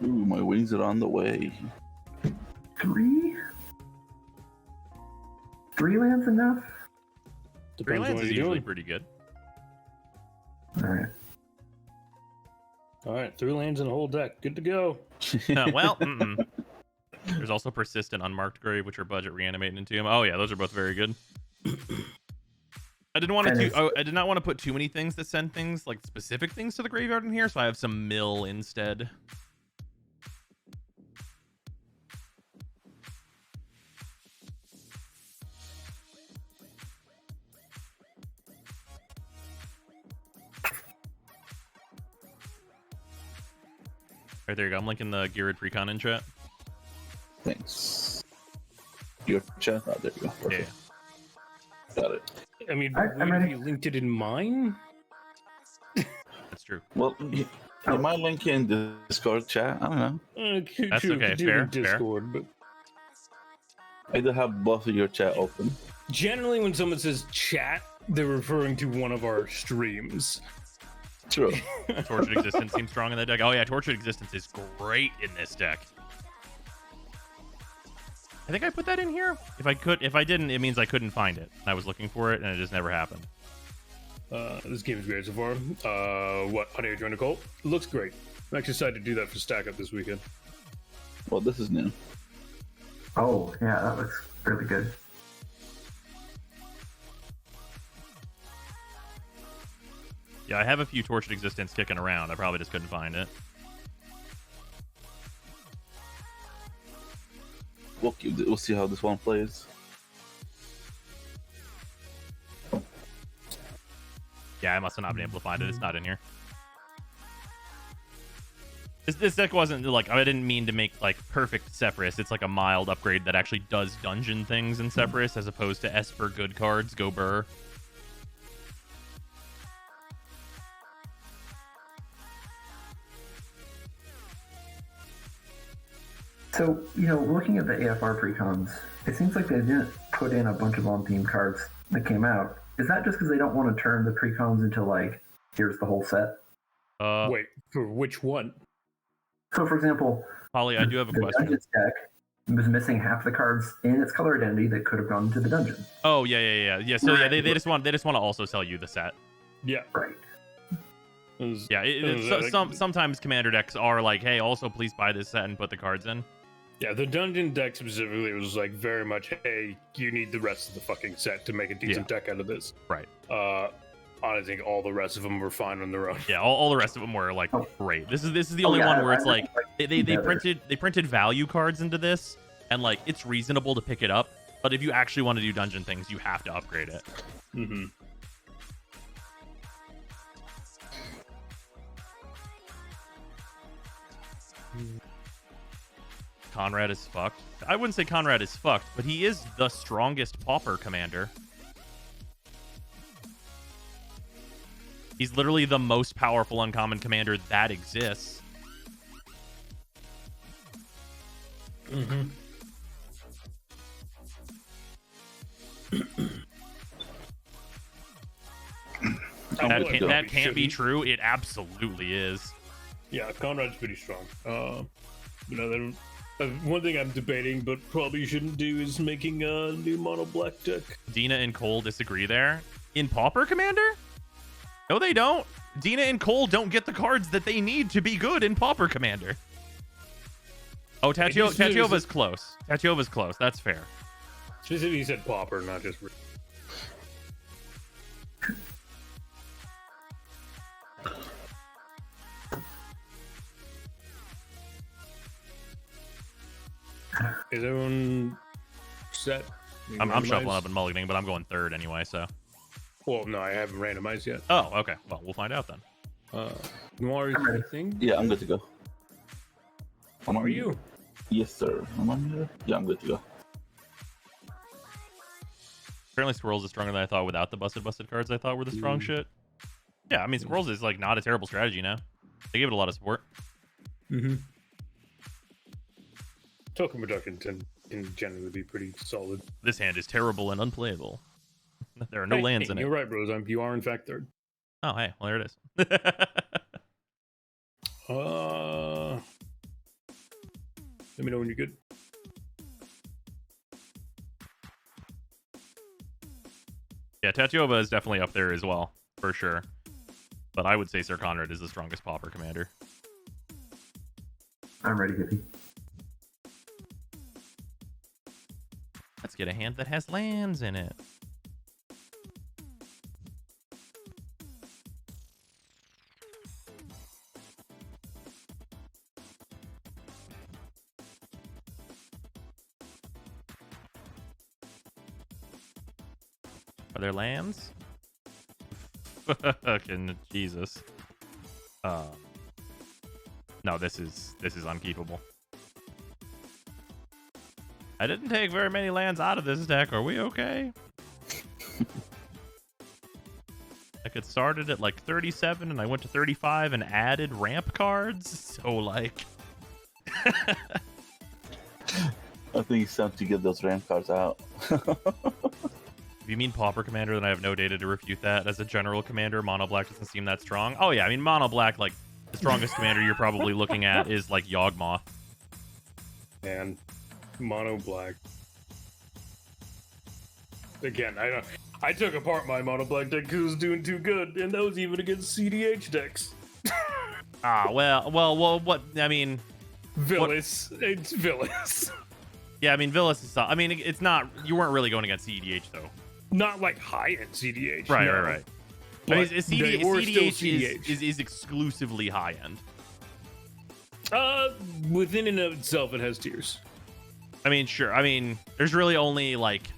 Ooh, my wings are on the way. 3? 3 lands enough? 3 lands is usually pretty good. Alright. Alright, 3 lands and a whole deck. Good to go. Well, there's also Persistent Unmarked Grave, which are budget reanimating into him. Oh yeah, those are both very good. I did not want to put too many things that send things, like specific things to the graveyard in here, so I have some mill instead. Right, there you go. I'm linking the Geared Precon in chat. Thanks. Your chat? Oh, there you go. Perfect. Yeah. Got it. I mean, if you linked it in mine? That's true. Well, I might link in the Discord chat. I don't know. That's okay. Fair. Discord, but fair. I do have both of your chat open. Generally, when someone says chat, they're referring to one of our streams. True. Tortured Existence seems strong in that deck. Oh yeah, Tortured Existence is great in this deck. I think I put that in here. If I didn't, it means I couldn't find it. I was looking for it, and it just never happened. This game is great so far. What? How do you join a cult? It looks great. I'm actually excited to do that for Stack Up this weekend. Well, this is new. Oh, yeah, that looks really good. Yeah, I have a few Tortured Existence kicking around. I probably just couldn't find it. We'll see how this one plays. Yeah, I must have not been able to find it. It's not in here. This deck wasn't like, I didn't mean to make like perfect Sephiroth. It's like a mild upgrade that actually does dungeon things in Sephiroth as opposed to Esper good cards. Go Burr. So, looking at the AFR precons, it seems like they didn't put in a bunch of on-theme cards that came out. Is that just because they don't want to turn the precons into, like, here's the whole set? Wait, for which one? So, for example... Polly, I do have a question. Dungeons deck was missing half the cards in its color identity that could have gone into the dungeon. Oh yeah. So yeah, they just want to also sell you the set. Yeah. Right. Sometimes commander decks are like, hey, also please buy this set and put the cards in. Yeah, the dungeon deck specifically was like very much, hey, you need the rest of the fucking set to make a decent deck out of this. Right. I think all the rest of them were fine on their own. Yeah, all the rest of them were like great. This is the only one where it's like they printed value cards into this, and like it's reasonable to pick it up, but if you actually want to do dungeon things, you have to upgrade it. Mm-hmm. Conrad is fucked. I wouldn't say Conrad is fucked, but he is the strongest pauper commander. He's literally the most powerful uncommon commander that exists. Mm-hmm. That can't be true. It absolutely is. Yeah, Conrad's pretty strong. One thing I'm debating, but probably shouldn't do, is making a new mono black deck. Dina and Cole disagree there. In Pauper Commander? No, they don't. Dina and Cole don't get the cards that they need to be good in Pauper Commander. Oh, Tatiova's close. Tatiova's close. That's fair. Specifically, he said Pauper, not just... Is everyone set? I'm shuffling up and mulliganing, but I'm going third anyway, so... Well, no, I haven't randomized yet. Oh, okay. Well, we'll find out then. Noir, is there anything? Yeah, I'm good to go. How are you? Yes, sir. Am I here? Yeah, I'm good to go. Apparently Squirrels is stronger than I thought without the busted cards I thought were the strong shit. Yeah, I mean, Squirrels is like not a terrible strategy now. They give it a lot of support. Mm-hmm. Token production can generally be pretty solid. This hand is terrible and unplayable. There are no lands in it. You're right, bros. You are in fact third. Oh, hey, well there it is. Let me know when you're good. Yeah, Tatiova is definitely up there as well, for sure. But I would say Sir Conrad is the strongest Pauper commander. I'm ready, Hippie. Let's get a hand that has lands in it. Are there lands? Fucking Jesus. No, this is unkeepable. I didn't take very many lands out of this deck. Are we okay? Like it started at like 37 and I went to 35 and added ramp cards. So like I think it's time to get those ramp cards out. If you mean Pauper Commander, then I have no data to refute that. As a general commander, Mono Black doesn't seem that strong. Oh yeah, I mean Mono Black, like the strongest commander you're probably looking at is like Yawgmoth. And Mono Black. Again, I took apart my Mono Black deck because it was doing too good, and that was even against CDH decks. Well, what I mean, Villas. It's Villas. Yeah, I mean Villas is. I mean, it's not. You weren't really going against CDH though. Not like high-end CDH. Right, no. right. But I mean, CDH CDH. is exclusively high-end. Within and of itself, it has tiers. I mean, sure. I mean, there's really only like,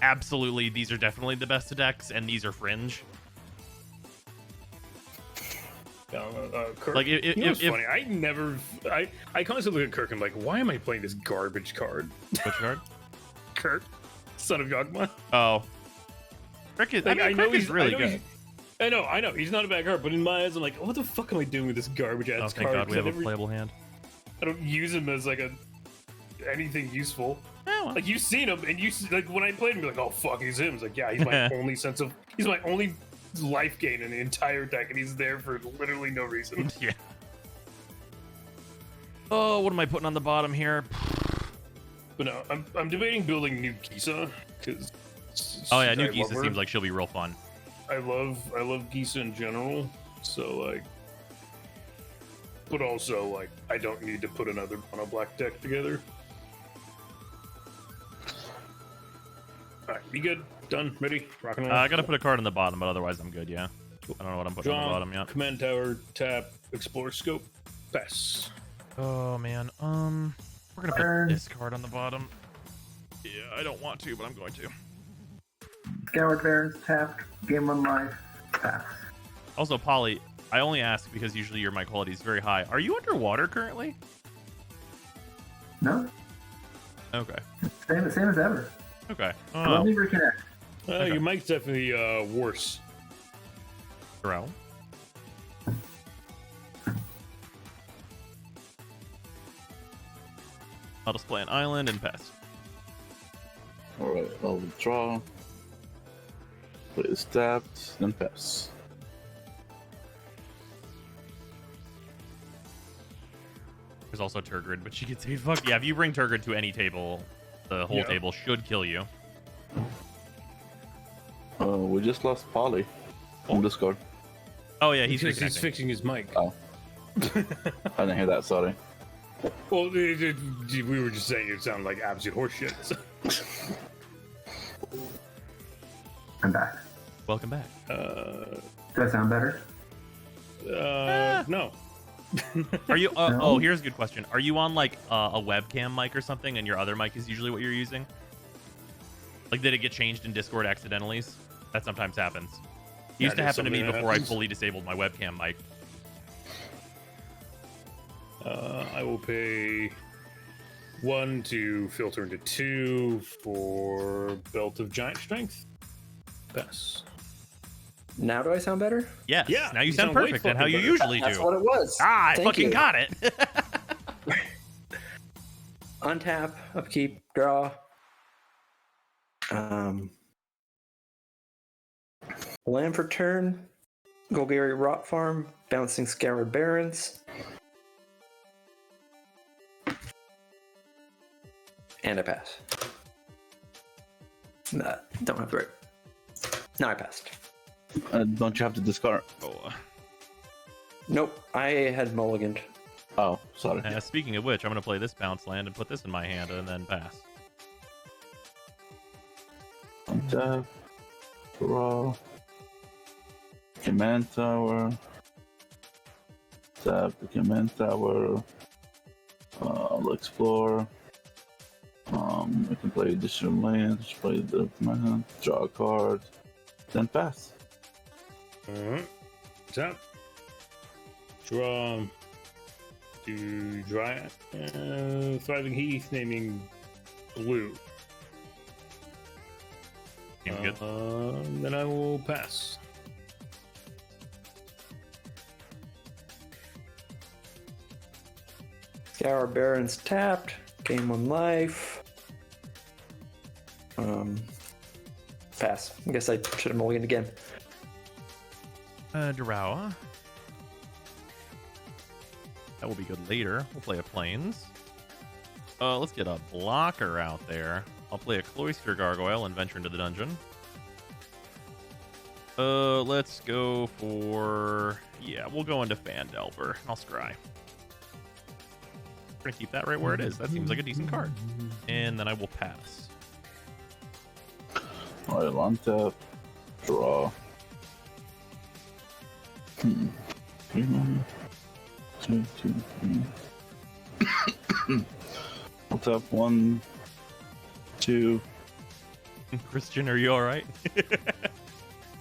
absolutely, these are definitely the best of decks, and these are fringe. Kirk, like, it's funny. I constantly look at Kirk and I'm like, why am I playing this garbage card? Which card? Kirk, son of Yawgmoth. Oh, Kirk is. Like, Kirk is really good. I know. He's not a bad card, but in my eyes, I'm like, what the fuck am I doing with this garbage ass thank card? God we have a playable hand. I don't use him as like anything useful. Like you've seen him, and like when I played him, you're like, oh fuck, he's him. It's like, yeah, he's my he's my only life gain in the entire deck, and he's there for literally no reason. Yeah. Oh, what am I putting on the bottom here? But no, I'm debating building new Gisa because. Oh yeah, new Gisa seems like she'll be real fun. I love Gisa in general. So like, but also like, I don't need to put another mono black deck together. All right, be good, done, ready, rocking on. I gotta put a card on the bottom, but otherwise I'm good. Yeah. I don't know what I'm putting on the bottom yet. Command tower, tap, explore scope, pass. Oh man, we're gonna put this card on the bottom. Yeah, I don't want to, but I'm going to. Scoured Barons tapped. Game 1 life. Pass. Also, Polly, I only ask because usually your mic quality is very high. Are you underwater currently? No. Okay. Same as ever. Okay. Let me reconnect. Okay. Your mic's definitely worse. Bro. I'll just play an island and pass. Alright, I'll draw. Play is tapped, then pass. There's also Turgid, but she gets a fuck. Yeah, if you bring Turgid to any table, the whole table should kill you. We just lost Polly on Discord. Oh yeah, he's fixing his mic. Oh. I didn't hear that, sorry. Well, we were just saying it sounded like absolute horseshit. So. I'm back. Welcome back. Does that sound better? No. Are you? No. Oh, here's a good question. Are you on like a webcam mic or something, and your other mic is usually what you're using? Like, did it get changed in Discord accidentally? That sometimes happens. It used to happen to me before I fully disabled my webcam mic. I will pay 1 to filter into 2 for Belt of Giant Strength. Pass. Now do I sound better? Yes. Yeah, Now you you sound sound way perfect, and how fucking you better. usually That's do. what it was. Ah, I Thank fucking you. got it. Untap, upkeep, draw. Land for turn. Golgari Rot Farm. Bouncing Scoured Barrens. And I pass. Don't have to write. No, I passed. Don't you have to discard? Oh. Nope, I had mulliganed. Oh, sorry. Speaking of which, I'm going to play this bounce land and put this in my hand and then pass. Untap. Draw. Command tower. Tap the command tower. I'll explore. I can play additional land, just play the mana, draw a card, then pass. Tap. Draw. Do dry. Thriving Heath, naming blue. Seems good. Then I will pass. Scour Barons tapped. Game 1 life. Pass. I guess I should have mulliganed again. Durawa. That will be good later. We'll play a Plains. Let's get a blocker out there. I'll play a Cloister Gargoyle and venture into the dungeon. Let's go for... Yeah, we'll go into Fandelver. I'll scry. We're gonna keep that right where it is. That seems like a decent card. And then I will pass. Alright, untap. Draw. 3 mana. 2, 2, 3. I'll tap 1, 2. Christian, are you alright?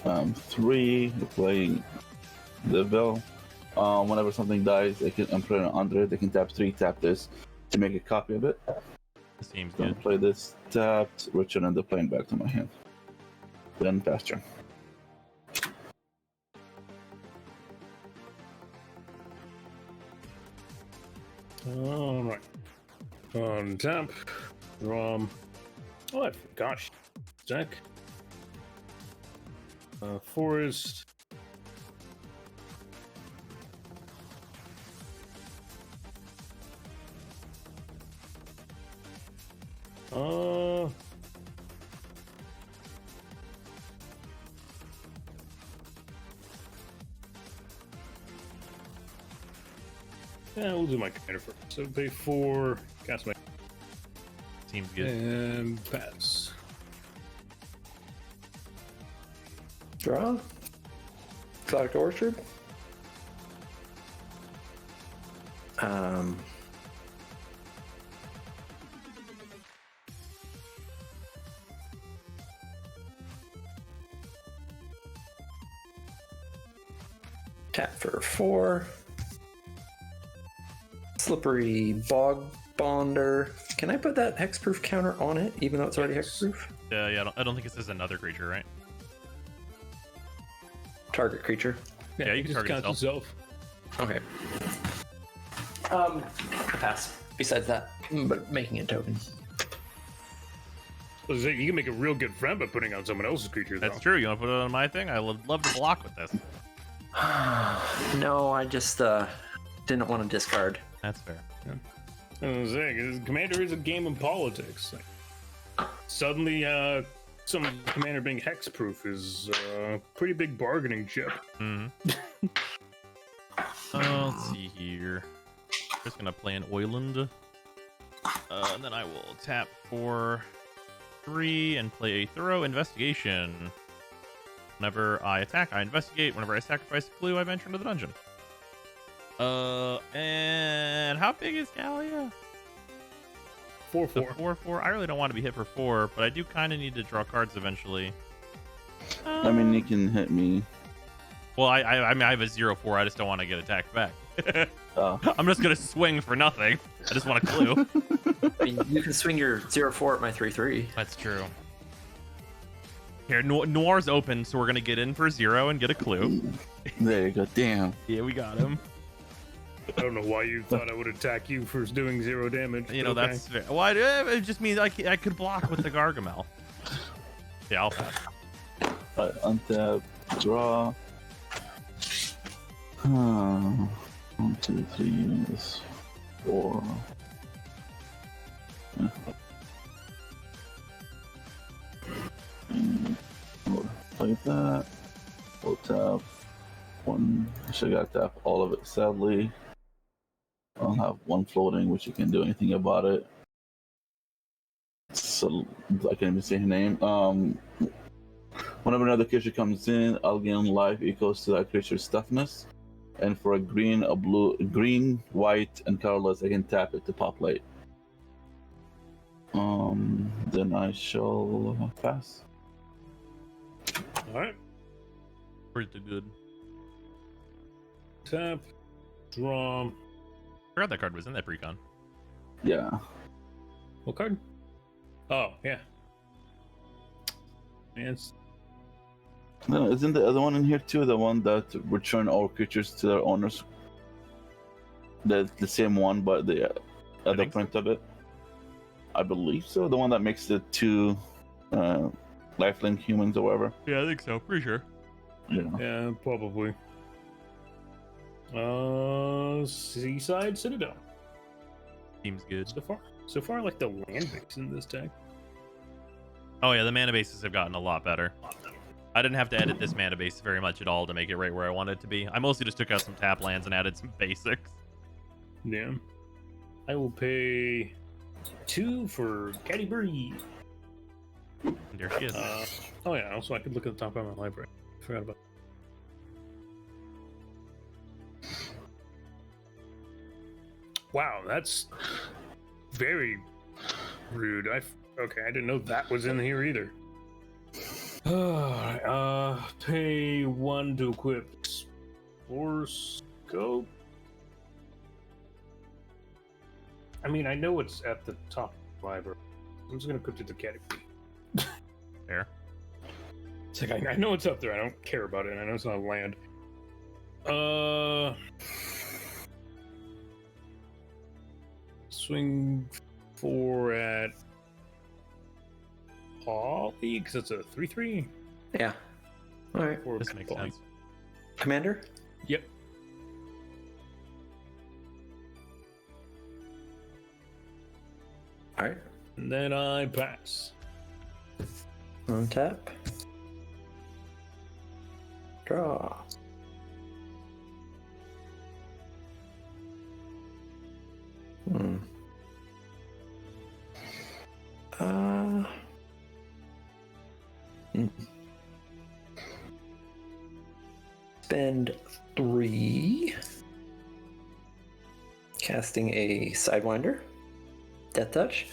3. We're playing the bell. Whenever something dies, I'm putting it under it. They can tap 3, tap this to make a copy of it. Seems Gonna good. play this tapped, return and the plane back to my hand. Then pass turn. Alright. On tap. Draw. Oh, I forgot. Deck. Forest. Yeah, we'll do my commander first. So pay 4, cast my. Seems good. And pass. Draw. Exotic Orchard. Tap for 4. Slippery Bog Bonder. Can I put that hexproof counter on it, even though it's already hexproof? Yeah, I don't think it says another creature, right? Target creature. Yeah, you can just target count yourself. Okay. Pass. Besides that, but making a token. I was gonna say, you can make a real good friend by putting on someone else's creature. That's true. You want to put it on my thing? I would love to block with this. No, I just didn't want to discard. That's fair. Yeah. I was saying, Commander is a game of politics. Like, suddenly, some Commander being hexproof is a pretty big bargaining chip. Mm-hmm. Let's see here. Just gonna play an Oiland. And then I will tap for 3 and play a thorough investigation. Whenever I attack, I investigate. Whenever I sacrifice a clue, I venture into the dungeon. And how big is Gallia? 4/4. 4/4. I really don't want to be hit for 4, but I do kind of need to draw cards eventually. I mean, you can hit me. Well, I mean, I have a 0/4. I just don't want to get attacked back. I'm just gonna swing for nothing. I just want a clue. I mean, you can swing your 0/4 at my 3/3. That's true. Here, Noir's open, so we're gonna get in for 0 and get a clue. There you go. Damn. Yeah, we got him. I don't know why you thought I would attack you for doing 0 damage. You know, okay. that's fair. Well, it just means I could block with the Gargamel. Yeah, I'll pass. Untap, draw. 1, 2, 3, 4. Like that. We'll tap 1. I should have got tap all of it, sadly. I'll have 1 floating, which you can't do anything about it. So I can't even say her name. Whenever another creature comes in, I'll gain life equals to that creature's toughness. And for a green, white, and colorless, I can tap it to populate. Then I shall pass. Alright. Pretty good. Tap, draw. I forgot that card was in that precon. Yeah. What card? Oh, yeah. It's... No, isn't the other one in here too? The one that return all creatures to their owners? The same one, but the other print of it? I believe so. The one that makes the 2 lifelink humans or whatever. Yeah, I think so. Pretty sure. Yeah, probably. Seaside Citadel. Seems good. So far, I like the land base in this deck. Oh yeah, the mana bases have gotten a lot better. I didn't have to edit this mana base very much at all to make it right where I wanted it to be. I mostly just took out some tap lands and added some basics. Yeah. I will pay 2 for Caddy Bree. And there she is. Oh yeah, also I could look at the top of my library. Forgot about that. Wow, that's very rude. Okay, I didn't know that was in here either. Pay 1 to equip Explore Scope. I mean, I know it's at the top of the library. I'm just gonna equip it to category. There. It's like I know it's up there. I don't care about it. I know it's not land. Swing 4 at Polly because it's a 3/3. Yeah. All right. This makes sense. Commander? Yep. All right. And then I pass. Untap. Draw. Hmm. Spend 3. Casting a Sidewinder. Death Touch.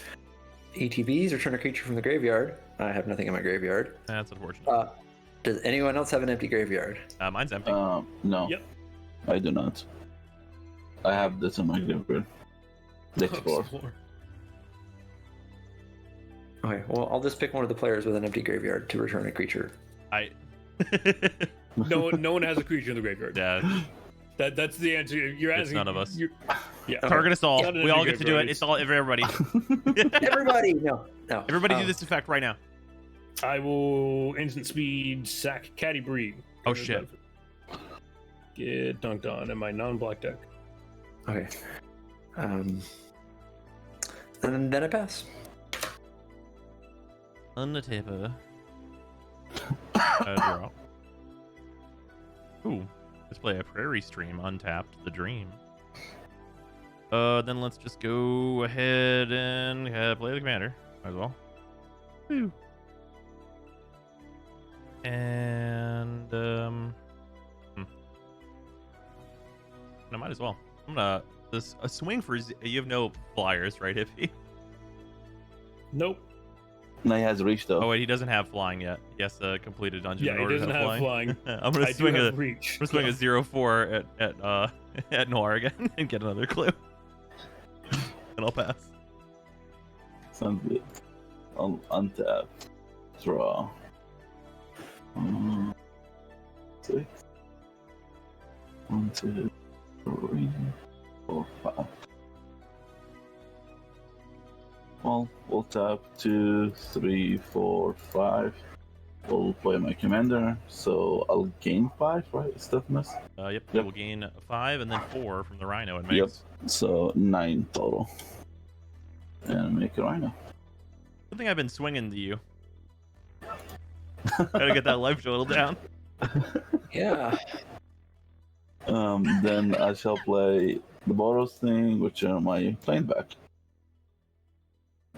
ETBs, return a creature from the graveyard. I have nothing in my graveyard. That's unfortunate. Does anyone else have an empty graveyard? Mine's empty. No. Yep. I do not. I have this in my graveyard. The Explore. Okay, well, I'll just pick one of the players with an empty graveyard to return a creature. No one has a creature in the graveyard. Yeah. That's the answer. You're It's asking. none of us. Yeah. Target us all. Not an We all empty get to do it. graveyard. It's all everybody. Everybody! No. Everybody do this effect right now. I will instant speed sack Caddy Breed. Oh shit. Get dunked on in my non-black deck. Okay. And then I pass. On the taper. Draw. Ooh. Let's play a Prairie Stream. Untapped the Dream. Then let's just go ahead and play the commander. Might as well. Woo. And I might as well. I'm gonna a swing for you have no flyers, right, Hippie? Nope. No, he has reach though. Oh wait, he doesn't have flying yet. He has to complete a dungeon in Yeah, he order to doesn't have have flying. I'm gonna I swing do a have reach. I'm gonna swing a 0-4 at Noir again and get another clue. And I'll pass. Sounds good. I'll untap. Draw. 6. 1, 2, 3, 4, 5. Well, we'll tap 2, 3, 4, 5. We'll play my commander, so I'll gain 5, right? Stiffness? Yep. We'll gain 5 and then 4 from the Rhino it makes. Yep. So 9 total. And make a Rhino. Good thing I've been swinging to you. Gotta get that life total down. Yeah. Then I shall play the Boros thing, which are my plane back.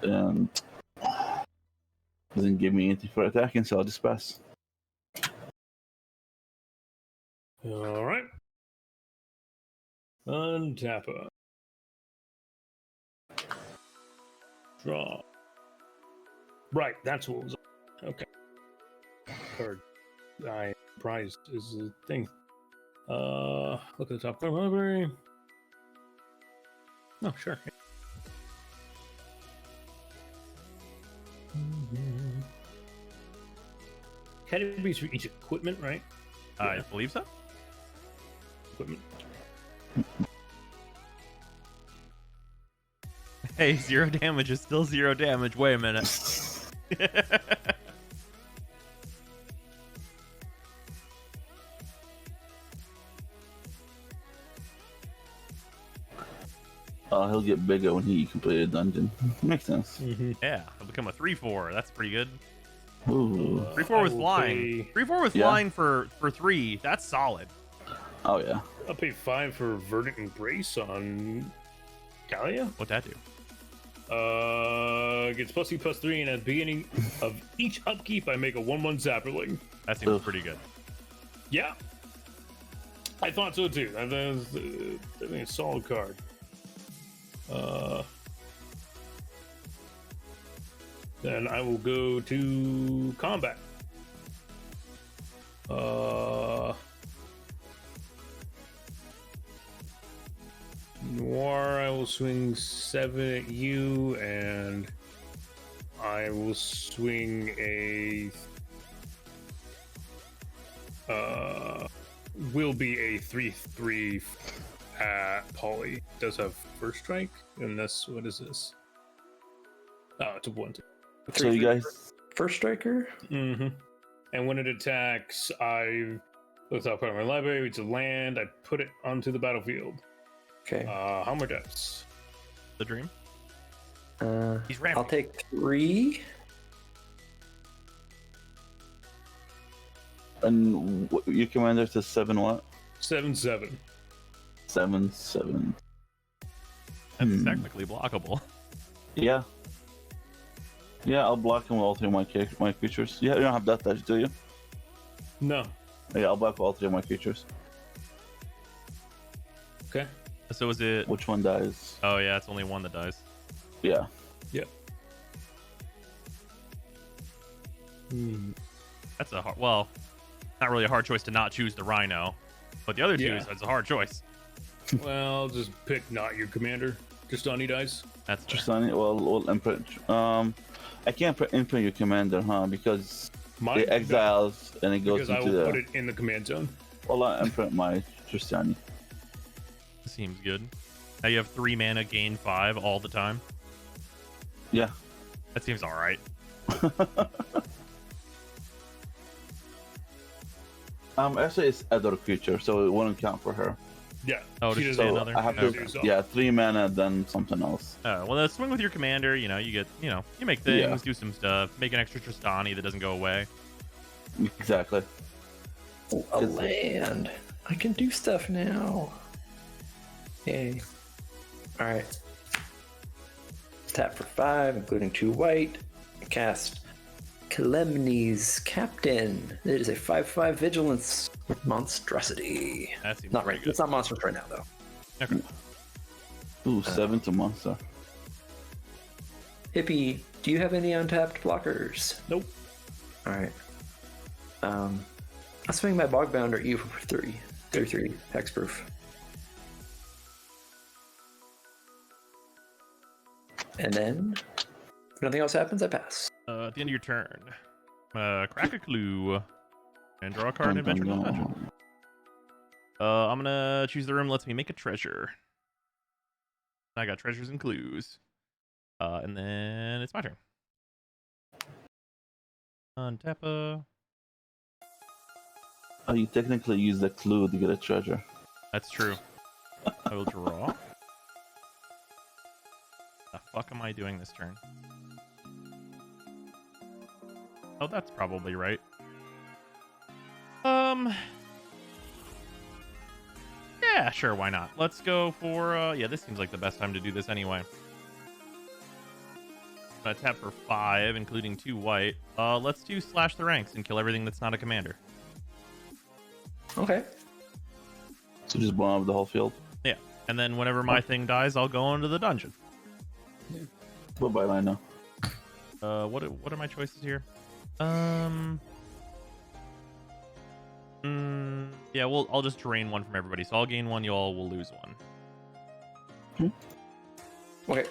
And doesn't give me anything for attacking, so I'll just pass. All right. Untapper. Draw. Right, that's what was. Okay. Card. Prize is the thing. Look at the top card library. Oh, sure. Categories for each equipment, right? I believe so. Equipment. Hey, 0 damage is still 0 damage. Wait a minute. He'll get bigger when he completed a dungeon. Makes sense. Yeah, he'll become a 3/4. That's pretty good. Ooh. 3/4 with flying. 3/4 with flying for 3. That's solid. Oh yeah. I'll pay 5 for Verdant Embrace on Kalia. What'd that do? Gets +3/+3, and at the beginning of each upkeep, I make a 1/1 Zapperling. That seems pretty good. Yeah, I thought so too. I think a solid card. Then I will go to combat. Noir, I will swing 7 at you, and I will swing a will be a 3/3 at Polly. Does have first strike, and this, what is this? Oh, it's a 1/2. So you guys, First striker? Mm-hmm. And when it attacks, I look top part of my library. It's a land. I put it onto the battlefield. Okay. How much dice? The dream? He's ramping. I'll take 3. And your commander to 7 what? 7/7. 7/7. That's technically blockable. Yeah. Yeah, I'll block him with all 3 of my creatures. Yeah, you don't have that touch, do you? No. Yeah, I'll block all 3 of my creatures. Okay. So is it? Which one dies? Oh yeah, it's only one that dies. Yeah. Yep. That's a hard. Well, not really a hard choice to not choose the Rhino, but the other two is a hard choice. Well, just pick not your commander. Tristani dies. That's Tristani. Well, we'll imprint. I can't imprint your commander, huh? Because it exiles and it goes because I into will the. put it in the command zone. Well, I imprint my Tristani. Seems good. Now you have 3 mana, gain 5 all the time. Yeah. That seems all right. Actually, it's other creature, so it wouldn't count for her. Yeah. Oh, she does doesn't- say another? I have to. Yeah, 3 mana, then something else. Oh, well, swing with your commander. You know, you get, you make things, do some stuff, make an extra Tristani that doesn't go away. Exactly. Oh, a land. I can do stuff now. Yay. Alright. Tap for 5, including 2 white. Cast Kalemni's Captain. It is a 5/5 vigilance with monstrosity. That seems not pretty right. good. It's not monstrous right now, though. Okay. Ooh, 7 to monster. Hippie, do you have any untapped blockers? Nope. Alright. I'll swing my Bogbounder E for 3. 3/3 hexproof. And then, if nothing else happens, I pass. At the end of your turn, crack a clue and draw a card and adventure to the dungeon. I'm gonna choose the room. Lets me make a treasure. I got treasures and clues. And then it's my turn. Untap a. Oh, you technically use the clue to get a treasure. That's true. I will draw. The fuck am I doing this turn? Oh, that's probably right. Yeah, sure, why not? Let's go for, yeah, this seems like the best time to do this anyway. I'm gonna tap for 5, including 2 white. Let's do Slash the Ranks and kill everything that's not a commander. Okay. So just blow up the whole field? Yeah, and then whenever my thing dies, I'll go into the dungeon. Bye-bye, Lino. What are my choices here? Yeah, I'll just drain 1 from everybody. So I'll gain 1, you all will lose 1. Okay.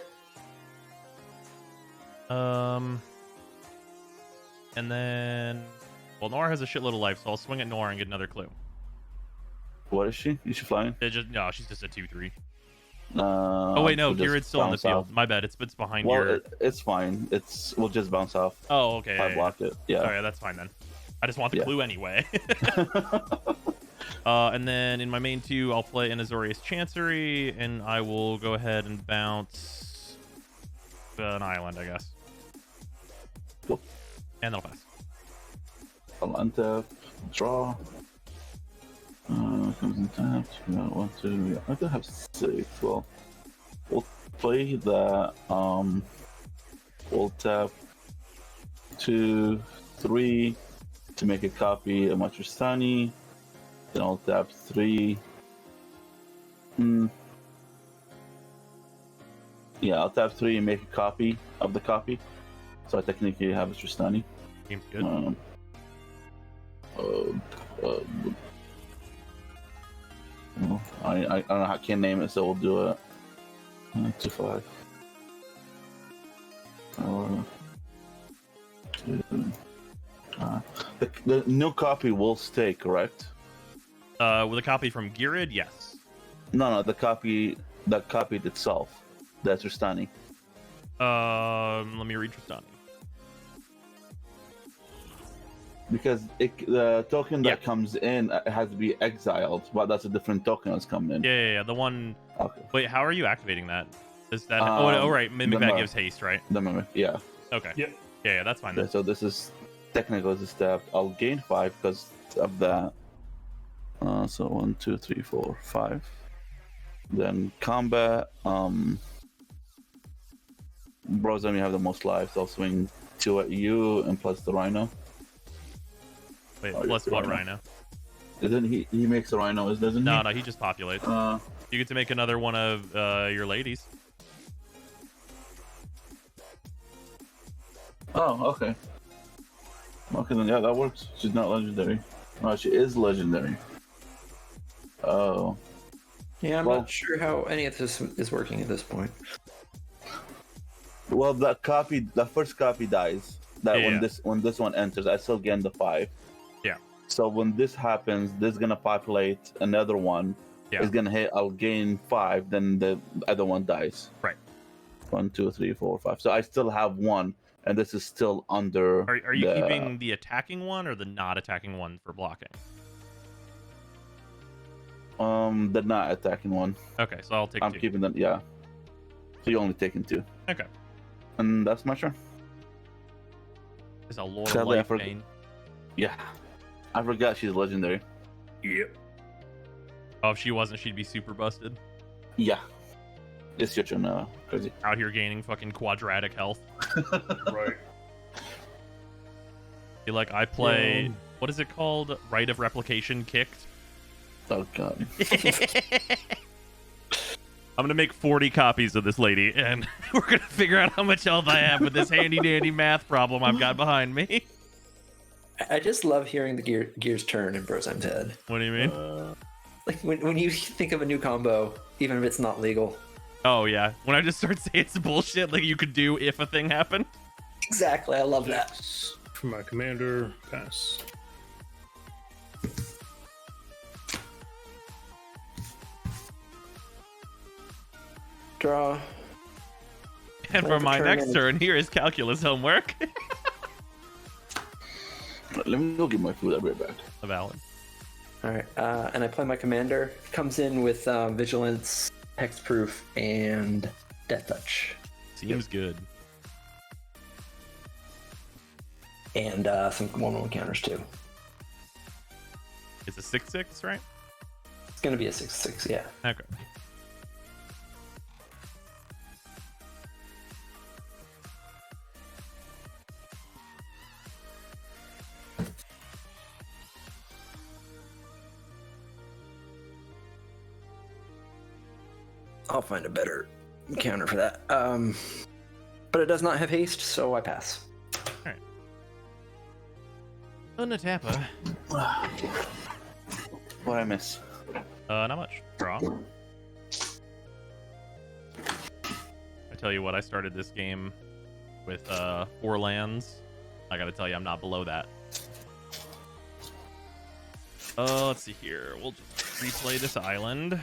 And then, well, Nora has a shitload of life, so I'll swing at Nora and get another clue. What is she? Is she flying? No, she's just a 2/3. Oh wait, no, Girid's still on the field. My bad. It's behind your. It's fine. We'll just bounce off. Oh, okay. If I block it. Yeah. All right, that's fine then. I just want the clue anyway. And then in my main 2, I'll play an Azorius Chancery, and I will go ahead and bounce an island, I guess. Cool. And that'll pass. I'll untap, draw. Comes in tapped. We got 1, 2. Yeah, I could have 6. Well, we'll play that. We'll tap 2, 3 to make a copy of my Tristani. Then I'll tap 3. Yeah, I'll tap 3 and make a copy of the copy. So I technically have a Tristani. Seems good. I don't know how I can name it, so we'll do it. 2, 5. The new copy will stay, correct? With a copy from Girid, yes. No, the copy that copied itself. That's Tristani. Let me read Tristani. Because the token that comes in has to be exiled, but that's a different token that's coming in. Yeah. The one. Okay. Wait, how are you activating that? Is that? Oh, right. Mimic Bat no. gives haste, right? The mimic, yeah. Okay. Yep. Yeah, that's fine then. So this is technically the step. I'll gain 5 because of that. So 1, 2, 3, 4, 5. Then combat. Brozem, you have the most lives. I'll swing 2 at you and plus the rhino. Wait, plus what rhino? Isn't he? He makes a rhino, doesn't he? No, he just populates. You get to make another one of your ladies. Oh, okay. Okay, then yeah, that works. She's not legendary. Oh, she is legendary. Oh. Yeah, I'm not sure how any of this is working at this point. Well, the first copy dies. When this one enters, I still gain the 5. Yeah. So when this happens, this is gonna populate another one. Yeah. It's gonna hit. I'll gain 5. Then the other one dies. Right. 1, 2, 3, 4, 5. So I still have 1, and this is still under. Are you keeping the attacking one or the not attacking one for blocking? The not attacking one. Okay, so I'll take 2. I'm keeping them. Yeah. So you're only taking 2. Okay. And that's my turn. Is a Lord of Sadly, Life Pain. Yeah. I forgot she's legendary. Yep. Oh, if she wasn't, she'd be super busted. Yeah. It's your turn, Crazy. Out here gaining fucking quadratic health. Right. Feel like I play, what is it called? Rite of Replication Kicked. Oh, God. I'm going to make 40 copies of this lady, and we're going to figure out how much health I have with this handy-dandy math problem I've got behind me. I just love hearing the gears turn in Brozheim's head. What do you mean? Like when you think of a new combo, even if it's not legal. Oh, yeah. When I just start saying it's bullshit like you could do if a thing happened. Exactly. I love that. For my commander, pass. Draw. And for my next turn, here is calculus homework. Let me go get my food. I'll be right back. Valid. All right, and I play my commander. Comes in with vigilance, hexproof, and death touch. Seems good. And some 1/1 counters too. It's a 6/6, right? It's gonna be a 6/6, yeah. Okay. I'll find a better counter for that. But it does not have haste, so I pass. Alright. Untapper. What I miss? Not much. Draw. I tell you what, I started this game with 4 lands. I gotta tell you, I'm not below that. Let's see here. We'll just replay this island.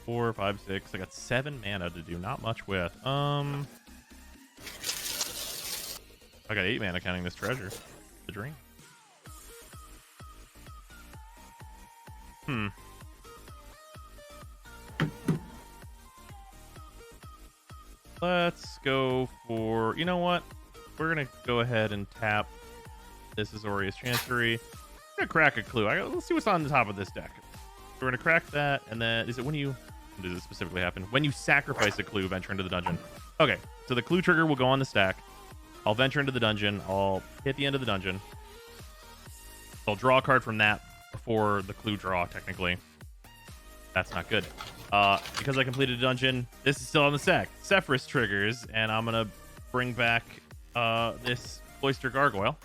4, 5, 6. I got 7 mana to do not much with. I got 8 mana counting this treasure. The dream. Let's go for, you know what? We're gonna go ahead and tap this Azorius Chancery. I'm gonna crack a clue. Let's see what's on the top of this deck. We're gonna crack that, and then is it when you? When does it specifically happen? When you sacrifice a clue, venture into the dungeon. Okay, so the clue trigger will go on the stack. I'll venture into the dungeon. I'll hit the end of the dungeon. I'll draw a card from that before the clue draw, technically. That's not good. Because I completed a dungeon, this is still on the stack. Sephiroth triggers, and I'm going to bring back this Cloister Gargoyle.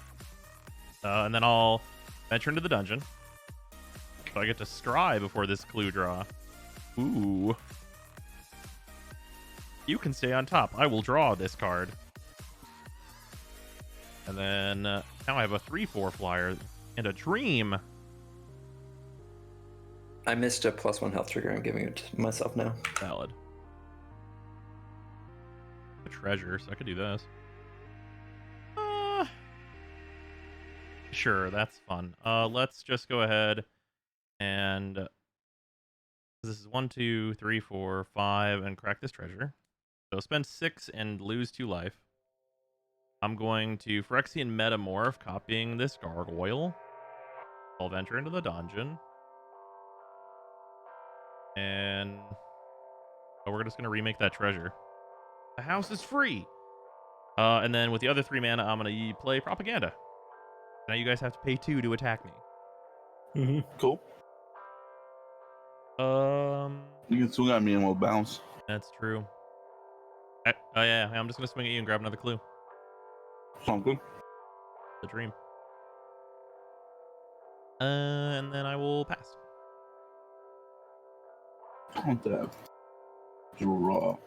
And then I'll venture into the dungeon. So I get to scry before this clue draw. Ooh. You can stay on top. I will draw this card. And then now I have a 3/4 flyer and a dream. I missed a +1 health trigger. I'm giving it to myself now. Valid. A treasure, so I could do this. Sure, that's fun. Let's just go ahead and This is 1, 2, 3, 4, 5, and crack this treasure. So spend 6 and lose 2 life. I'm going to Phyrexian Metamorph, copying this gargoyle. I'll venture into the dungeon. And we're just going to remake that treasure. The house is free! And then with the other 3 mana, I'm going to play Propaganda. Now you guys have to pay 2 to attack me. Mm-hmm. Cool. You can swing at me and we'll bounce. That's true. Oh yeah, I'm just gonna swing at you and grab another clue. Sounds good. The dream. And then I will pass. Untap. Draw.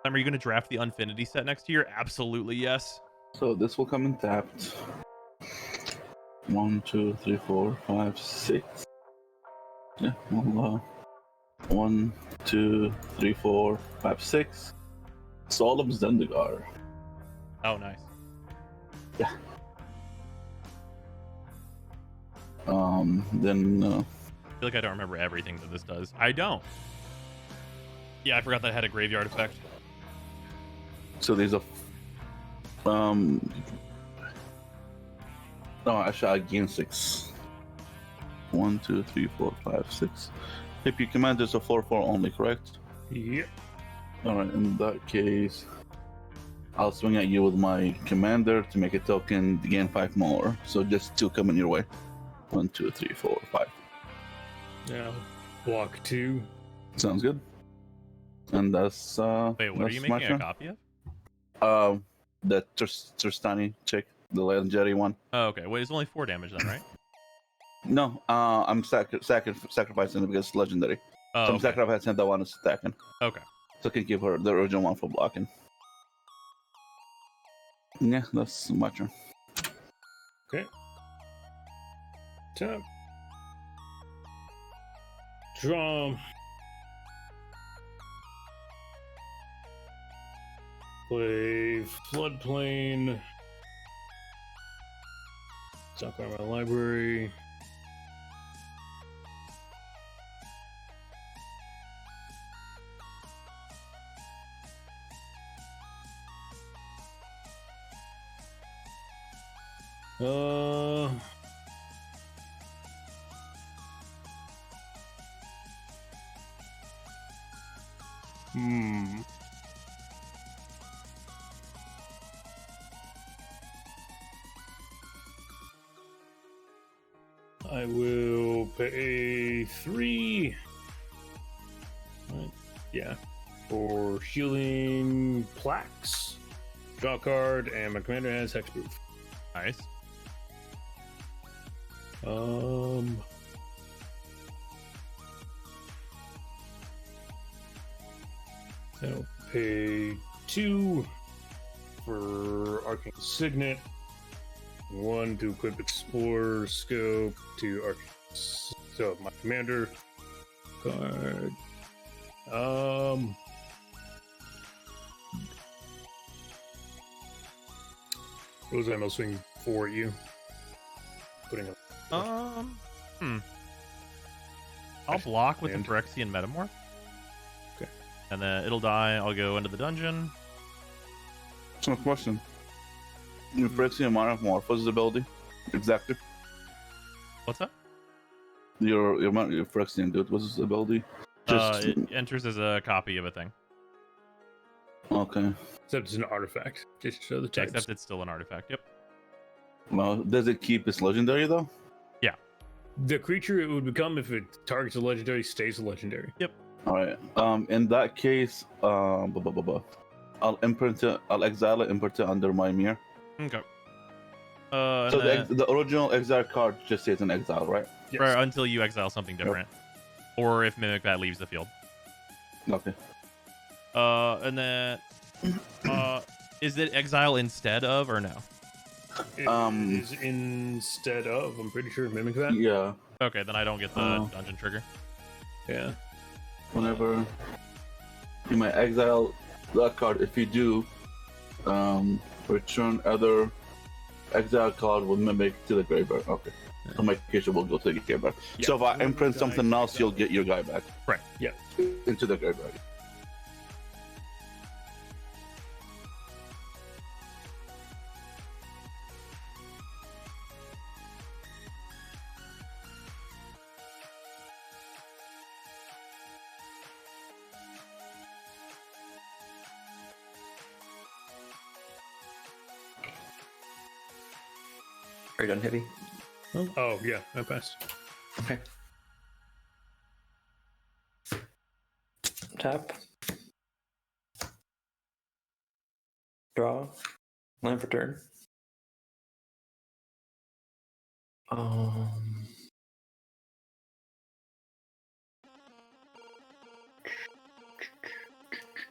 Are you gonna draft the Unfinity set next year? Absolutely yes. So this will come in tapped. 1, 2, 3, 4, 5, 6. Yeah, well, 1, 2, 3, 4, 5, 6. Solemn Zendikar. Oh, nice. Yeah. Then. I feel like I don't remember everything that this does. I don't. Yeah, I forgot that had a graveyard effect. So there's a. No, actually, I gain 6. 1, 2, 3, 4, 5, 6. If you command is a 4/4 only, correct? Yep. Alright, in that case, I'll swing at you with my commander to make a token to gain 5 more. So just 2 coming your way. 1, 2, 3, 4, 5. Now, block 2. Sounds good. And that's Wait, what are you making a copy of? The Tristani chick, the legendary one. Oh, okay. Wait, it's only 4 damage then, right? No, I'm sacrificing it because it's legendary. Oh, so I'm okay. sacrificing the one that's attacking. Okay. So I can give her the original one for blocking. Yeah, that's my turn. Okay. Tap. Draw. Play Floodplain. Talk about my library. I will pay 3. Right. Yeah. For healing plaques. Draw card, and my commander has hexproof. Nice. I'll pay 2 for Arcane Signet. 1 to equip Explorer Scope to Arcane. So my commander card. Rosam, I'll swing 4 at you. Putting up. I'll block with the Phyrexian Metamorph. Okay. And then it'll die. I'll go into the dungeon. So, question. Your Phyrexian Metamorph, what's his ability? Exactly. What's that? Your Phyrexian dude, what's his ability? It enters as a copy of a thing. Okay. Except it's an artifact. Just show the text. Except it's still an artifact. Yep. Well, does it keep its legendary though? Yeah. The creature it would become if it targets a legendary stays a legendary. Yep. All right. In that case, I'll imprint it. I'll exile it, imprint it under my mirror. Okay. So the original exile card just stays in exile, right? Yes. Right, until you exile something different, or if Mimic Bat leaves the field. Okay. And then, is it exile instead of or no? It is instead of. I'm pretty sure Mimic that. Yeah. Okay, then I don't get the dungeon trigger. Yeah. Whenever you might exile that card, if you do, return other exile card with Mimic to the graveyard. Okay. So my creature will go to the graveyard. Yeah. So if I imprint something else, you'll get your guy back. Right. Yeah. Into the graveyard. Are you done, Heavy? Oh yeah, I passed. Okay. Tap. Draw. Land for turn. Oh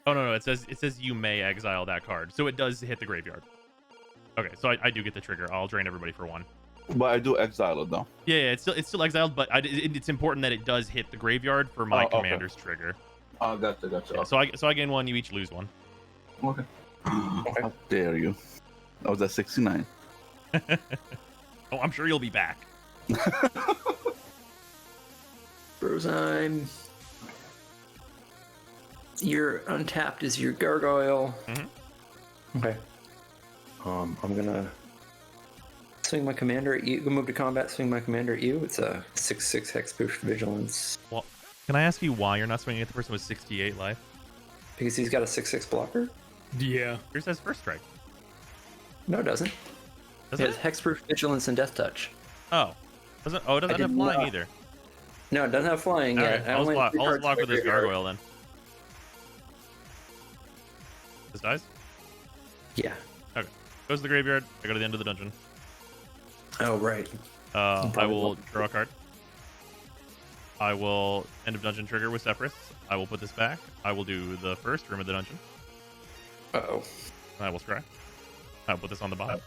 no, it says you may exile that card, so it does hit the graveyard. Okay, so I do get the trigger. I'll drain everybody for 1. But I do exile it though. Yeah, it's still exiled, but it's important that it does hit the graveyard for my commander's trigger. Oh, gotcha. Yeah, so I gain 1, you each lose 1. Okay. How dare you? I was at 69. Oh, I'm sure you'll be back. Brozime. Your untapped is your gargoyle. Okay. I'm gonna swing my commander at you. Move to combat. Swing my commander at you. It's a 6/6 hexproof vigilance. Well, can I ask you why you're not swinging at the person with 68 life? Because he's got a 6/6 blocker. Yeah. Yours says first strike. No, it doesn't. Does It it? has hexproof vigilance and death touch. Oh, doesn't it doesn't have flying either. No, it doesn't have flying All yet. right, I'll just block with this gargoyle then. This dies? Yeah. Okay. Goes to the graveyard. I go to the end of the dungeon. Oh, right. I will draw a card. I will end of dungeon trigger with Sephiroth. I will put this back. I will do the first room of the dungeon. Uh-oh. I will scry. I'll put this on the bottom.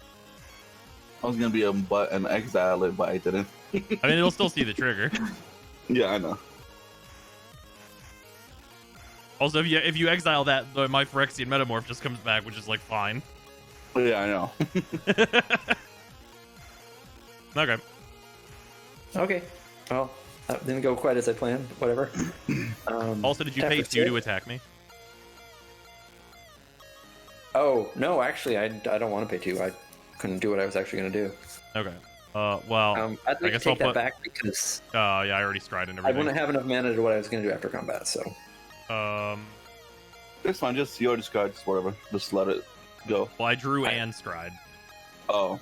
I was gonna be a butt and exile it, but I didn't. I mean, it'll still see the trigger. Yeah, I know. Also, if you exile that, my Phyrexian Metamorph just comes back, which is like fine. Yeah, I know. Okay. Okay. Well, that didn't go quite as I planned. Whatever. Also, did you pay 2 to attack me? Oh, no, actually, I don't want to pay 2. I couldn't do what I was actually going to do. Okay. Well, I'd like I guess to take I'll that back because yeah, I already scryed and I everything. wouldn't have enough mana to do what I was going to do after combat, so. It's fine. Just your discards, whatever. Just let it go. Well, I drew and scryed. Oh.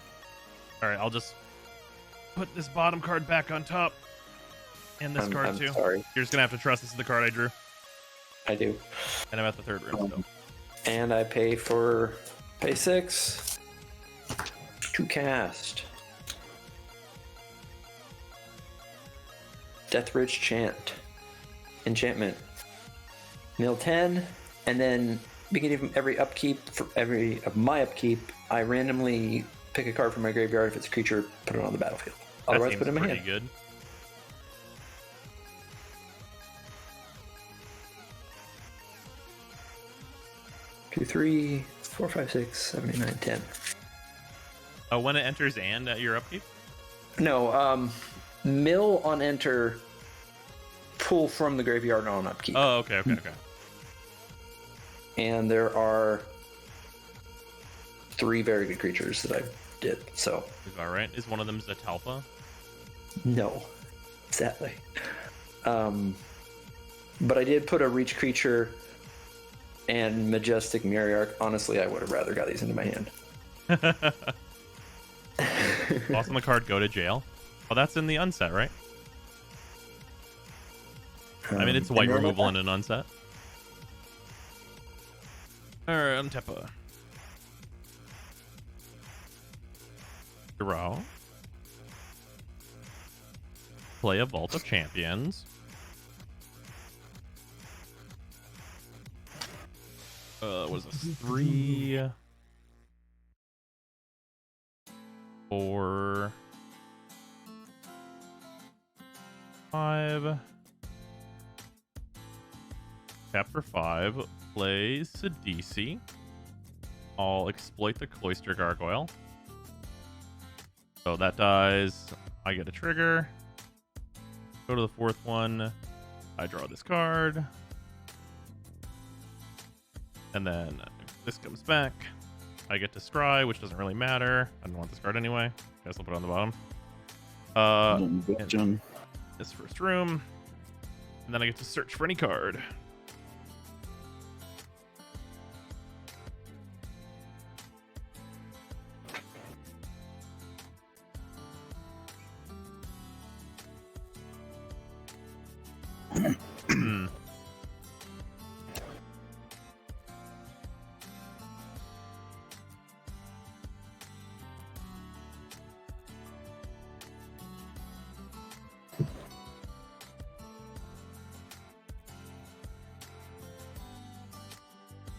Alright, I'll just put this bottom card back on top. And this card I'm too. sorry. You're just gonna have to trust this is the card I drew. I do. And I'm at the 3rd room still. And I pay 6 to cast Deathridge Enchantment. Mill 10, and then beginning of every upkeep, for every of my upkeep, I randomly pick a card from my graveyard. If it's a creature, put it on the battlefield. Otherwise, That put it in my pretty hand. good. Two, 3, 4, 5, 6, 7, 8, 9, 10. When it enters and at your upkeep? No, mill on enter, pull from the graveyard on upkeep. Oh, okay. And there are 3 very good creatures that I did, so. Is that right? Is one of them Zatalpa? No, sadly. But I did put a reach creature and Majestic Myriarch. Honestly, I would have rather got these into my hand. Lost on the card, go to jail. Oh, that's in the unset, right? I mean, it's white removal in an unset. Alright, untap. Draw. Play a Vault of Champions. What is this? 3, 4, 5. Chapter 5. Play Sidisi. I'll exploit the Cloister Gargoyle. So that dies. I get a trigger. Go to the fourth one. I draw this card. And then this comes back. I get to scry, which doesn't really matter. I don't want this card anyway. Guess I'll put it on the bottom. And this first room. And then I get to search for any card.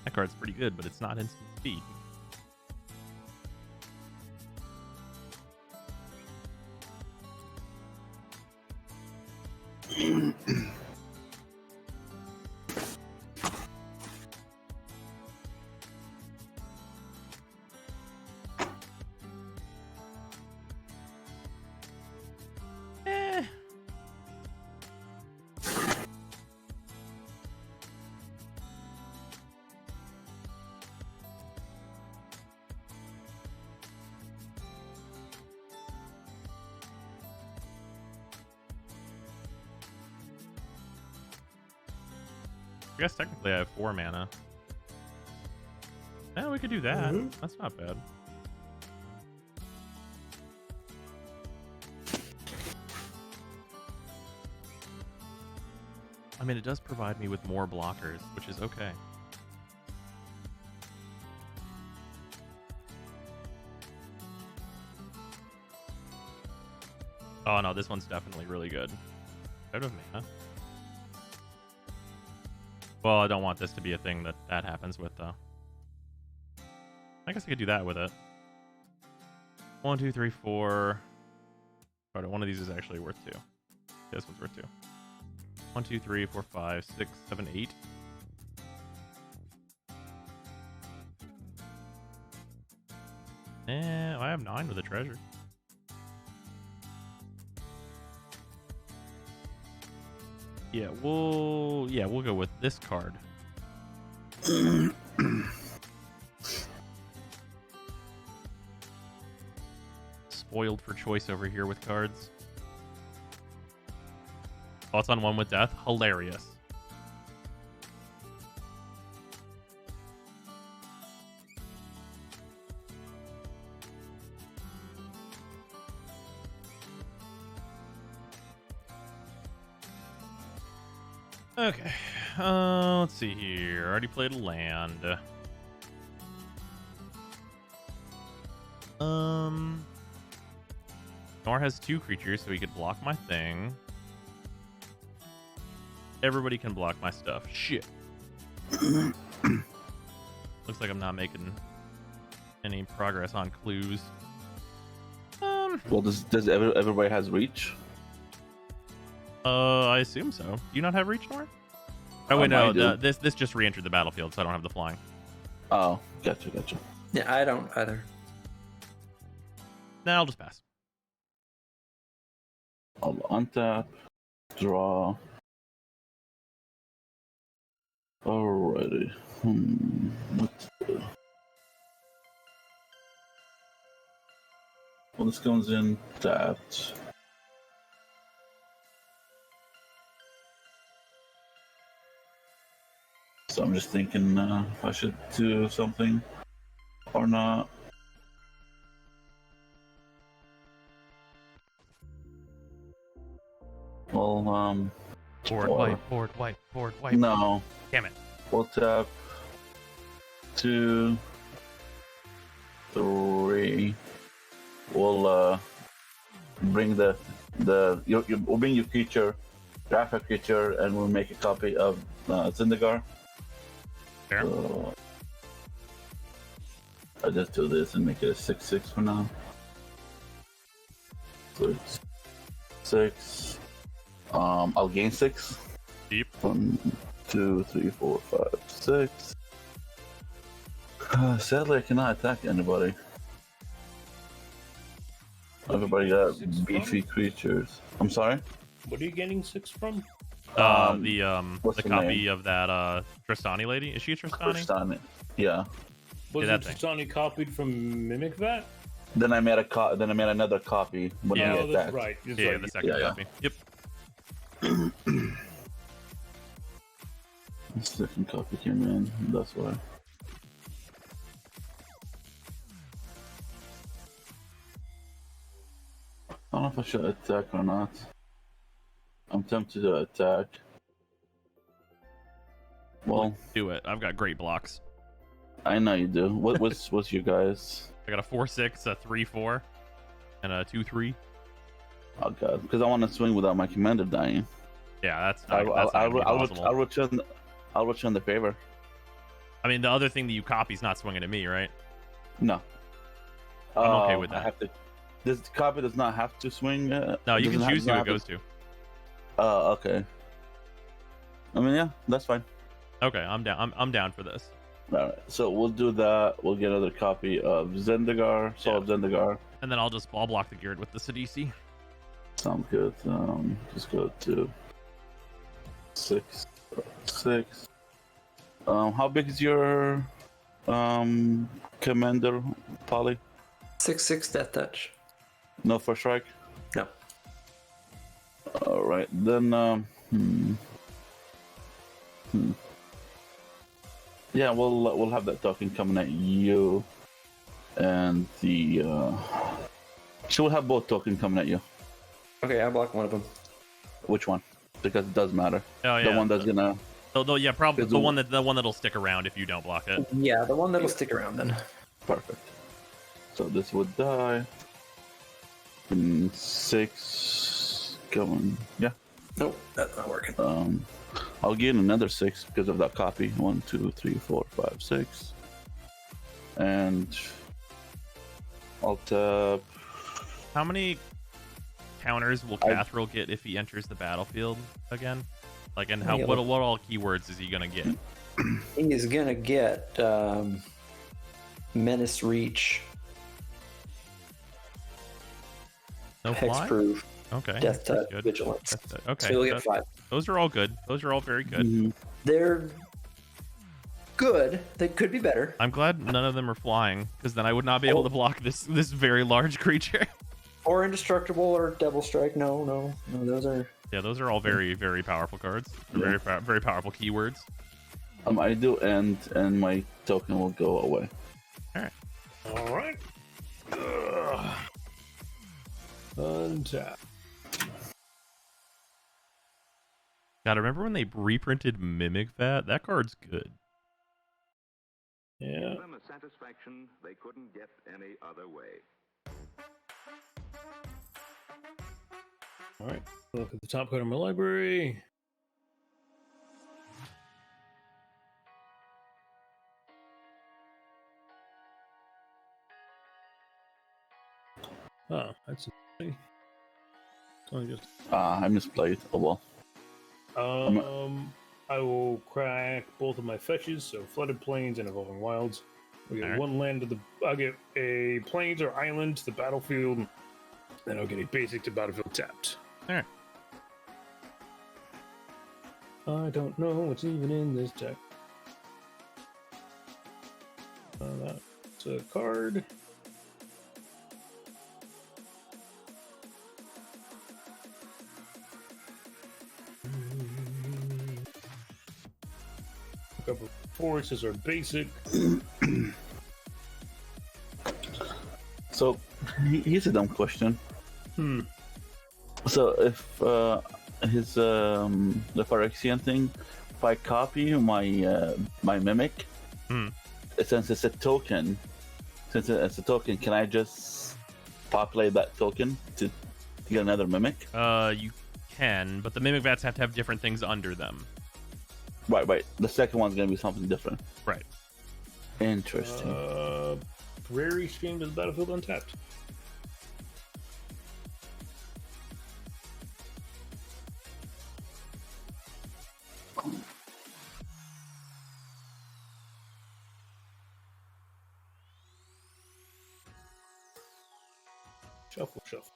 That card's pretty good, but it's not instant speed. I guess technically I have 4 mana. Yeah, we could do that. That's not bad. I mean, it does provide me with more blockers, which is okay. Oh no, this one's definitely really good. Out of mana. Well, I don't want this to be a thing that happens with, though. I guess I could do that with it. 1, 2, 3, 4. Alright, one of these is actually worth 2. This one's worth 2. 1, 2, 3, 4, 5, 6, 7, 8. I have 9 with a treasure. Yeah, we'll go with this card. Spoiled for choice over here with cards. Thoughts on one with death? Hilarious. Okay, let's see here. Already played a land. Nor has 2 creatures, so he could block my thing. Everybody can block my stuff. Shit. Looks like I'm not making any progress on clues. Well, does everybody has reach? I assume so. Do you not have reach, Nor? Oh wait, no. This just re-entered the battlefield, so I don't have the flying. Oh, gotcha. Yeah, I don't either. Nah, I'll just pass. I'll untap, draw. Alrighty. Let's do. Well, this comes in tapped. So I'm just thinking if I should do something or not. Well, Board wipe. No. Damn it. We'll tap 2, 3. We'll bring we'll bring your creature, draft a creature, and we'll make a copy of Zyndagar. Fair. So I'll just do this and make it a 6/6 for now. So it's 6. I'll gain 6. Deep. 1, 2, 3, 4, 5, 6. Sadly, I cannot attack anybody. Everybody got beefy creatures. I'm sorry. What are you getting 6 from? What's The the copy name? of that Tristani lady. Is she a Tristani? Tristani. Yeah. Was Yeah, it that thing. Tristani copied from Mimic Vat? Then I made Then I made another copy when Yeah. I Oh, get that's that. right. That's Yeah, right. the second Yeah. copy. Yep. The second copy came in. That's why. I don't know if I should attack or not. I'm tempted to attack. Well, Do it. I've got great blocks. I know you do. What's your guys? I got a 4/6, a 3/4, and a 2/3. Oh god, because I want to swing without my commander dying. Yeah, that's not gonna be possible. I'll return the favor. I mean, the other thing that you copy is not swinging at me, right? No. I'm okay with that. I have to. This copy does not have to swing. No, you can choose who it goes to. Okay. I mean, yeah, that's fine. Okay, I'm down. I'm down for this. All right, so we'll do that. We'll get another copy of Zendikar, Soul of Zendikar. And then I'll block the Geared with the Sidisi. Sounds good. Just go to 6. How big is your commander, Polly? 6/6 death touch. No first strike. No. All right, then. Yeah, we'll have that token coming at you, and the. So we'll have both tokens coming at you. Okay, I block one of them. Which one? Because it does matter. Oh yeah. The one that's gonna. Yeah, probably the one that'll stick around if you don't block it. Yeah, the one that'll stick around then. Perfect. So this would die. 6 going. Yeah. Nope, that's not working. I'll gain another 6 because of that copy. 1, 2, 3, 4, 5, 6. And I'll tap. How many counters will Cathril get if he enters the battlefield again? Like, and how what all keywords is he gonna get? He is gonna get Menace Reach, No fly? Hexproof, Okay. Death that's Touch, good. Vigilance. Okay. So you'll get 5. Those are all good. Those are all very good. Mm-hmm. They're good. They could be better. I'm glad none of them are flying, because then I would not be able to block this very large creature. Or Indestructible or Devil Strike. No, those are. Yeah, those are all very, very powerful cards. They're very powerful keywords. I do end, and my token will go away. All right. Untap. God, remember when they reprinted Mimic Vat? That card's good. Yeah. Them a satisfaction they couldn't get any other way. All right. Look at the top card of my library. Oh, that's interesting. I misplayed. Oh well. I will crack both of my fetches, so Flooded Plains and Evolving Wilds. We get one land to the. I'll get a plains or island to the battlefield. Then I'll get a basic to battlefield tapped. All right. I don't know what's even in this deck. That's a card. A couple of forces are basic. So, here's a dumb question. So if his the Phyrexian thing, if I copy my my mimic, since it's a token, can I just populate that token to get another mimic? You can, but the Mimic Vats have to have different things under them. Right. The second one's gonna be something different. Right. Interesting. Prairie Stream to the battlefield untapped. Shuffle, shuffle.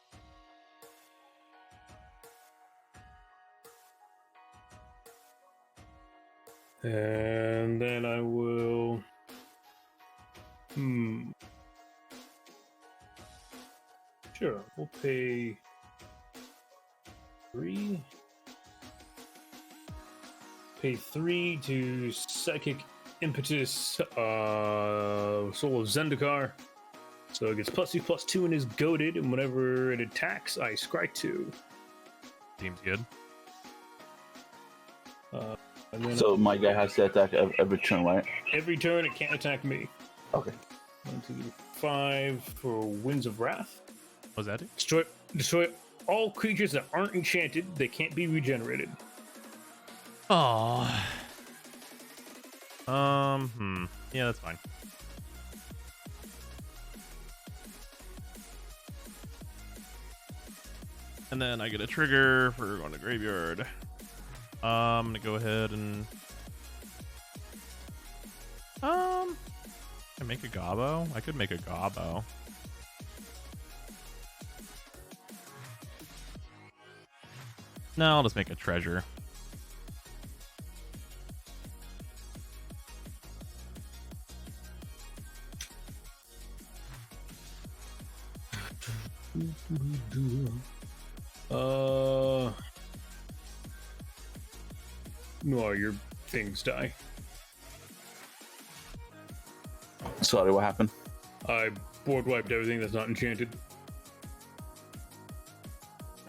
And then I will. Sure, we'll pay 3. Pay 3 to Psychic Impetus, Soul of Zendikar. So it gets +2/+2 and is goaded, and whenever it attacks, I scry 2. Seems good. And then So my guy has to attack every turn, right? every turn it can't attack me. Okay. 1, 2, 5 for Winds of Wrath. What was that? Destroy all creatures that aren't enchanted. They can't be regenerated. Oh. Yeah, that's fine. And then I get a trigger for going to graveyard. I'm gonna go ahead and I make a gobbo. I could make a gobbo. No, I'll just make a treasure. No, your things die. Sorry, what happened? I board wiped everything that's not enchanted.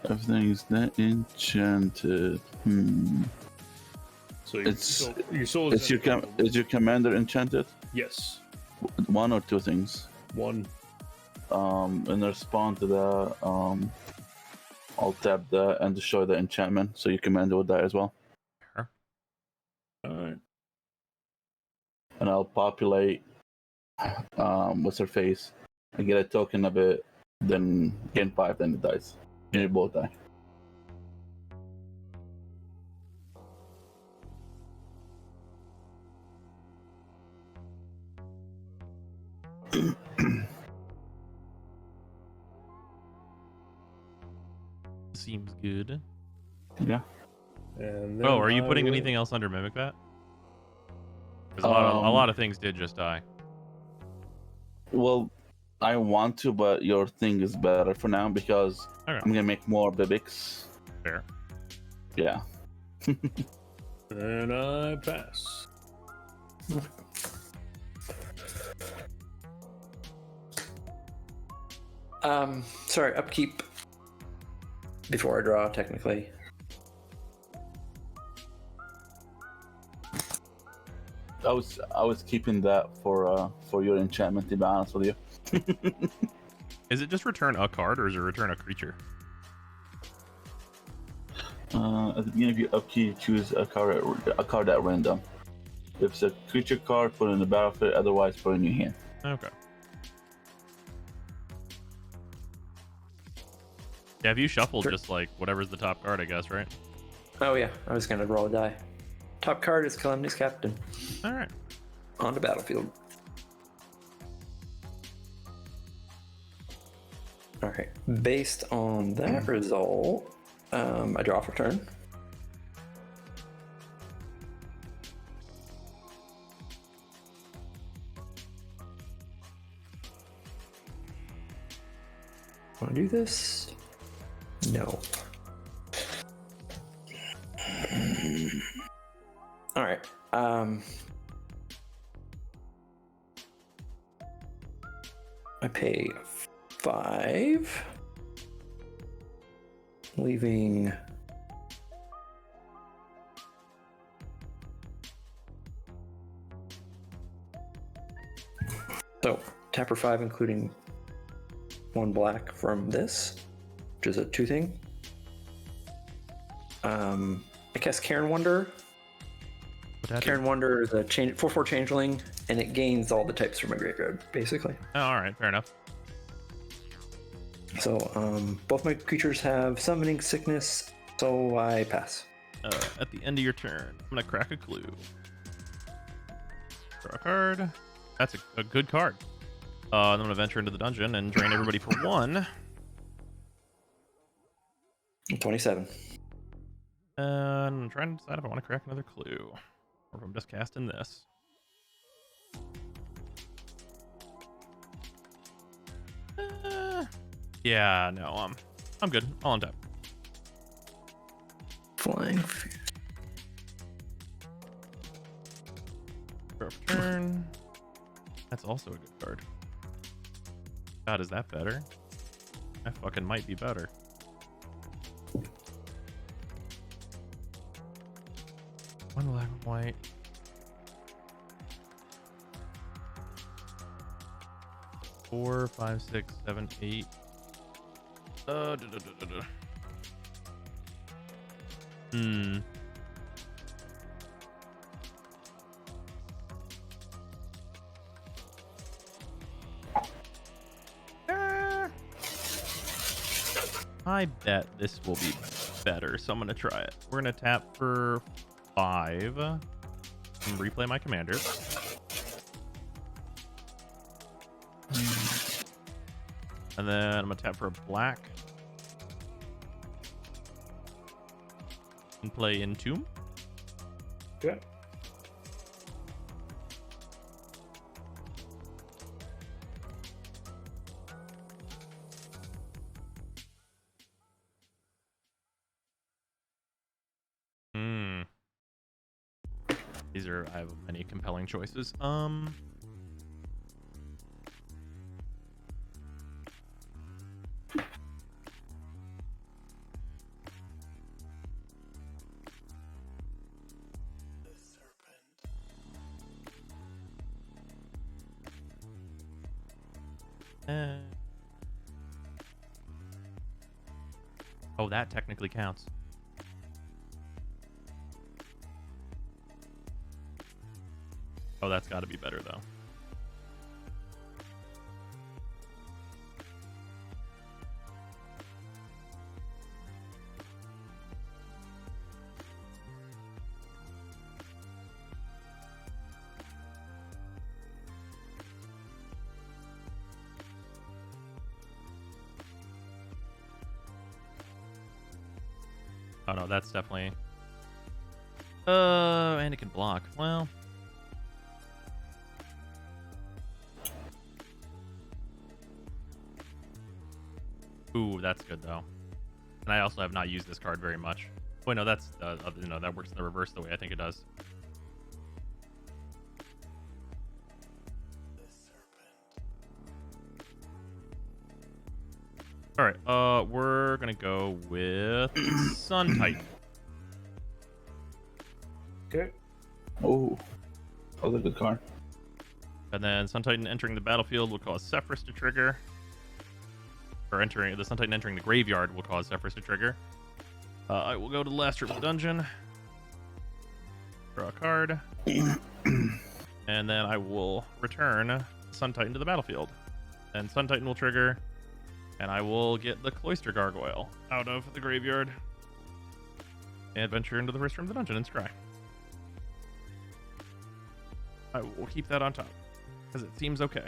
Everything's not enchanted. So Your soul is your commander enchanted? Yes. 1 or 2 things? 1. In response to that, I'll tap that and destroy the enchantment, so your commander will die as well. Sure. Alright. And I'll populate what's her face. I get a token of it, then gain 5, then it dies. And you both die. Seems good. Yeah. And Oh, are you putting anything else under Mimic Bat? Because a lot of things did just die. Well, I want to, but your thing is better for now because Okay. I'm gonna make more Bibics. Fair. Yeah. And I pass. Sorry, upkeep before I draw, technically. I was keeping that for your enchantment, to be honest with you. Is it just return a card or is it return a creature? At the beginning of your upkeep, choose a card at random. If it's a creature card, put it in the battlefield. Otherwise, put it in your hand. Okay. Yeah, if you shuffle just like whatever's the top card, I guess, right? Oh yeah, I was gonna roll a die. Top card is Calamity's Captain. All right. On the battlefield. All right. Based on that result, I draw for turn. Want to do this? No. All right. I pay 5, leaving so tap for 5, including 1 black from this, which is a 2 thing. I cast Cairn Wonder. Cairn Wonder is a 4/4 changeling, and it gains all the types from my graveyard, basically. Oh, all right, fair enough. So, both my creatures have summoning sickness, so I pass. At the end of your turn, I'm gonna crack a clue. Draw a card. That's a good card. And I'm gonna venture into the dungeon and drain everybody for 1. 27. And I'm trying to decide if I want to crack another clue, or if I'm just casting this. Yeah, no, I'm good. All on tap. Flying Fist. Turn. That's also a good card. God, is that better? That fucking might be better. One black, one white. Four, 5, 6, 7, 8. Hmm. I bet this will be better, so I'm gonna try it. We're gonna tap for 5 and replay my commanders. And then I'm gonna tap for a black and play Entomb. Okay. These are, I have many compelling choices. Oh, that technically counts. Oh, that's got to be better, though. Oh, no, that's definitely... and it can block. Well... Ooh, that's good though. And I also have not used this card very much. Wait, no, that's no, that works in the reverse the way I think it does. All right, we're gonna go with Sun Titan. Okay. Oh, that was a good card. And then Sun Titan entering the battlefield will cause Sephiroth to trigger. Or entering the Sun Titan entering the graveyard will cause Sephiroth to trigger. I will go to the last room of the dungeon. Draw a card. And then I will return Sun Titan to the battlefield. And Sun Titan will trigger. And I will get the Cloister Gargoyle out of the graveyard. And venture into the first room of the dungeon and scry. I will keep that on top. Because it seems okay.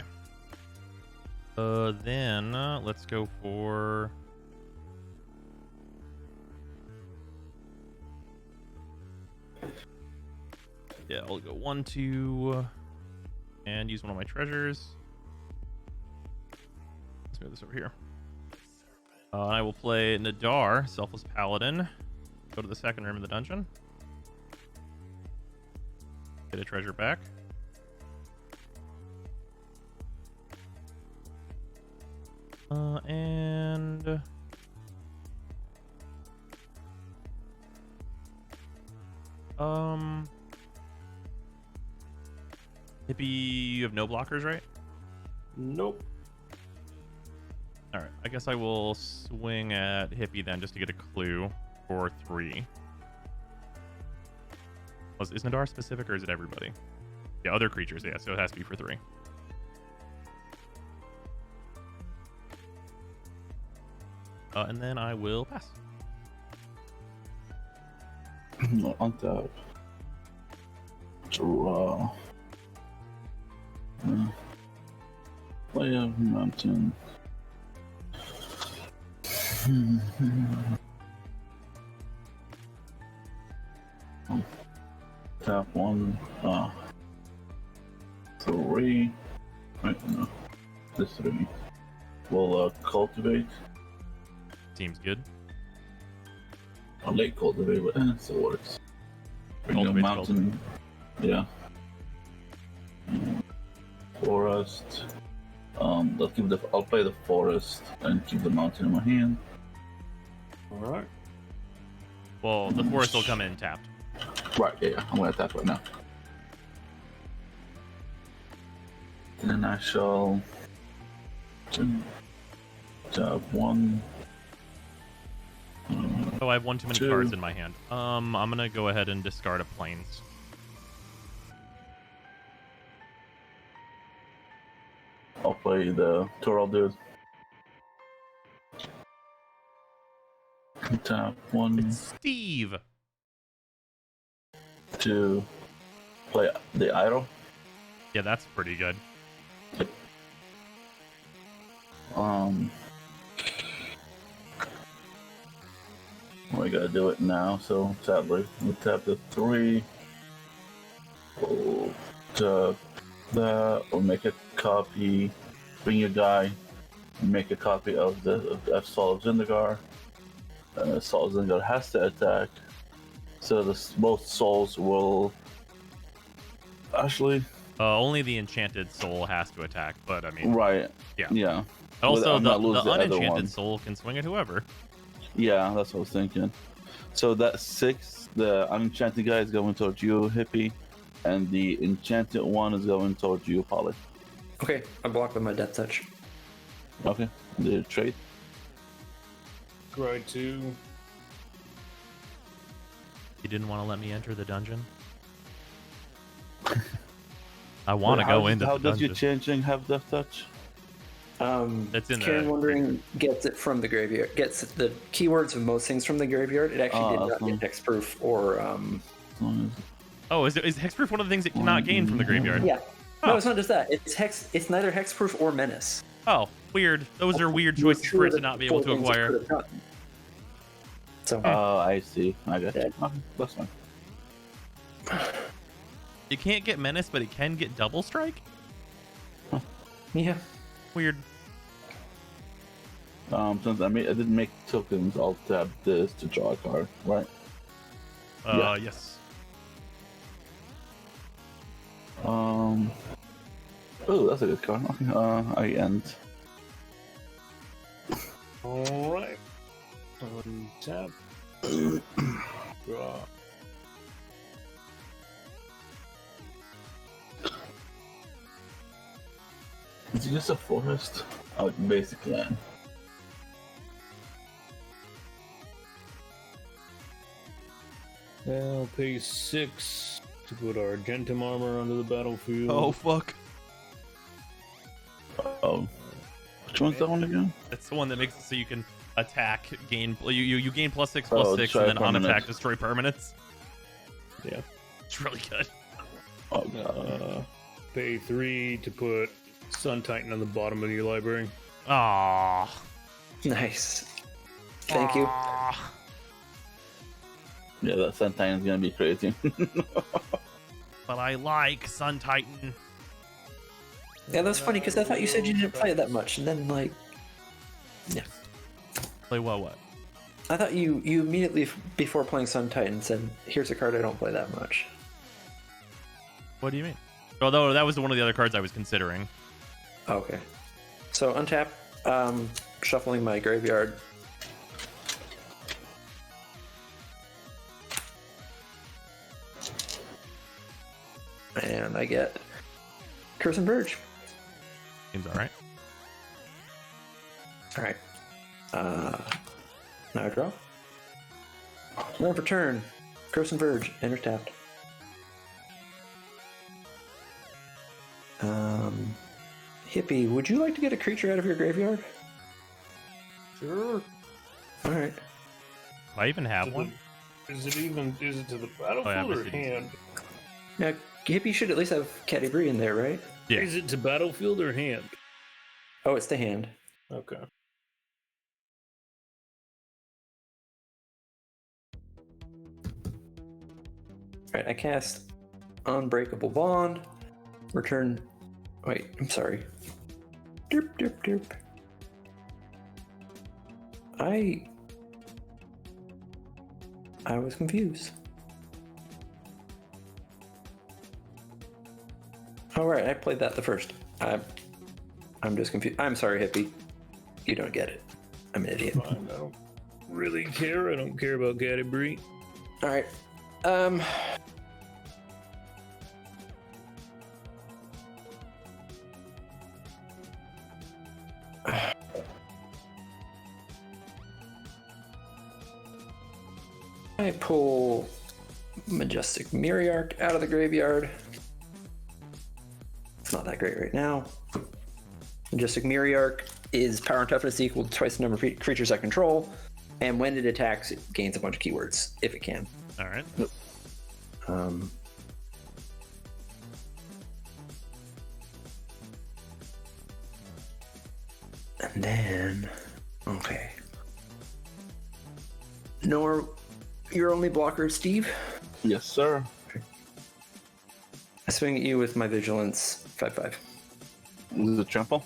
Then let's go for... Yeah, I'll go 1, 2, and use one of my treasures. Let's move this over here. I will play Nadar, Selfless Paladin. Go to the second room of the dungeon. Get a treasure back. And... Hippie, you have no blockers, right? Nope. Alright, I guess I will swing at Hippie then, just to get a clue for 3. Is Nadar specific, or is it everybody? Yeah, other creatures, yeah, so it has to be for 3. And then I will pass. On top. Draw. Play of mountain. Tap 1, 3. Right, no. This 3. We'll cultivate. Seems good. A late cultivate, but it still works. Bring a Cultivate's mountain. Yeah. Forest. I'll play the forest and keep the mountain in my hand. Alright. Well, the forest will come in tapped. Right, yeah. I'm gonna tap right now. Then I shall tap 1. Oh, I have one too many 2. cards in my hand. I'm gonna go ahead and discard a plains. I'll play the Toro dude. Tap 1. Steve. 2. Play the idol. Yeah, that's pretty good. We gotta do it now, so we'll tap the 3. We'll tap that, we'll make a copy, bring your guy, make a copy of the Sol of Zendikar. Sol of Zendikar has to attack, so both souls will actually... Only the enchanted soul has to attack, but I mean... Right. Yeah. Also, But the unenchanted soul can swing at whoever. Yeah, that's what I was thinking. So that 6, the unenchanted guy is going towards you, Hippie, and the enchanted one is going towards you, Polly. Okay, I blocked with my death touch. Okay, the trade. Grind 2. You didn't want to let me enter the dungeon? I want to go into the dungeon. How does your changing have death touch? That's in Karen Wondering gets it from the graveyard. Gets the keywords of most things from the graveyard. It actually did not get hexproof or. Oh, is hexproof one of the things it cannot gain from the graveyard? Yeah. No, it's not just that. It's hex. It's neither hexproof or menace. Oh, weird. Those are weird choices for it to not be able to acquire. So. Oh, I see. I got you. Okay, that's fine. You can't get menace, but it can get double strike. Yeah. Weird. Since I didn't make tokens, I'll tap this to draw a card, right? Yes. Oh, that's a good card. Okay, I end. Alright. Untap. Draw. Is it just a forest? Oh, basic land. I'll pay 6 to put our Argentum armor onto the battlefield. Oh, fuck. Oh. Which one's that one again? It's the one that makes it so you can attack, gain... You gain +6/+6, try and then on permanents. attack, destroy permanents. Yeah. It's really good. Oh, pay 3 to put Sun Titan on the bottom of your library. Aww. Nice. Thank you. Yeah, that Sun Titan is gonna be crazy. But I like Sun Titan. Yeah, that's funny because I thought you said you didn't play it that much, and then yeah. Play what? I thought you immediately before playing Sun Titan said, "Here's a card I don't play that much." What do you mean? Although that was one of the other cards I was considering. Okay. So untap, shuffling my graveyard. And I get Curse and Verge. Seems alright. Alright. Now I draw. Run for turn. Curse and Verge. Enter tapped. Hippie, would you like to get a creature out of your graveyard? Sure. Alright. Do I even have one? Is it to the battlefield or obviously it is. hand? Yeah, Hippie should at least have Catti-Brie in there, right? Yeah. Is it to battlefield or hand? Oh, it's the hand. Okay. Alright, I cast Unbreakable Bond. Return. Wait, I'm sorry. Derp, derp, derp. I was confused. All right, I played that the first. I'm just confused. I'm sorry, hippie. You don't get it. I'm an idiot. Fine, I don't really care. I don't care about category. All right. I pull Majestic Myriarch out of the graveyard. It's not that great right now. Majestic Myriarch is power and toughness equal to twice the number of creatures I control, and when it attacks, it gains a bunch of keywords, if it can. All right. And then, okay. Nor, your only blocker, Steve? Yes, sir. I swing at you with my vigilance 5/5. Is it trample?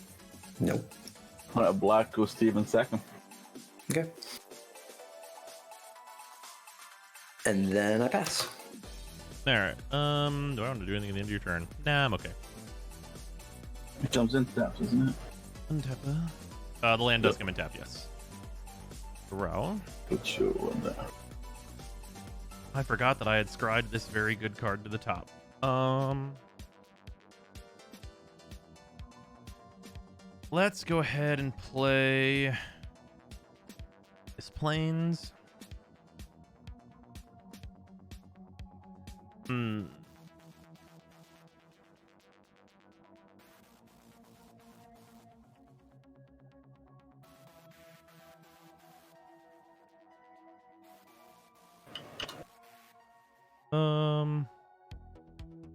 Nope. All right, black goes Steve in second. Okay. And then I pass. All right. Do I want to do anything at the end of your turn? Nah, I'm okay. It comes in taps, isn't it? Untap. The land does come in tap, yes. Row. Put you in there. I forgot that I had scried this very good card to the top. Let's go ahead and play this Plains.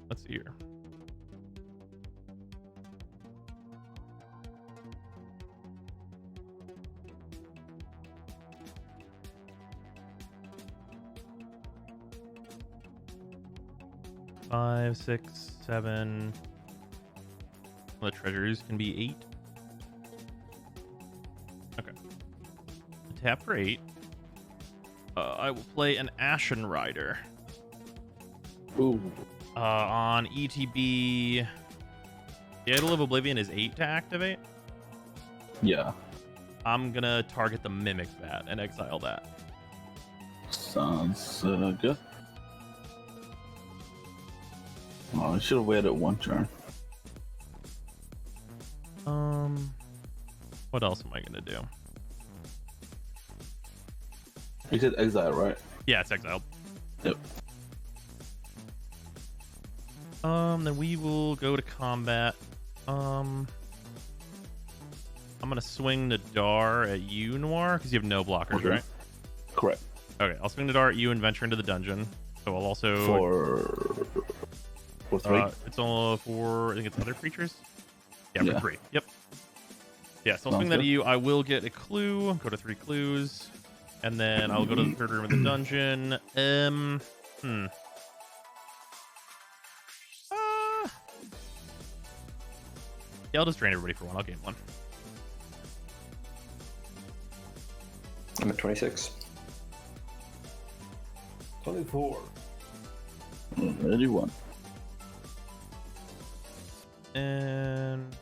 Let's see here. Five, 6, 7. Well, the treasures can be 8. Okay. Tap for 8. I will play an Ashen Rider. Ooh. On ETB, the Idol of Oblivion is 8 to activate. Yeah. I'm gonna target the Mimic Bat and exile that. Sounds good. Oh, I should have waited one turn. What else am I gonna do? You said exile, right? Yeah, it's exiled. Yep. Then we will go to combat. I'm gonna swing Nadar at you, Noir, because you have no blockers, Okay. right? Correct. Okay, I'll swing Nadar at you and venture into the dungeon. So I'll also for 3. it's all for, I think it's other creatures. Yeah, for 3. Yep. Yeah, so I'll swing that at you. I will get a clue. Go to 3 clues, and then I'll go to the third room of the dungeon. Yeah, I'll just drain everybody for 1. I'll gain 1. I'm at 26. 24. 31. And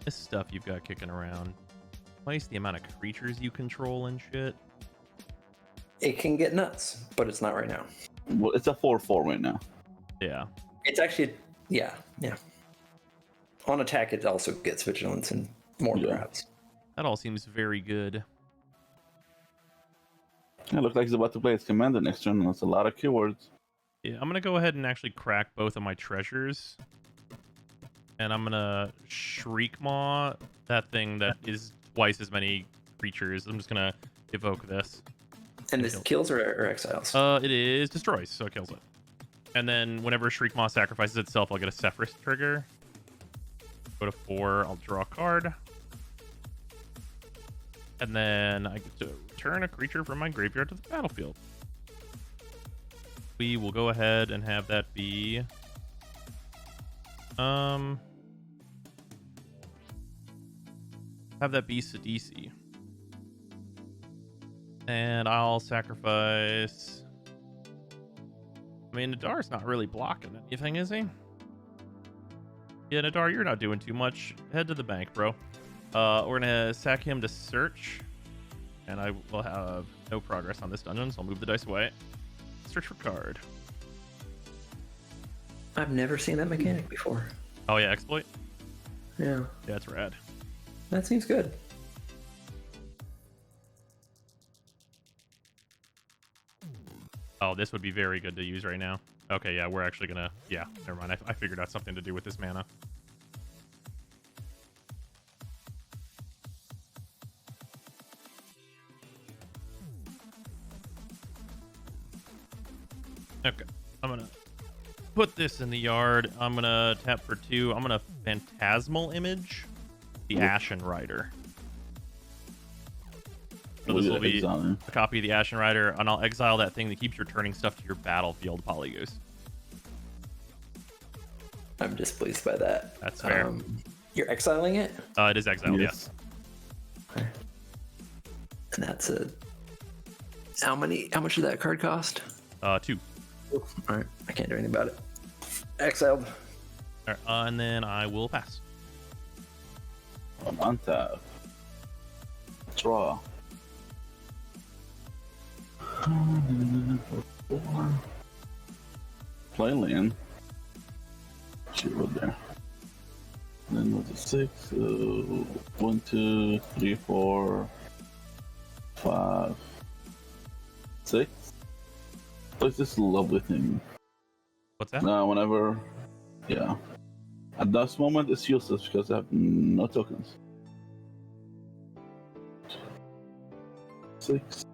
this stuff you've got kicking around. Twice the amount of creatures you control and shit. It can get nuts, but it's not right now. Well, it's a 4/4 right now. Yeah. It's actually, yeah. On attack, it also gets vigilance and more grabs. That all seems very good. It looks like he's about to play his commander next turn, and that's a lot of keywords. Yeah, I'm gonna go ahead and actually crack both of my treasures. And I'm gonna Shriek Maw that thing that is twice as many creatures. I'm just gonna evoke this. And this kills or exiles? It is destroys, so it kills it. And then whenever Shriek Maw sacrifices itself, I'll get a Sephiroth trigger. Go to 4, I'll draw a card. And then I get to return a creature from my graveyard to the battlefield. we will go ahead and have that be Sidisi. And I'll sacrifice. I mean, Nadar's not really blocking anything, is he? Yeah, Nadar, you're not doing too much. Head to the bank, bro. We're gonna sack him to search, and I will have no progress on this dungeon, so I'll move the dice away. Search for card. I've never seen that mechanic before. Oh yeah, exploit. Yeah. Yeah, it's rad. That seems good. Oh, this would be very good to use right now. Okay, yeah, we're actually gonna... Yeah, never mind. I figured out something to do with this mana. Okay, I'm gonna put this in the yard. I'm gonna tap for 2. I'm gonna Phantasmal Image the Ashen Rider. So this will be a copy of the Ashen Rider, and I'll exile that thing that keeps returning stuff to your battlefield, Polygoose. I'm displeased by that. That's fair. You're exiling it? It is exiled, yes. Okay. And that's a... How much did that card cost? 2. Alright, I can't do anything about it. Exiled. Alright, and then I will pass. Untap. Draw. Play land. Shoot right there. Then with the 6, 1, 2, 3, 4, 5, 6. Place this lovely thing. What's that? Whenever, yeah. At this moment, it's useless because I have no tokens. 6.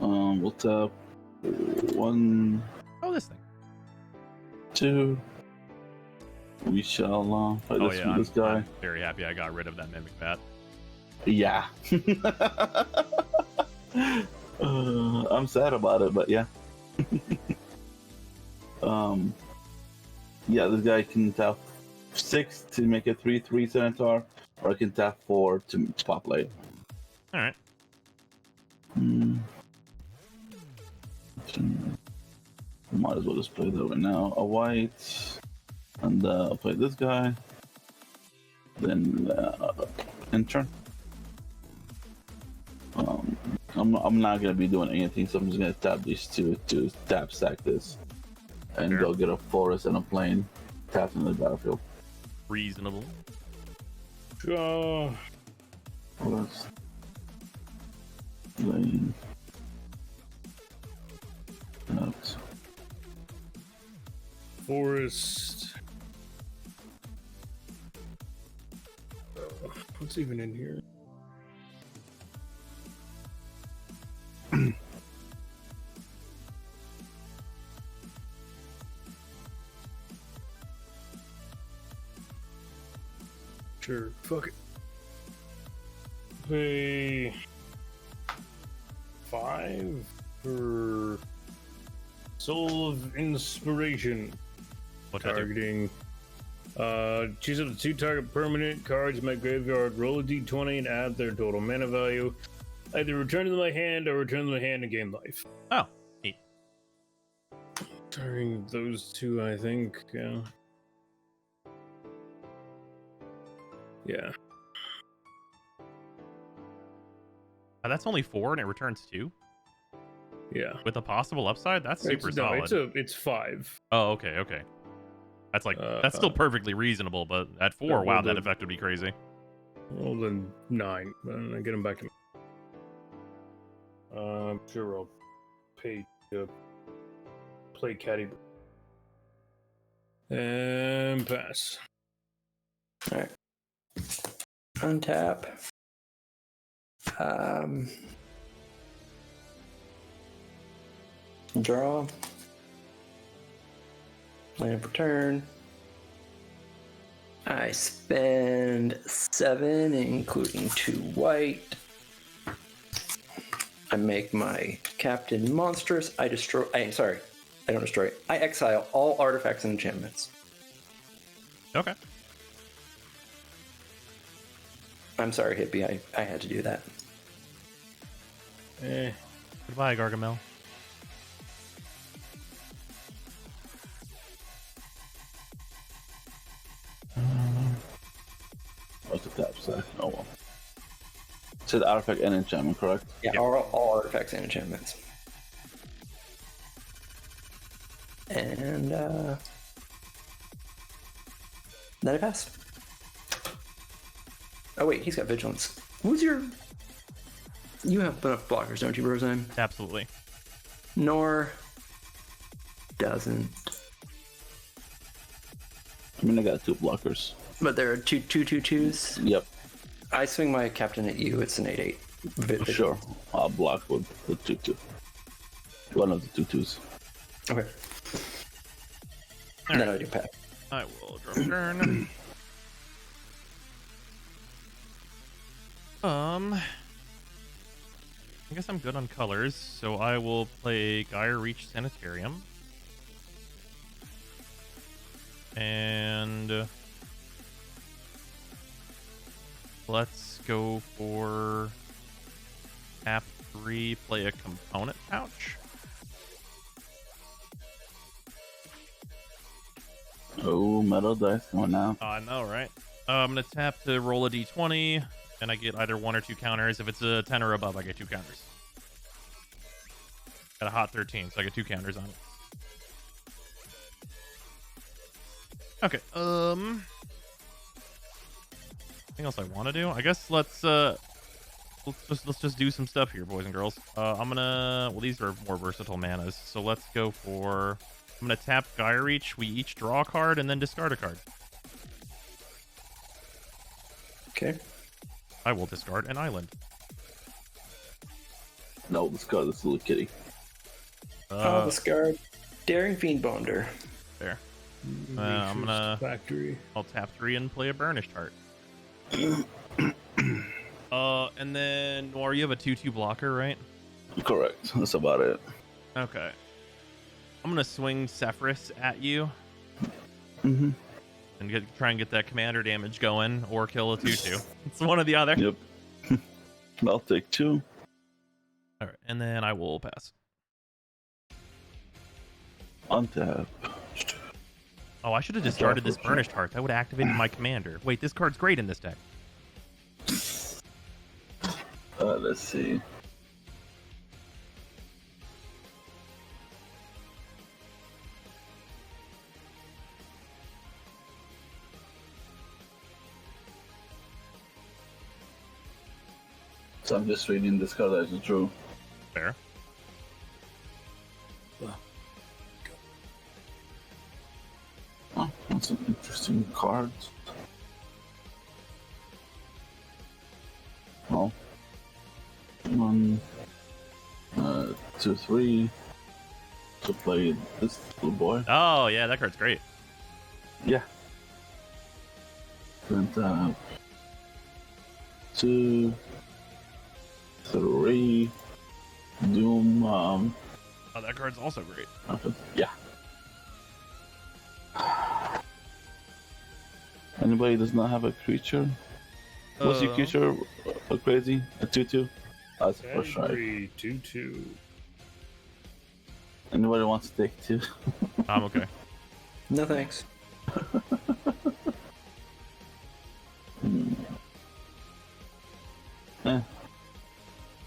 We'll tap 1. Oh, this thing. 2. We shall play this with this guy. I'm very happy I got rid of that Mimic Bat. Yeah. I'm sad about it, but yeah. Yeah, this guy can tap 6 to make a 3/3 Centaur, or I can tap 4 to pop late. Alright. Might as well just play that right now. A white, and I'll play this guy. Then enter. I'm not gonna be doing anything, so I'm just gonna tap these 2 to tap stack this, and go get a forest and a plane, tap in the battlefield. Reasonable. Forest. Plane. Out. Forest. What's even in here? Sure, fuck it. Pay 5 for Soul of Inspiration. What targeting? Choose up to 2 target permanent cards in my graveyard. Roll a d20 and add their total mana value. Either return them to my hand or return them to my hand and gain life. Oh, neat. Targeting those 2, I think. Yeah. Yeah. That's only 4 and it returns 2? Yeah. With a possible upside? That's super solid. It's 5. Oh, okay, okay. That's like that's still perfectly reasonable, but at 4, wow, that effect would be crazy. Roll then 9, and I get them back to me. I'm sure I'll pay to play caddy and pass. All right. Untap. Draw. Land for turn. I spend 7, including 2 white. I make my captain monstrous. I destroy. Sorry, I don't destroy. I exile all artifacts and enchantments. Okay. I'm sorry, Hippie. I had to do that. Goodbye, Gargamel. What's the tap stack? Oh well. Said artifact and enchantment, correct? Yeah, Yep. all artifacts and enchantments. And then I pass. Oh wait, he's got vigilance. Who's your? You have enough blockers, don't you, Rosine? Absolutely. Nor doesn't. I mean, I got 2 blockers. But there are two 2/2s. Yep. I swing my captain at you. It's an 8/8. Sure. I'll block with the 2/2. One of the 2/2s. Okay. And then I do pass. I will draw a turn. I guess I'm good on colors, so I will play Gyre Reach Sanitarium. And let's go for tap 3, play a component pouch. Oh, metal dice going now. I know, right? I'm gonna tap to roll a d20, and I get either 1 or 2 counters. If it's a 10 or above, I get 2 counters. Got a hot 13, so I get 2 counters on it. Okay. Anything else I want to do? I guess let's just do some stuff here, boys and girls. I'm gonna. Well, these are more versatile manas, so let's go for. I'm gonna tap Gyre Reach. We each draw a card and then discard a card. Okay. I will discard an island. No, discard this little kitty. I'll discard Daring Fiend Bonder. There. I'm gonna. Factory. I'll tap 3 and play a Burnished Heart. And then Noir, you have a 2/2 blocker, right? Correct. That's about it. Okay. I'm gonna swing Sephiroth at you. Mm-hmm. And try and get that commander damage going, or kill a 2/2. It's one or the other. Yep. I'll take 2. All right, and then I will pass. Untap. Oh, I should have discarded this Burnished Heart. That would have activated my commander. Wait, this card's great in this deck. Let's see. So I'm just reading this card as a drew. Fair. Oh, that's an interesting card. Well, 1, 2, 3 to play this little boy. Oh yeah, that card's great. Yeah. And 2, 3, Doom. Oh, that card's also great. Yeah. Anybody does not have a creature? What's your creature? Crazy? A 2/2? That's the first try. 2/2. Anybody wants to take 2? I'm okay. No thanks.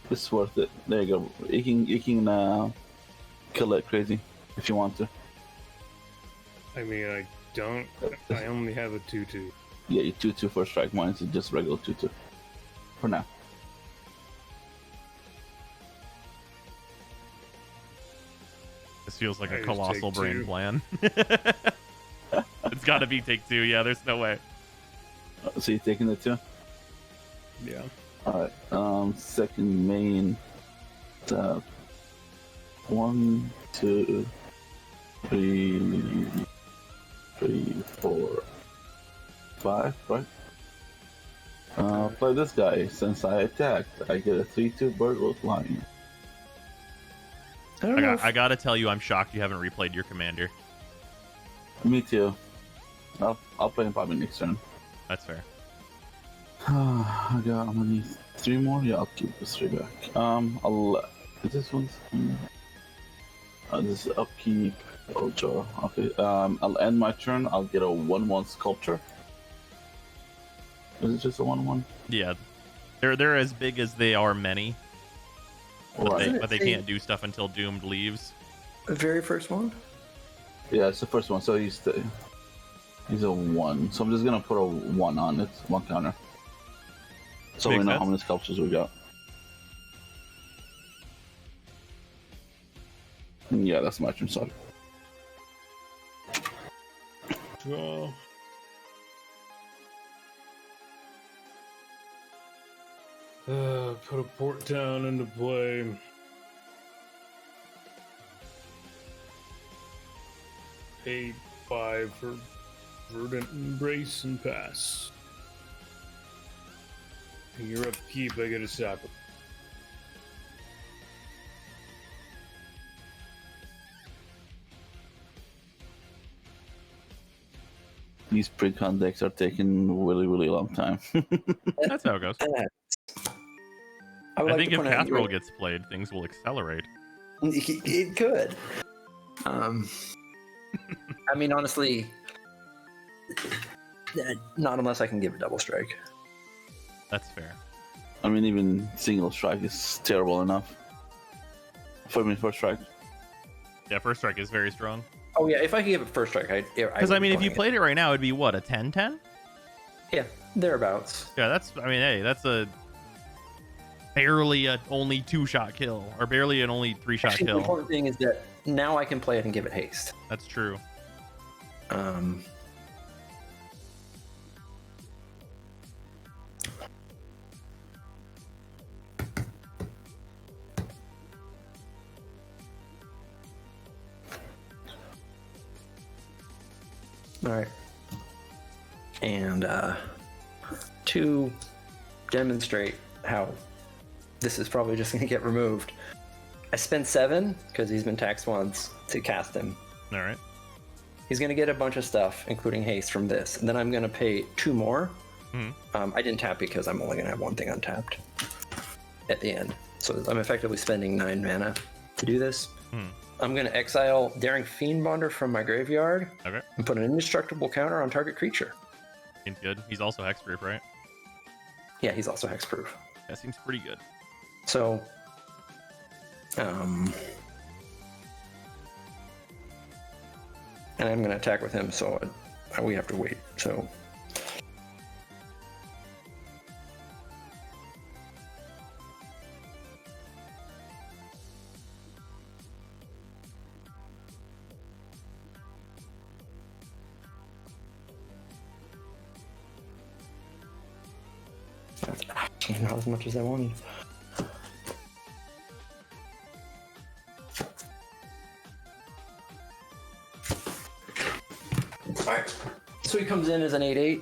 It's worth it. There you go. You can kill it crazy if you want to. I mean, I don't. I only have a 2/2. Yeah, you 2/2 first strike. Mine is just regular 2/2. For now. This feels like a I just colossal take brain 2. plan. It's got to be take 2. Yeah, there's no way. So you're taking it 2? Yeah. Alright, second main tap. 1, 2, 3, 4, 5, right? Play this guy. Since I attacked, I get a 3/2 bird with flying. I don't know. I gotta tell you, I'm shocked you haven't replayed your commander. Me too. I'll play him probably next turn. That's fair. I got how many? 3 more? Yeah, I'll keep this 3 back. This one's this is upkeep. Okay. I'll end my turn. I'll get a 1/1 sculpture. Is it just a 1/1? Yeah, they're as big as they are many, but, Right. they can't do stuff until Doomed leaves. The very first one? Yeah, it's the first one. So he's a 1. So I'm just gonna put a 1 on it, 1 counter. So Makes we know sense. how many sculptures we got. Yeah, that's my turn. Sorry. Draw. Put a port down into play. Pay 5 for Verdant Embrace and pass. And your upkeep, I get a sapper. These pre-con decks are taking a really, really long time. That's how it goes. I would I like think to if point out Catherall gets played, things will accelerate. It could. I mean, honestly, not unless I can give a double strike. That's fair. I mean, even single strike is terrible enough. For me, first strike. Yeah, first strike is very strong. Oh yeah, if I could give it first strike, Because I mean, if you played it right now, it'd be what, a 10-10? Yeah, thereabouts. Yeah, that's. I mean, hey, that's a barely a only 2-shot kill, or barely an only 3-shot Actually, the kill. important thing is that now I can play it and give it haste. That's true. All right. And to demonstrate how this is probably just going to get removed, I spent 7 because he's been taxed once to cast him. All right. He's going to get a bunch of stuff, including haste from this, and then I'm going to pay 2 more. I didn't tap because I'm only going to have 1 thing untapped at the end, so I'm effectively spending 9 mana to do this. I'm going to exile Daring Fiendbonder from my graveyard and put an indestructible counter on target creature. Seems good. He's also hexproof, right? Yeah, he's also hexproof. That seems pretty good. So, and I'm going to attack with him, so we have to wait. So, that's actually not as much as I wanted. Alright, so he comes in as an 8/8.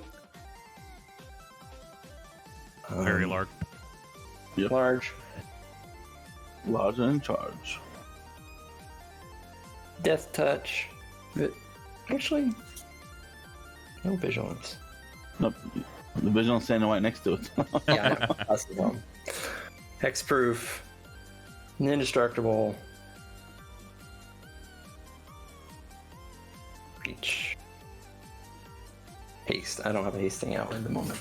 Very large. Yep. Large. Large and in charge. Death touch. Actually, no vigilance. Nope. The vigilance standing right next to it. Yeah, I know. That's the one. Hexproof. Indestructible. Reach. Haste. I don't have a hasting out at the moment.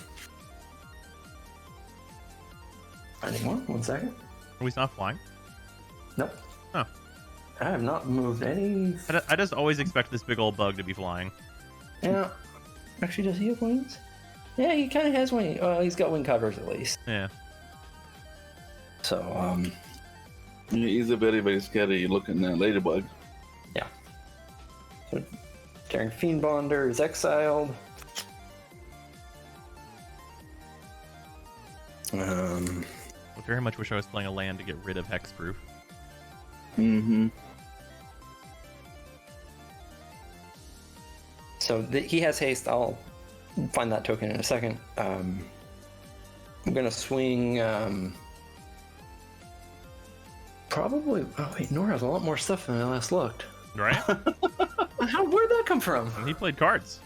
Anymore? 1 second. Are we not flying? Nope. Oh. I have not moved any. I just always expect this big old bug to be flying. Yeah. Actually, does he have wings? Yeah, he kind of has wings. Well, he's got wing covers at least. Yeah. So, Yeah, he's a very, very scary looking ladybug. Yeah. So, Daring Fiendbonder is exiled. I very much wish I was playing a land to get rid of hexproof. So he has haste. I'll find that token in a second. I'm gonna swing Probably. Oh wait, Nora has a lot more stuff than I last looked. Right? Where'd that come from? And he played cards.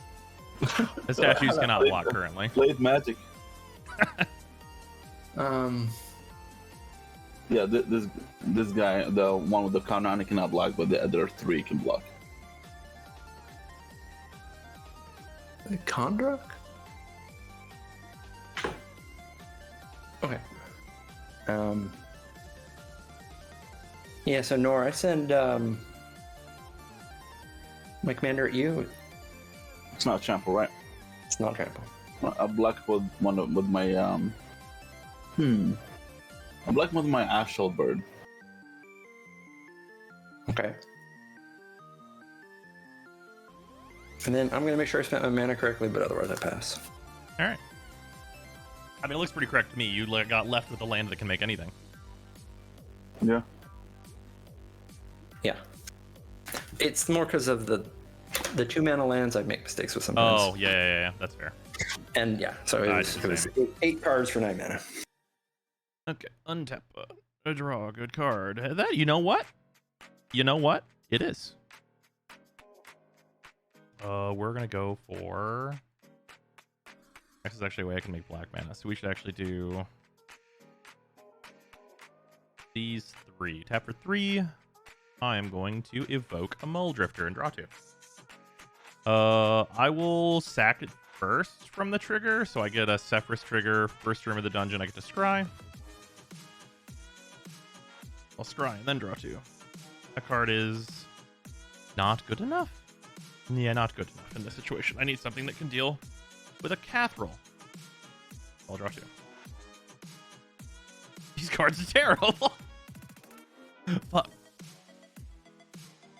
The statues cannot block currently. Played Magic. Yeah, this guy, the one with the counter cannot block, but the other 3 can block. Kondrak? Okay. Yeah, so Nora, I send my commander at you. It's not trample, right? It's not trample. I block with my I block with my Astral Bird. Okay. And then I'm gonna make sure I spent my mana correctly, but otherwise I pass. All right. I mean, it looks pretty correct to me. You got left with a land that can make anything. Yeah. Yeah. It's more because of the 2 mana lands. I make mistakes with sometimes. Oh yeah. That's fair. And yeah, so it was 8 cards for 9 mana. Okay, untap a draw, good card. That you know what? You know what? It is. We're gonna go for. This is actually a way I can make black mana, so we should actually do these 3. Tap for 3. I am going to evoke a Mole Drifter and draw 2. I will sack it first from the trigger, so I get a Sephiroth trigger. First room of the dungeon, I get to scry. I'll scry and then draw 2. That card is not good enough. Yeah, not good enough in this situation. I need something that can deal with a Cathrol. I'll draw 2. These cards are terrible. Fuck.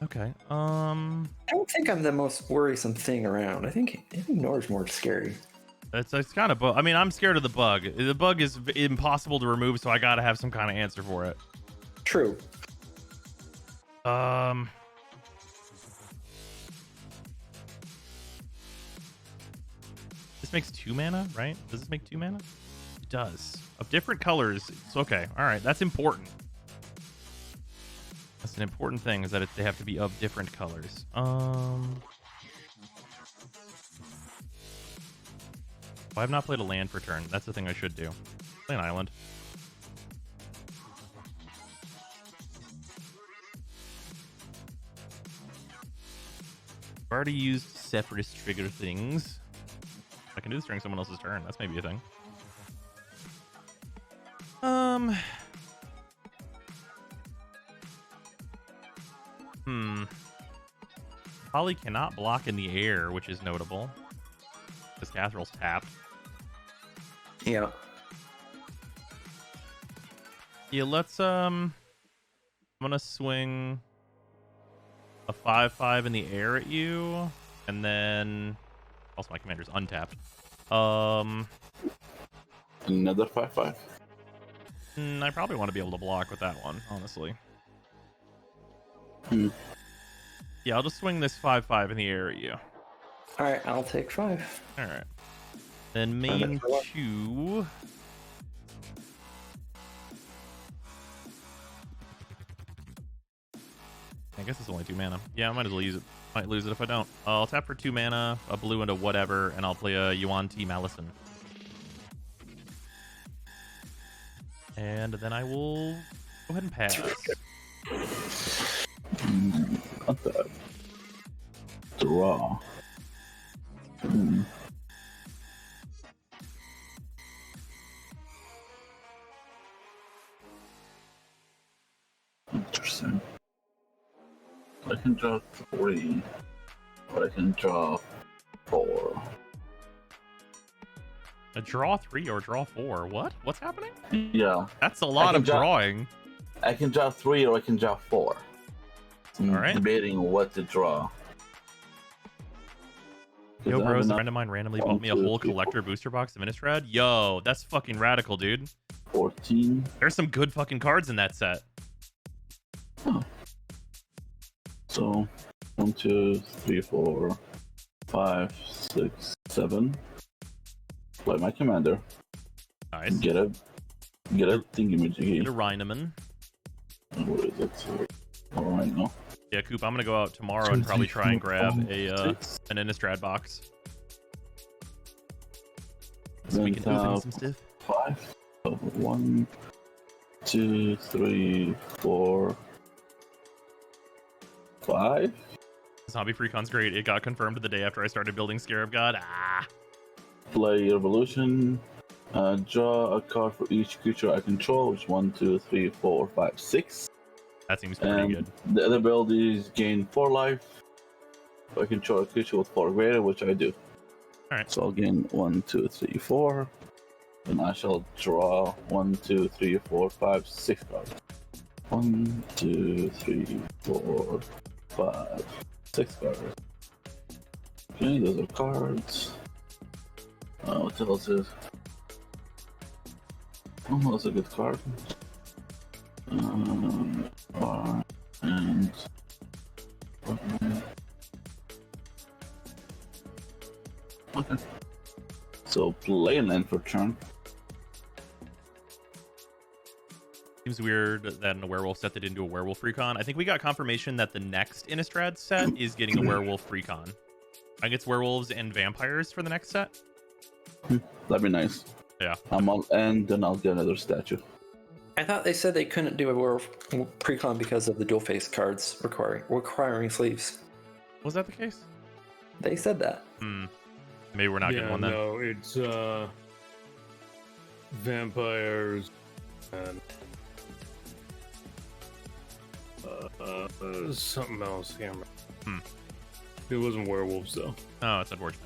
Okay. I don't think I'm the most worrisome thing around. I think Nora's more scary. It's kind of. I mean, I'm scared of the bug. The bug is impossible to remove, so I gotta have some kind of answer for it. True. This makes 2 mana, right? Does this make 2 mana? It does. Of different colors. It's okay. All right, that's important. That's an important thing, is that they have to be of different colors. I have not played a land per turn. That's the thing I should do. Play an island. I've already used Sephiroth trigger things. I can do this during someone else's turn. That's maybe a thing. Holly cannot block in the air, which is notable. Because Cathrol's tapped. Yeah. Yeah, let's I'm gonna swing a 5/5 in the air at you, and then also my commander's untapped. Another 5/5. I probably want to be able to block with that one, honestly. Yeah, I'll just swing this 5/5 in the air at you. All right, I'll take 5. All right. Then main 2. I guess it's only 2 mana. Yeah, I might as well use it. Might lose it if I don't. I'll tap for 2 mana, a blue into whatever, and I'll play a Yuan T Malison. And then I will go ahead and pass. Not bad. Draw. Interesting. I can draw 3, but I can draw 4. A draw 3 or draw 4? What? What's happening? Yeah. That's a lot of drawing. I can draw 3 or I can draw 4. I'm All right. debating what to draw. Yo, bros, a friend of mine randomly bought me a whole collector booster box of Innistrad. Yo, that's fucking radical, dude. 14. There's some good fucking cards in that set. Oh. So, 1, 2, 3, 4, 5, 6, 7. Play my commander. Nice. Get a thingamajiggy. Get a Rhinaman. Where is it? Oh, I know. Yeah, Coop, I'm gonna go out tomorrow and probably try and grab an Innistrad box. So we can open some stuff. 5. 1, 2, 3, 4, 5. Zombie Freecon's great. It got confirmed the day after I started building Scarab God. Play Revolution. Draw a card for each creature I control, which 1, 2, 3, 4, 5, 6. That seems pretty good. The other abilities gain 4 life. If I control a creature with 4 greater, which I do. Alright. So I'll gain 1, 2, 3, 4. And I shall draw 1, 2, 3, 4, 5, 6 cards. 1, 2, 3, 4, 5, 6 cards. Okay, those are cards. What else is? Oh, that's a good card. And okay. So play an end for turn. Seems weird that in a werewolf set they didn't do a werewolf recon. I think we got confirmation that the next Innistrad set is getting a werewolf recon. I think it's werewolves and vampires for the next set. That'd be nice. Yeah. And then I'll get another statue. I thought they said they couldn't do a werewolf precon because of the dual face cards requiring sleeves. Was that the case? They said that. Maybe we're not getting one then. No, it's vampires and something else. I can't remember. It wasn't werewolves though. Oh, it's unfortunate.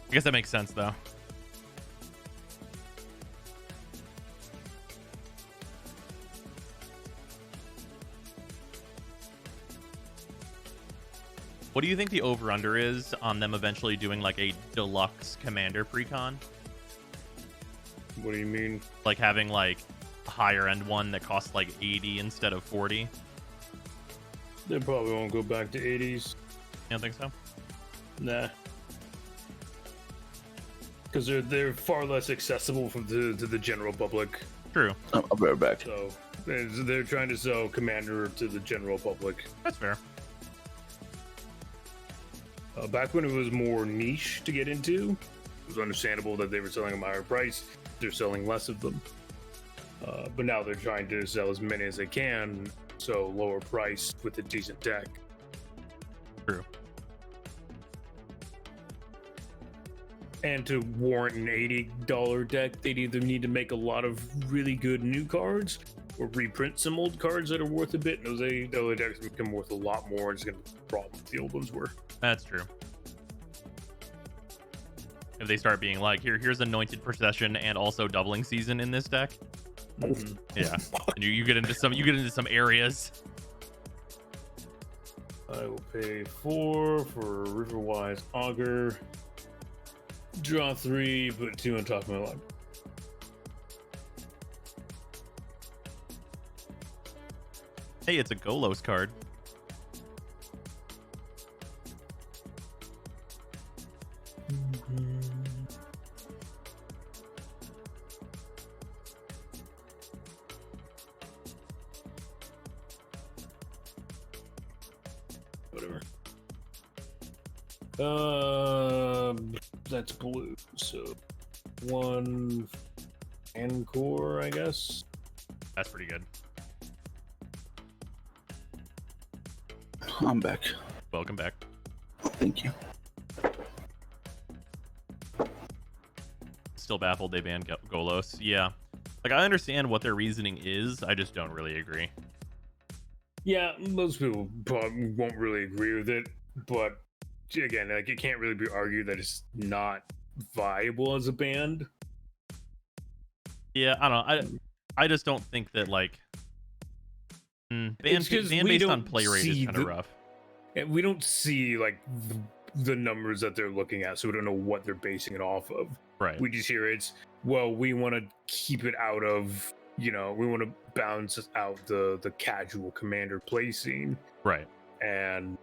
I guess that makes sense though. What do you think the over-under is on them eventually doing like a deluxe commander precon? What do you mean? Like having like a higher end one that costs like 80 instead of 40? They probably won't go back to 80s. You don't think so? Nah. Because they're far less accessible to the general public. True. I'll be right back. So they're trying to sell Commander to the general public. That's fair. Back when it was more niche to get into, it was understandable that they were selling them a higher price. They're selling less of them. But now they're trying to sell as many as they can, so lower price with a decent deck. True. And to warrant an $80 deck, they'd either need to make a lot of really good new cards or reprint some old cards that are worth a bit. And those other decks become worth a lot more. It's going to be a problem if the old ones were. That's true. If they start being like, here's Anointed Procession and also Doubling Season in this deck. Yeah. And you get into some areas. I will pay 4 for Riverwise Augur. Draw 3, put 2 on top of my line. Hey, it's a Golos card. Whatever. That's blue, so 1 Encore, I guess. That's pretty good. I'm back. Welcome back. Thank you. Still baffled they banned Golos. Yeah. Like, I understand what their reasoning is. I just don't really agree. Yeah, most people probably won't really agree with it, but again, like, it can't really be argued that it's not viable as a band. Yeah, I don't know. I just don't think that, like, ban based on play rate is kind of rough. And we don't see, like, the numbers that they're looking at, so we don't know what they're basing it off of. Right. We just hear it's, well, we want to keep it out of, we want to balance out the casual commander play scene. Right. And,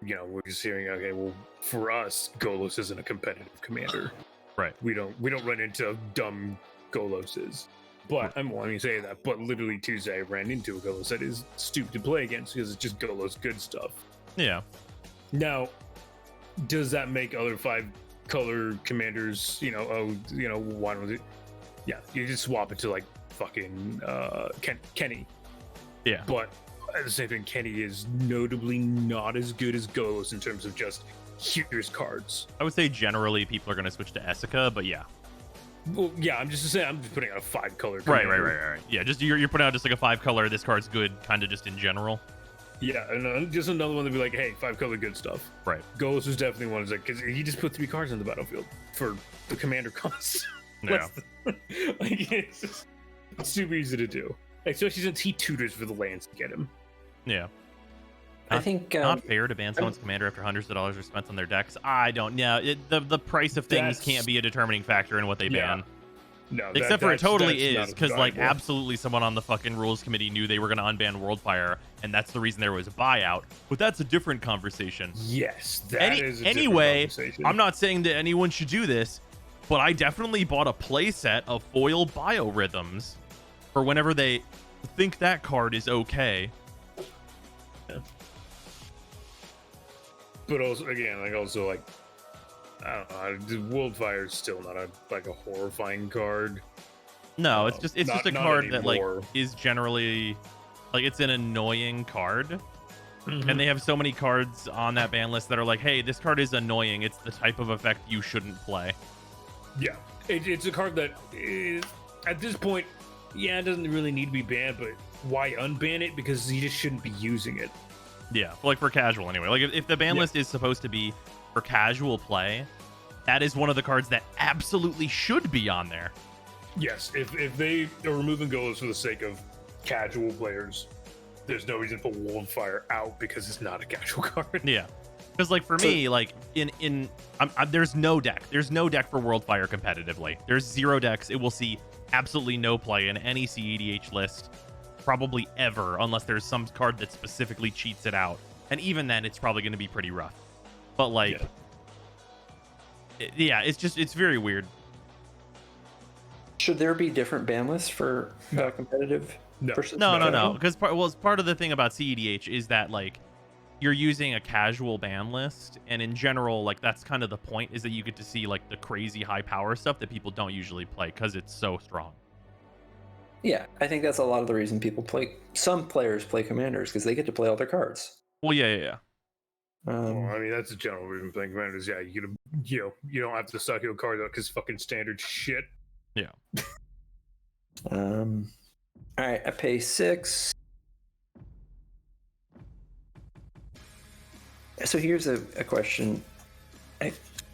we're just hearing, okay, well, for us, Golos isn't a competitive commander. Right. We don't run into dumb Goloses. But I'm only saying that. But literally Tuesday, I ran into a Golos that is stupid to play against because it's just Golos good stuff. Yeah. Now, does that make other 5-color commanders? Why don't it? Yeah, you just swap it to like fucking Kenny. Yeah. But at the same time, Kenny is notably not as good as Golos in terms of just here's cards. I would say generally people are going to switch to Essica, but yeah. Well, yeah, I'm just putting out a 5-color. Right. Yeah, just you're putting out just like a 5-color. This card's good, kind of just in general. Yeah, and just another one to be like, hey, 5-color good stuff. Right. Golos is definitely one that because he just put 3 cards on the battlefield for the commander cost. Yeah. It's just super easy to do, especially since he tutors for the lands to get him. Yeah. I think not fair to ban someone's commander after hundreds of dollars are spent on their decks. I don't. Yeah, the price of things can't be a determining factor in what they ban. No, except for it totally that's is, because like absolutely someone on the fucking rules committee knew they were going to unban Worldfire, and that's the reason there was a buyout. But that's a different conversation. Yes, that is a anyway. different conversation. I'm not saying that anyone should do this, but I definitely bought a playset of foil biorhythms for whenever they think that card is okay. Yeah. But also, again, I don't know, Worldfire is still not a horrifying card. No, it's just a card that like anymore. is generally like it's an annoying card. Mm-hmm. And they have so many cards on that ban list that are like, hey, this card is annoying. It's the type of effect you shouldn't play. Yeah, it's a card that is, at this point, yeah, it doesn't really need to be banned, but why unban it? Because you just shouldn't be using it. Yeah, like for casual anyway. Like if the ban list is supposed to be for casual play, that is one of the cards that absolutely should be on there. Yes, if they are removing Golos for the sake of casual players, there's no reason to put Worldfire out because it's not a casual card. Yeah, because like for me, like there's no deck. There's no deck for Worldfire competitively. There's 0 decks. It will see absolutely no play in any CEDH list, probably ever, unless there's some card that specifically cheats it out. And even then, it's probably going to be pretty rough. But like, it's very weird. Should there be different ban lists for competitive? Versus No. Because part of the thing about CEDH is that like you're using a casual ban list, and in general, like that's kind of the point, is that you get to see like the crazy high power stuff that people don't usually play because it's so strong. Yeah, I think that's a lot of the reason some players play commanders, because they get to play all their cards. Well, yeah. Well, I mean, that's the general reason playing commanders. Yeah, you don't have to suck your card out because fucking standard shit. Yeah. All right, I pay 6. So here's a question. I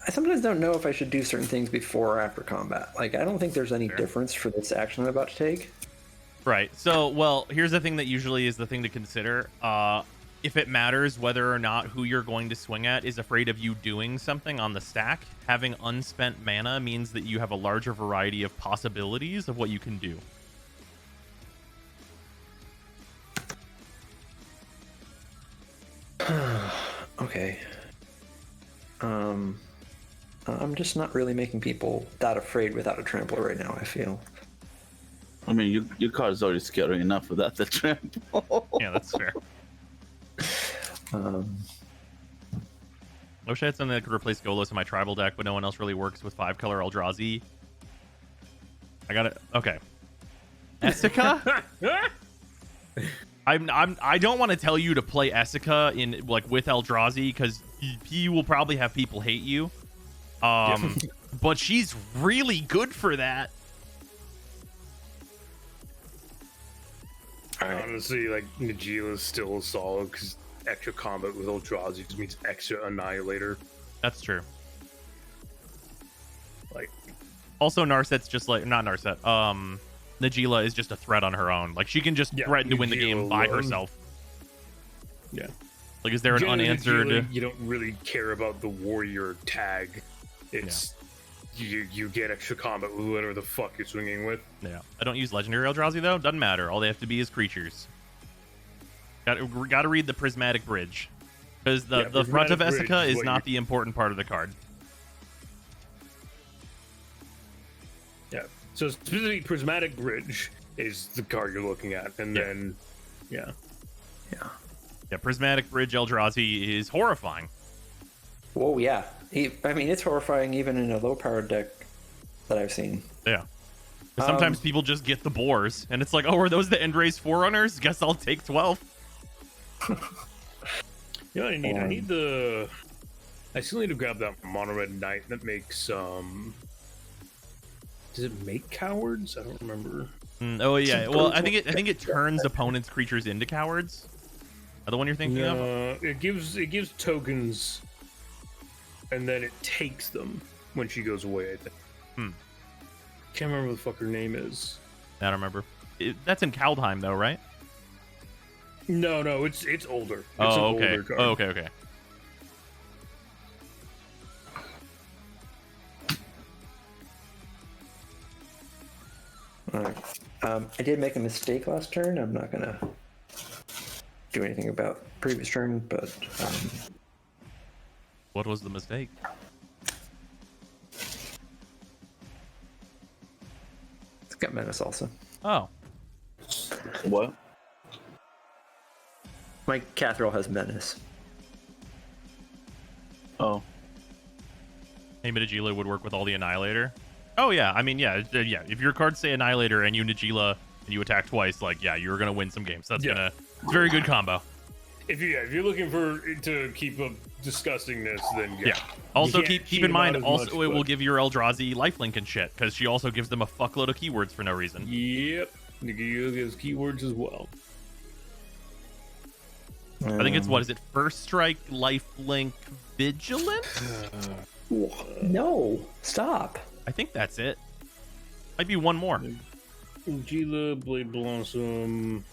sometimes don't know if I should do certain things before or after combat. Like, I don't think there's any difference for this action I'm about to take. Right. So, well, here's the thing that usually is the thing to consider. If it matters whether or not who you're going to swing at is afraid of you doing something on the stack, having unspent mana means that you have a larger variety of possibilities of what you can do. Okay. I'm just not really making people that afraid without a trample right now, I feel. I mean, your card is already scary enough without the trample. Yeah, that's fair. I wish I had something that could replace Golos in my tribal deck, but no one else really works with 5-color Eldrazi. I got it. Okay. Essica? I don't want to tell you to play Essica in like with Eldrazi, because he will probably have people hate you. But she's really good for that. Honestly, like Najeela is still solid because extra combat with Eldrazi just means extra Annihilator. That's true. Like, also Narset's just like not Narset. Najeela is just a threat on her own. Like she can just threaten to win the game by herself. Yeah. Like, is there an unanswered? Najeela, you don't really care about the warrior tag. It's you get extra combat with whatever the fuck you're swinging with. Yeah. I don't use legendary Eldrazi though. Doesn't matter. All they have to be is creatures. Got to read the prismatic bridge, because the front of Essica is not the important part of the card. Yeah, So specifically, Prismatic Bridge is the card you're looking at, and then, yeah. Prismatic Bridge Eldrazi is horrifying. Oh yeah, I mean it's horrifying even in a low-powered deck that I've seen. Yeah. Sometimes people just get the boars, and it's like, oh, are those the Endrace Forerunners? Guess I'll take 12. You know what I need? I need the. I still need to grab that mono red knight that makes Does it make cowards? I don't remember. Oh yeah. Well, I think it turns opponents' creatures into cowards. The one you're thinking of? It gives tokens, and then it takes them when she goes away. I think. Can't remember what the fuck her name is. I don't remember. That's in Kaldheim though, right? No, it's older. It's an okay. older card. Oh, okay. All right. I did make a mistake last turn. I'm not gonna do anything about previous turn, but what was the mistake? It's got menace also. Oh. What? My Catherall has menace. Oh. Hey, Najila would work with all the Annihilator. Oh yeah, I mean yeah. If your cards say Annihilator and you Najila and you attack twice, like you're gonna win some games. It's a very good combo. If you're looking to keep up disgustingness, then yeah. Also keep in mind, also it will give your Eldrazi lifelink and shit because she also gives them a fuckload of keywords for no reason. Yep, Nagila gives keywords as well. I think it's is it First Strike, Lifelink, Vigilant? No, stop. I think that's it. Might be one more. Gila, Blade Blossom,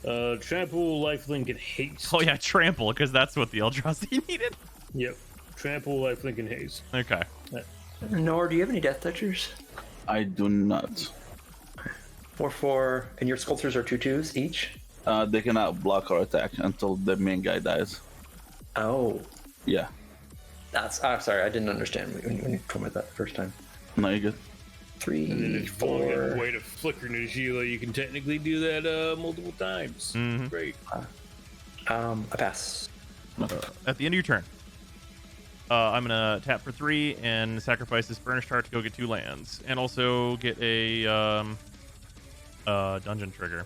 Trample, Lifelink, and Haste. Oh yeah, Trample, because that's what the Eldrazi needed. Yep, Trample, Lifelink, and Haste. Okay. Nor, do you have any Death Touchers? I do not. 4/4, and your sculptors are 2/2s each? They cannot block or attack until the main guy dies. Oh. Yeah. That's. I'm sorry, I didn't understand when you told me that the first time. No, you're good. 3, and then if you 4. way to flicker Nagila, you can technically do that multiple times. Mm-hmm. Great. I pass. At the end of your turn, I'm gonna tap for 3 and sacrifice this Burnished Heart to go get 2 lands, and also get a dungeon trigger.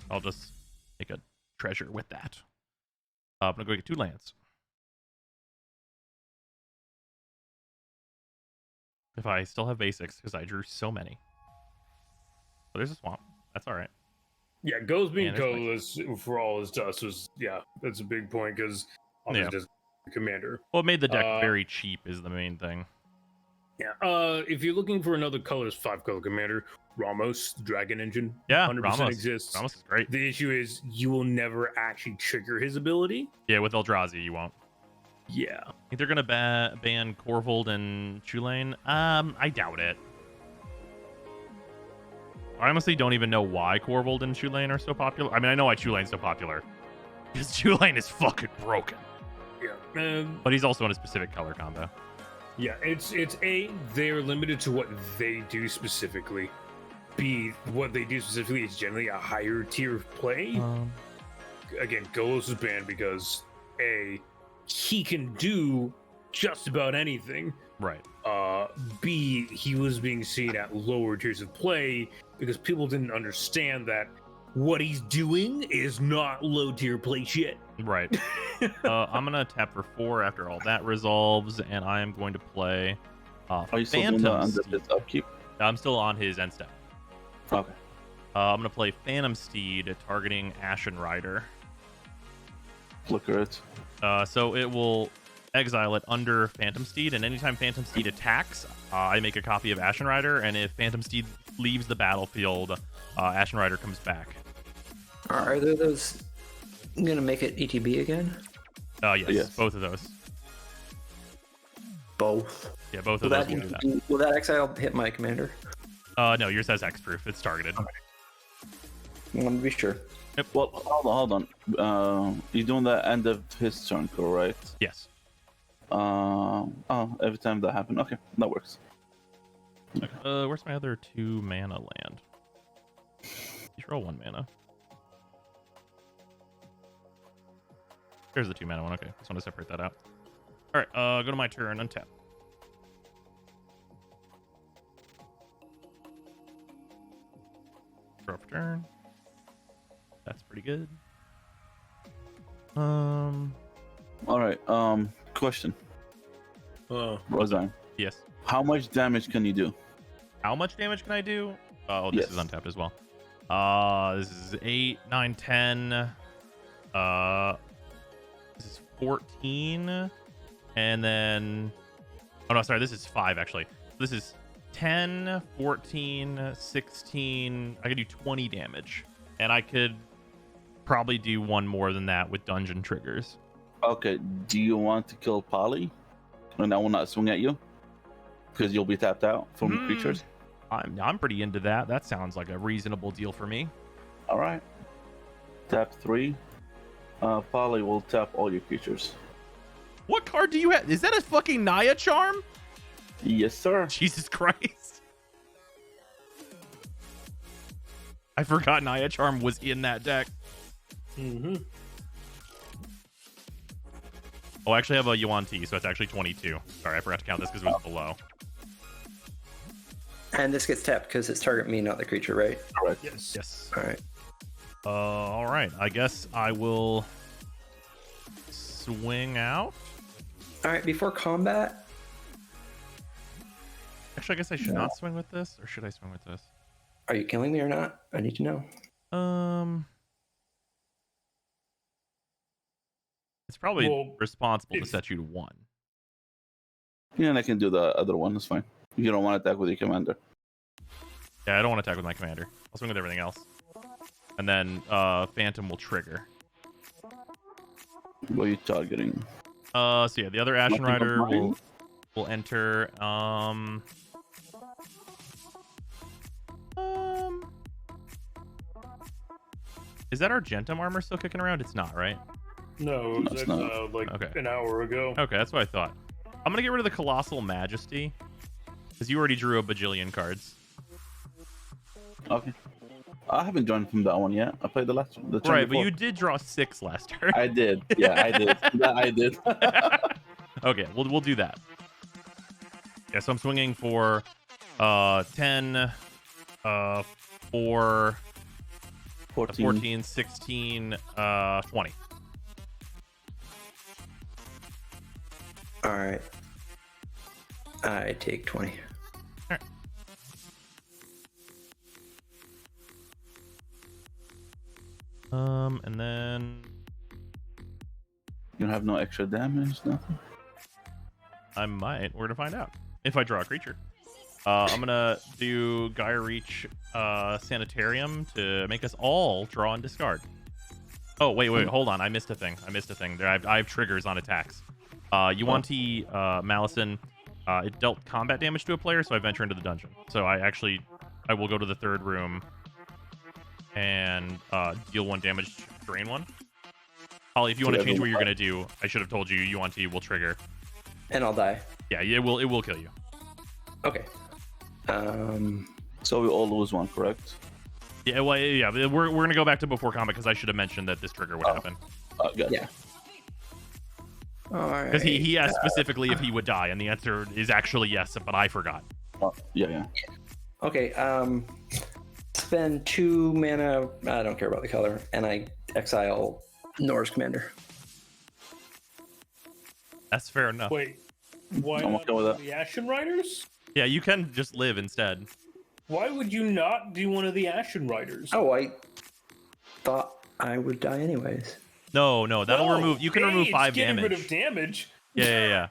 I'll just make a treasure with that. I'm gonna go get 2 lands. If I still have basics, because I drew so many. But there's a swamp. That's all right. Yeah, Goes being colorless for all his dust was that's a big point because just commander. Well, it made the deck very cheap is the main thing. Yeah. If you're looking for another colorless 5-color commander, Ramos, the Dragon Engine, 100% Ramos exists. Ramos is great. The issue is you will never actually trigger his ability. Yeah, with Eldrazi you won't. Yeah. I think they're gonna ban Corvold and Chulane. I doubt it. I honestly don't even know why Corvold and Chulane are so popular. I mean, I know why Chulane's so popular. Because Chulane is fucking broken. Yeah. But he's also in a specific color combo. Yeah, it's A, they're limited to what they do specifically. B, what they do specifically is generally a higher tier of play. Again, Golos is banned because A, he can do just about anything. Right. B, he was being seen at lower tiers of play because people didn't understand that what he's doing is not low tier play shit. Right. I'm gonna tap for 4 after all that resolves, and I am going to play Are you still Phantom doing that under Steed. his upkeep? I'm still on his end step. Okay. I'm gonna play Phantom Steed targeting Ashen Rider. Flicker it. So it will exile it under Phantom Steed, and anytime Phantom Steed attacks, I make a copy of Ashen Rider, and if Phantom Steed leaves the battlefield, Ashen Rider comes back. Are there those gonna make it ETB again? Yes, both of those. Both? Yeah, both of those will do that. Will that exile hit my commander? No, yours has hexproof. It's targeted. Okay. I want to be sure. Yep. Well, hold on. You're doing that end of his turn, correct? Yes. Every time that happens. Okay, that works. Where's my other 2 mana land? You roll 1 mana. There's the 2 mana one. Okay, just want to separate that out. All right, go to my turn. Untap. Draw for turn. That's pretty good. All right. Question. Rosine. Yes. How much damage can you do? How much damage can I do? Oh, this is untapped as well. This is 8, 9, 10. This is 14. And then... Oh, no, sorry. This is 5, actually. This is 10, 14, 16. I could do 20 damage. And I could probably do 1 more than that with dungeon triggers. Okay. Do you want to kill Polly? And I will not swing at you? Because you'll be tapped out from creatures? I'm pretty into that. That sounds like a reasonable deal for me. All right. Tap 3. Polly will tap all your creatures. What card do you have? Is that a fucking Naya Charm? Yes, sir. Jesus Christ. I forgot Naya Charm was in that deck. Mm-hmm. Oh, I actually have a Yuan T, so it's actually 22. Sorry, I forgot to count this because it was below. And this gets tapped because it's target me, not the creature, right? Correct. Yes. All right. All right. I guess I will swing out. All right. Before combat. Actually, I guess I should not swing with this, or should I swing with this? Are you killing me or not? I need to know. It's probably responsible to set you to 1. Yeah, and I can do the other one. That's fine. You don't want to attack with your commander. Yeah, I don't want to attack with my commander. I'll swing with everything else. And then Phantom will trigger. What are you targeting? So yeah, the other Ashen Nothing Rider but mine? will enter. Is that Argentum armor still kicking around? It's not, right? No, it was like an hour ago. Okay, that's what I thought. I'm gonna get rid of the Colossal Majesty because you already drew a bajillion cards. Okay. I haven't joined from that one yet. I played the last one. Right, but you did draw 6 last turn. I did. Yeah, I did. That I did. Okay, we'll do that. Yeah, so I'm swinging for 10, 4, 14, 16, 20. All right. I take 20. All right. And then you have no extra damage, nothing. I might. We're gonna find out if I draw a creature. I'm gonna do Gaia Reach Sanitarium to make us all draw and discard. Oh wait, hold on. I missed a thing. I have triggers on attacks. Yuan-Ti Malison, it dealt combat damage to a player, so I venture into the dungeon. So I will go to the 3rd room and deal 1 damage, drain 1. Holly, if you want to change what you're gonna do, I should have told you Yuan-Ti will trigger. And I'll die. Yeah, it will kill you. Okay. So we all lose 1, correct? Yeah, well, yeah, we're gonna go back to before combat because I should have mentioned that this trigger would happen. Gotcha. Yeah. All right. Because he asked specifically if he would die, and the answer is actually yes, but I forgot. Yeah. Okay. Spend 2 mana. I don't care about the color, and I exile Nor's commander. That's fair enough. Wait, why I'm not okay with that. the Ashen Riders? Yeah, you can just live instead. Why would you not do one of the Ashen Riders? Oh, I thought I would die anyways. No, that'll remove. You can remove 5 getting damage. rid of damage. Yeah.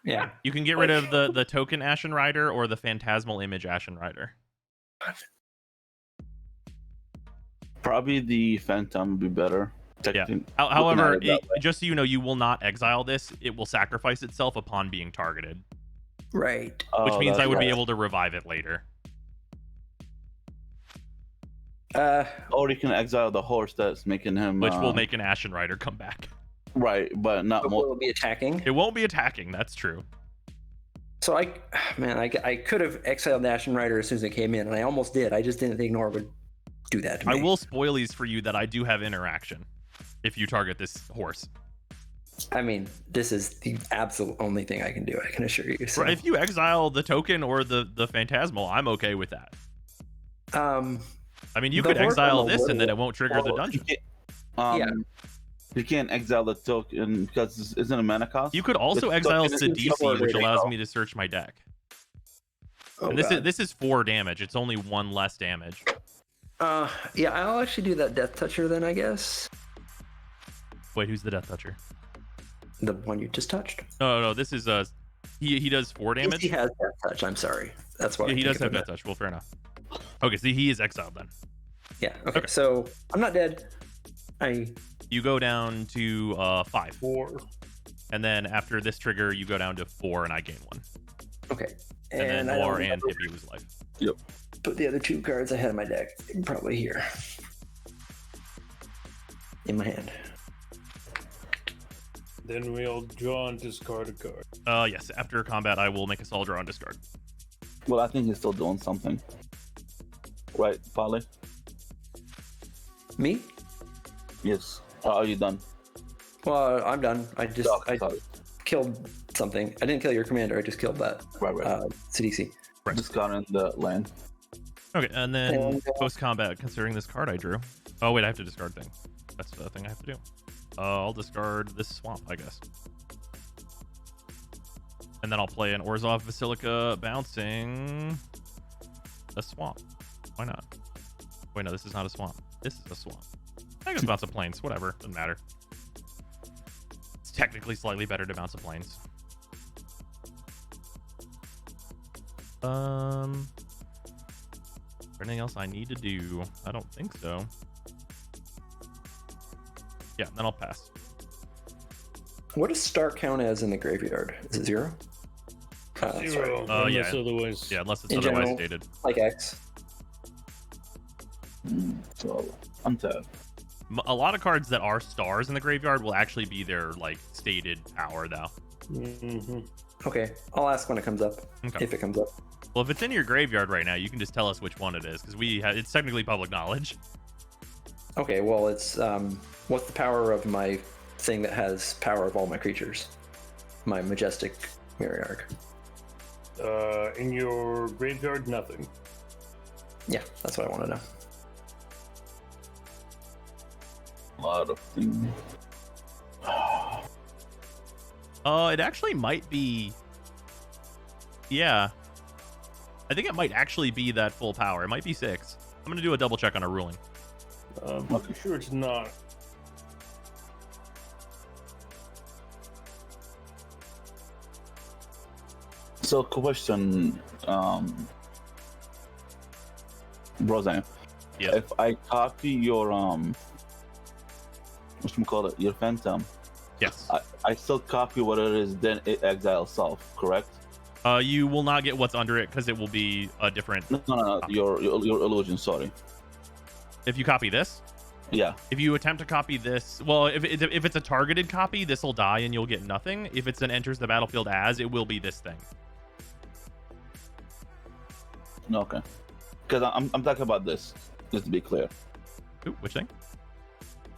Yeah. You can get rid of the token Ashen Rider or the Phantasmal Image Ashen Rider. Probably the Phantom would be better. Yeah. However, just so you know, you will not exile this. It will sacrifice itself upon being targeted. Right. Which means I would be able to revive it later. Or you can exile the horse that's making him... Which will make an Ashen Rider come back. Right, but not more... Will it be attacking? It won't be attacking, that's true. So I could have exiled Ashen Rider as soon as it came in, and I almost did. I just didn't think Nora would do that to me. I will spoil these for you that I do have interaction if you target this horse. I mean, this is the absolute only thing I can do, I can assure you. So. If you exile the token or the Phantasmal, I'm okay with that. I mean, you could exile this and then it won't trigger the dungeon. You can't exile the token because isn't a mana cost. You could also exile Sidisi, which allows me to search my deck. And this is 4 damage. It's only 1 less damage. Yeah, I'll actually do that Death Toucher then, I guess. Wait, who's the Death Toucher? The one you just touched. No, this is he does 4 damage. He has Death Touch. I'm sorry. That's why. Yeah, he does have Death Touch. Well, fair enough. Okay, so he is exiled then. Yeah. Okay. So I'm not dead. You go down to 5. 4. And then after this trigger, you go down to 4, and I gain 1. Okay. And then Noir and Hippie lose life. Yep. Put the other 2 cards I had in my deck probably here. In my hand. Then we'll draw and discard a card. Yes. After combat, I will make a soldier on discard. Well, I think he's still doing something. Right, Polly? Me? Yes. Are you done? Well, I'm done. I killed something. I didn't kill your commander. I just killed that. Right. CDC. Right. Discarding the land. Okay, and then post-combat, considering this card I drew. Oh, wait, I have to discard thing. That's the thing I have to do. I'll discard this swamp, I guess. And then I'll play an Orzhov Basilica bouncing a swamp. Why not? Wait, no, this is not a swamp. This is a swamp. I guess bounce a plains. Whatever. Doesn't matter. It's technically slightly better to bounce a plains. Anything else I need to do? I don't think so. Yeah, then I'll pass. What does star count as in the graveyard? Is it 0? 0. Yeah. Otherwise... Yeah, unless it's in otherwise general, stated. Like X. So, untapped. A lot of cards that are stars in the graveyard will actually be their like stated power, though. Mm-hmm. Okay, I'll ask when it comes up. Okay. If it comes up. Well, if it's in your graveyard right now, you can just tell us which one it is, because it's technically public knowledge. Okay, well, it's what's the power of my thing that has power of all my creatures? My Majestic Myriarch. In your graveyard, nothing. Yeah, that's what I want to know. A lot of things. It actually might be. Yeah. I think it might actually be that full power. It might be 6. I'm going to do a double check on a ruling. I'm sure it's not. So, question, Brozan. Yeah. If I copy your your Phantom. Yes. I still copy what it is, then it exiles self, correct? You will not get what's under it because it will be a different. No. Your illusion. Sorry. If you copy this. Yeah. If you attempt to copy this, well, if it's a targeted copy, this will die and you'll get nothing. If it's an enters the battlefield as, it will be this thing. Okay. Because I'm talking about this, just to be clear. Ooh, which thing?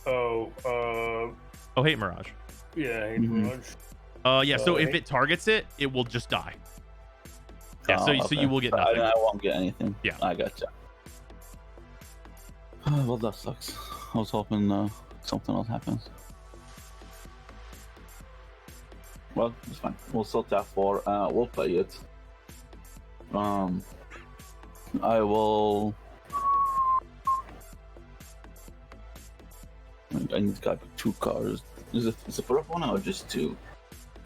Hate Mirage. Yeah, Hate Mirage. Yeah. So if it targets it, it will just die. Yeah. So you will get nothing. I won't get anything. Yeah. I gotcha. Well, that sucks. I was hoping something else happens. Well, it's fine. We'll still tap 4. We'll play it. I will. I need to copy 2 cards. Is it for one or just 2?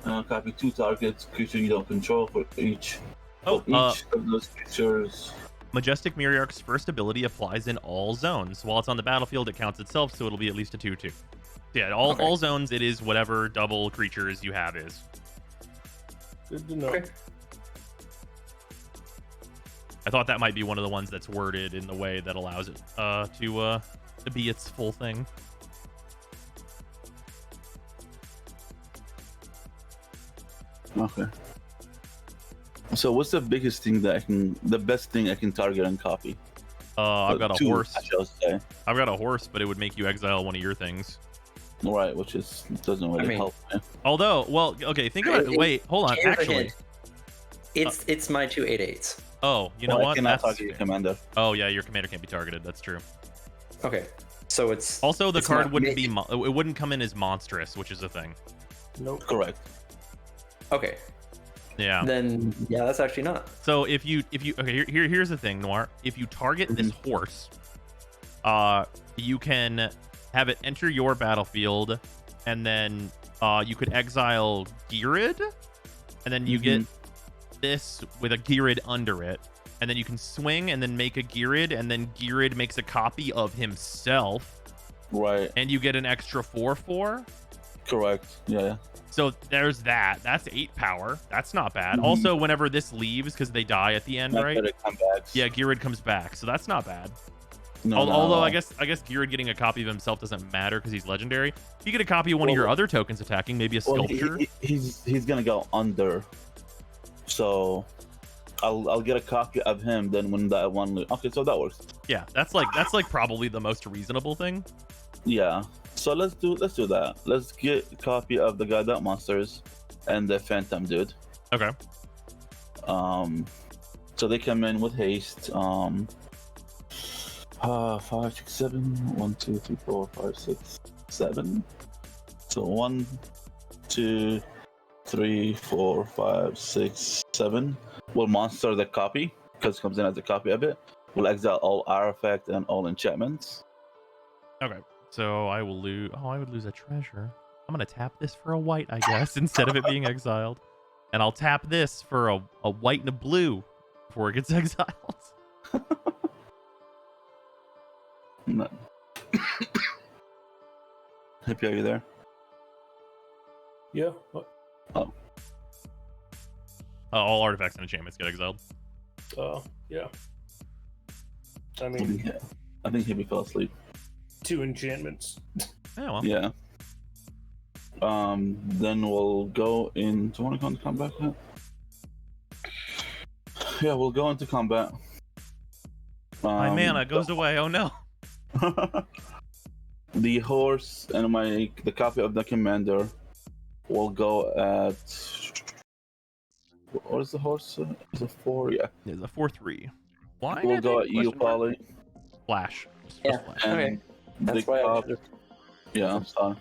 Copy 2 targets, creature you don't control for each. Each of those creatures. Majestic Myriarch's first ability applies in all zones. While it's on the battlefield, it counts itself, so it'll be at least a 2/2. Yeah, all zones, it is whatever double creatures you have is. Good to know. Okay. I thought that might be one of the ones that's worded in the way that allows it to be its full thing. Okay. So what's the biggest thing that the best thing I can target and copy? I've got a horse. I shall say. I've got a horse, but it would make you exile one of your things. Right, which doesn't really help. Although, well, okay, think about it. Wait, hold on. Here's a Actually, hint. It's my 2/8/8. Oh, you know I what? cannot target your commander. Oh yeah, your commander can't be targeted. That's true. Okay, so it's also the it's card not- wouldn't be it wouldn't come in as monstrous, which is a thing. Nope. Correct. Okay. Yeah. Then yeah, that's actually not. So if you okay, here's the thing, Noir. If you target this horse, you can have it enter your battlefield, and then you could exile Girid, and then you get this with a Girid under it, and then you can swing and then make a Girid, and then Girid makes a copy of himself. Right. And you get an extra 4/4. Correct. Yeah. So there's that. That's 8 power. That's not bad. Also, whenever this leaves, because they die at the end, right? Yeah, Girid comes back, so that's not bad. Although I guess Girid getting a copy of himself doesn't matter because he's legendary. You get a copy of one of your other tokens attacking, maybe a sculpture. He's gonna go under. So I'll get a copy of him. Then when that one, okay, so that works. Yeah, that's like probably the most reasonable thing. Yeah. So let's do that. Let's get a copy of the Godot monsters and the Phantom dude. Okay. So they come in with haste. 5, 6, 7. 1, 2, 3, 4, 5, 6, 7. So 1, 2, 3, 4, 5, 6, 7. We'll monster the copy because it comes in as a copy of it. We'll exile all artifact and all enchantments. Okay. So I will lose. Oh, I would lose a treasure. I'm gonna tap this for a white, I guess, instead of it being exiled, and I'll tap this for a white and a blue before it gets exiled. No. Hippie, are you there? Yeah. What? Oh. All artifacts and enchantments get exiled. Yeah. I mean, I think Hippie fell asleep. 2 enchantments. Yeah. Well. Yeah. Then we'll go in. Do you want to go into combat yet? Yeah, we'll go into combat. My mana goes away. Oh no. The horse and the copy of the commander will go at. What is the horse? Is it 4? Yeah. It's a 4/3. Why? We'll go at you, Polly. Flash. Yeah. And Okay. That's why I should yeah, I'm sorry.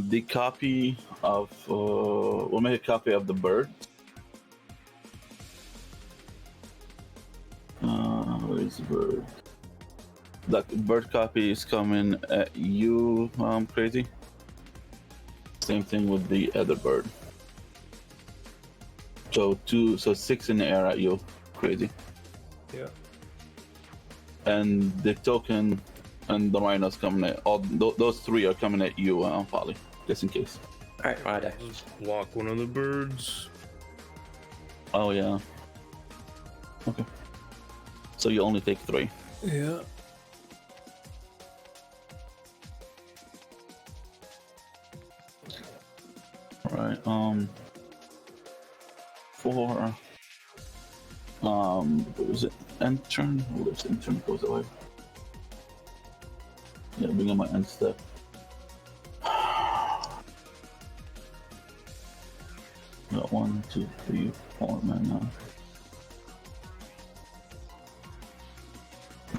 The copy of we'll make a copy of the bird. Where is the bird? That bird copy is coming at you, Crazy. Same thing with the other bird. So 6 in the air at you, Crazy. Yeah. And the token and the rhinos coming at those 3 are coming at you, Polly, just in case. All right, right. Just block one of the birds. Oh yeah. Okay. So you only take 3. Yeah. Right. 4. What was it? End turn? Oh, this end turn goes away. Yeah, bring in my end step. Got 1, 2, 3, 4 mana.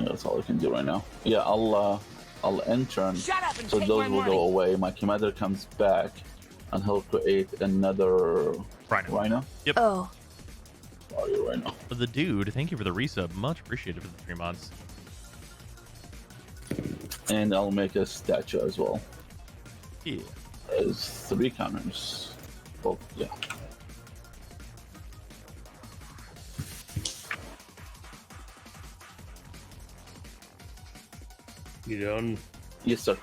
Yeah, that's all I can do right now. Yeah, I'll end turn. So those will go away. My commander comes back, and he'll create another rhino. Yep. Oh. Are you right now? The dude, thank you for the resub. Much appreciated for the 3 months. And I'll make a statue as well. Yeah. There's 3 counters. Well, yeah. You done? Yes, sir.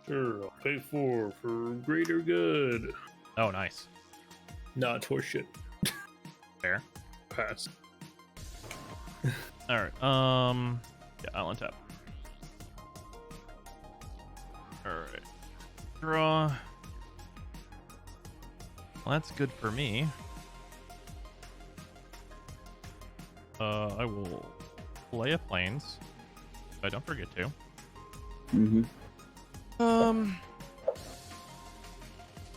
Sure, I'll pay 4 for greater good. Oh, nice. Not horseshit. Fair. Pass. All right. Yeah, I'll untap. All right. Draw. Well, that's good for me. I will play a plains. If I don't forget to. Mm-hmm. All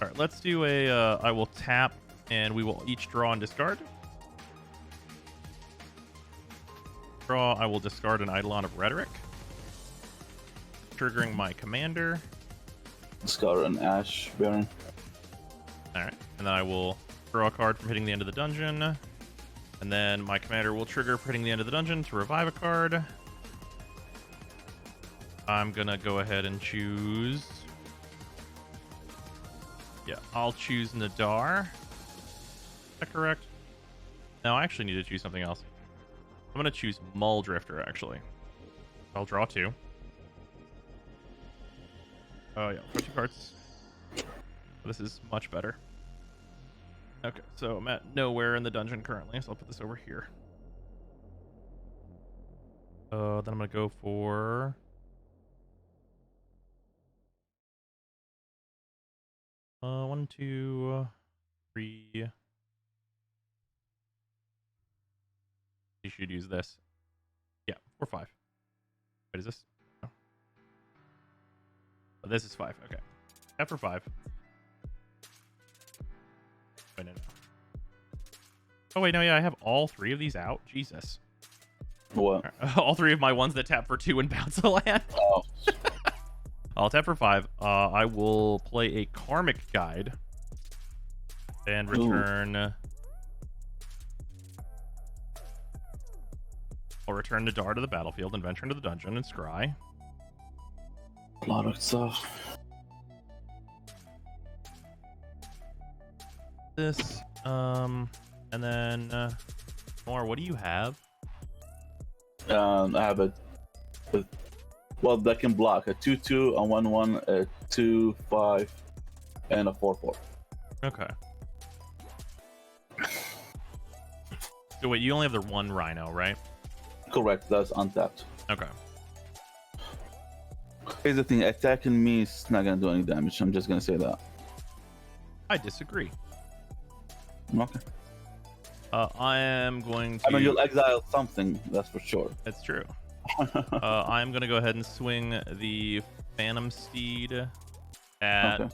right, let's do a. I will tap, and we will each draw and discard. Draw. I will discard an Eidolon of Rhetoric, triggering my commander. Discard an Ash Baron. All right, and then I will draw a card from hitting the end of the dungeon, and then my commander will trigger for hitting the end of the dungeon to revive a card. I'm gonna go ahead and choose. Yeah, I'll choose Nadar. Is that correct? No, I actually need to choose something else. I'm gonna choose Muldrifter, actually. I'll draw 2. Oh yeah, draw 2 cards. This is much better. Okay, so I'm at nowhere in the dungeon currently, so I'll put this over here. Then I'm gonna go for 1, 2, 3. You should use this. Yeah, 4, 5. What is this? No. Oh, this is 5. Okay. After 5. Wait, no. Oh wait, no, yeah, I have all 3 of these out. Jesus. What? Right. All 3 of my ones that tap for 2 and bounce a land. Oh. I'll tap for 5. I will play a Karmic Guide and return. I'll return Nadar to the battlefield and venture into the dungeon and scry. A lot of stuff. This, and then more. What do you have? I have well, that can block a 2/2, a 1/1, a 2/5, and a 4/4. Okay. So wait, you only have the 1 Rhino, right? Correct. That's untapped. Okay. Here's the thing: attacking me is not gonna do any damage. I'm just gonna say that. I disagree. Okay. I am going to. I mean, you'll exile something. That's for sure. That's true. I'm going to go ahead and swing the Phantom Steed at. Okay.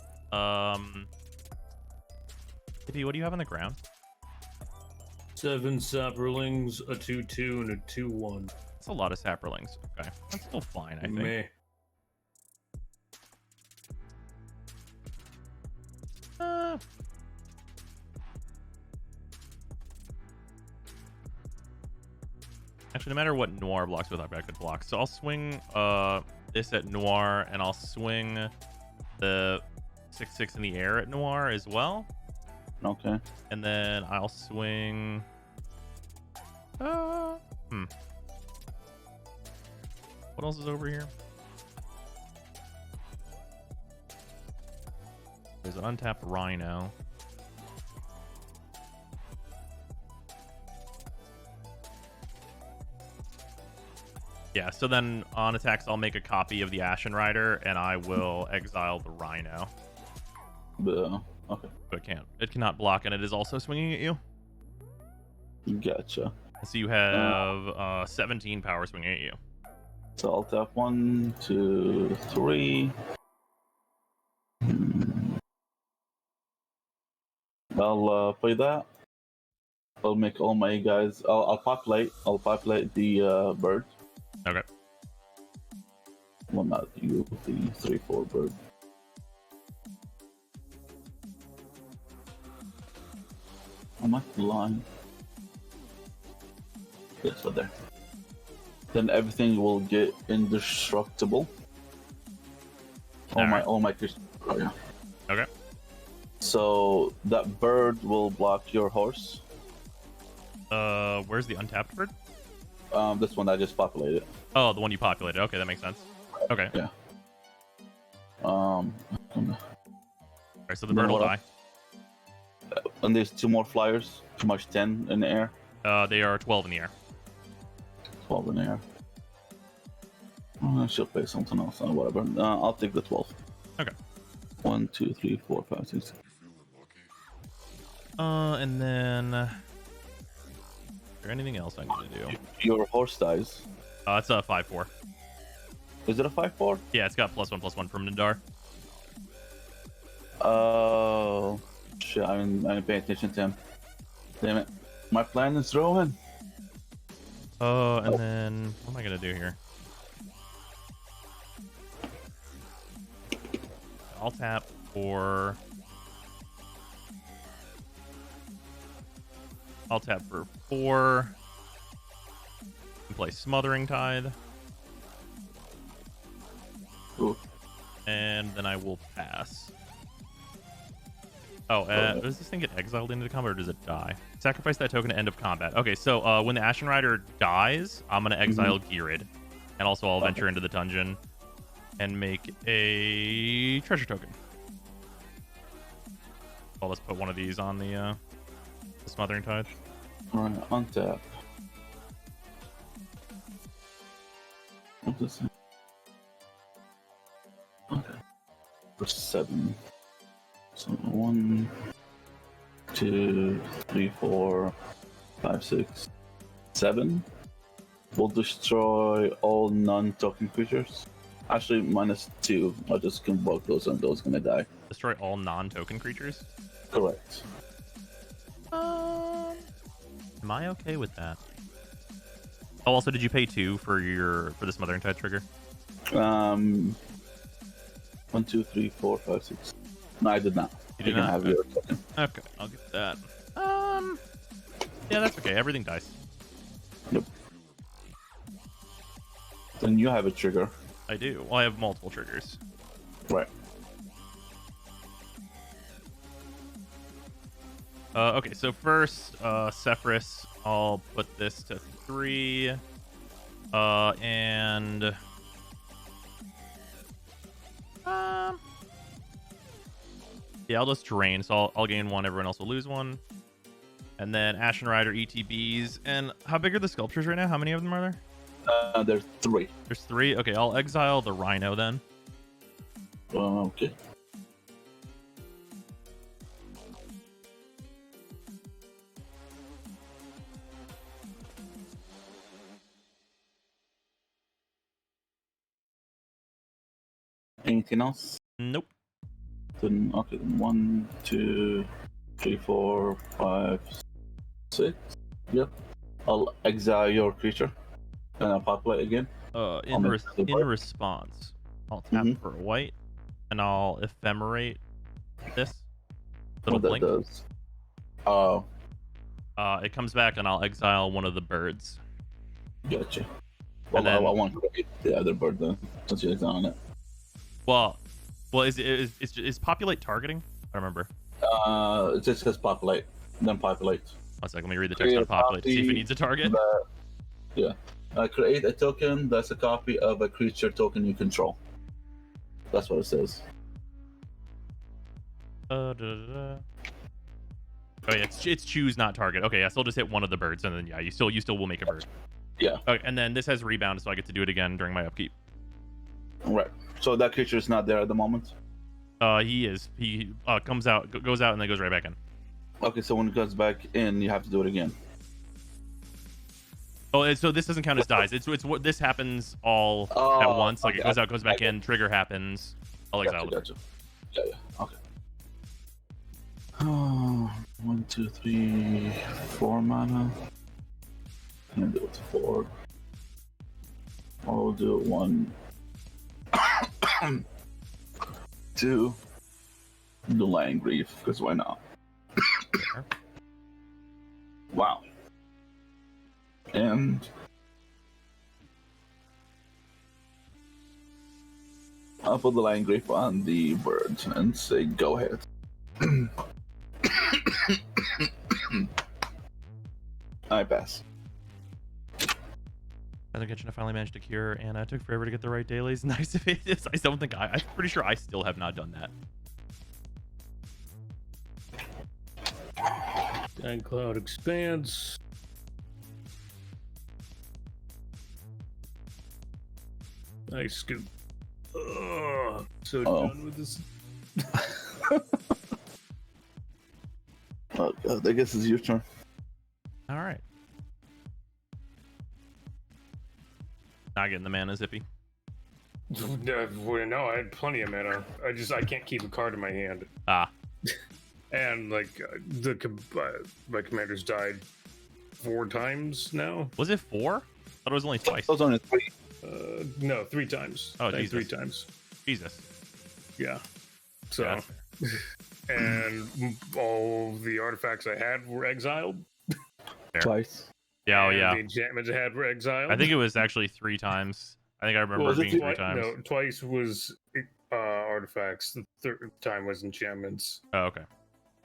Tippy, what do you have on the ground? 7 Saprolings, a 2/2, and a 2/1. That's a lot of Saprolings. Okay, that's still fine, I think. Meh. Actually, no matter what Noir blocks with, I've got good blocks. So I'll swing this at Noir, and I'll swing the 6/6 in the air at Noir as well. Okay. And then I'll swing. What else is over here? There's an untapped Rhino. Yeah, so then on attacks, I'll make a copy of the Ashen Rider, and I will exile the Rhino. Okay. But it cannot block, and it is also swinging at you. Gotcha. So you have 17 power swinging at you. So I'll tap 1, 2, 3. I'll play that. I'll make all my guys. I'll populate. I'll populate the bird. Okay. Well, not you. The 3/4 bird. I'm at the line. Yes, right there. Then everything will get indestructible. All my creatures. Oh yeah. Okay. So that bird will block your horse. Where's the untapped bird? This one I just populated. Oh, the one you populated. Okay, that makes sense. Okay. Yeah. Alright, so the bird will die. And there's 2 more flyers. Too much 10 in the air. They are 12 in the air. 12 in there. She'll pay something else, whatever. I'll take the 12. Okay. 1, 2, 3, 4, 5, 6. And then is there anything else I need to do? Your horse dies. It's a 5/4. Is it a 5/4? Yeah, it's got +1/+1 from Nidar. Oh, shit! I didn't pay attention to him. Damn it! My plan is ruined. And then what am I gonna do here? I'll tap for. I'll tap for 4. And play Smothering Tide. Ooh. And then I will pass. Oh, does this thing get exiled into the combat or does it die? Sacrifice that token to end of combat. Okay, so when the Ashen Rider dies, I'm going to exile Geared. And also I'll venture into the dungeon and make a treasure token. I'll just put one of these on the Smothering Tide. Alright, untap. What's this? Okay. For 7. So 1, 2, 3, 4, 5, 6, 7. Will destroy all non-token creatures. Actually, -2. I'll just convoke those and those gonna die. Destroy all non-token creatures? Correct. Am I okay with that? Oh, also, did you pay 2 for the Smothering Tide trigger? 1, 2, 3, 4, 5, 6. No, I did not. You did can not? have your token. Okay, I'll get that. Yeah, that's okay. Everything dies. Yep. Then you have a trigger. I do. Well, I have multiple triggers. Right. Okay, so first, Sephiroth, I'll put this to 3. And... yeah, I'll just drain, so I'll gain 1, everyone else will lose 1. And then Ashen Rider, ETBs. And how big are the sculptures right now? How many of them are there? There's 3. There's 3? Okay, I'll exile the Rhino then. Okay. Anything else? Nope. Then okay, then 1, 2, 3, 4, 5, 6. Yep. I'll exile your creature, and I'll populate again. In response, I'll tap for a white, and I'll ephemerate this little What blink. that does? Oh. It comes back, and I'll exile one of the birds. Gotcha. Well, then- I want to create the other bird then, since you're exiling it. Well, is populate targeting? I don't remember. It just says populate, then populate. One second, let me read the text on populate to see if it needs a target. Yeah. Create a token that's a copy of a creature token you control. That's what it says. Oh yeah, it's choose not target. Okay, yeah, so I'll just hit one of the birds, and then yeah, you still will make a bird. Yeah. Okay, and then this has rebound, so I get to do it again during my upkeep. Right. So that creature is not there at the moment. He is. He comes out, goes out, and then goes right back in. Okay, so when it goes back in, you have to do it again. Oh, so this doesn't count as dies. It's what this happens all at once. Like okay. it goes out, goes back in. Trigger happens. I'll exile it. Gotcha. Yeah. Okay. Oh, 1, 2, 3, 4 mana. Can do it to 4. I'll do it 1, 2. The Lion Grief, because why not? Wow. And I'll put the Lion Grief on the bird and say go ahead. I pass. I think I finally managed to cure, and it took forever to get the right dailies. Nice if it is. I don't think I'm pretty sure I still have not done that. And Cloud expands. Nice scoop. So done with this. Oh god, I guess it's your turn. All right. Not getting the mana, Zippy. No, I had plenty of mana. I can't keep a card in my hand. Ah. And like my commanders died 4 times now. Was it 4? I thought it was only twice. It was only 3. No, 3 times. Oh, Jesus. 3 times. Jesus. Yeah. So, and all the artifacts I had were exiled. Twice. Yeah, oh, yeah. The enchantments I had were exiled. I think it was actually 3 times. I think I remember it being 3 times. No, twice was artifacts. The third time was enchantments. Oh, okay.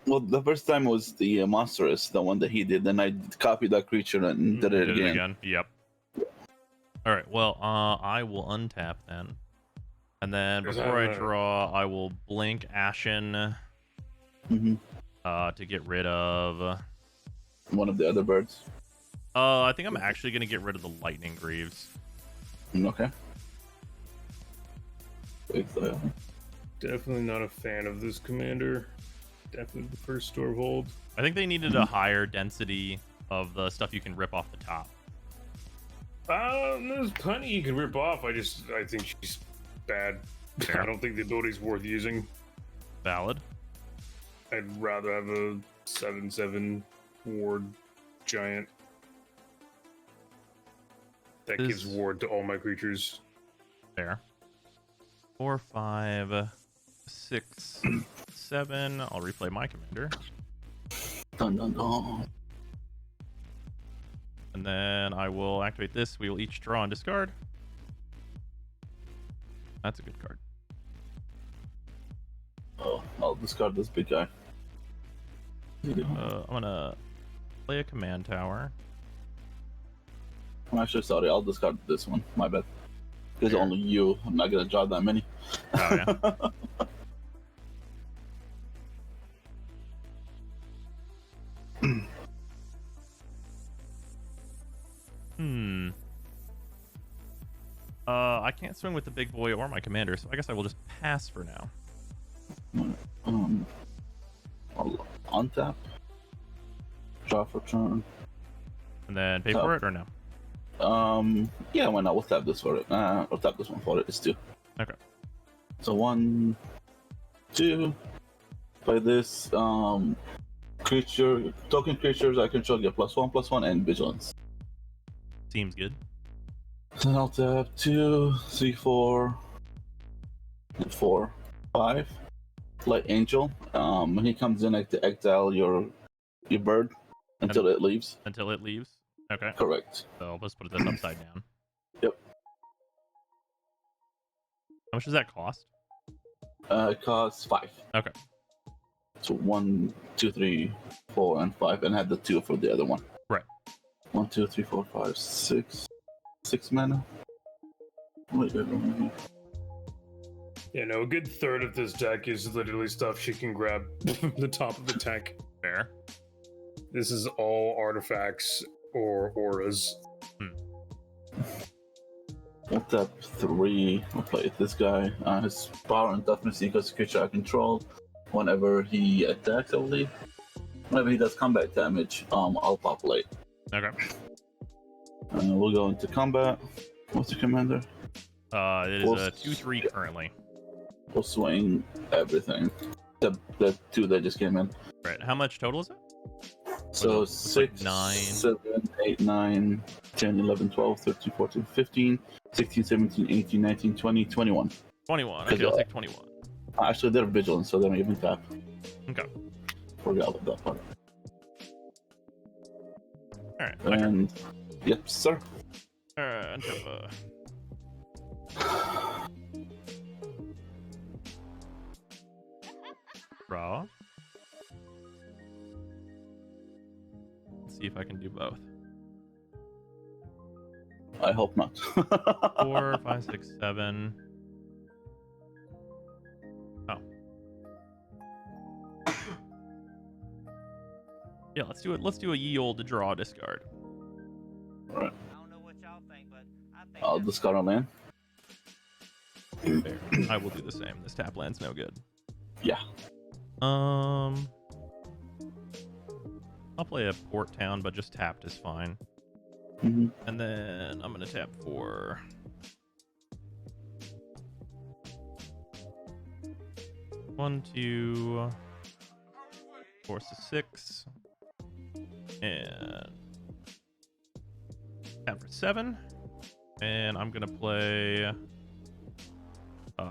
Well, the first time was the monstrous, the one that he did. Then I copied that creature and did it again. Yep. All right. Well, I will untap then, and then before I draw, I will blink Ashen. To get rid of one of the other birds. I think I'm actually gonna get rid of the Lightning Greaves. Okay. Definitely not a fan of this commander. Definitely the first Stormhold. I think they needed a higher density of the stuff you can rip off the top. There's plenty you can rip off. I think she's bad. Fair. I don't think the ability's worth using. Valid. I'd rather have a 7/7 ward giant that gives ward to all my creatures. Fair. 4, 5, 6, 7. I'll replay my commander. Dun, dun, dun. And then I will activate this. We will each draw and discard. That's a good card. Oh, I'll discard this big guy. I'm gonna play a command tower. I'm actually sorry, I'll discard this one. My bad. Because only you. I'm not gonna draw that many. Oh, yeah. I can't swing with the big boy or my commander, so I guess I will just pass for now. I'll untap. Draw for turn. And then pay for it or no? Yeah, why not? We'll tap this for it. We'll tap this one for it. It's 2. Okay. So 1, 2. Play this. Token creatures I control get +1/+1 and vigilance. Seems good. So I'll tap 2, 3, 4, and 4, 5. Light Angel. When he comes in, I exile your bird until it leaves. Until it leaves? Okay. Correct. So let's put this upside down. Yep. How much does that cost? It costs 5. Okay. So 1, 2, 3, 4, and 5, and add the 2 for the other one. Right. 1, 2, 3, 4, 5, 6. 6 mana. Wait. Yeah, no, a good third of this deck is literally stuff she can grab from the top of the deck. Fair. This is all artifacts or auras. I'll tap 3. I'll play this guy. His power and toughness equals creature I control. Whenever he attacks, I believe. Whenever he does combat damage, I'll populate. Okay. We'll go into combat. What's the commander? It is a 2/3 currently. We'll swing everything. The 2 that just came in. Right. How much total is it? So like 6, 9, 7, 8, 9, 10, 11, 12, 13, 14, 15, 16, 17, 18, 19, 20, 21. 21. Okay, I'll take 21. Actually, they're vigilant, so they don't even tap. Okay. Forgot about that part. Alright. And yep, sir. Alright, draw. Let's see if I can do both. I hope not. 4, 5, 6, 7. Oh. Yeah, let's do it. Let's do a ye olde draw discard. Alright. I'll discard a land. Fair. I will do the same. This tap land's no good. Yeah. I'll play a port town, but just tapped is fine. Mm-hmm. And then I'm gonna tap for 1, 2, 4, 6, and tap for 7. And I'm gonna play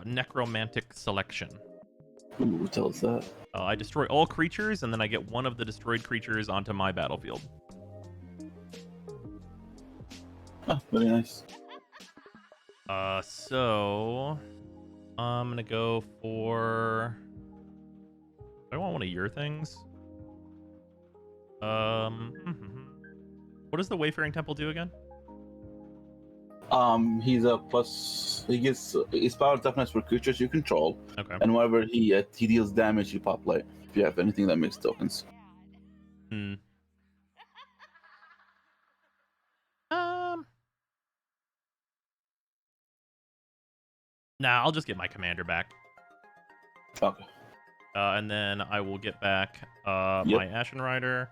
Necromantic Selection. Ooh, tell us that. I destroy all creatures, and then I get one of the destroyed creatures onto my battlefield. Oh, very nice. So I'm gonna go for. I want one of your things. What does the Wayfaring Temple do again? He's a plus. He gets his power toughness for creatures you control. Okay. And whenever he deals damage, you populate. If you have anything that makes tokens. Hmm. Nah, I'll just get my commander back. Okay. And then I will get back my Ashen Rider.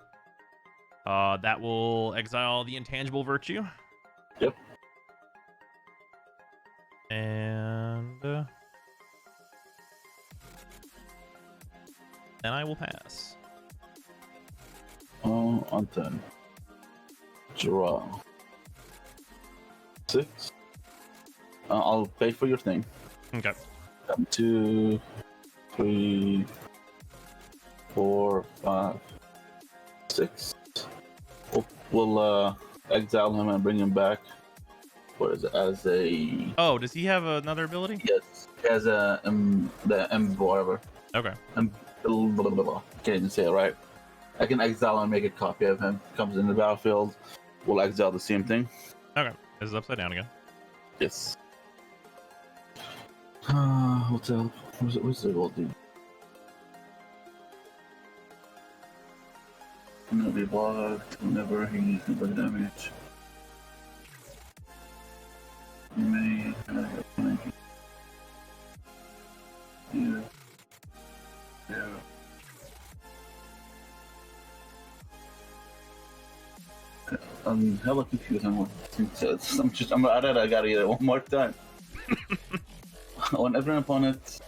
That will exile the Intangible Virtue. Yep. And then I will pass. On 10. Draw. 6. I'll pay for your thing. Okay. 2, 3, 4, 5, 6. We'll exile him and bring him back. What is it? As a. Oh, does he have another ability? Yes. As a the M whatever. Okay. Blah, blah, blah, blah. Can't even say it right. I can exile and make a copy of him. Comes in the battlefield. We'll exile the same thing. Okay. This is upside down again. Yes. What's up? What's the gold dude? Gonna be blocked whenever he can damage. You may yeah. I'm hella confused on what it says. I gotta get it one more time. Whenever an opponent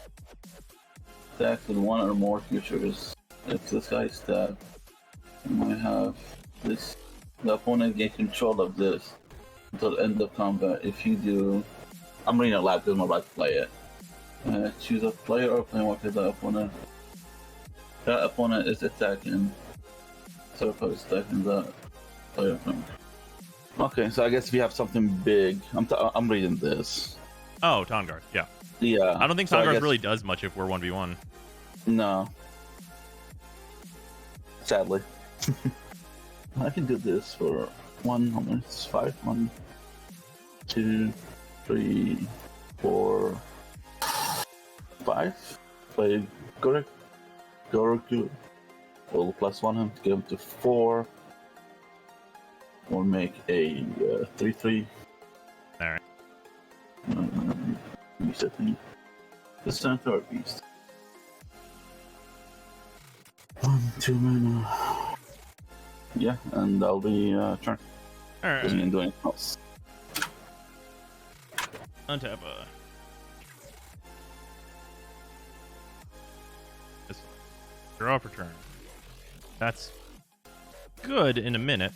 attacks with one or more creatures, if this guy's tapped, you might have this. The opponent gains control of this until the end of combat. If you do, I'm reading it loud because I'm about to play it. Choose a player or player mark the opponent. That opponent is attacking. So if is attacking that player. Okay, so I guess if you have something big, I'm reading this. Oh, Tongard, yeah. Yeah. I don't think Tongard really does much if we're 1v1. No. Sadly. I can do this for 1, 5, 1, 2, 3, 4, 5. Play Goroku. We'll +1 him to get him to 4. We'll make a 3/3. Alright. Resetting the center beast. 1, 2 mana. Yeah, and that'll be turn. Alright. Doesn't even do anything else. Untap draw for turn. That's good in a minute.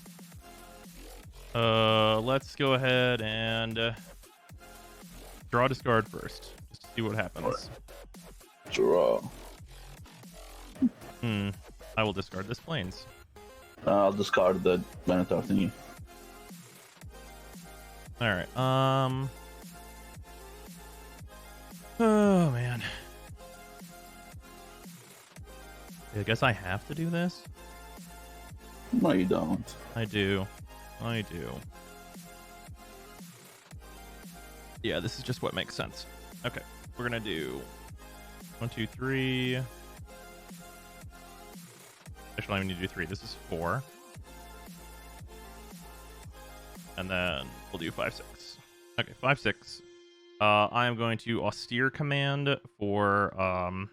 Let's go ahead and draw discard first. Just to see what happens. Draw. I will discard this plains. I'll discard the Minotaur thingy. Alright, oh man. I guess I have to do this? No, you don't. I do. Yeah, this is just what makes sense. Okay, we're gonna do 1, 2, 3. Actually, I don't even need to do 3. This is 4. And then we'll do 5, 6. Okay, 5, 6. I am going to austere command for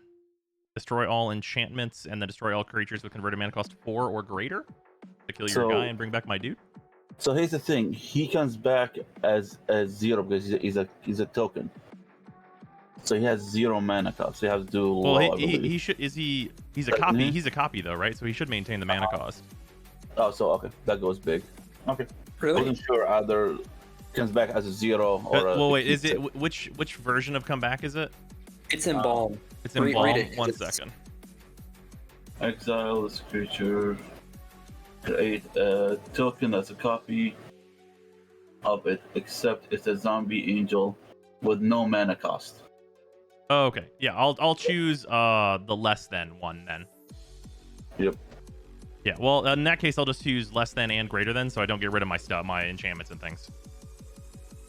destroy all enchantments and then destroy all creatures with converted mana cost 4 or greater to kill your guy and bring back my dude. So here's the thing: he comes back as 0 because he's a token. So he has 0 mana cost. So he has to do well, low. he should he's a copy. He's a copy though, right? So he should maintain the mana cost. Oh, so okay, that goes big. Okay, Really? I wasn't sure either comes back as a 0 or. Well, wait, is it which version of comeback is it? It's in Balm. It's in Read Balm. it. 1 second. Exile this creature. Create a token that's a copy of it, except it's a zombie angel with no mana cost. Oh, okay. Yeah, I'll choose the less than one then. Yep. Yeah. Well, in that case, I'll just choose less than and greater than, so I don't get rid of my stuff, my enchantments and things.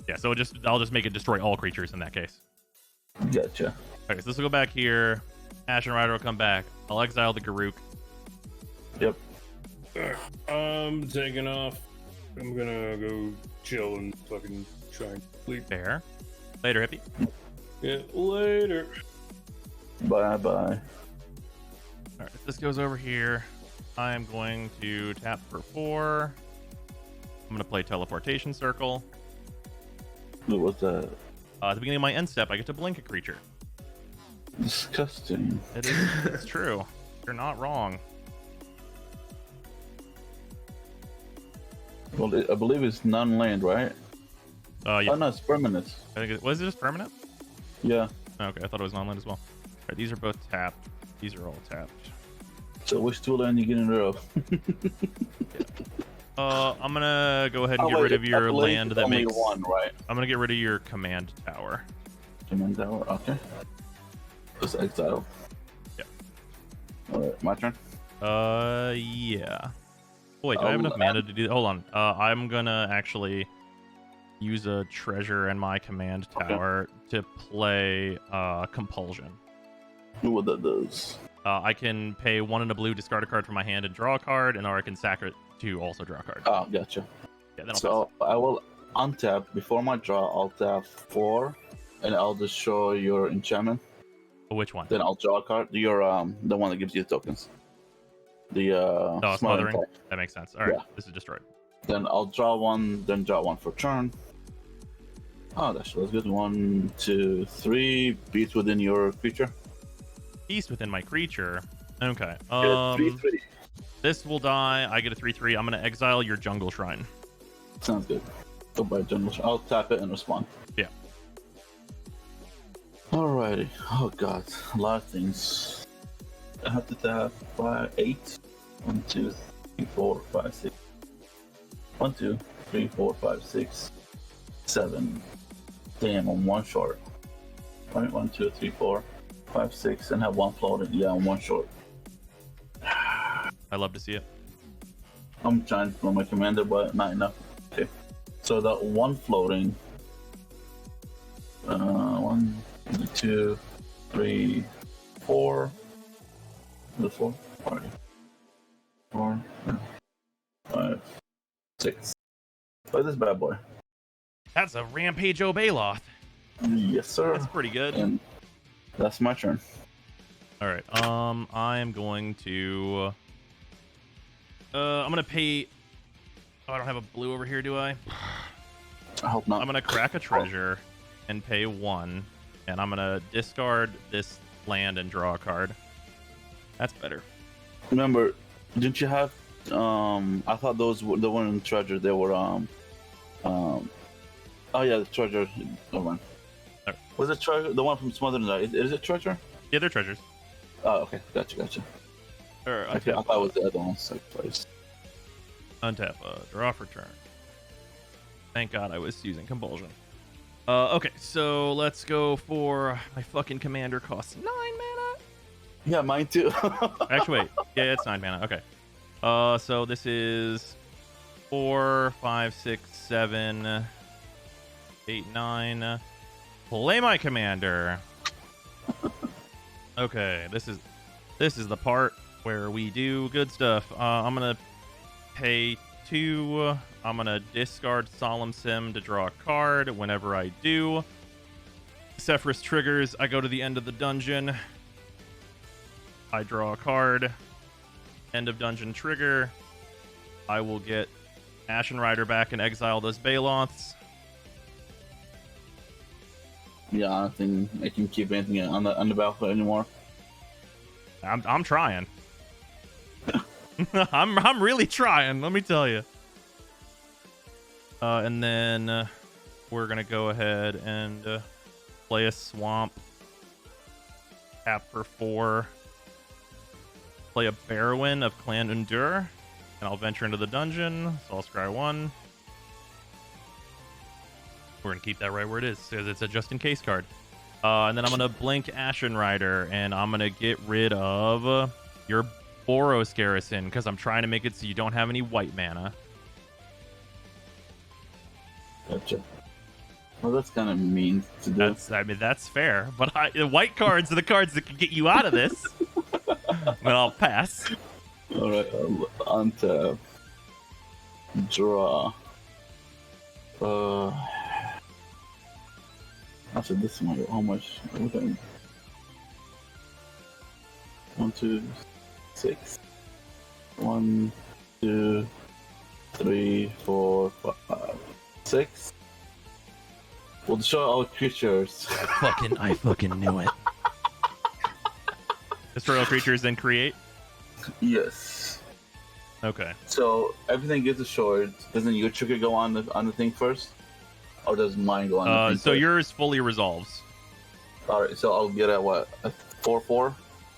Yeah. So I'll just make it destroy all creatures in that case. Gotcha. Okay. So this will go back here. Ashen Rider will come back. I'll exile the Garruk. Yep. Alright, I'm taking off. I'm gonna go chill and fucking try and sleep. Fair. Later, hippie. Yeah, later. Bye bye. All right. If this goes over here, I am going to tap for 4. I'm going to play Teleportation Circle. What was that? At the beginning of my end step, I get to blink a creature. Disgusting. It is. It's true. You're not wrong. Well, I believe it's non-land, right? Yeah. Oh no, it's permanent. I think was it just permanent? Yeah. Okay, I thought it was non-land as well. All right, these are both tapped. These are all tapped. So which two land you getting rid of? I'm gonna go ahead and Oh, get wait, rid of I your believe land it's that only makes. one, right? I'm gonna get rid of your command tower. Command tower. Okay. Just exile. Yeah. All right, my turn. Yeah. Oh, wait, do I have enough mana to do that? Hold on. I'm gonna actually use a treasure and my command tower to play compulsion. What that does? I can pay 1 and a blue, discard a card from my hand and draw a card, or I can sack it to also draw a card. Oh, gotcha. Yeah, then So I will untap before my draw. I'll tap 4, and I'll destroy your enchantment. Which one? Then I'll draw a card. Your the one that gives you tokens. The smothering. type. That makes sense. All right, Yeah. this is destroyed. Then I'll draw 1. Then draw 1 for turn. Oh, that's good. 1, 2, 3. Beats within your creature. Beast within my creature. Okay. Get 3/3. This will die. I get a 3/3. I'm gonna exile your jungle shrine. Sounds good. Goodbye, Jungle. I'll tap it and respond. Yeah. Alrighty. Oh god, a lot of things. I have to tap 8. 1, 2, 3, 4, 5, 6. 1, 2, 3, 4, 5, 6, 7. Damn, I'm one short. Right, 1, 2, 3, 4, 5, 6, and have 1 floating. Yeah, I'm 1 short. I love to see it. I'm trying for my commander, but not enough. Okay. So that 1 floating. 1, 2, 3, 4. The 4. 4, 5, 6. Play this bad boy. That's a Rampage Obaloth. Yes, sir. That's pretty good. And that's my turn. All right. I am going to. I'm gonna pay. Oh, I don't have a blue over here, do I? I hope not. I'm gonna crack a treasure and pay 1, and I'm gonna discard this land and draw a card. That's better. Remember, didn't you have? I thought those were the one in treasure. They were Oh yeah, the treasure. Never mind. Right. Was it treasure? The one from Smothering Night? Is it treasure? Yeah, they're treasures. Oh, okay. Gotcha. I thought it was the other one. Second place. Untap, draw for turn. Thank God I was using compulsion. Okay, so let's go for my fucking commander costs 9 mana. Yeah, mine too. Actually, wait. Yeah, it's 9 mana. Okay. So this is 4, 5, 6, 7, 8, 9. Play my commander. Okay, this is the part where we do good stuff. I'm gonna pay 2. I'm gonna discard Solemn Sim to draw a card. Whenever I do, Sephiroth triggers. I go to the end of the dungeon. I draw a card. End of dungeon trigger. I will get Ashen Rider back and exile those Baloths. Yeah, I don't think I can keep anything on the battlefield anymore. I'm trying. I'm really trying. Let me tell you. And then we're gonna go ahead and play a swamp. Tap for 4. Play a Barrowin of Clan Undur, and I'll venture into the dungeon. So I'll scry 1. We're gonna keep that right where it is, because it's a just in case card. And then I'm gonna blink Ashen Rider, and I'm gonna get rid of your Boros Garrison, because I'm trying to make it so you don't have any white mana. Gotcha. Well, that's kind of mean to do. That's fair, but the white cards are the cards that can get you out of this. Well, I'll pass. All right, untap, draw. After this one, how much? Everything. 1, 2, 6. 1, 2, 3, 4, 5, 6. We'll show our creatures. I fucking knew it. Destroy all creatures, then create? Yes. Okay. So everything gets destroyed. Doesn't your trigger go on the thing first? Or does mine go on the thing so first? yours fully resolves. Alright, so I'll get a what? A 4/4?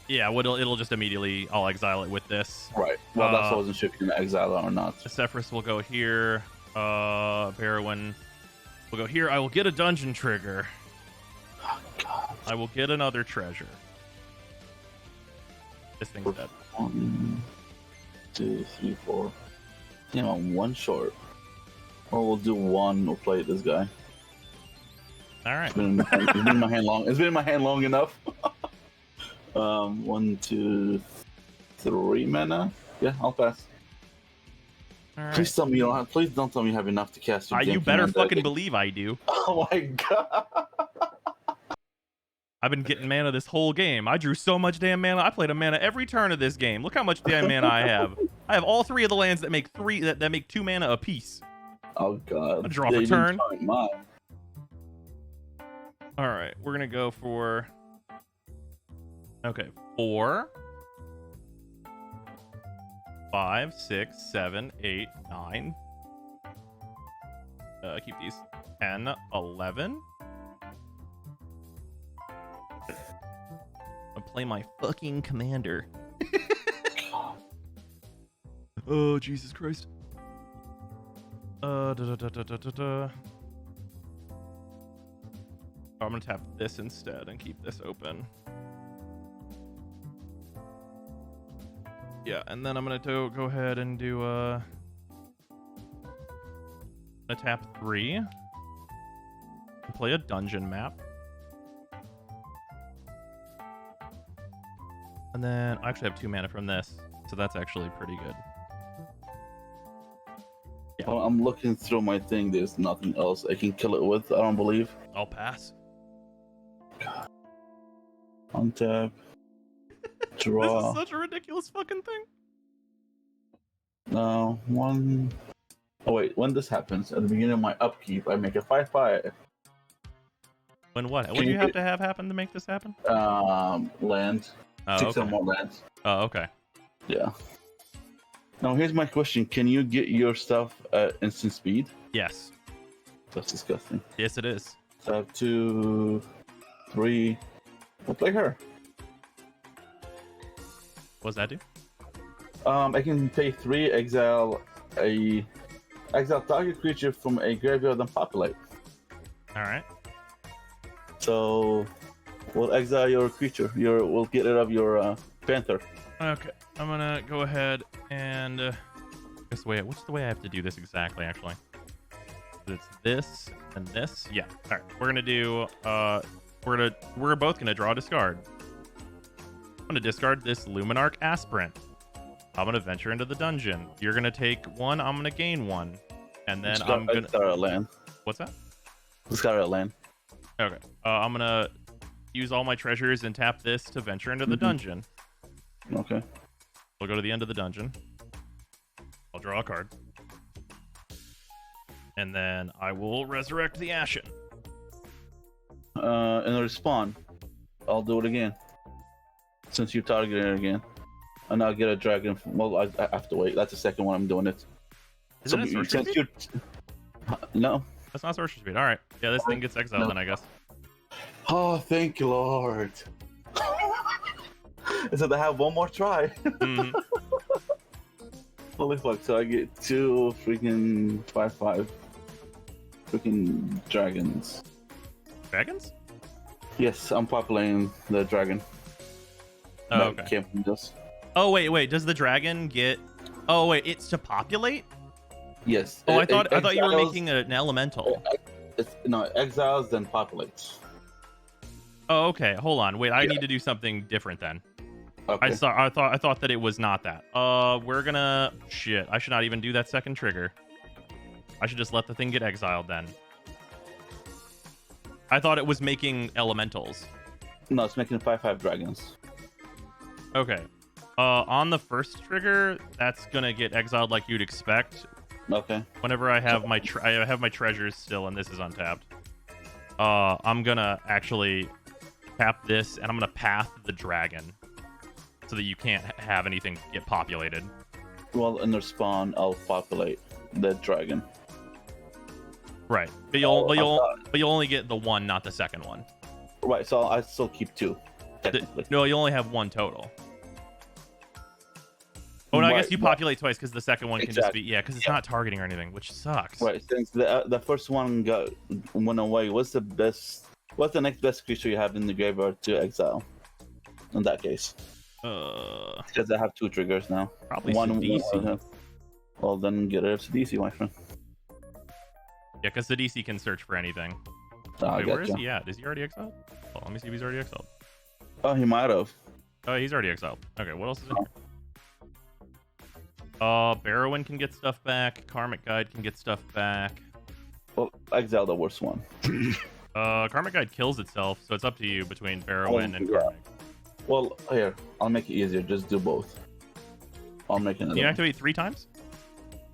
Yeah, well, it'll just immediately, I'll exile it with this. Right. Well, that's why I wasn't sure if you can exile it or not. Sephiroth will go here. Barrowin will go here. I will get a dungeon trigger. Oh, God. I will get another treasure. This thing's dead. 1, 2, 3, 4. Damn, I'm 1 short. Or we'll do 1. We'll play this guy. All right. It's been in my hand long. It's been in my hand long enough. 1, 2, 3 mana. Yeah, I'll pass. All right. Please tell me you don't have, please don't tell me you have enough to cast your You damn better command fucking deck. believe I do. Oh my god. I've been getting mana this whole game. I drew so much damn mana. I played a mana every turn of this game. Look how much damn mana I have. I have all 3 of the lands that make 2 mana apiece. Oh god. A draw They per didn't turn. find mine. All right, we're gonna go for. Okay, 4, 5, 6, 7, 8, 9. Keep these. 10, 11. I'll play my fucking commander. Oh, Jesus Christ. I'm gonna tap this instead and keep this open. Yeah, and then I'm gonna go ahead and do a tap 3 and play a dungeon map. And then I actually have 2 mana from this, so that's actually pretty good. Yeah. Well, I'm looking through my thing. There's nothing else I can kill it with. I don't believe. I'll pass. God. Untap. Draw. This is such a ridiculous fucking thing. No, 1. Oh wait, when this happens at the beginning of my upkeep, I make a 5/5. When what? What do you have to have happen to make this happen? Land. Oh, 6 okay. or more lands. Oh, okay. Yeah. Now here's my question: can you get your stuff at instant speed? Yes. That's disgusting. Yes, it is. Tap 2, 3. I'll play her. What does that do? I can pay 3, exile target creature from a graveyard and populate. All right. So we'll exile your creature. We'll get rid of your panther. Okay. I'm gonna go ahead and what's the way I have to do this exactly? Actually, it's this and this. Yeah. All right. We're gonna do. We're both gonna draw a discard. I'm gonna discard this Luminarch Aspirant. I'm gonna venture into the dungeon. You're gonna take 1. I'm gonna gain 1, and then I'm gonna discard a land. What's that? Discard a land. Okay. I'm gonna use all my treasures and tap this to venture into the dungeon. Okay. We'll go to the end of the dungeon. I'll draw a card. And then I will resurrect the Ashen. In the respawn, I'll do it again. Since you targeted it again. And I'll get a dragon. Well, I have to wait. That's the second one I'm doing it. Isn't it sorcery speed? No. That's not sorcery speed. Alright. Yeah, this thing gets exiled then, I guess. Oh, thank you, Lord. So they have one more try. Mm-hmm. Holy fuck, so I get 2 freaking 5/5 freaking dragons. Dragons? Yes, I'm populating the dragon. Oh, okay. Oh, wait. Does the dragon get... Oh, wait. It's to populate? Yes. Oh, I thought you were making an elemental. No, exiles then populates. Oh, okay. Hold on. Wait, I need to do something different then. Okay. I thought that it was not that. We're gonna... Shit. I should not even do that second trigger. I should just let the thing get exiled then. I thought it was making elementals. No, it's making 5/5 dragons. Okay. On the first trigger, that's gonna get exiled like you'd expect. Okay. Whenever I have my my treasures still and this is untapped. I'm gonna actually tap this and I'm gonna path the dragon so that you can't have anything get populated. Well, in the spawn, I'll populate the dragon. Right, but you'll only get the one, not the second one. Right, so I still keep 2. No, you only have 1 total. Oh, no, I guess you populate twice because the second one can just be because it's not targeting or anything, which sucks. Right, since the first one went away, what's the next best creature you have in the graveyard to exile? In that case, because I have 2 triggers now. Probably one. DC. Well, then get rid of DC, my friend. Yeah, because the DC can search for anything. Wait, where is he at? Is he already exiled? Oh, let me see if he's already exiled. Oh, he might have. Oh, he's already exiled. Okay, what else is in here? Barrowin can get stuff back. Karmic Guide can get stuff back. Well, exile the worst one. Karmic Guide kills itself, so it's up to you between Barrowin and Karmic. Well, here, I'll make it easier. Just do both. I'll make another. Can you activate 3 times?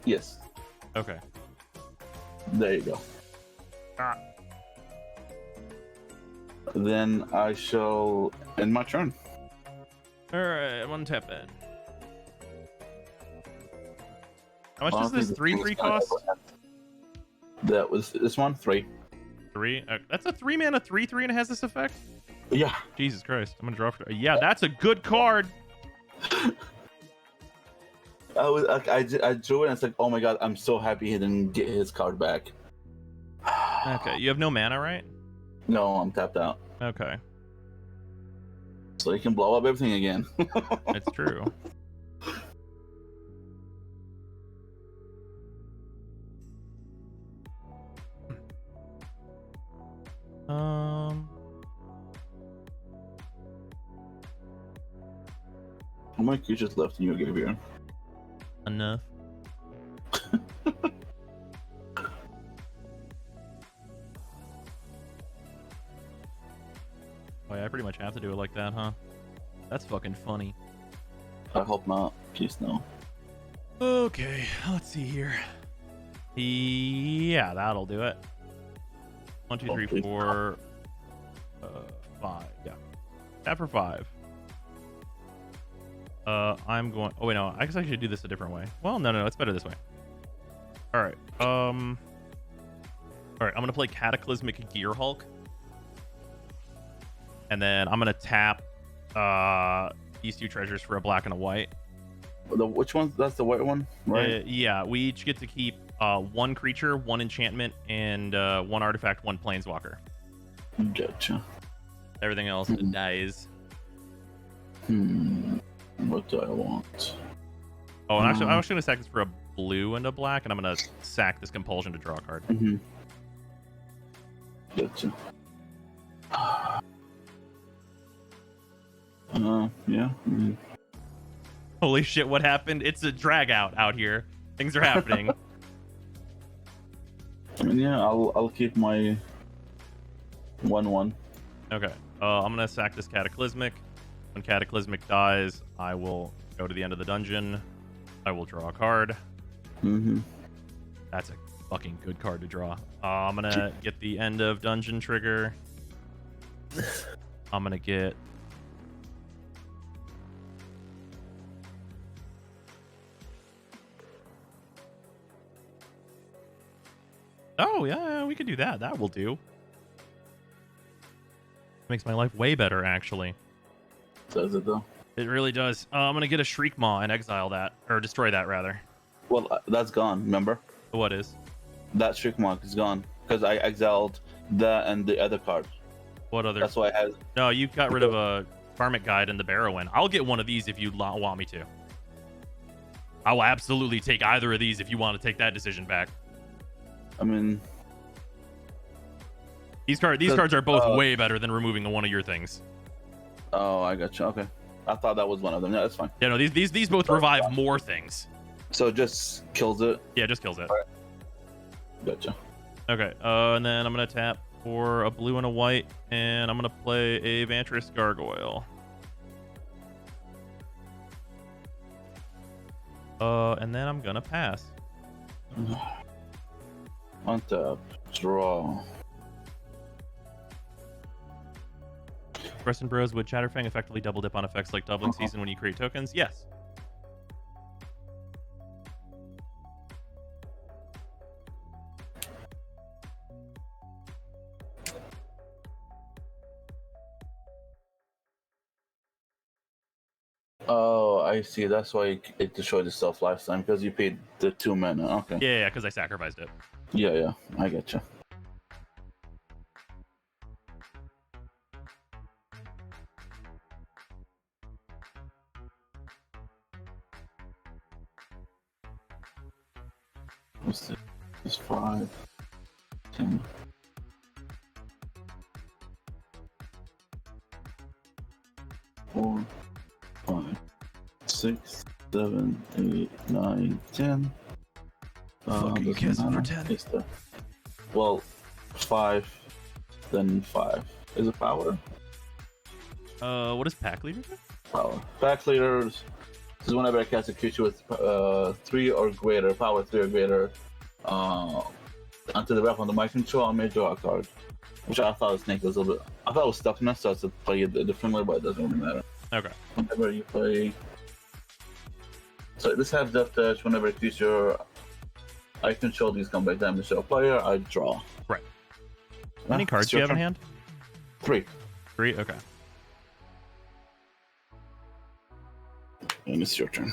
Yes. Okay. There you go. Then I shall end my turn. Alright, 1 tap in. How much does this 3/3 cost? That was this one 3. 3? That's a 3 mana 3/3 and it has this effect? Yeah. Jesus Christ. I'm gonna draw for... Yeah, that's a good card. I drew it and it's like, oh my god, I'm so happy he didn't get his card back. Okay, you have no mana, right? No, I'm tapped out. Okay. So you can blow up everything again. It's true. How many creatures left in your graveyard? Enough. Oh yeah, I pretty much have to do it like that, huh? That's fucking funny. I hope not. Please no. Okay, let's see here. Yeah, that'll do it. 1, 2, 3, 4, 5. Yeah, tap for 5. I'm going. Oh wait, no. I guess I should do this a different way. Well, no. It's better this way. All right. All right. I'm gonna play Cataclysmic Gear Hulk, and then I'm gonna tap these 2 treasures for a black and a white. Which one? That's the white one, right? Yeah. We each get to keep 1 creature, 1 enchantment, and 1 artifact, 1 planeswalker. Gotcha. Everything else dies. What do I want? Oh, and actually, I'm actually gonna sack this for a blue and a black, and I'm gonna sack this compulsion to draw a card. Gotcha. Yeah. Holy shit! What happened? It's a drag out here. Things are happening. I mean, yeah, I'll keep my 1/1. Okay. I'm gonna sack this Cataclysmic. When Cataclysmic dies, I will go to the end of the dungeon. I will draw a card. Mm-hmm. That's a fucking good card to draw. I'm gonna get the end of dungeon trigger. I'm gonna get. Oh yeah, we could do that. That will do. Makes my life way better, actually. Does it though? It really does. I'm gonna get a Shriek Maw and exile that, or destroy that rather. Well, that's gone. Remember? What is? That Shriek Mark is gone because I exiled that and the other card. What other? That's why I had. No, you got rid of a Karmic Guide and the Barrowin. I'll get one of these if you want me to. I will absolutely take either of these if you want to take that decision back. I mean, these cards are both way better than removing one of your things. Oh, I got you. Okay, I thought that was one of them. Yeah, that's fine. Yeah, no, these both revive more things. So it just kills it. Yeah, it just kills it. All right. Gotcha. Okay, and then I'm gonna tap for a blue and a white, and I'm gonna play a Vantress Gargoyle. And then I'm gonna pass. Untap, draw. Preston Bros, would Chatterfang effectively double dip on effects like Doubling Season when you create tokens? Yes. Oh, I see. That's why it destroyed itself last time because you paid the 2 mana. Okay. Yeah, because I sacrificed it. Yeah, I get you. What's this? It's 5, 10. Four, 5, 6, 7, 8, 9, 10. Fucking kiss for 10. Well, 5, then 5. Is it power? What is Pack Leader? Power. Pack leaders. This is whenever I cast a creature with 3 or greater, power 3 or greater, onto the back of my control, I may draw a card. Which I thought Snake was a little bit. I thought it was toughness, so I to play it differently, but it doesn't really matter. Okay. Whenever you play. So this has death touch. Whenever a creature I control these combat damage to a player, I draw. Right. How many cards do you have in hand? 3. 3? Okay. And it's your turn.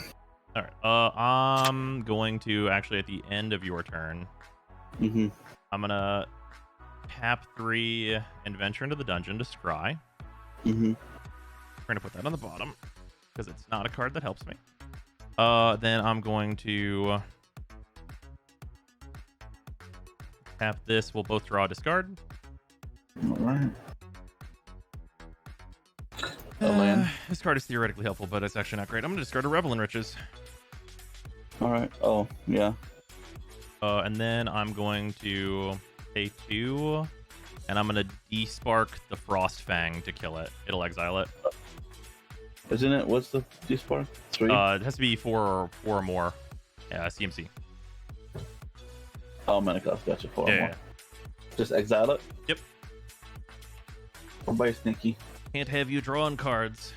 All right. I'm going to actually at the end of your turn. Mm-hmm. I'm gonna tap 3 and venture into the dungeon to scry. Mm-hmm. We're gonna put that on the bottom because it's not a card that helps me. Then I'm going to tap this. We'll both draw a discard. All right. This card is theoretically helpful, but it's actually not great. I'm gonna discard a Revel in Riches. All right. Oh, yeah. And then I'm going to pay 2, and I'm gonna despark the Frost Fang to kill it. It'll exile it. Isn't it? What's the despark? 3? It has to be 4 or more. Yeah, CMC. Oh, mana cost. Gotcha. 4 or more. Yeah. Just exile it? Yep. Or by sneaky. Can't have you drawing cards.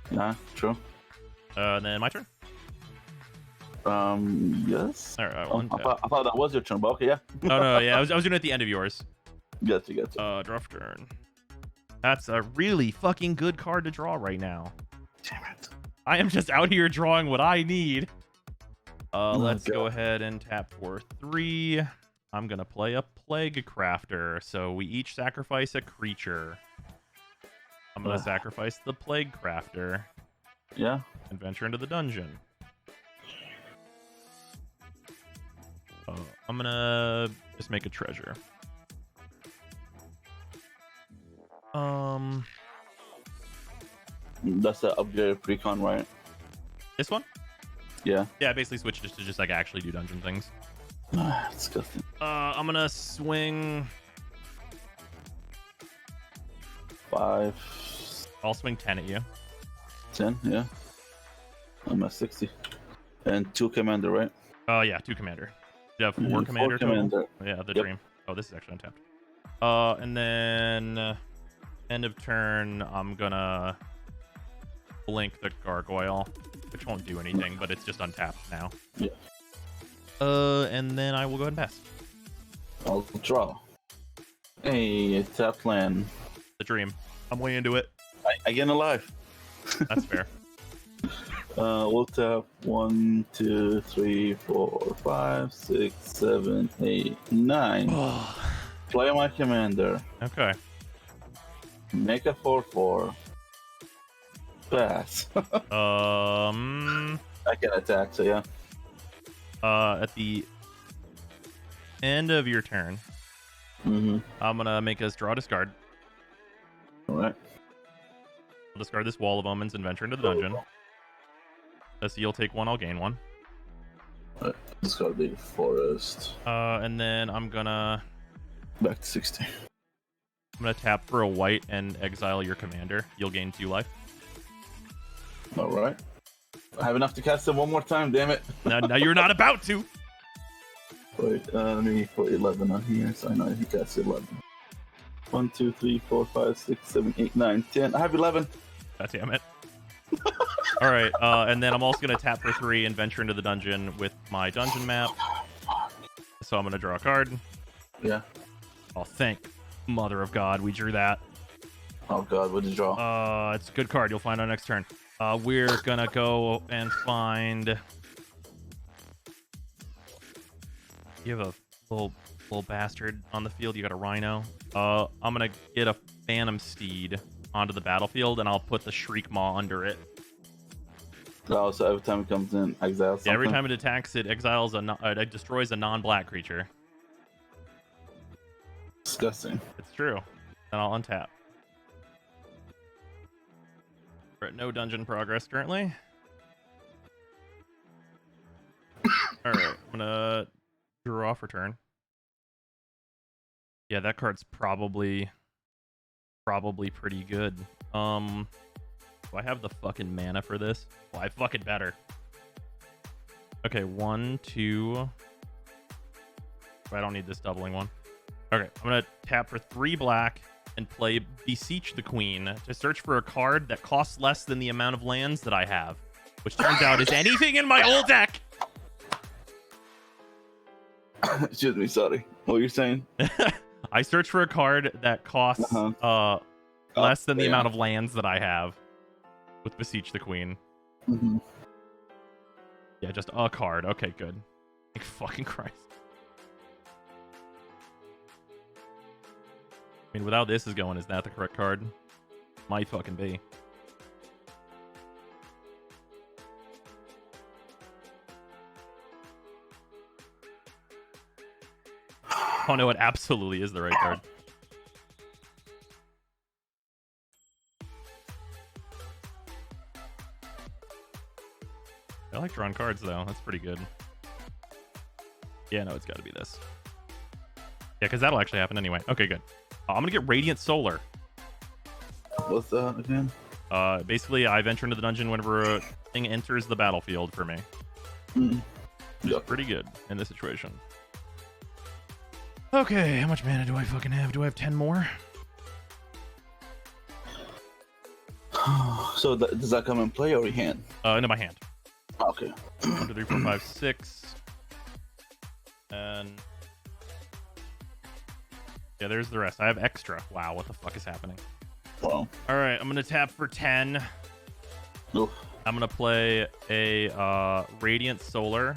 Nah, true. Then my turn. Yes. All right. I thought that was your turn, but okay, yeah. Oh no, yeah, I was doing it at the end of yours. Gotcha. Draw for turn. That's a really fucking good card to draw right now. Damn it. I am just out here drawing what I need. Let's go ahead and tap for 3. I'm gonna play a Plague Crafter, so we each sacrifice a creature. I'm gonna sacrifice the Plague Crafter. Yeah. And venture into the dungeon. I'm gonna just make a treasure. That's the upgraded precon, right? This one? Yeah. Yeah, I basically switched it to just like actually do dungeon things. Disgusting. I'm gonna swing 5, I'll swing 10 at you. 10, yeah. I'm at 60. And 2 commander, right? Oh, yeah, 2 commander. You have 4 4 commander total? commander. Yeah, the Yep. dream. Oh, this is actually untapped. And then end of turn, I'm gonna blink the gargoyle, which won't do anything, but it's just untapped now. Yeah. And then I will go ahead and pass. I'll draw. Hey, tap land. The dream. I'm way into it. I get alive. That's fair. We'll tap 1, 2, 3, 4, 5, 6, 7, 8, 9. Play my commander. Okay. Make a 4/4. Pass. I can attack, so yeah. At the end of your turn, I'm gonna make us draw discard. All right. I'll discard this Wall of Omens and venture into the dungeon. So you'll take 1, I'll gain 1. Discard the forest. And then I'm gonna Back to 60. I'm gonna tap for a white and exile your commander. You'll gain 2 life. All right. I have enough to cast it one more time. Damn it. Now you're not about to. Wait, let me put 11 on here so I know if he casts 11. 1, 2, 3, 4, 5, 6, 7, 8, 9, 10. I have 11. God damn it. All right, and then I'm also gonna tap for 3 and venture into the dungeon with my dungeon map. So I'm gonna draw a card. Yeah. Oh, thank Mother of God, we drew that. Oh God, what did you draw? It's a good card. You'll find on next turn. We're gonna go and find. You have a little bastard on the field. You got a rhino. I'm gonna get a phantom steed onto the battlefield, and I'll put the shriek maw under it. Oh, so every time it comes in, exiles something? Yeah, every time it attacks, it exiles it destroys a non-black creature. Disgusting. It's true. And I'll untap. We're at no dungeon progress currently. Alright, I'm gonna draw for turn. Yeah, that card's probably pretty good. Do I have the fucking mana for this? Well, I fucking better. Okay, 1, 2. I don't need this doubling one. Okay, I'm gonna tap for 3 black and play Beseech the Queen to search for a card that costs less than the amount of lands that I have, which turns out is anything in my old deck. Excuse me, sorry. What were you saying? I search for a card that costs less than the amount of lands that I have with Beseech the Queen. Yeah, just a card. Okay, good. Thank fucking Christ. I mean, without this is going, is that the correct card? Might fucking be. Oh no, it absolutely is the right card. I like drawing cards though. That's pretty good. Yeah, no, it's got to be this. Yeah, because that'll actually happen anyway. Okay, good. I'm gonna get Radiant Solar. What's that again? Basically, I venture into the dungeon whenever a thing enters the battlefield for me. Yep. Pretty good in this situation. Okay, how much mana do I fucking have? Do I have 10 more? So does that come in play or your hand? Into my hand. Okay. 1, 2, 3, 4, 5, 6. And yeah, there's the rest. I have extra. Wow, what the fuck is happening? Wow. All right, I'm gonna tap for 10. Oof. I'm gonna play a Radiant Solar.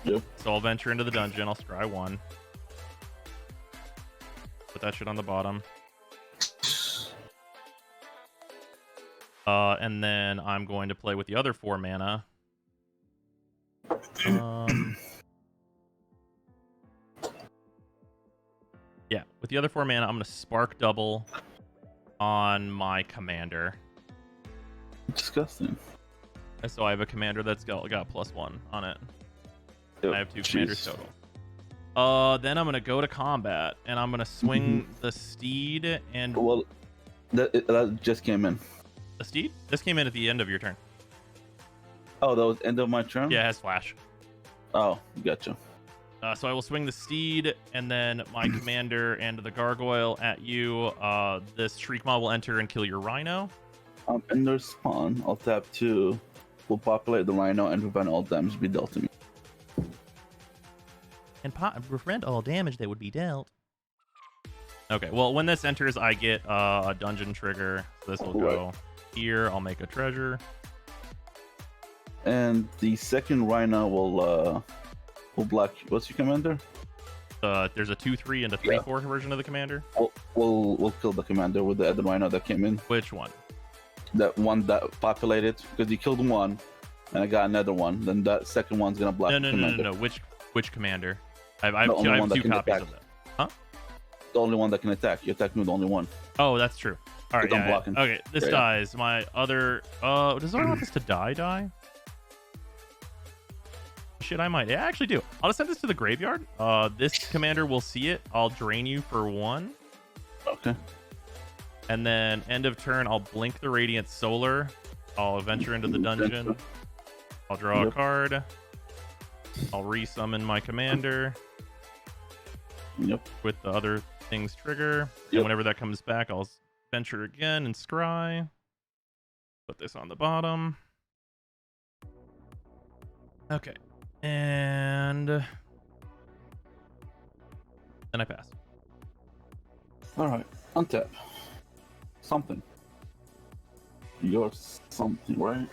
Yep. So I'll venture into the dungeon. I'll scry 1. Put that shit on the bottom. And then I'm going to play with the other 4 mana. Yeah, with the other 4 mana, I'm going to Spark Double on my commander. Disgusting. And so I have a commander that's got +1 on it. Yep. I have 2 commanders total. Then I'm going to go to combat, and I'm going to swing the steed and... Well, That just came in. The steed? This came in at the end of your turn. Oh, that was end of my turn? Yeah, it has flash. Oh, gotcha. So I will swing the steed and then my commander and the gargoyle at you. This shriek mob will enter and kill your rhino. In their spawn, I'll tap 2. Will populate the rhino and prevent all damage to be dealt to me. And prevent all damage that would be dealt. Okay, well, when this enters, I get a dungeon trigger. So this will go here. I'll make a treasure. And the second rhino will block. What's your commander? There's a 2/3 and a 3/4 version of the commander. We'll kill the commander with the other rhino that came in. Which one? That one that populated, because you killed one, and I got another one. Then that second one's gonna block. No. Which commander? I have 2 copies of that. Huh? The only one that can attack. You attack me with only one. Oh, that's true. All right, I'm blocking. Okay, this dies. My other. Does I want this to die? Shit, I might. Yeah, I actually do. I'll just send this to the graveyard. This commander will see it. I'll drain you for 1. Okay. And then end of turn, I'll blink the Radiant Solar. I'll venture into the dungeon. I'll draw a card. I'll resummon my commander. Yep. With the other things trigger. And whenever that comes back, I'll venture again and scry. Put this on the bottom. Okay. And then I pass. Alright. Untap. Something. You're something, right?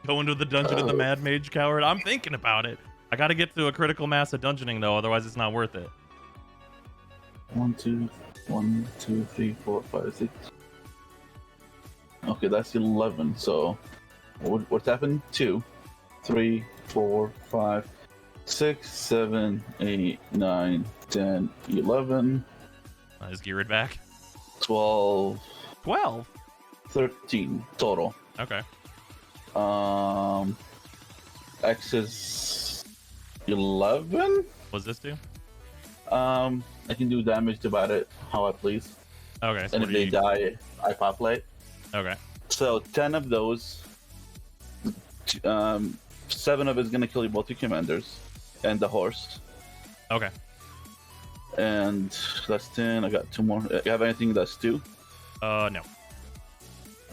Go into the dungeon of the Mad Mage Coward. I'm thinking about it. I gotta get to a critical mass of dungeoning though, otherwise it's not worth it. 1, 2, 3, 4, 5, 6. Okay, that's 11. So we're tapping 2, 3, 4, 5, 6, 7, 8, 9, 10, 11. Is Geared back? 12. 12? 13 total. Okay. X is 11. What's this do? I can do damage to about it how I please. Okay. So and if they die, I populate. Okay. So 10 of those. 7 of it's gonna kill you both your commanders and the horse. Okay. And that's 10. I got 2 more. You have anything that's 2? No.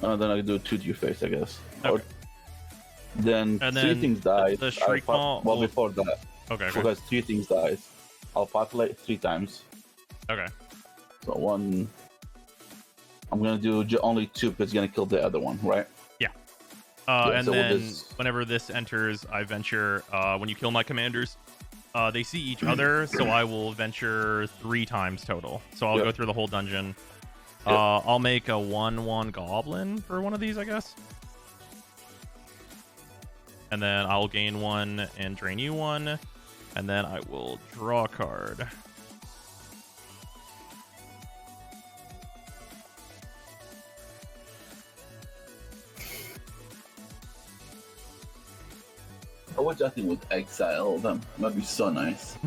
Then I do 2 to your face, I guess. Okay. Or, then 3 things die. The shriek maul. Well, before that. Okay. Because 3 things dies. I'll populate 3 times. Okay. So 1. I'm gonna do only 2 because it's gonna kill the other one, right? Yeah. And so then whenever this enters, I venture. When you kill my commanders, they see each other, so I will venture 3 times total. So I'll go through the whole dungeon. I'll make a 1/1 goblin for one of these, I guess. And then I'll gain 1 and drain you 1. And then I will draw a card. I wish that thing would exile them. That'd be so nice.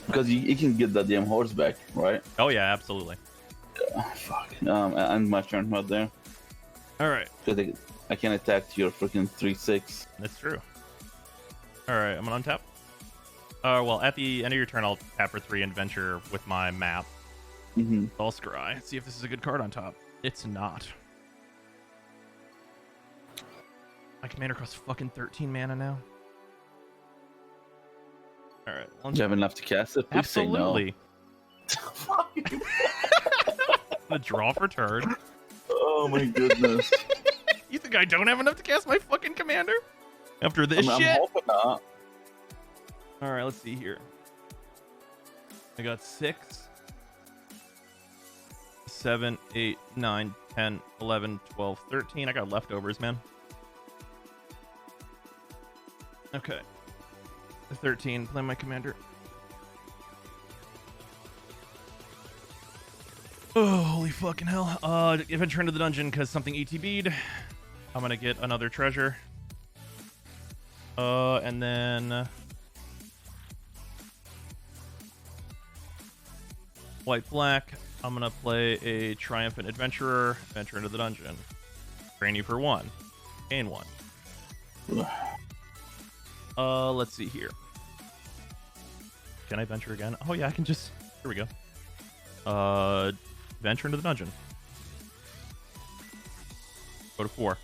Because you can get that damn horse back, right? Oh yeah, absolutely. Fuck. And my turn right there. Alright. Because I can attack your freaking 3/6. That's true. Alright, I'm gonna untap. Well, at the end of your turn, I'll tap for 3 and venture with my map. I'll scry. See if this is a good card on top. It's not. My commander costs fucking 13 mana now. Alright. Do you have enough to cast it? Please Absolutely. Say no. The draw for turn. Oh my goodness. You think I don't have enough to cast my fucking commander? After this shit? I'm hoping not. Alright, let's see here. I got 6, 7, 8, 9, 10, 11, 12, 13. I got leftovers, man. Okay. 13, play my commander. Oh, holy fucking hell. If I turn to the dungeon because something ETB'd, I'm gonna get another treasure. And then white black. I'm gonna play a Triumphant Adventurer. Venture into the dungeon. Drain you for 1. Gain 1. Let's see here. Can I venture again? Oh yeah, I can just. Here we go. Venture into the dungeon. Go to 4.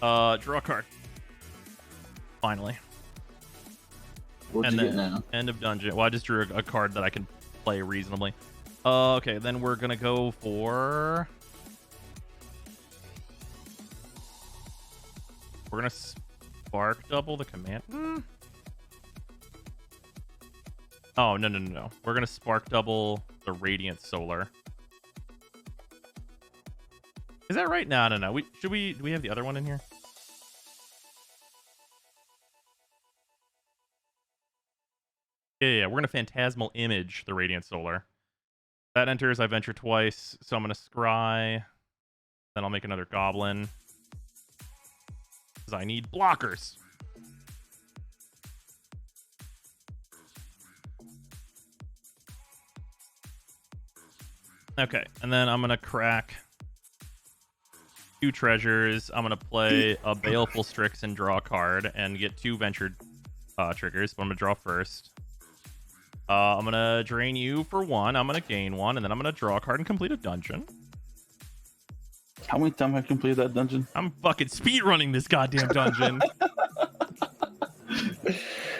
Draw a card. Finally. What'd And you get then now? end of dungeon. Well, I just drew a card that I can play reasonably. Okay, then we're gonna go for. We're gonna spark double the command. Oh no! We're gonna spark double the Radiant Solar. Is that right? No. Do we have the other one in here? Yeah. We're gonna Phantasmal Image the Radiant Solar. That enters. I venture twice, so I'm gonna scry. Then I'll make another Goblin because I need blockers. Okay, and then I'm gonna crack 2 treasures. I'm gonna play a Baleful Strix and draw a card and get 2 ventured triggers. But I'm gonna draw first. I'm gonna drain you for 1. I'm gonna gain 1, and then I'm gonna draw a card and complete a dungeon. How many times have I completed that dungeon? I'm fucking speedrunning this goddamn dungeon.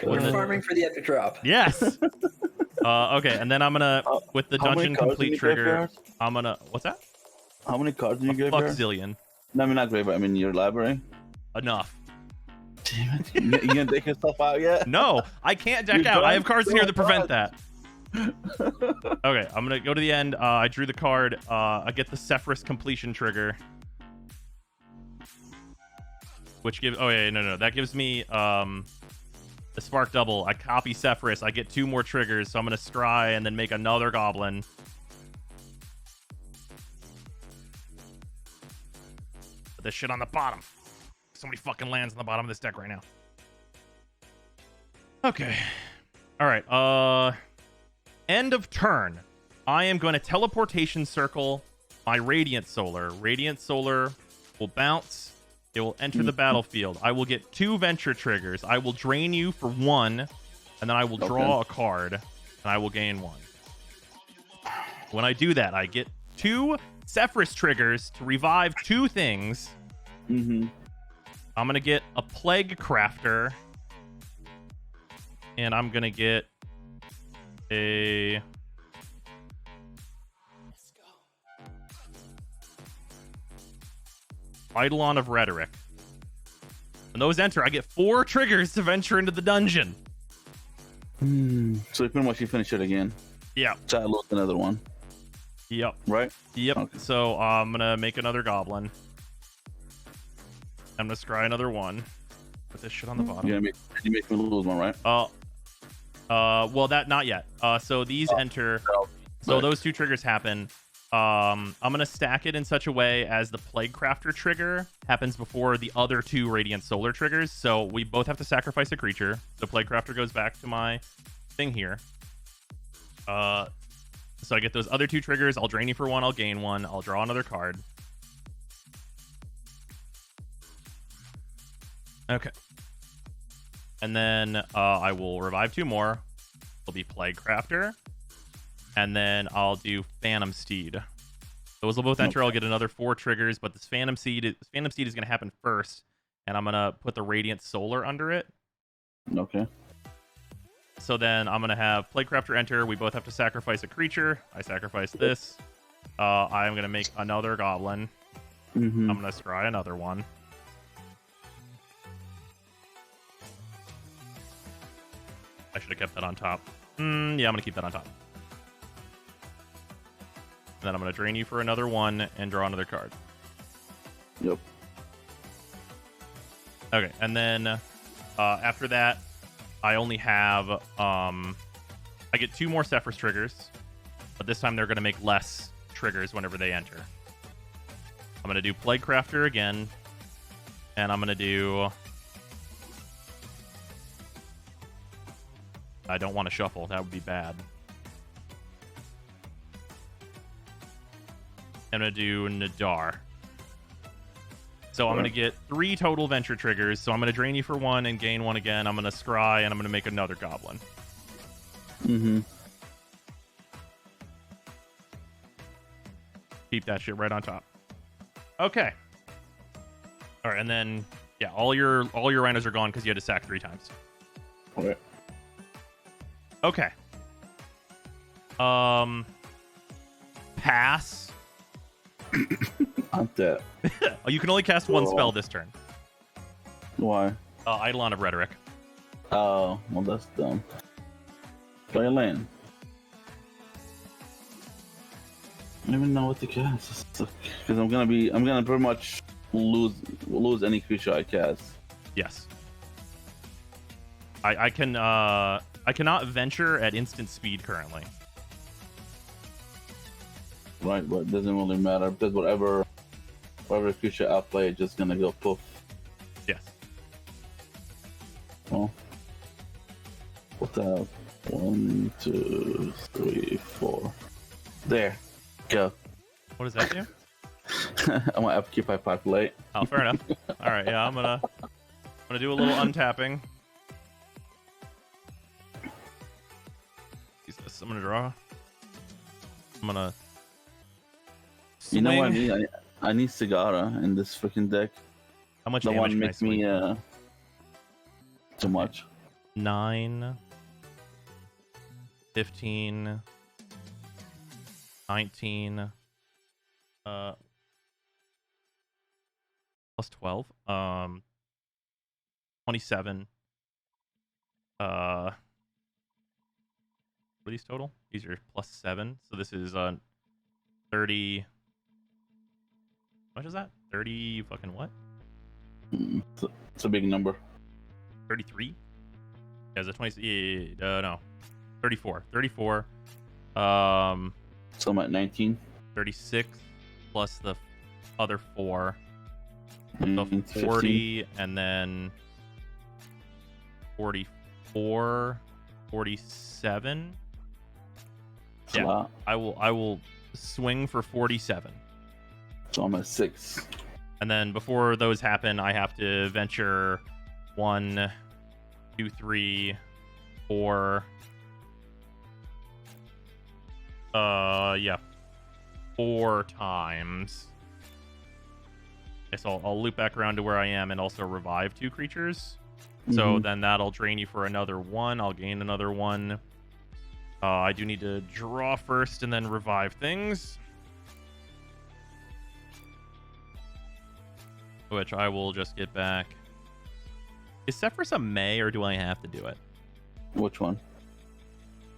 We're farming for the epic drop. Yes. Okay, and then I'm gonna with the How many dungeon cards in complete your trigger. graveyard? I'm gonna what's that? How many cards in your Fuck graveyard? zillion. No, I mean not graveyard. I mean your library. Enough. Damn it! You gonna take yourself out yet? No, I can't deck You're out. I done? have cards in here that prevent God. that. Okay, I'm gonna go to the end. I drew the card. I get the Sephiroth completion trigger, which gives. Oh yeah, no. That gives me the spark double. I copy Sephiroth. I get 2 more triggers, so I'm gonna scry and then make another Goblin. Put this shit on the bottom. So many fucking lands on the bottom of this deck right now. Okay. All right. End of turn. I am going to teleportation circle my Radiant Solar. Radiant Solar will bounce. It will enter the battlefield. I will get 2 venture triggers. I will drain you for 1, and then I will draw a card, and I will gain 1. When I do that, I get 2 Sephiroth triggers to revive 2 things. Mm-hmm. I'm going to get a Plague Crafter. And I'm going to get a... Eidolon of Rhetoric. When those enter, I get 4 triggers to venture into the dungeon. So pretty much you finish it again. Yeah. So I lost another one. Yep. Right? Yep. Okay. So I'm going to make another Goblin. I'm going to scry another one. Put this shit on the bottom. You make me lose one, right? Well, that not yet. So these enter. So those 2 triggers happen. I'm gonna stack it in such a way as the Plague Crafter trigger happens before the other 2 Radiant Solar triggers. So we both have to sacrifice a creature. The Plague Crafter goes back to my thing here. So I get those other 2 triggers. I'll drain you for 1. I'll gain 1. I'll draw another card. Okay. And then I will revive 2 more. It'll be Plague Crafter. And then I'll do Phantom Steed. Those will both enter. I'll get another 4 triggers, but this Phantom Steed is going to happen first. And I'm going to put the Radiant Solar under it. Okay. So then I'm going to have Plague Crafter enter. We both have to sacrifice a creature. I sacrifice this. I'm going to make another Goblin. Mm-hmm. I'm going to scry another one. I should have kept that on top. Yeah, I'm going to keep that on top. And then I'm going to drain you for another 1 and draw another card. Yep. Okay, and then after that, I only have... I get 2 more Sephiroth triggers, but this time they're going to make less triggers whenever they enter. I'm going to do Plague Crafter again, and I'm going to do... I don't want to shuffle. That would be bad. I'm going to do Nadar. So I'm going to get 3 total venture triggers. So I'm going to drain you for 1 and gain 1 again. I'm going to scry, and I'm going to make another goblin. Mm-hmm. Keep that shit right on top. Okay. All right, and then yeah, all your rhinos are gone because you had to sack 3 times. All right. Okay. Pass. I'm dead. Oh, you can only cast 1 spell this turn. Why? Eidolon of Rhetoric. Oh, well, that's dumb. Play a land. I don't even know what to cast because I'm gonna pretty much lose any creature I cast. Yes. I cannot venture at instant speed currently. Right, but it doesn't really matter because whatever creature I play is just gonna go poof. Yes. Well, what the 1, 2, 3, 4. There. Go. What does that do? I'm gonna upkeep my populate. Oh, fair enough. All right, yeah, I'm gonna do a little untapping. Use this. I'm gonna draw. I'm gonna. You know what I swing. need? I need Cigara in this freaking deck. How much The damage one can I makes me swing? too much. 9, 15, 19, plus 12, 27. What are these total? These are plus 7. So this is 30. How much is that? 30 fucking what? It's a big number. 33? Yeah, is it 20? No. 34. 34. So I'm at 19. 36 plus the other 4. So 15. 40 and then 44, 47. That's a Yeah, lot. I will swing for 47. So I'm at 6. And then before those happen, I have to venture 1, 2, 3, 4. Yeah, 4 times. Okay, so I'll loop back around to where I am and also revive 2 creatures. So then that'll drain you for another 1. I'll gain another 1. I do need to draw first and then revive things. Which I will just get back. Is Sephiroth a May or do I have to do it? Which one?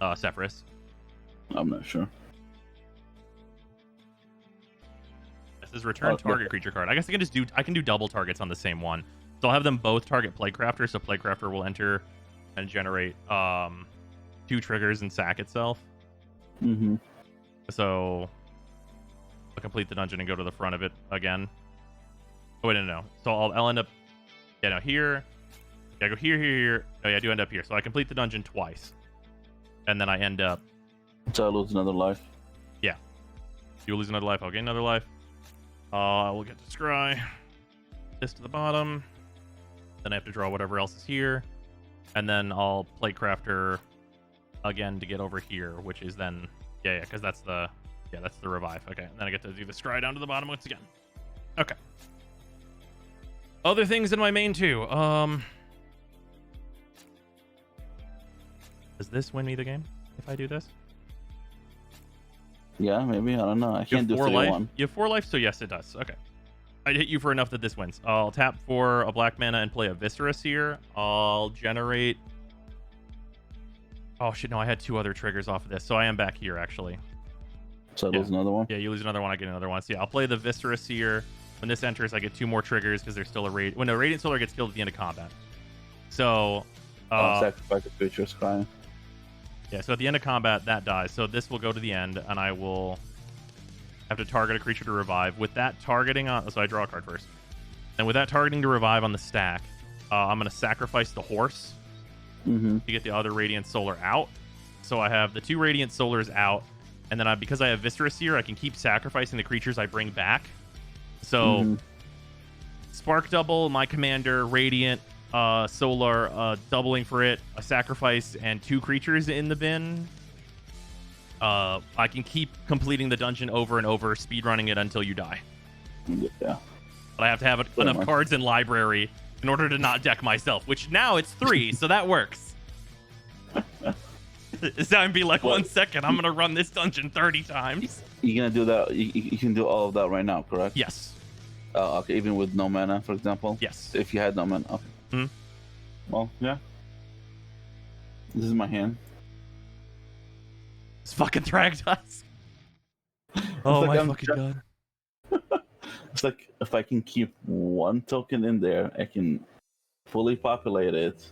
Sephiroth. I'm not sure. This is return target creature card. I guess I can do double targets on the same one. So I'll have them both target Plaguecrafter, so Plaguecrafter will enter and generate 2 triggers and sack itself. Mm-hmm. So I'll complete the dungeon and go to the front of it again. Oh, wait, no. So I'll end up, here. Yeah, I go here. Oh, yeah, I do end up here. So I complete the dungeon twice. And then I end up... So I lose another life. Yeah. You lose another life, I'll gain another life. I will get to scry. This to the bottom. Then I have to draw whatever else is here. And then I'll Plaguecrafter again to get over here, which is then... Yeah, because that's the revive. Okay, and then I get to do the scry down to the bottom once again. Okay. Other things in my main too. Does this win me the game if I do this? Yeah, maybe. I don't know. I can't do 4 life. 3-1. You have 4 life, so yes, it does. Okay. I hit you for enough that this wins. I'll tap for a black mana and play a Viscera Seer. I'll generate... Oh, shit, no, I had 2 other triggers off of this, so I am back here, actually. So I lose another one? Yeah, you lose another one, I get another one. So yeah, I'll play the Viscera Seer. When this enters, I get 2 more triggers because there's still a Radiant... When a Radiant Solar gets killed at the end of combat. So... sacrifice the creature's crying. Yeah, so at the end of combat, that dies. So this will go to the end, and I will have to target a creature to revive. With that targeting on... So I draw a card first. And with that targeting to revive on the stack, I'm going to sacrifice the horse. to get the other Radiant Solar out. So I have the 2 Radiant Solars out, and then because I have Viscera Seer, I can keep sacrificing the creatures I bring back. So Spark Double, my commander, Radiant Solar, doubling for it, a sacrifice, and 2 creatures in the bin. I can keep completing the dungeon over and over, speedrunning it until you die. Yeah. But I have to have enough cards in library in order to not deck myself, which now it's 3, so that works. It's time to be like, 1 second, I'm going to run this dungeon 30 times. You're going to do that? You can do all of that right now, correct? Yes. Okay, even with no mana, for example? Yes. If you had no mana. Okay. Well, yeah. This is my hand. It's fucking Thragtusk. Oh my fucking god. It's like, if I can keep 1 token in there, I can fully populate it.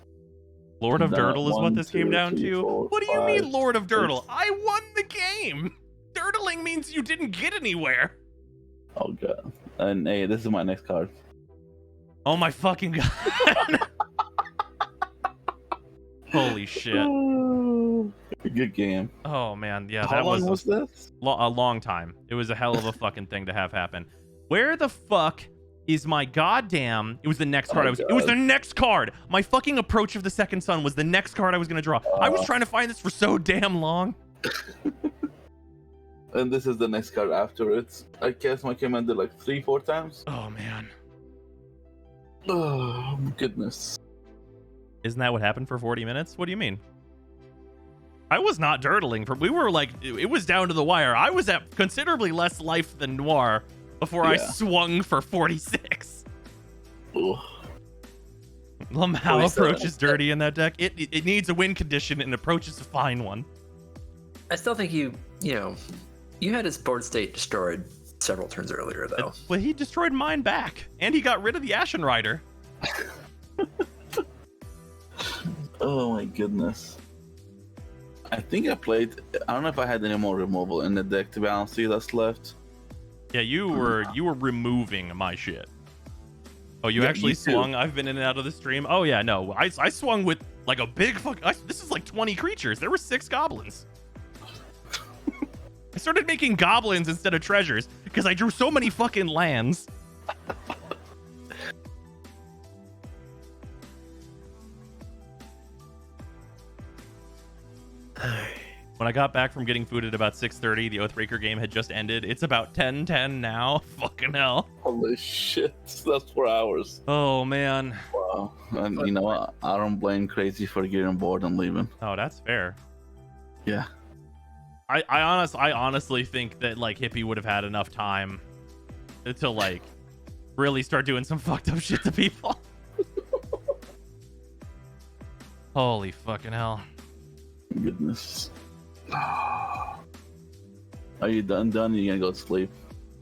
Lord of Dirtle is what this came down 3, to? 4, What do you 5, mean, Lord of Dirtle? 6. I won the game! Dirtling means you didn't get anywhere. Oh god. And hey, this is my next card. Oh my fucking god. Holy shit. Good game. Oh man, yeah, How that long was this? A long time. It was a hell of a fucking thing to have happen. Where the fuck is my goddamn... It was the next card. It was the next card. My fucking Approach of the Second Sun was the next card I was going to draw. I was trying to find this for so damn long. And this is the next card after it. I cast my commander like 3-4 times. Oh man. Oh goodness. Isn't that what happened for 40 minutes? What do you mean? I was not dirtling. We were like, it was down to the wire. I was at considerably less life than Noir before I swung for 46. Lamau Approach is dirty in that deck. It needs a win condition, and Approach is a fine one. I still think you had his board state destroyed several turns earlier, though. Well, he destroyed mine back, and he got rid of the Ashen Rider. Oh my goodness. I think I played... I don't know if I had any more removal in the deck, to be honest with you, that's left. Yeah, you were removing my shit. Oh, you actually swung? I've been in and out of the stream. Oh yeah, no. I swung with like a big fuck. This is like 20 creatures. There were 6 goblins. I started making goblins instead of treasures because I drew so many fucking lands. When I got back from getting food at about 6:30, the Oathbreaker game had just ended. It's about 10:10 now. Fucking hell. Holy shit. That's 4 hours. Oh, man. Wow. And you know what? I don't blame Crazy for getting bored and leaving. Oh, that's fair. Yeah. I honestly think that, like, Hippie would have had enough time to, like, really start doing some fucked up shit to people. Holy fucking hell. Goodness. Are you done? You gonna go to sleep?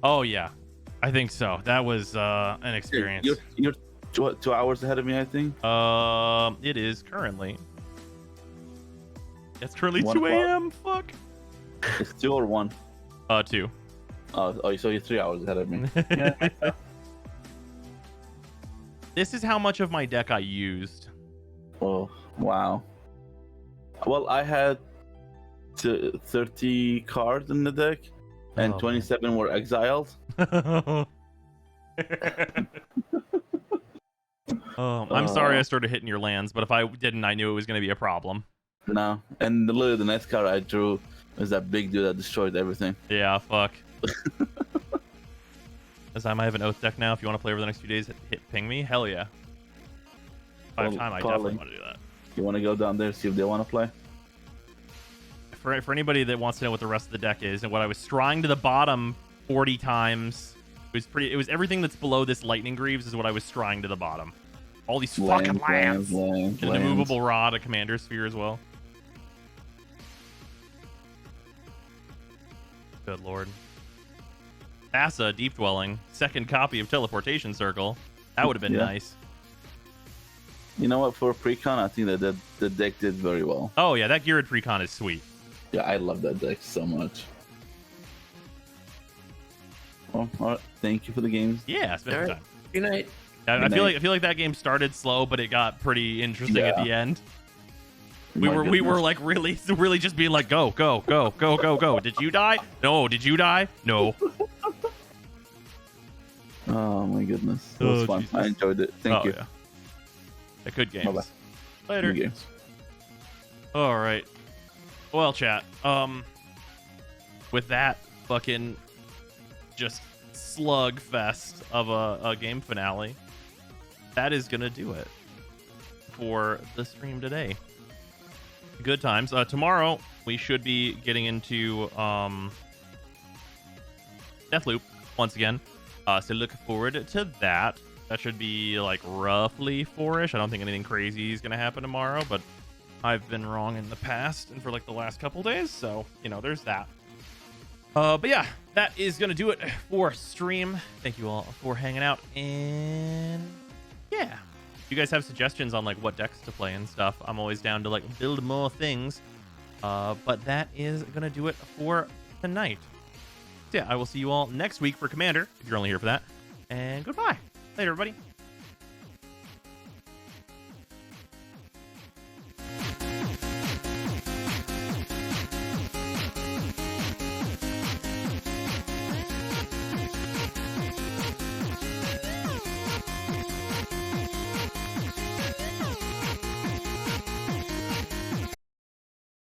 Oh yeah, I think so. That was an experience. You're 2 hours ahead of me, I think. It is currently. It's currently 1 2 a.m. Fuck. It's 2 or 1? 2. Oh, so you're 3 hours ahead of me. This is how much of my deck I used. Oh wow. Well, I had 30 cards in the deck, and 27 were exiled. I'm sorry I started hitting your lands, but if I didn't, I knew it was going to be a problem. No, and literally the next card I drew was that big dude that destroyed everything. Yeah, fuck. This time I have an Oath deck now. If you want to play over the next few days, ping me. Hell yeah. If I have time, I definitely want to do that. You want to go down there, see if they want to play? For anybody that wants to know what the rest of the deck is and what I was scrying to the bottom 40 times, it was everything that's below this Lightning Greaves is what I was scrying to the bottom. All these fucking lands. And an immovable rod, a commander sphere as well. Good lord. Asa, Deep Dwelling, second copy of Teleportation Circle. That would have been nice. You know what? For Precon, I think that the deck did very well. Oh yeah, that Geared Precon is sweet. Yeah, I love that deck so much. Well, all right. Thank you for the games. Yeah, spend some time. Good night. I feel like that game started slow, but it got pretty interesting at the end. We My were goodness. like really just being like, go. Did you die? No. Did you die? No. Oh my goodness. It was Oh, fun. Jesus. I enjoyed it. Thank you. Yeah. Good games. Bye-bye. Later. Good games. All right. Well, chat. With that fucking just slug fest of a game finale, that is gonna do it for the stream today. Good times. Tomorrow we should be getting into Deathloop once again. So look forward to that. That should be like roughly 4-ish. I don't think anything crazy is gonna happen tomorrow, but I've been wrong in the past and for like the last couple days, so there's that. But yeah, that is gonna do it for stream. Thank you all for hanging out, and yeah, if you guys have suggestions on like what decks to play and stuff, I'm always down to like build more things. But that is gonna do it for tonight. So yeah, I will see you all next week for Commander if you're only here for that, and goodbye. Later, everybody.